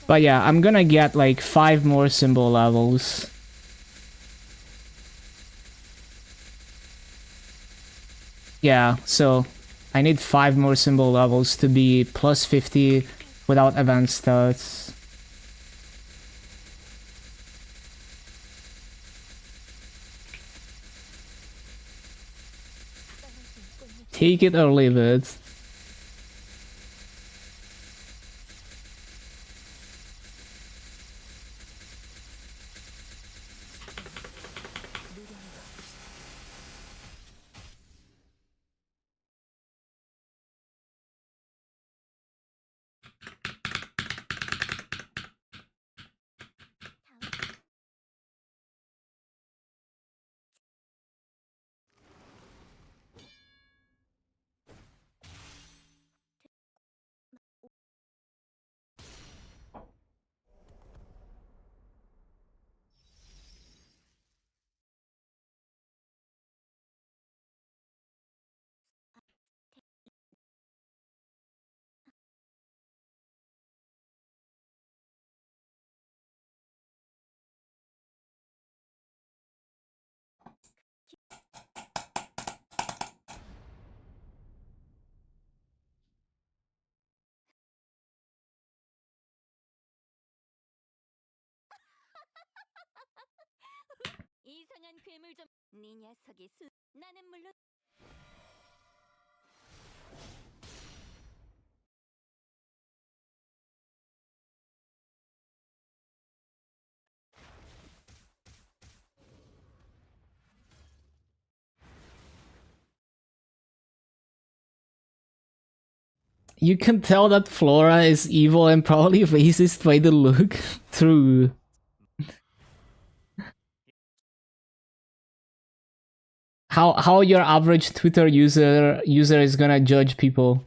But yeah, I'm gonna get like 5 more symbol levels. Yeah, so I need 5 more symbol levels to be plus 50 without event stats. Take it or leave it. 이상한 괴물 좀. 네 녀석이 나는 물론. You can tell that Flora is evil and probably racist by the look. True. How your average Twitter user is gonna judge people?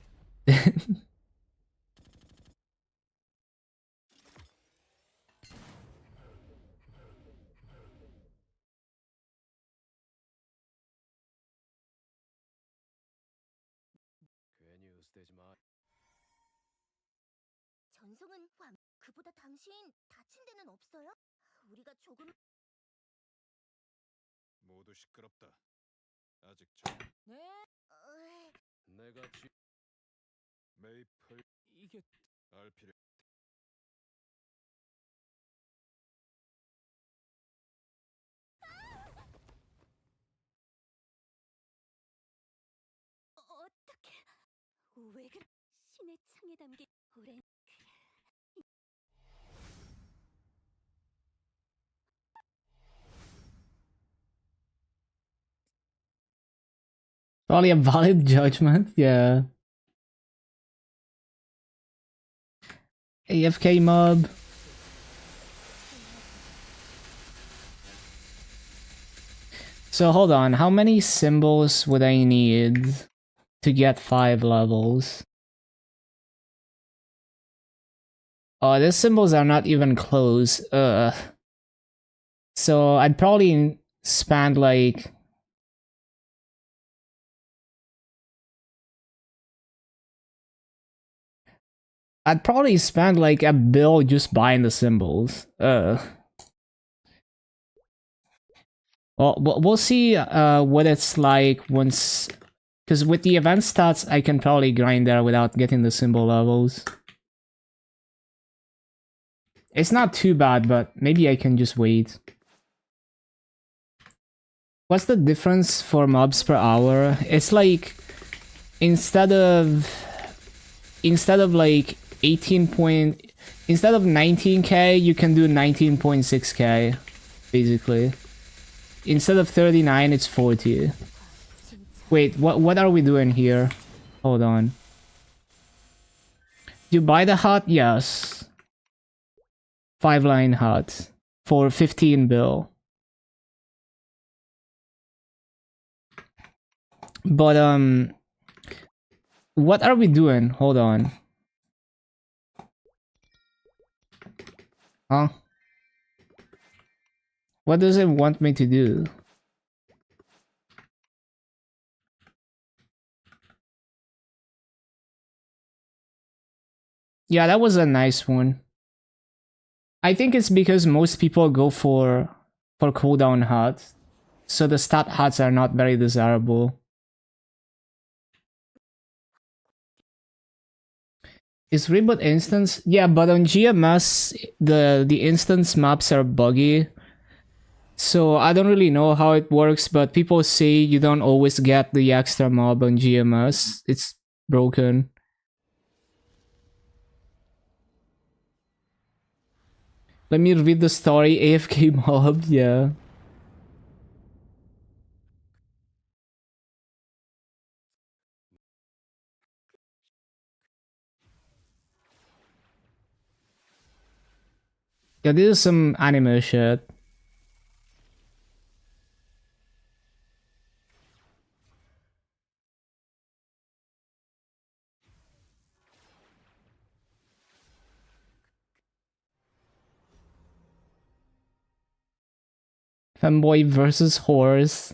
괜히 으스대지 마. 전송은 그보다 당신 다친 데는 없어요? 우리가 조금. 모두 시끄럽다. 아직 저 네. 내가 메이플 이게 알 필요. 어떻게? 왜 그래? 신의 창에 담긴 오랜. Probably a valid judgment, yeah. AFK mob. So hold on, how many symbols would I need to get 5 levels? Oh, these symbols are not even close. So I'd probably spend like... I'd probably spend like a bill just buying the symbols. Well, we'll see what it's like once... Because with the event stats, I can probably grind there without getting the symbol levels. It's not too bad, but maybe I can just wait. What's the difference for mobs per hour? It's like instead of like 19k, you can do 19.6k, basically. Instead of 39, it's 40. Wait, what are we doing here? Hold on. You buy the hut? Yes. 5-line hut for 15 bill. But what are we doing? Hold on. Huh? What does it want me to do? Yeah, that was a nice one. I think it's because most people go for cooldown huts, so the stat huts are not very desirable. Is reboot instance? Yeah, but on GMS the instance maps are buggy. So I don't really know how it works, but people say you don't always get the extra mob on GMS. It's broken. Let me read the story. AFK mob, yeah. Yeah, this is some anime shit. Femboy versus horse.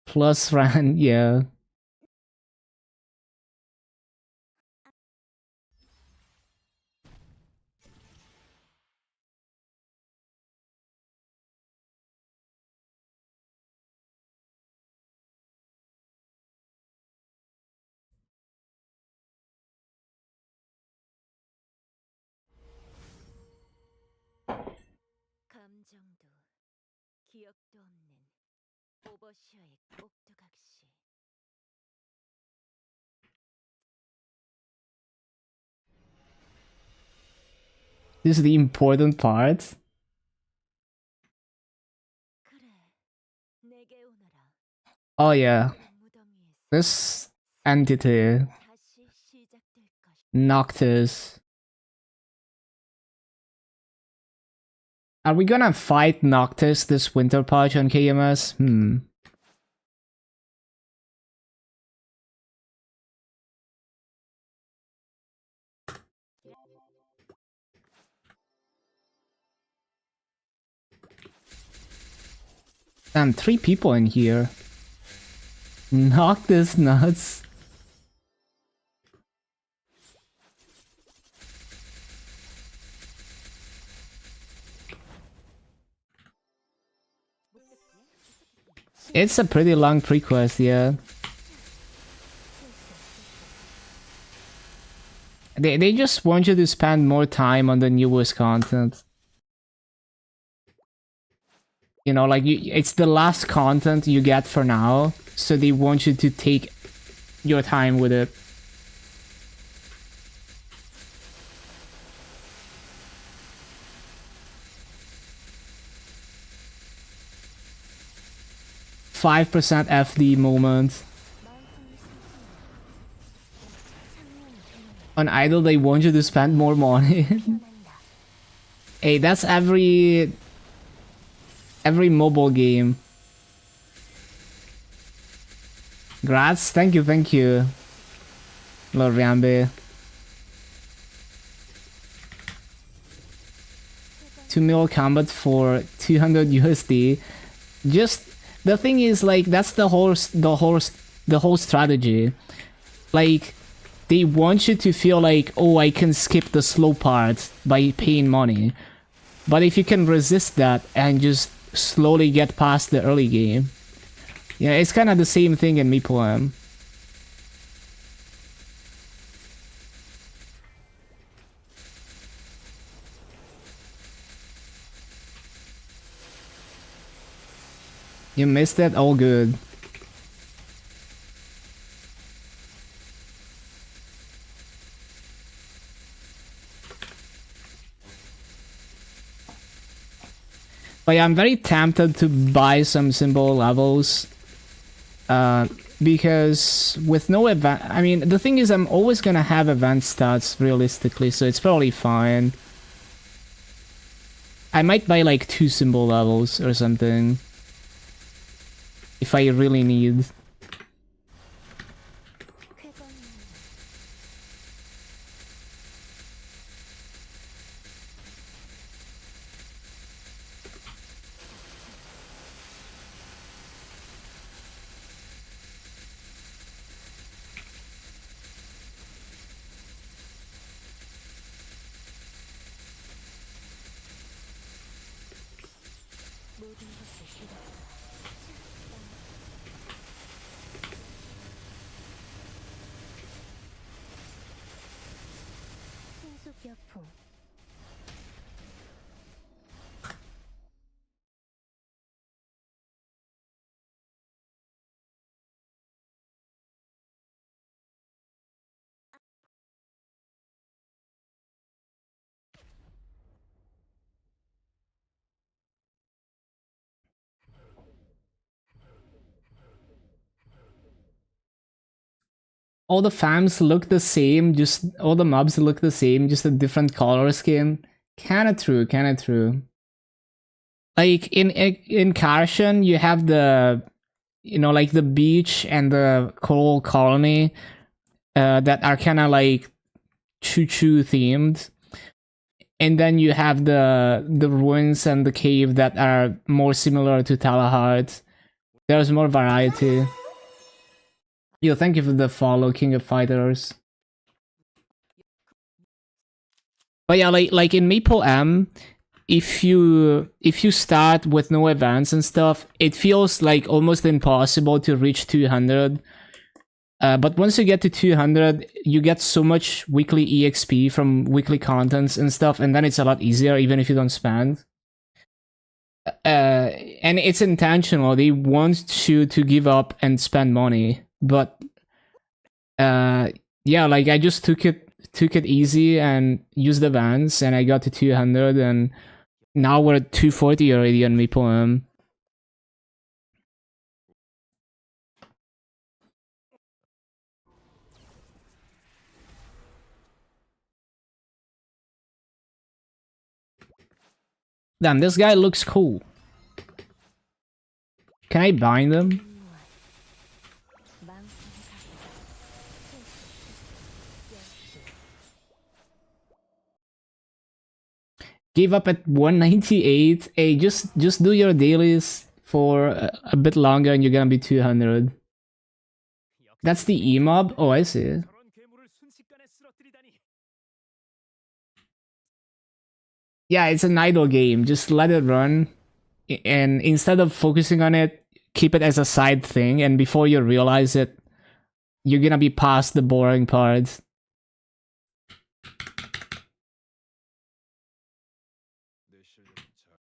Plus Ran, yeah. 감정도 기억도 없는 오버시어의 꼭두각시. This is the important part. 그래, 내게 오너라. Oh yeah, 무덤 위에서 this entity, 다시 시작될 것이. Noctis. Are we gonna fight Noctis this winter patch on KMS? Damn, 3 people in here. Noctis nuts. It's a pretty long prequest, yeah. They just want you to spend more time on the newest content. You know, like it's the last content you get for now, so they want you to take your time with it. %5 FD moment. On Idle, they want you to spend more money. Hey, that's every mobile game. Grats, thank you, Lord Rambe. 2 mil combat for 200 USD. Just the thing is, like, that's the whole strategy. Like, they want you to feel like, oh, I can skip the slow part by paying money. But if you can resist that and just slowly get past the early game, yeah, it's kind of the same thing in MapleStory. You missed it? All good. But yeah, I'm very tempted to buy some symbol levels. Because with no event, I mean, the thing is I'm always gonna have event stats realistically, so it's probably fine. I might buy like 2 symbol levels or something. If I really need. 쾌건 모든 것을 잃었다. 신속여풍 All the fams look the same, just all the mobs look the same, just a different color scheme. Kinda true, kinda true. Like in Karshan, you have the, you know, like the beach and the coral colony that are kind of like choo-choo themed, and then you have the ruins and the cave that are more similar to Talahart. There's more variety. Yo, thank you for the follow, King of Fighters. But yeah, like in Maple M, if you start with no events and stuff, it feels like almost impossible to reach 200. But once you get to 200, you get so much weekly EXP from weekly contents and stuff, and then it's a lot easier even if you don't spend. And it's intentional. They want you to give up and spend money, but yeah, like I just took it easy and used the vans, and I got to 200, and now we're at 240 already on Maple M. Damn, this guy looks cool. Can I bind him? Gave up at 198. Hey, just do your dailies for a bit longer and you're gonna be 200. That's the emob? Oh, I see. 저런 괴물을 순식간에 쓰러뜨리다니. Yeah, it's an idle game. Just let it run. And instead of focusing on it, keep it as a side thing. And before you realize it, you're gonna be past the boring part. 내 실력은 잘.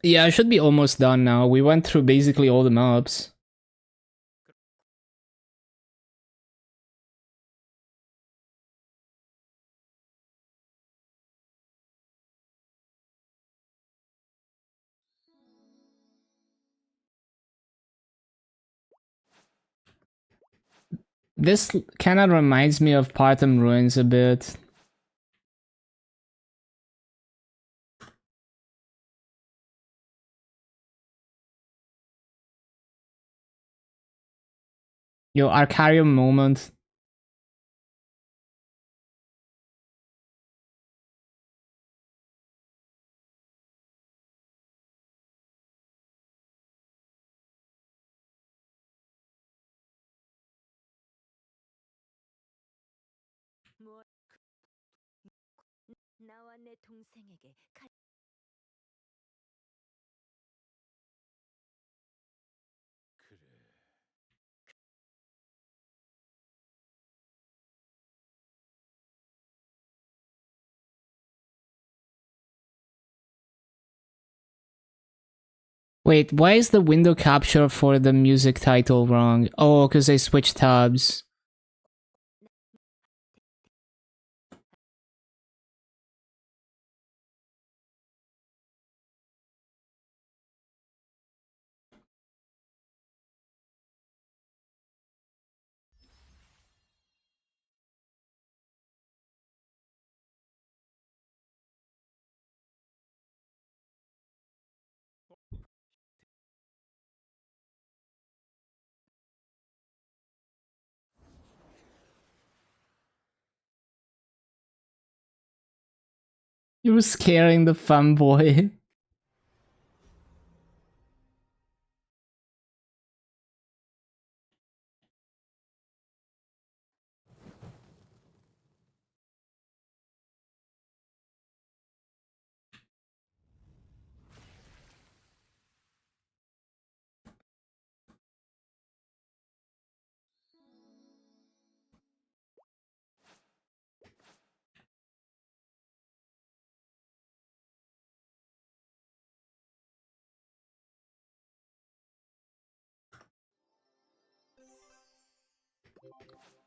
Yeah, I should be almost done now. We went through basically all the mobs. This kind of reminds me of Partham Ruins a bit. Yo, Arcarium moment. 무엇 나와 내 동생에게 그래. Wait, why is the window capture for the music title wrong? Oh, because I switched tabs. You were scaring the fanboy.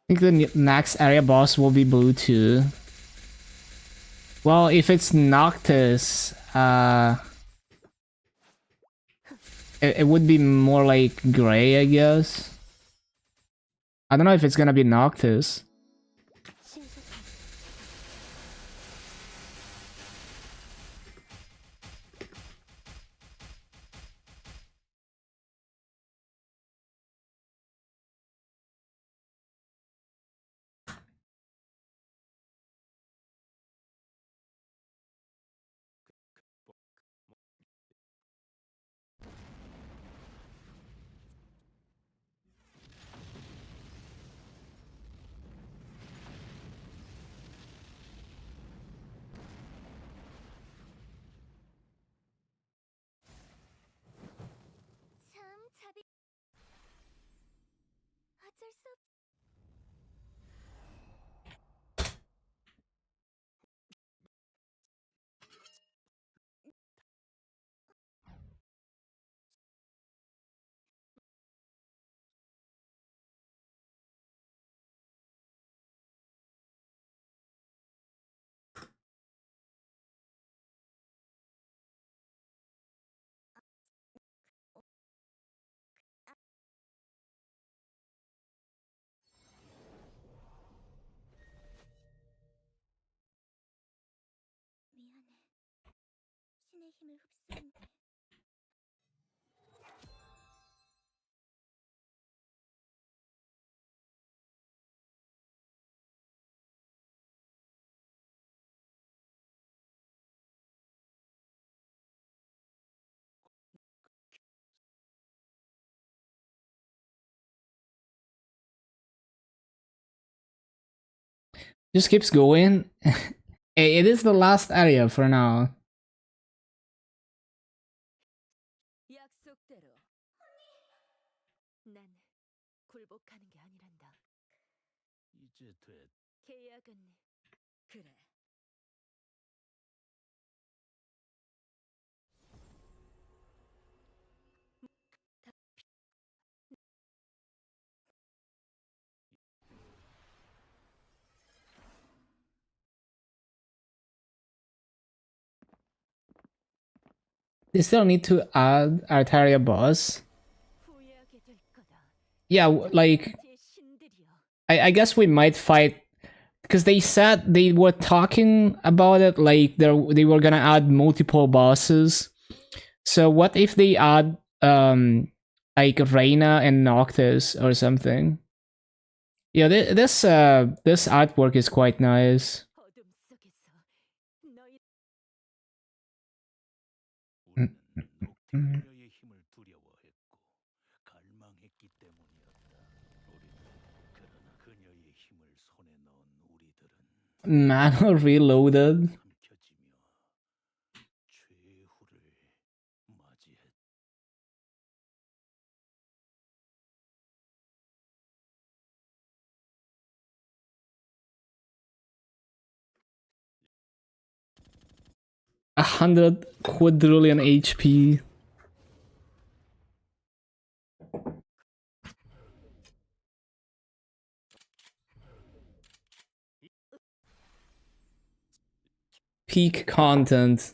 I think the next area boss will be blue too. Well, if it's Noctis, it would be more like gray, I guess. I don't know if it's gonna be Noctis. 神速 참 자비 어쩔 수 없... 미안해. 신의 힘을 흡수한대. Just keeps going. It is the last area for now. 약속대로. 난 굴복하는 게 아니란다. 이제 됐. 계약은 그래. They still need to add Artaria boss. 후회하게 될 거다. Yeah, like 제 신들이여. I guess we might fight because they said they were talking about it like they were gonna add multiple bosses. So what if they add like Reina and Noctis or something? Yeah, this artwork is quite nice. 어둠 속에서 너희 우리는 녹티그녀의 힘을 두려워했고 갈망했기 때문이었다. 우리는 그러나 그녀의 힘을 손에 넣은 우리들은 Mana reloaded. 삼켜지며 최후를 맞이했다. 100 quadrillion HP. peak content.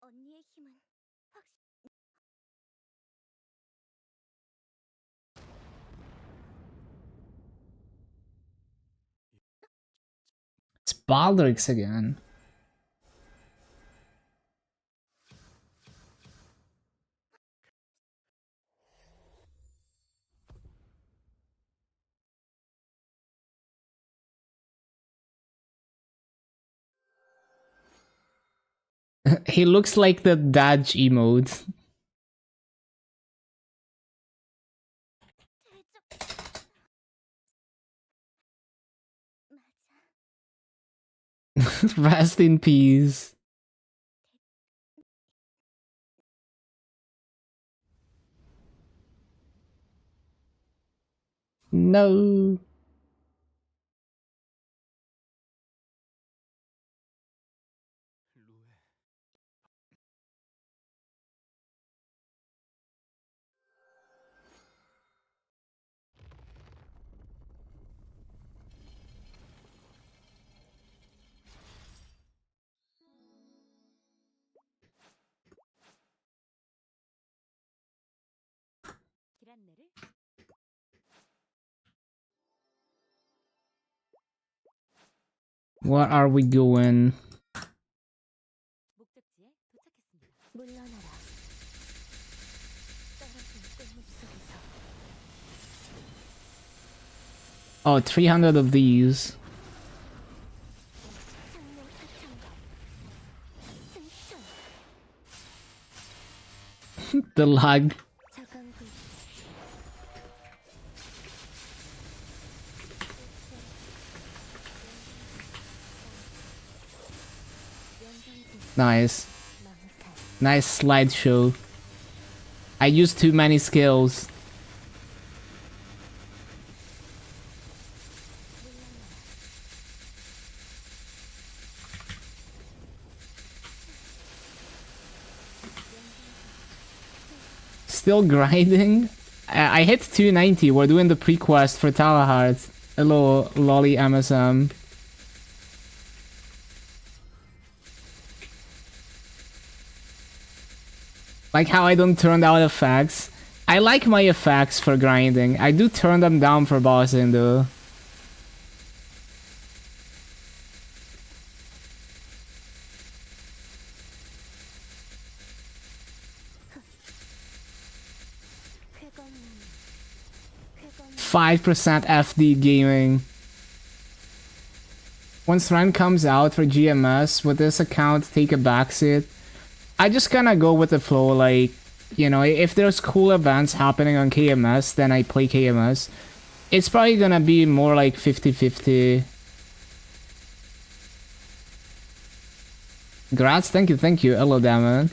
언니의 힘은 확 It's Baldrix again. He looks like the dodge emote. 맞아. Rest in peace. No. 기란내를 What are we doing? 목적지에 도착했습니다. 물러나라. 떨어진 꽃잎 속에서 Oh, 300 of these. 장롱 승천. The lag. 자강구 Nice. 망탈. Nice slideshow. I used too many skills. Still grinding? I hit 290. We're doing the pre-quest for Talahart. Hello, lolly MSM. Like how I don't turn down effects. I like my effects for grinding. I do turn them down for bossing though. 쾌검 5% FD gaming. Once Ren comes out for GMS, with this account take a backseat. I just kinda go with the flow, like, you know, if there's cool events happening on KMS, then I play KMS. It's probably gonna be more like 50-50. Grats, thank you. Hello, Damon.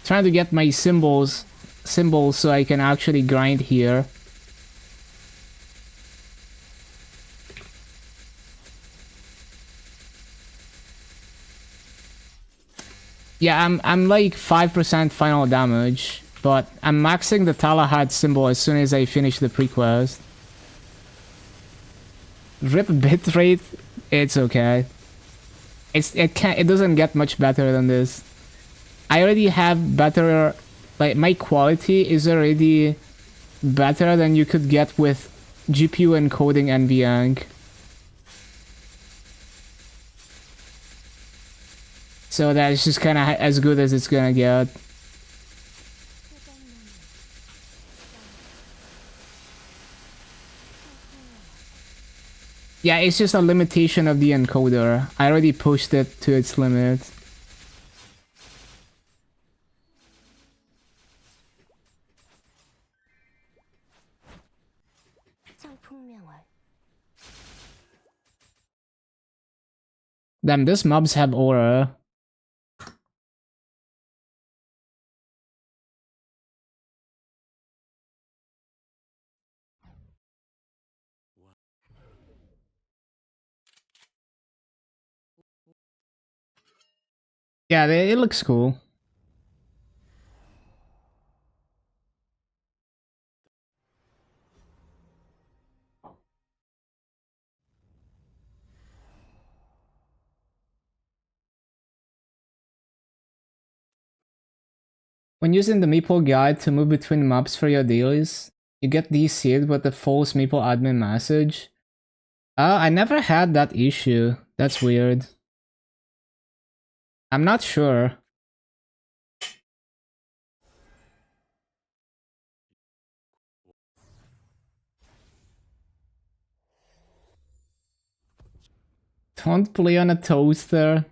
Trying to get my symbols so I can actually grind here. Yeah, I'm like 5% final damage, but I'm maxing the Talahad symbol as soon as I finish the pre-quest. Rip bitrate, it's okay. It doesn't get much better than this. I already have better, like my quality is already better than you could get with GPU encoding NVENC. So that's just kind of as good as it's gonna get. Yeah, it's just a limitation of the encoder. I already pushed it to its limit. 청풍명월 Damn, these mobs have aura. Yeah, it looks cool. When using the Maple guide to move between mobs for your dailies, you get DC'd with the false Maple admin message. I never had that issue. That's weird. I'm not sure. Don't play on a toaster.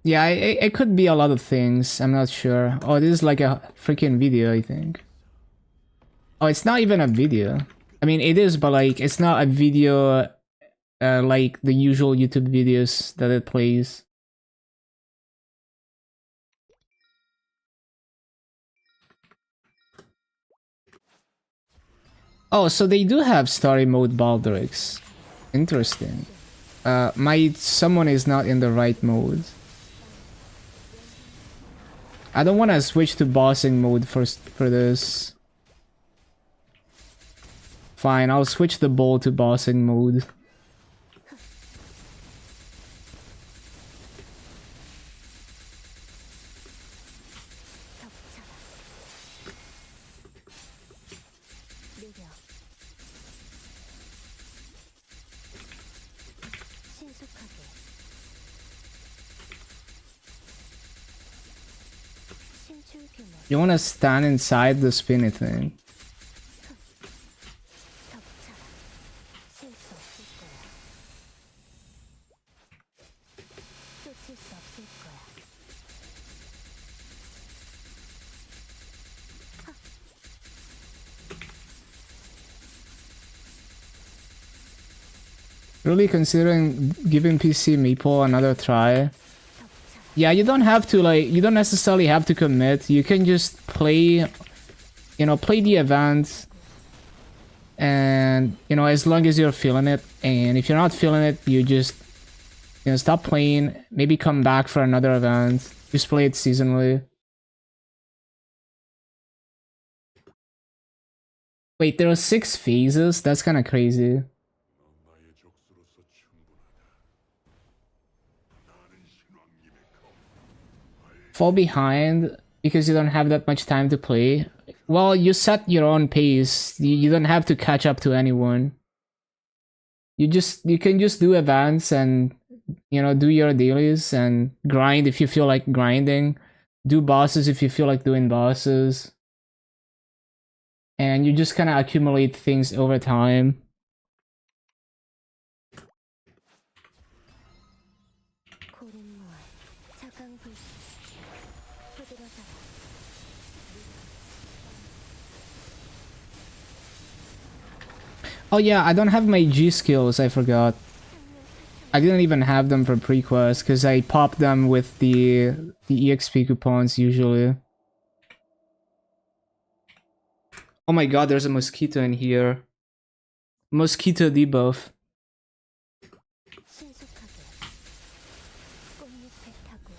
Yeah, it could be a lot of things. I'm not sure. Oh, this is like a freaking video, I think. Oh, it's not even a video. I mean, it is, but like, it's not a video like the usual YouTube videos that it plays. Oh, so they do have story mode Baldrix. Interesting. My someone is not in the right mode. I don't want to switch to bossing mode first for this. Fine, I'll switch the bowl to bossing mode. 느려 신속하게 신출 규모 You want to stand inside the spinny thing. 덮쳐라 실수 없을 거야 쫓을 수 없을 거야 Really considering giving PC Maple another try. Yeah, you don't have to like, you don't necessarily have to commit. You can just play, you know, play the event. And, you know, as long as you're feeling it. And if you're not feeling it, you just, you know, stop playing. Maybe come back for another event. Just play it seasonally. Wait, there are 6 phases? That's kind of crazy. Fall behind because you don't have that much time to play. Well, you set your own pace. You don't have to catch up to anyone. You can just do events and, you know, do your dailies and grind if you feel like grinding. Do bosses if you feel like doing bosses. And you just kind of accumulate things over time. 고른 무알 차강 불씨 부드러져라 Oh yeah, I don't have my G skills, I forgot. I didn't even have them for pre-quest because I popped them with the EXP coupons usually. Oh my god, there's a mosquito in here. Mosquito debuff. 신속하게 꽃잎에 타고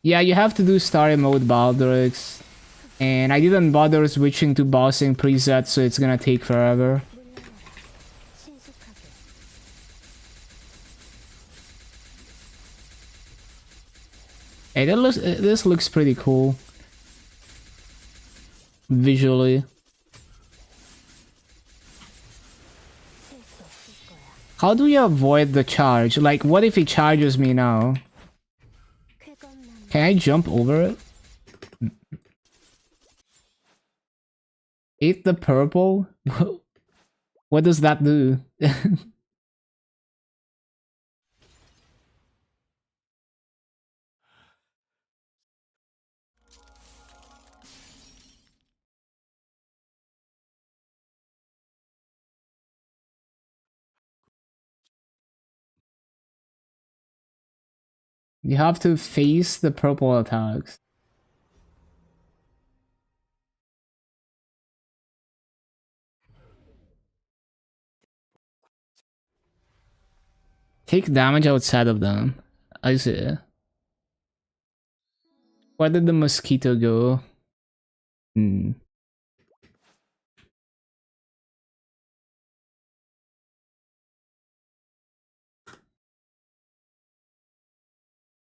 Yeah, you have to do story mode Baldrix. And I didn't bother switching to bossing preset, so it's gonna take forever. 신속하게 Hey, this looks pretty cool. Visually. 셀수 없을 거야. How do you avoid the charge? Like, what if he charges me now? 쾌검나무 Can I jump over it? Eat the purple? What does that do? You have to face the purple attacks. Take damage outside of them. I see. Where did the mosquito go? Hmm.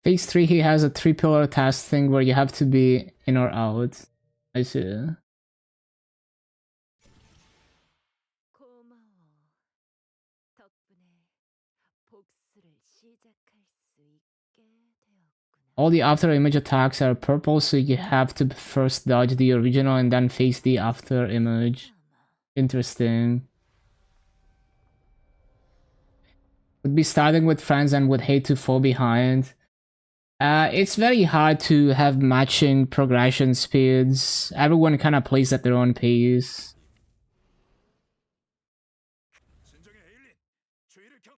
Phase 3, he has a 3-pillar task thing where you have to be in or out. I see. 고마워. 덕분에 복수를 시작할 수 있게 되었구나. All the after image attacks are purple, so you have to first dodge the original and then face the after image. Interesting. Would be starting with friends and would hate to fall behind. It's very hard to have matching progression speeds. Everyone kind of plays at their own pace. 진정의 에일린, 주의를 경.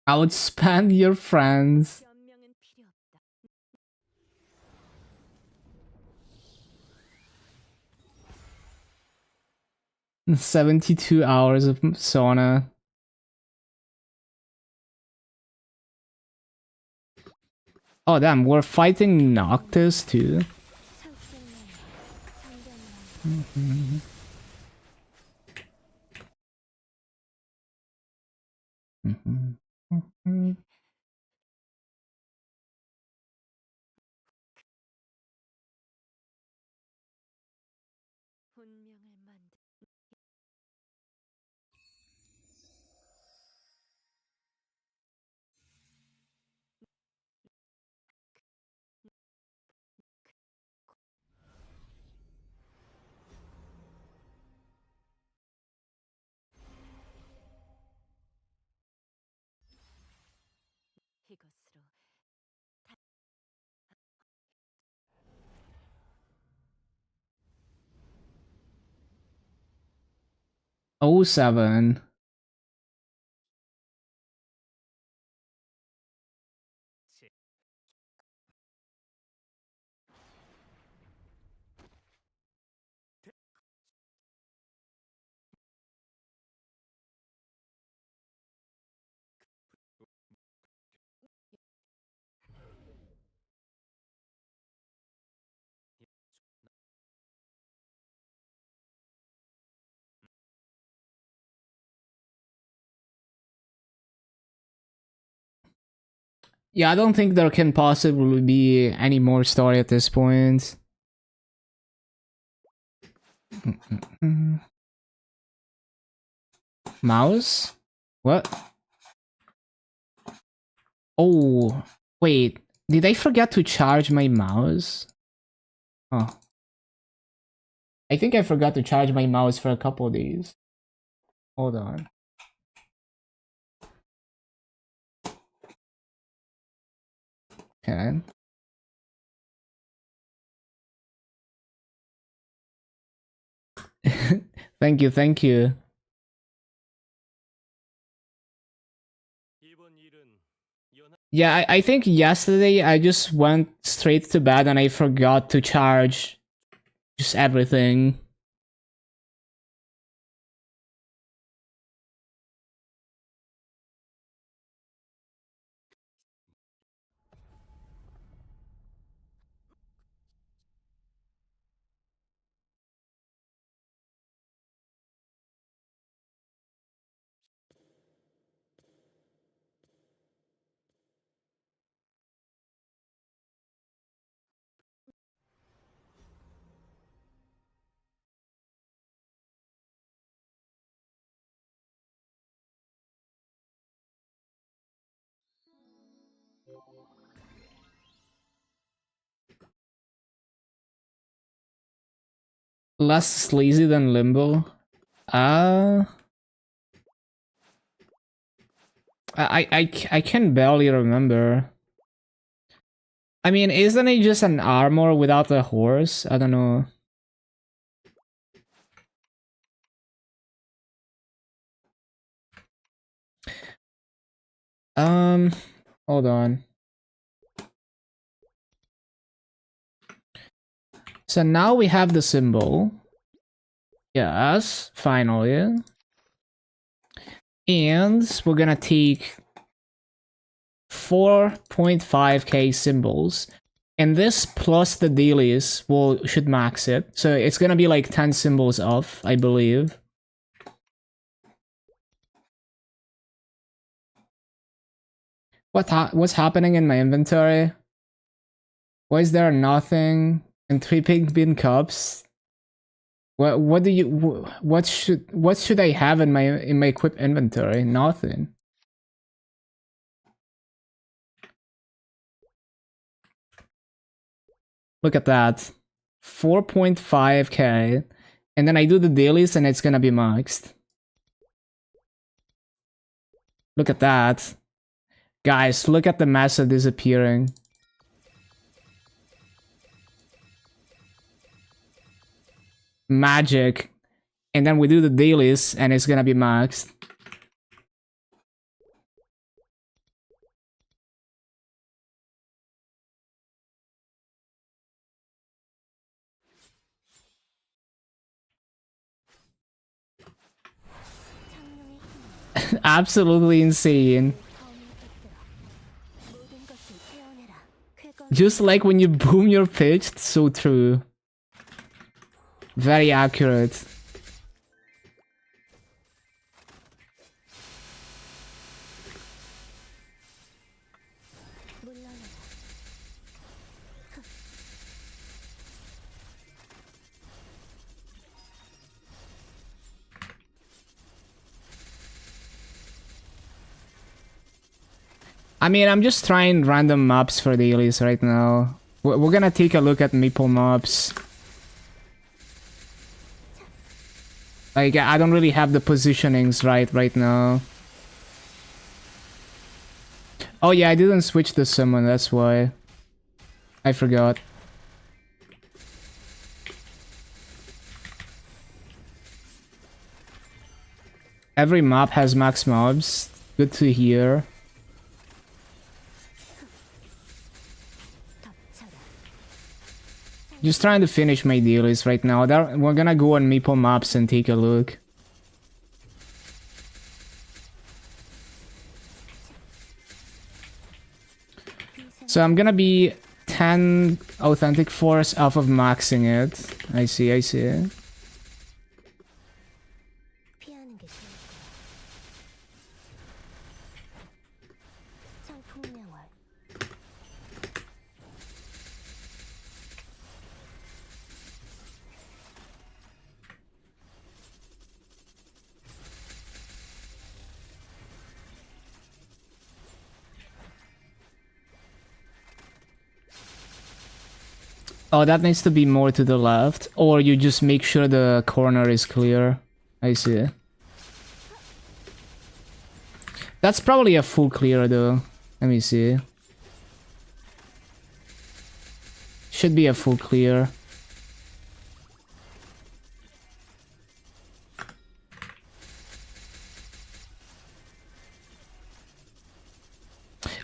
'Outspend your friends. 변명은 필요 없다. 72 hours of sauna. Oh damn, we're fighting Noctis too. 상승나무 상대나무 운명을 만들. 이것으로 07. Yeah, I don't think there can possibly be any more story at this point. Mouse? What? Oh, wait. Did I forget to charge my mouse? Oh. I think I forgot to charge my mouse for a couple of days. Hold on. Okay. Thank you, thank you. 이번 일은 연합. Yeah, I think yesterday I just went straight to bed and I forgot to charge just everything. Less sleazy than Limbo? Uh... I can barely remember. I mean, isn't it just an armor without a horse? I don't know. Hold on. So now we have the symbol. Yes, finally. And we're gonna take 4.5k symbols. And this plus the dailies should max it. So it's gonna be like 10 symbols off, I believe. What's happening in my inventory? Why is there nothing? And 3 pink bean cups? What do you what should I have in my equip inventory? Nothing. Look at that. 4.5k. And then I do the dailies and it's gonna be maxed. Look at that. Guys, look at the massa disappearing. Magic. And then we do the dailies and it's gonna be maxed. Absolutely insane. 모든 것을 태어내라. 쾌거 Just like when you boom your pitch, so true. Very accurate. 물러나라. I mean, I'm just trying random maps for dailies right now. We're gonna take a look at Maple maps. Like, I don't really have the positionings right now. Oh yeah, I didn't switch the summon, that's why. I forgot. Every map has max mobs. Good to hear. 덮쳐라. Just trying to finish my dailies right now. We're gonna go on Maple maps and take a look. So I'm gonna be 10 authentic force off of maxing it. I see. 피하는 게 좋을 거야. 창풍명월. Oh, that needs to be more to the left. Or you just make sure the corner is clear. I see. That's probably a full clear though. Let me see. Should be a full clear.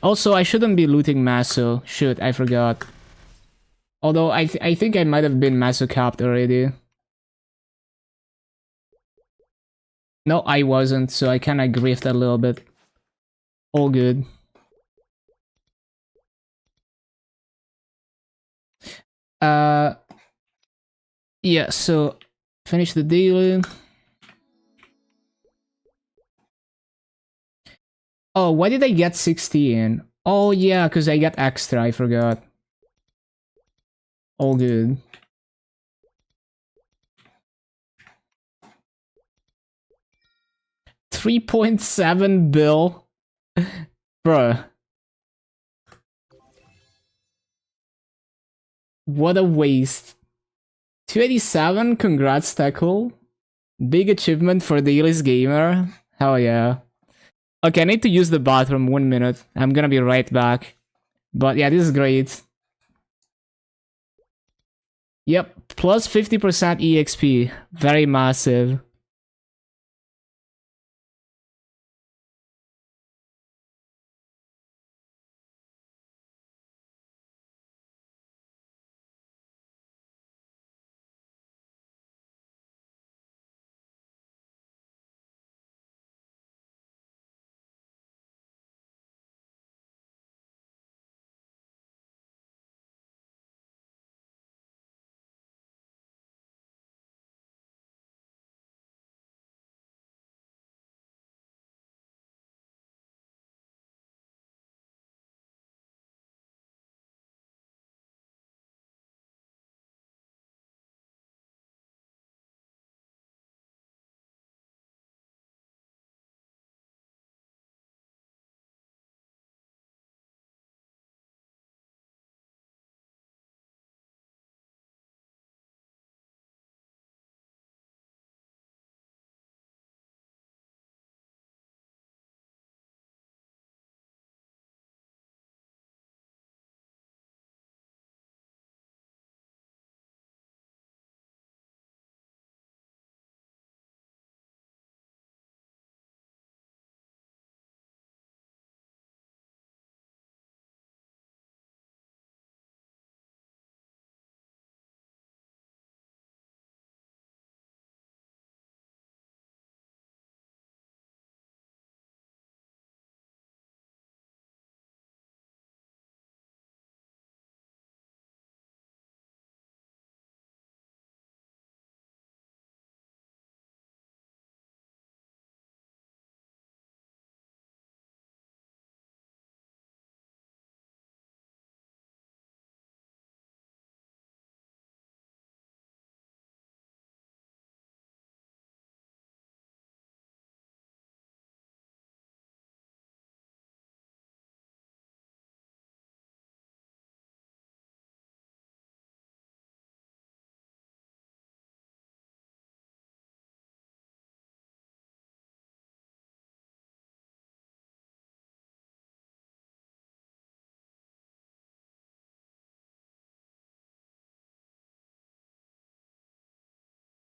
Also, I shouldn't be looting Maso. Shoot, I forgot. Although I think I might have been Maso capped already. No, I wasn't, so I kinda griefed a little bit. All good. Yeah, so finish the daily. Oh, why did I get 16? Oh yeah, because I got extra, I forgot. All good. $3.7 bill? Bruh. What a waste. 287, congrats, Tackle. Big achievement for the Elis gamer. Hell yeah. Okay, I need to use the bathroom 1 minute. I'm gonna be right back. But yeah, this is great. Yep, plus 50% EXP. Very massive.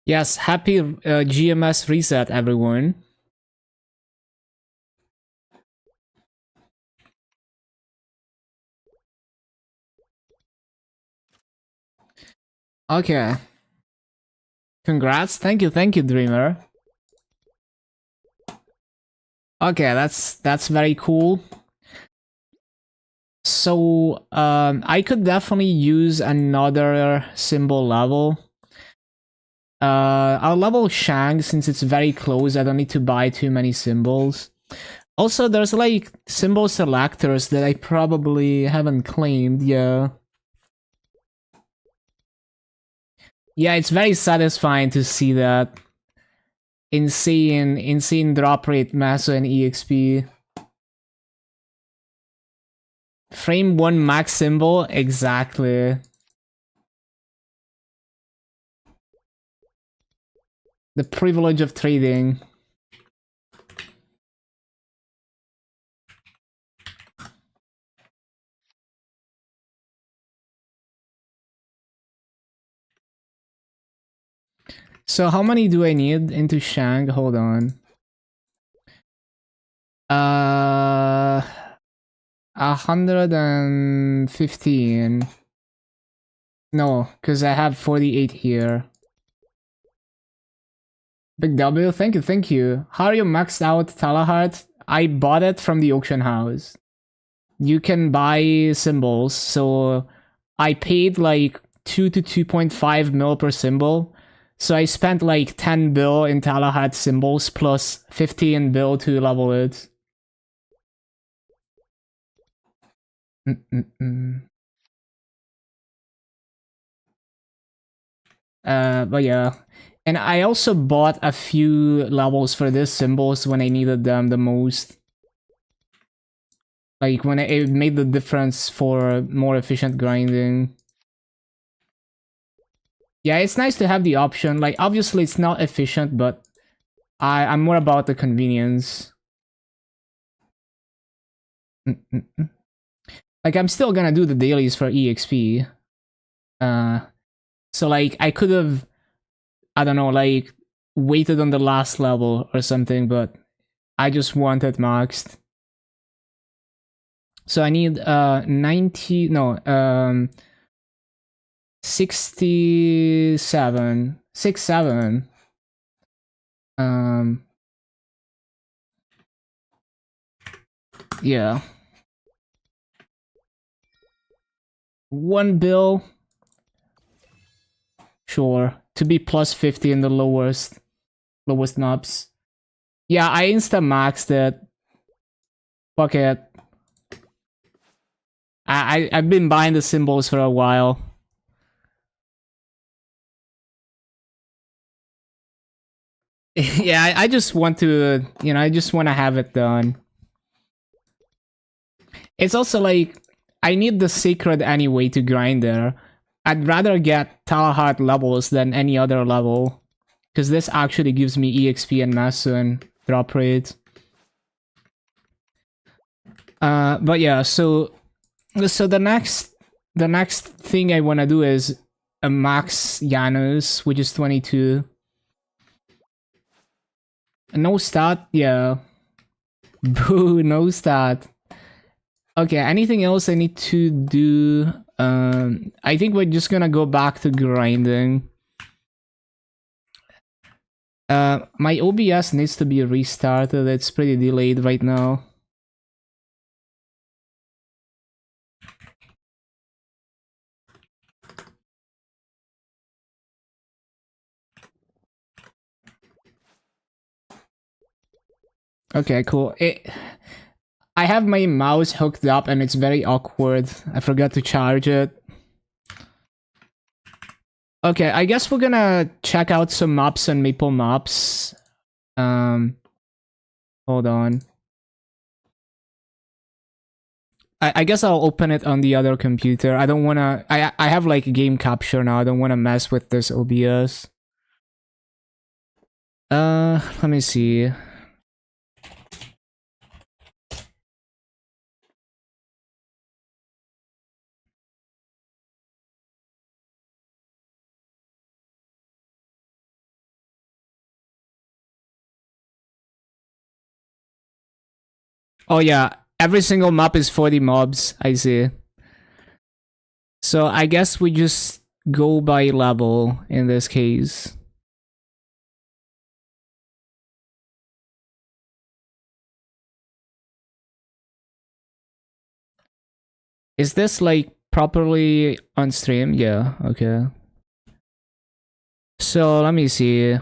Yes, happy GMS reset, everyone. Okay. Congrats. Thank you, Dreamer. Okay, that's very cool. So, I could definitely use another symbol level. I'll level Shang since it's very close. I don't need to buy too many symbols. Also, there's like symbol selectors that I probably haven't claimed. Yeah. Yeah, it's very satisfying to see that. Insane drop rate, Massa, and EXP. Frame 1 max symbol? Exactly. The privilege of trading. So how many do I need into Shang? Hold on. 115. No, because I have 48 here. Big W, thank you. How are you maxed out, Talahart? I bought it from the auction house. You can buy symbols, so I paid like 2 to 2.5 mil per symbol. So I spent like 10 bill in Talahart symbols plus 15 bill to level it. But yeah. And I also bought a few levels for these symbols when I needed them the most. Like when it made the difference for more efficient grinding. Yeah, it's nice to have the option. Like, obviously it's not efficient, but I'm more about the convenience. Like, I'm still gonna do the dailies for EXP. So like, I could have, I don't know, like, waited on the last level or something, but I just want it maxed. So I need 90, no, 67, 67. Yeah. 1 bill. Sure. To be plus 50 in the lowest knobs. Yeah, I insta maxed it. Fuck it. I've been buying the symbols for a while. Yeah, I just want to, I just want to have it done. It's also like, I need the secret anyway to grind there. I'd rather get Talahart levels than any other level. Because this actually gives me EXP and Mason drop rate. But yeah, so the next thing I want to do is a max Janus, which is 22. No stat, yeah. Boo, no stat. Okay, anything else I need to do? I think we're just gonna go back to grinding. My OBS needs to be restarted. It's pretty delayed right now. Okay, cool. I have my mouse hooked up and it's very awkward. I forgot to charge it. Okay, I guess we're gonna check out some maps on Maple Maps. Hold on. I guess I'll open it on the other computer. I don't wanna... I have like game capture now. I don't wanna mess with this OBS. Let me see. Oh yeah, every single map is 40 mobs, I see. So I guess we just go by level in this case. Is this like properly on stream? Yeah, okay. So let me see.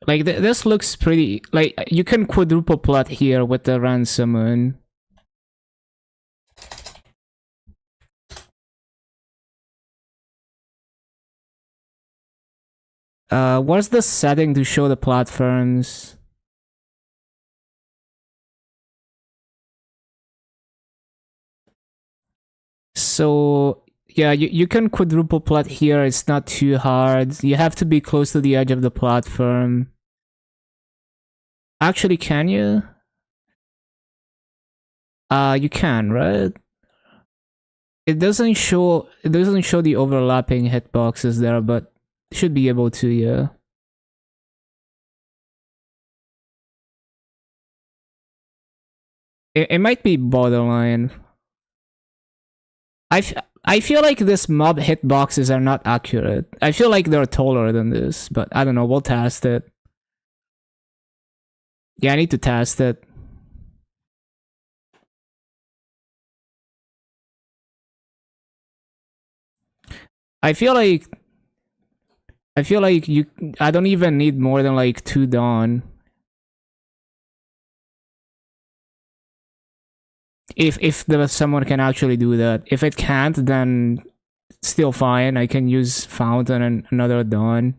Like this looks pretty, like you can quadruple plot here with the ransom. What's the setting to show the platforms? So yeah, you can quadruple plot here. It's not too hard. You have to be close to the edge of the platform. Actually, can you? You can, right? It doesn't show the overlapping hitboxes there, but should be able to, yeah. It might be borderline. I feel like this mob hitboxes are not accurate. I feel like they're taller than this, but I don't know, we'll test it. Yeah, I need to test it. I feel like I don't even need more than like 2 dawn. If someone can actually do that. If it can't, then still fine. I can use fountain and another dawn.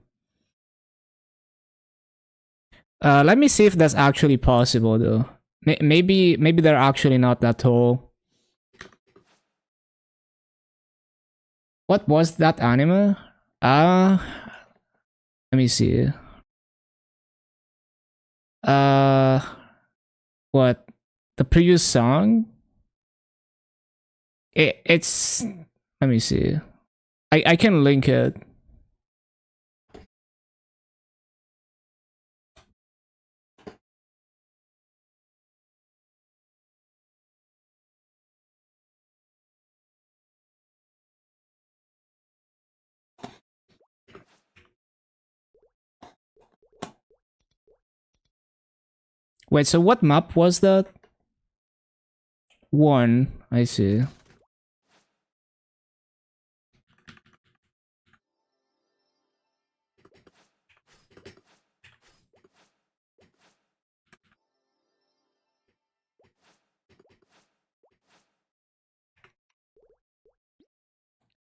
Let me see if that's actually possible though. Maybe they're actually not that tall. What was that anime? Let me see. Uh, what? The previous song? It's. Let me see. I can link it. Wait, so what map was that? 1. I see.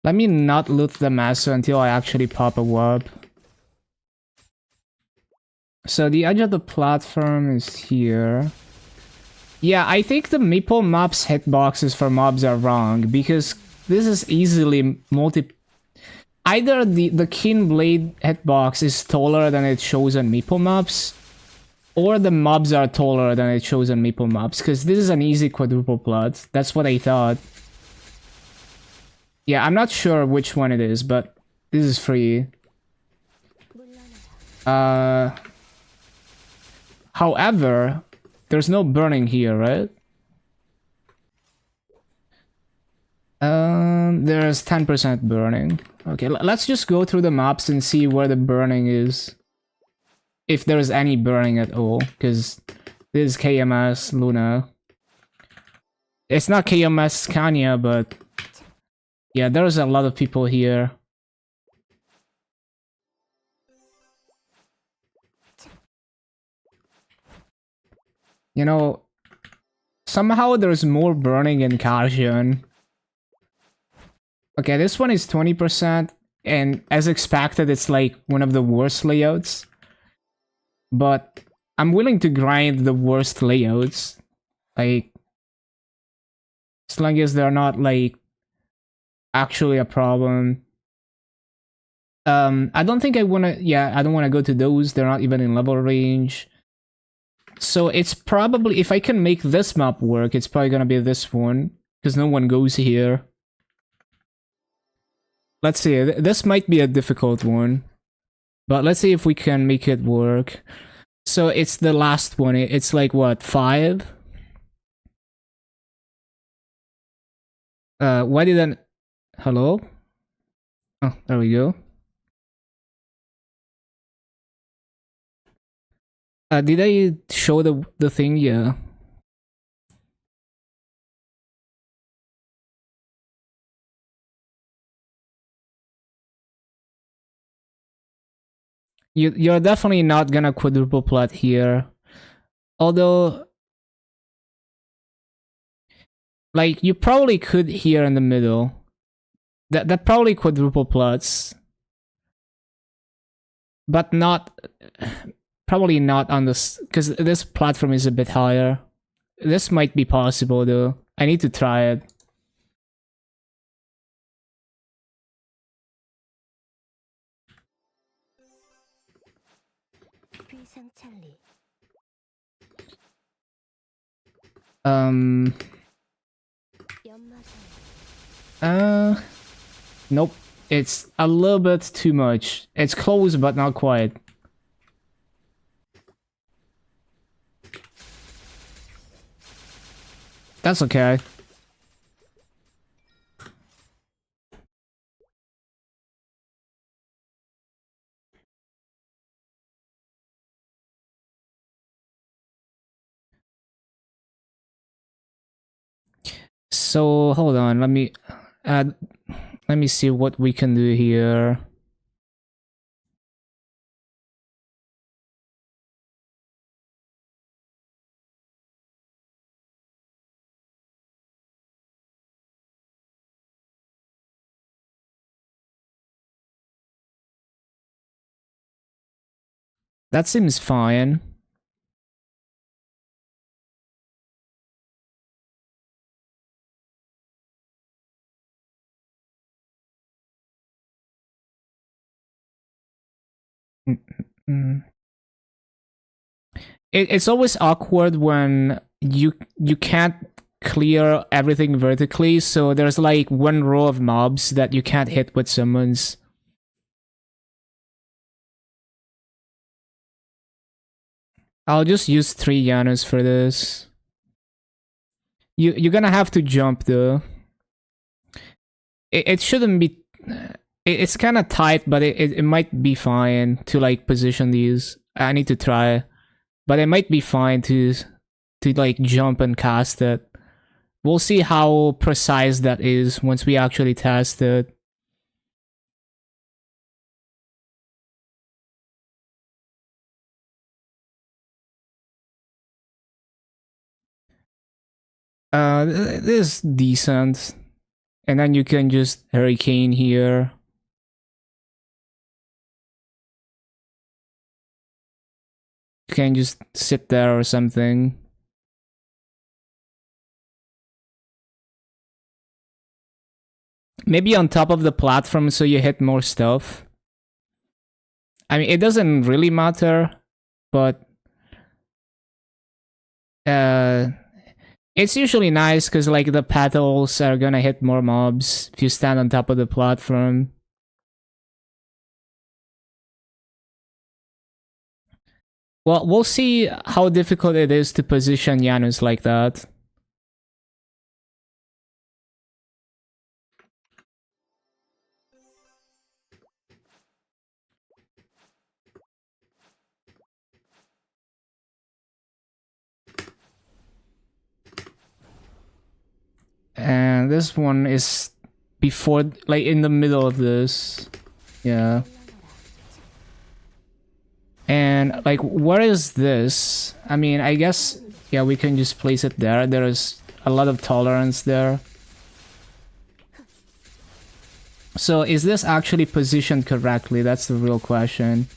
Let me not loot the master until I actually pop a warp. So the edge of the platform is here. Yeah, I think the Maple mob's hitboxes for mobs are wrong, because this is easily Either the Keen Blade hitbox is taller than it shows on Maple mobs, or the mobs are taller than it shows on Maple mobs, because this is an easy quadruple plot. That's what I thought. Yeah, I'm not sure which one it is, but this is free. However, there's no burning here, right? There's 10% burning. Okay, let's just go through the maps and see where the burning is. If there's any burning at all, because this is KMS Luna. It's not KMS Scania, but yeah, there's a lot of people here. You know, somehow there's more burning in Kajian. Okay, this one is 20%, and as expected, it's like one of the worst layouts. But I'm willing to grind the worst layouts. Like, as long as they're not, like, actually a problem. I don't think I wanna, yeah, I don't wanna go to those. They're not even in level range. So it's probably, if I can make this map work, it's probably gonna be this one, because no one goes here. Let's see, this might be a difficult one, but let's see if we can make it work. So it's the last one, it's like what, 5? Why didn't, hello? Oh, there we go. Did I show the thing? Yeah. You're definitely not gonna quadruple plot here. Although, like, you probably could here in the middle. That probably quadruple plots. But not, probably not on this, because this platform is a bit higher. This might be possible though. I need to try it. 비상 찰리. 연마선. Nope. It's a little bit too much. It's close, but not quite. That's okay. So hold on, let me see what we can do here. That seems fine. Mm. It's always awkward when you can't clear everything vertically, so there's like one row of mobs that you can't hit with summons. I'll just use 3 Janus for this. You're gonna have to jump though. It shouldn't be. It's kind of tight, but it might be fine to like position these. I need to try, but it might be fine to like jump and cast it. We'll see how precise that is once we actually test it. This is decent. And then you can just hurricane here. You can just sit there or something. Maybe on top of the platform so you hit more stuff. I mean, it doesn't really matter, but it's usually nice because like the petals are gonna hit more mobs if you stand on top of the platform. Well, we'll see how difficult it is to position Janus like that. And this one is before, like in the middle of this. Yeah. And like, where is this? I mean, I guess, yeah, we can just place it there. There is a lot of tolerance there. So is this actually positioned correctly? That's the real question.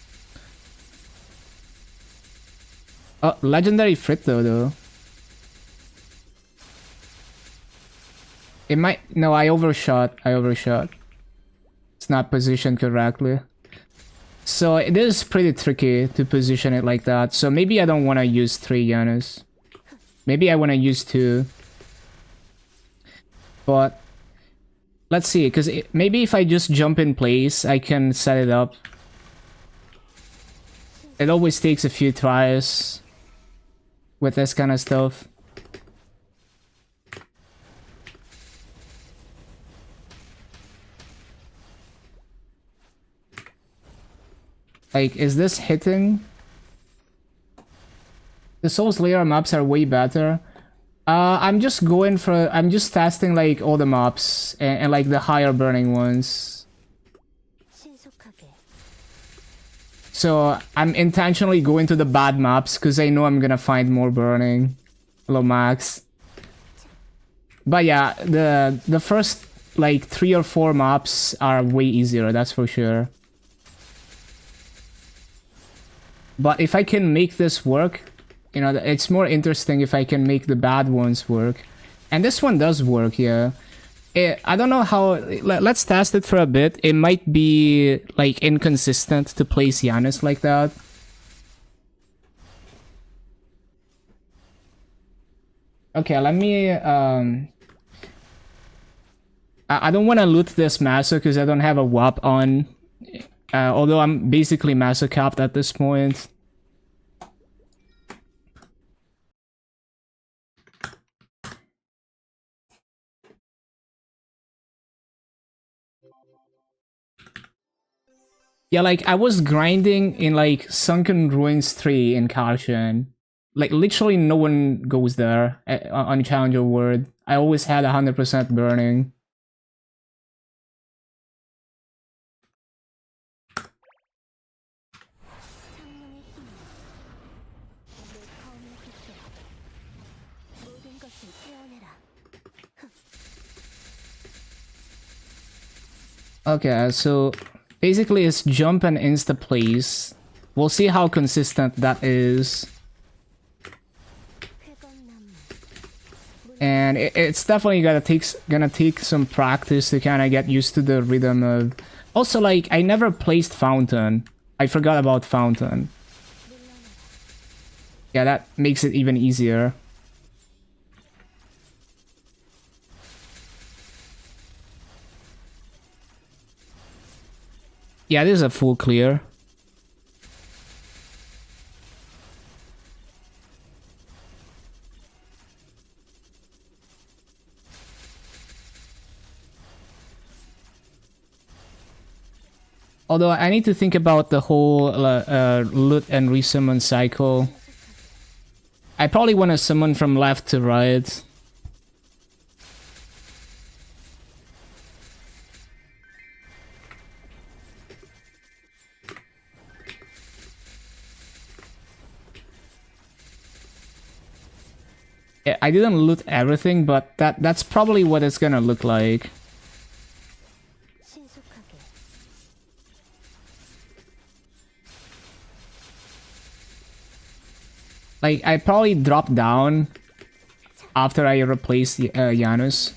Oh, legendary Fritto though. It might... No, I overshot. It's not positioned correctly. So it is pretty tricky to position it like that. So maybe I don't want to use 3 Janus. Maybe I want to use 2. But let's see, because maybe if I just jump in place, I can set it up. It always takes a few tries with this kind of stuff. Like, is this hitting? The Souls layer maps are way better. I'm just going for... I'm just testing like all the maps and like the higher burning ones. So I'm intentionally going to the bad maps because I know I'm gonna find more burning. Hello, Max. But yeah, the first like 3 or 4 maps are way easier, that's for sure. But if I can make this work, you know, it's more interesting if I can make the bad ones work. And this one does work, yeah. I don't know how... Let's test it for a bit. It might be, like, inconsistent to place Janus like that. Okay, let me... I don't want to loot this Maso because I don't have a WAP on. Although I'm basically Maso capped at this point. Yeah, like, I was grinding in, like, Sunken Ruins 3 in Karshan. Like, literally no one goes there on Challenger World. I always had 100% burning. Okay, so basically it's jump and insta place. We'll see how consistent that is. And it's definitely gonna take some practice to kind of get used to the rhythm of... Also, like, I never placed Fountain. I forgot about fountain. Yeah, that makes it even easier. Yeah, this is a full clear. Although I need to think about the whole loot and resummon cycle. I probably want to summon from left to right. Yeah, I didn't loot everything, but that's probably what it's gonna look like. 신속하게 Like, I probably drop down after I replace the Janus.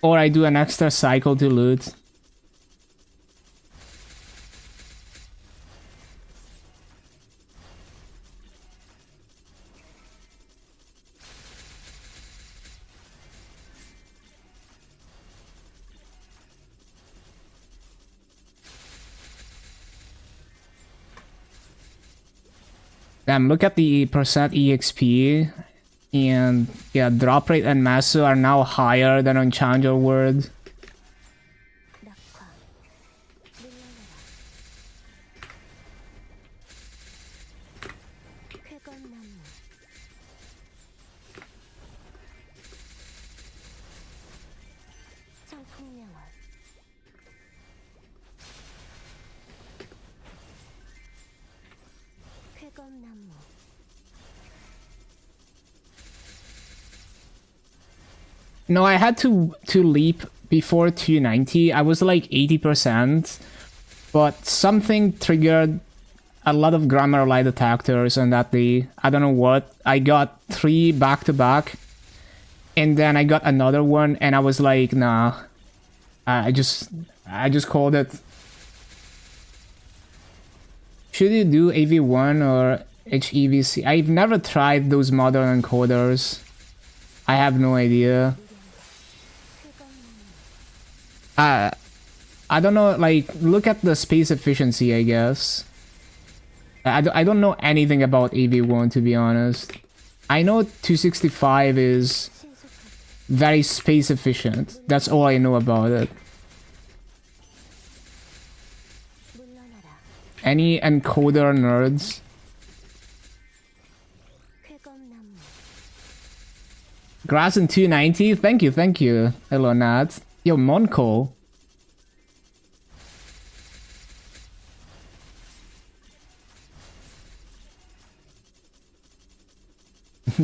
Or I do an extra cycle to loot. Damn, look at the percent EXP. And yeah, drop rate and Masu are now higher than on Challenger World. 낙화 물러나라 쾌검나무 청풍명월 쾌검나무 No, I had to leap before 290. I was like 80%, but something triggered a lot of grammar lie detectors on that day. I don't know what. I got 3 back to back, and then I got another one, and I was like, nah. I just called it. Should you do AV1 or HEVC? I've never tried those modern encoders. I have no idea. I don't know, like, look at the space efficiency, I guess. I don't know anything about AV1, to be honest. I know 265 is very space efficient. That's all I know about it. 물러나라 Any encoder nerds? 쾌검나무 Grass in 290? Thank you. Hello, Nat. Yo, Monco.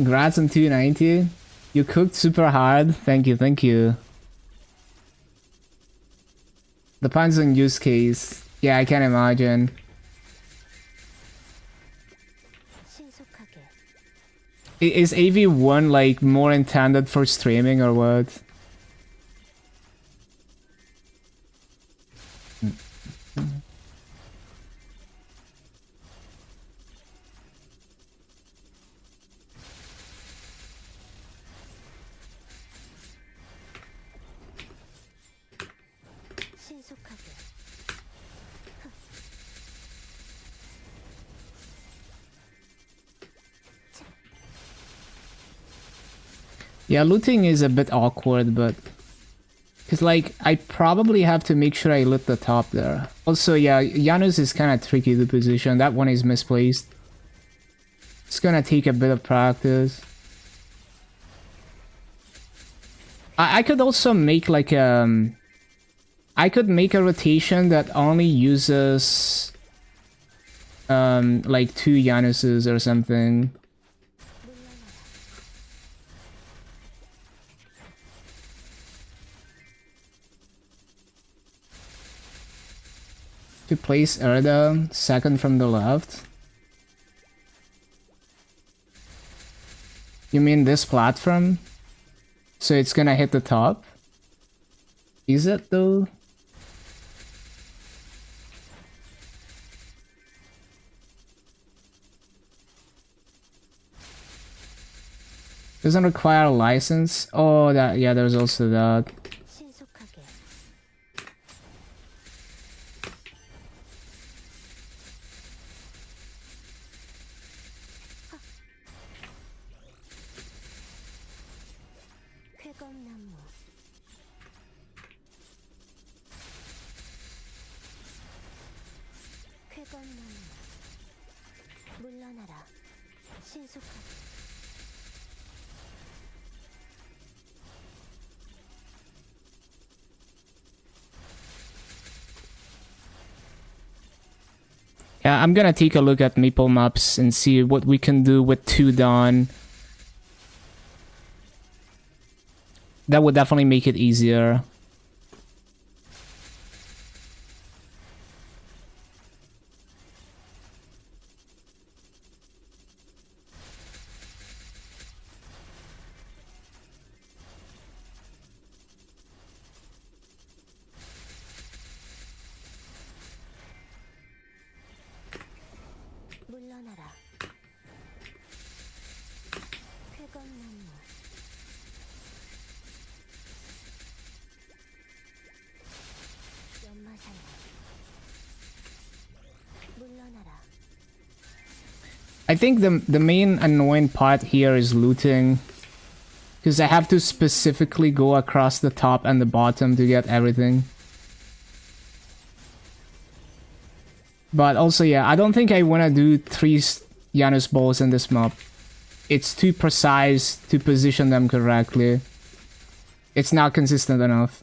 Grass in 290? You cooked super hard? Thank you. Depends on use case. Yeah, I can imagine. 신속하게 Is AV1 like more intended for streaming or what? 신속하게 Yeah, looting is a bit awkward, but... Because, like, I probably have to make sure I loot the top there. Also, yeah, Janus is kind of tricky to position. That one is misplaced. It's gonna take a bit of practice. I could also make, like, I could make a rotation that only uses... like, 2 Januses or something. To place Erda second from the left. You mean this platform? So it's gonna hit the top? Is it though? Doesn't require a license. Oh, that, yeah, there's also that. 신속하게 쾌검나무 쾌검나무 물러나라 신속하게 Yeah, I'm gonna take a look at Maple Maps and see what we can do with 2 Dawn. That would definitely make it easier. 물러나라 쾌검나무 연마사야 물러나라 I think the main annoying part here is looting. Because I have to specifically go across the top and the bottom to get everything. But also, yeah, I don't think I want to do 3 Janus balls in this map. It's too precise to position them correctly. It's not consistent enough.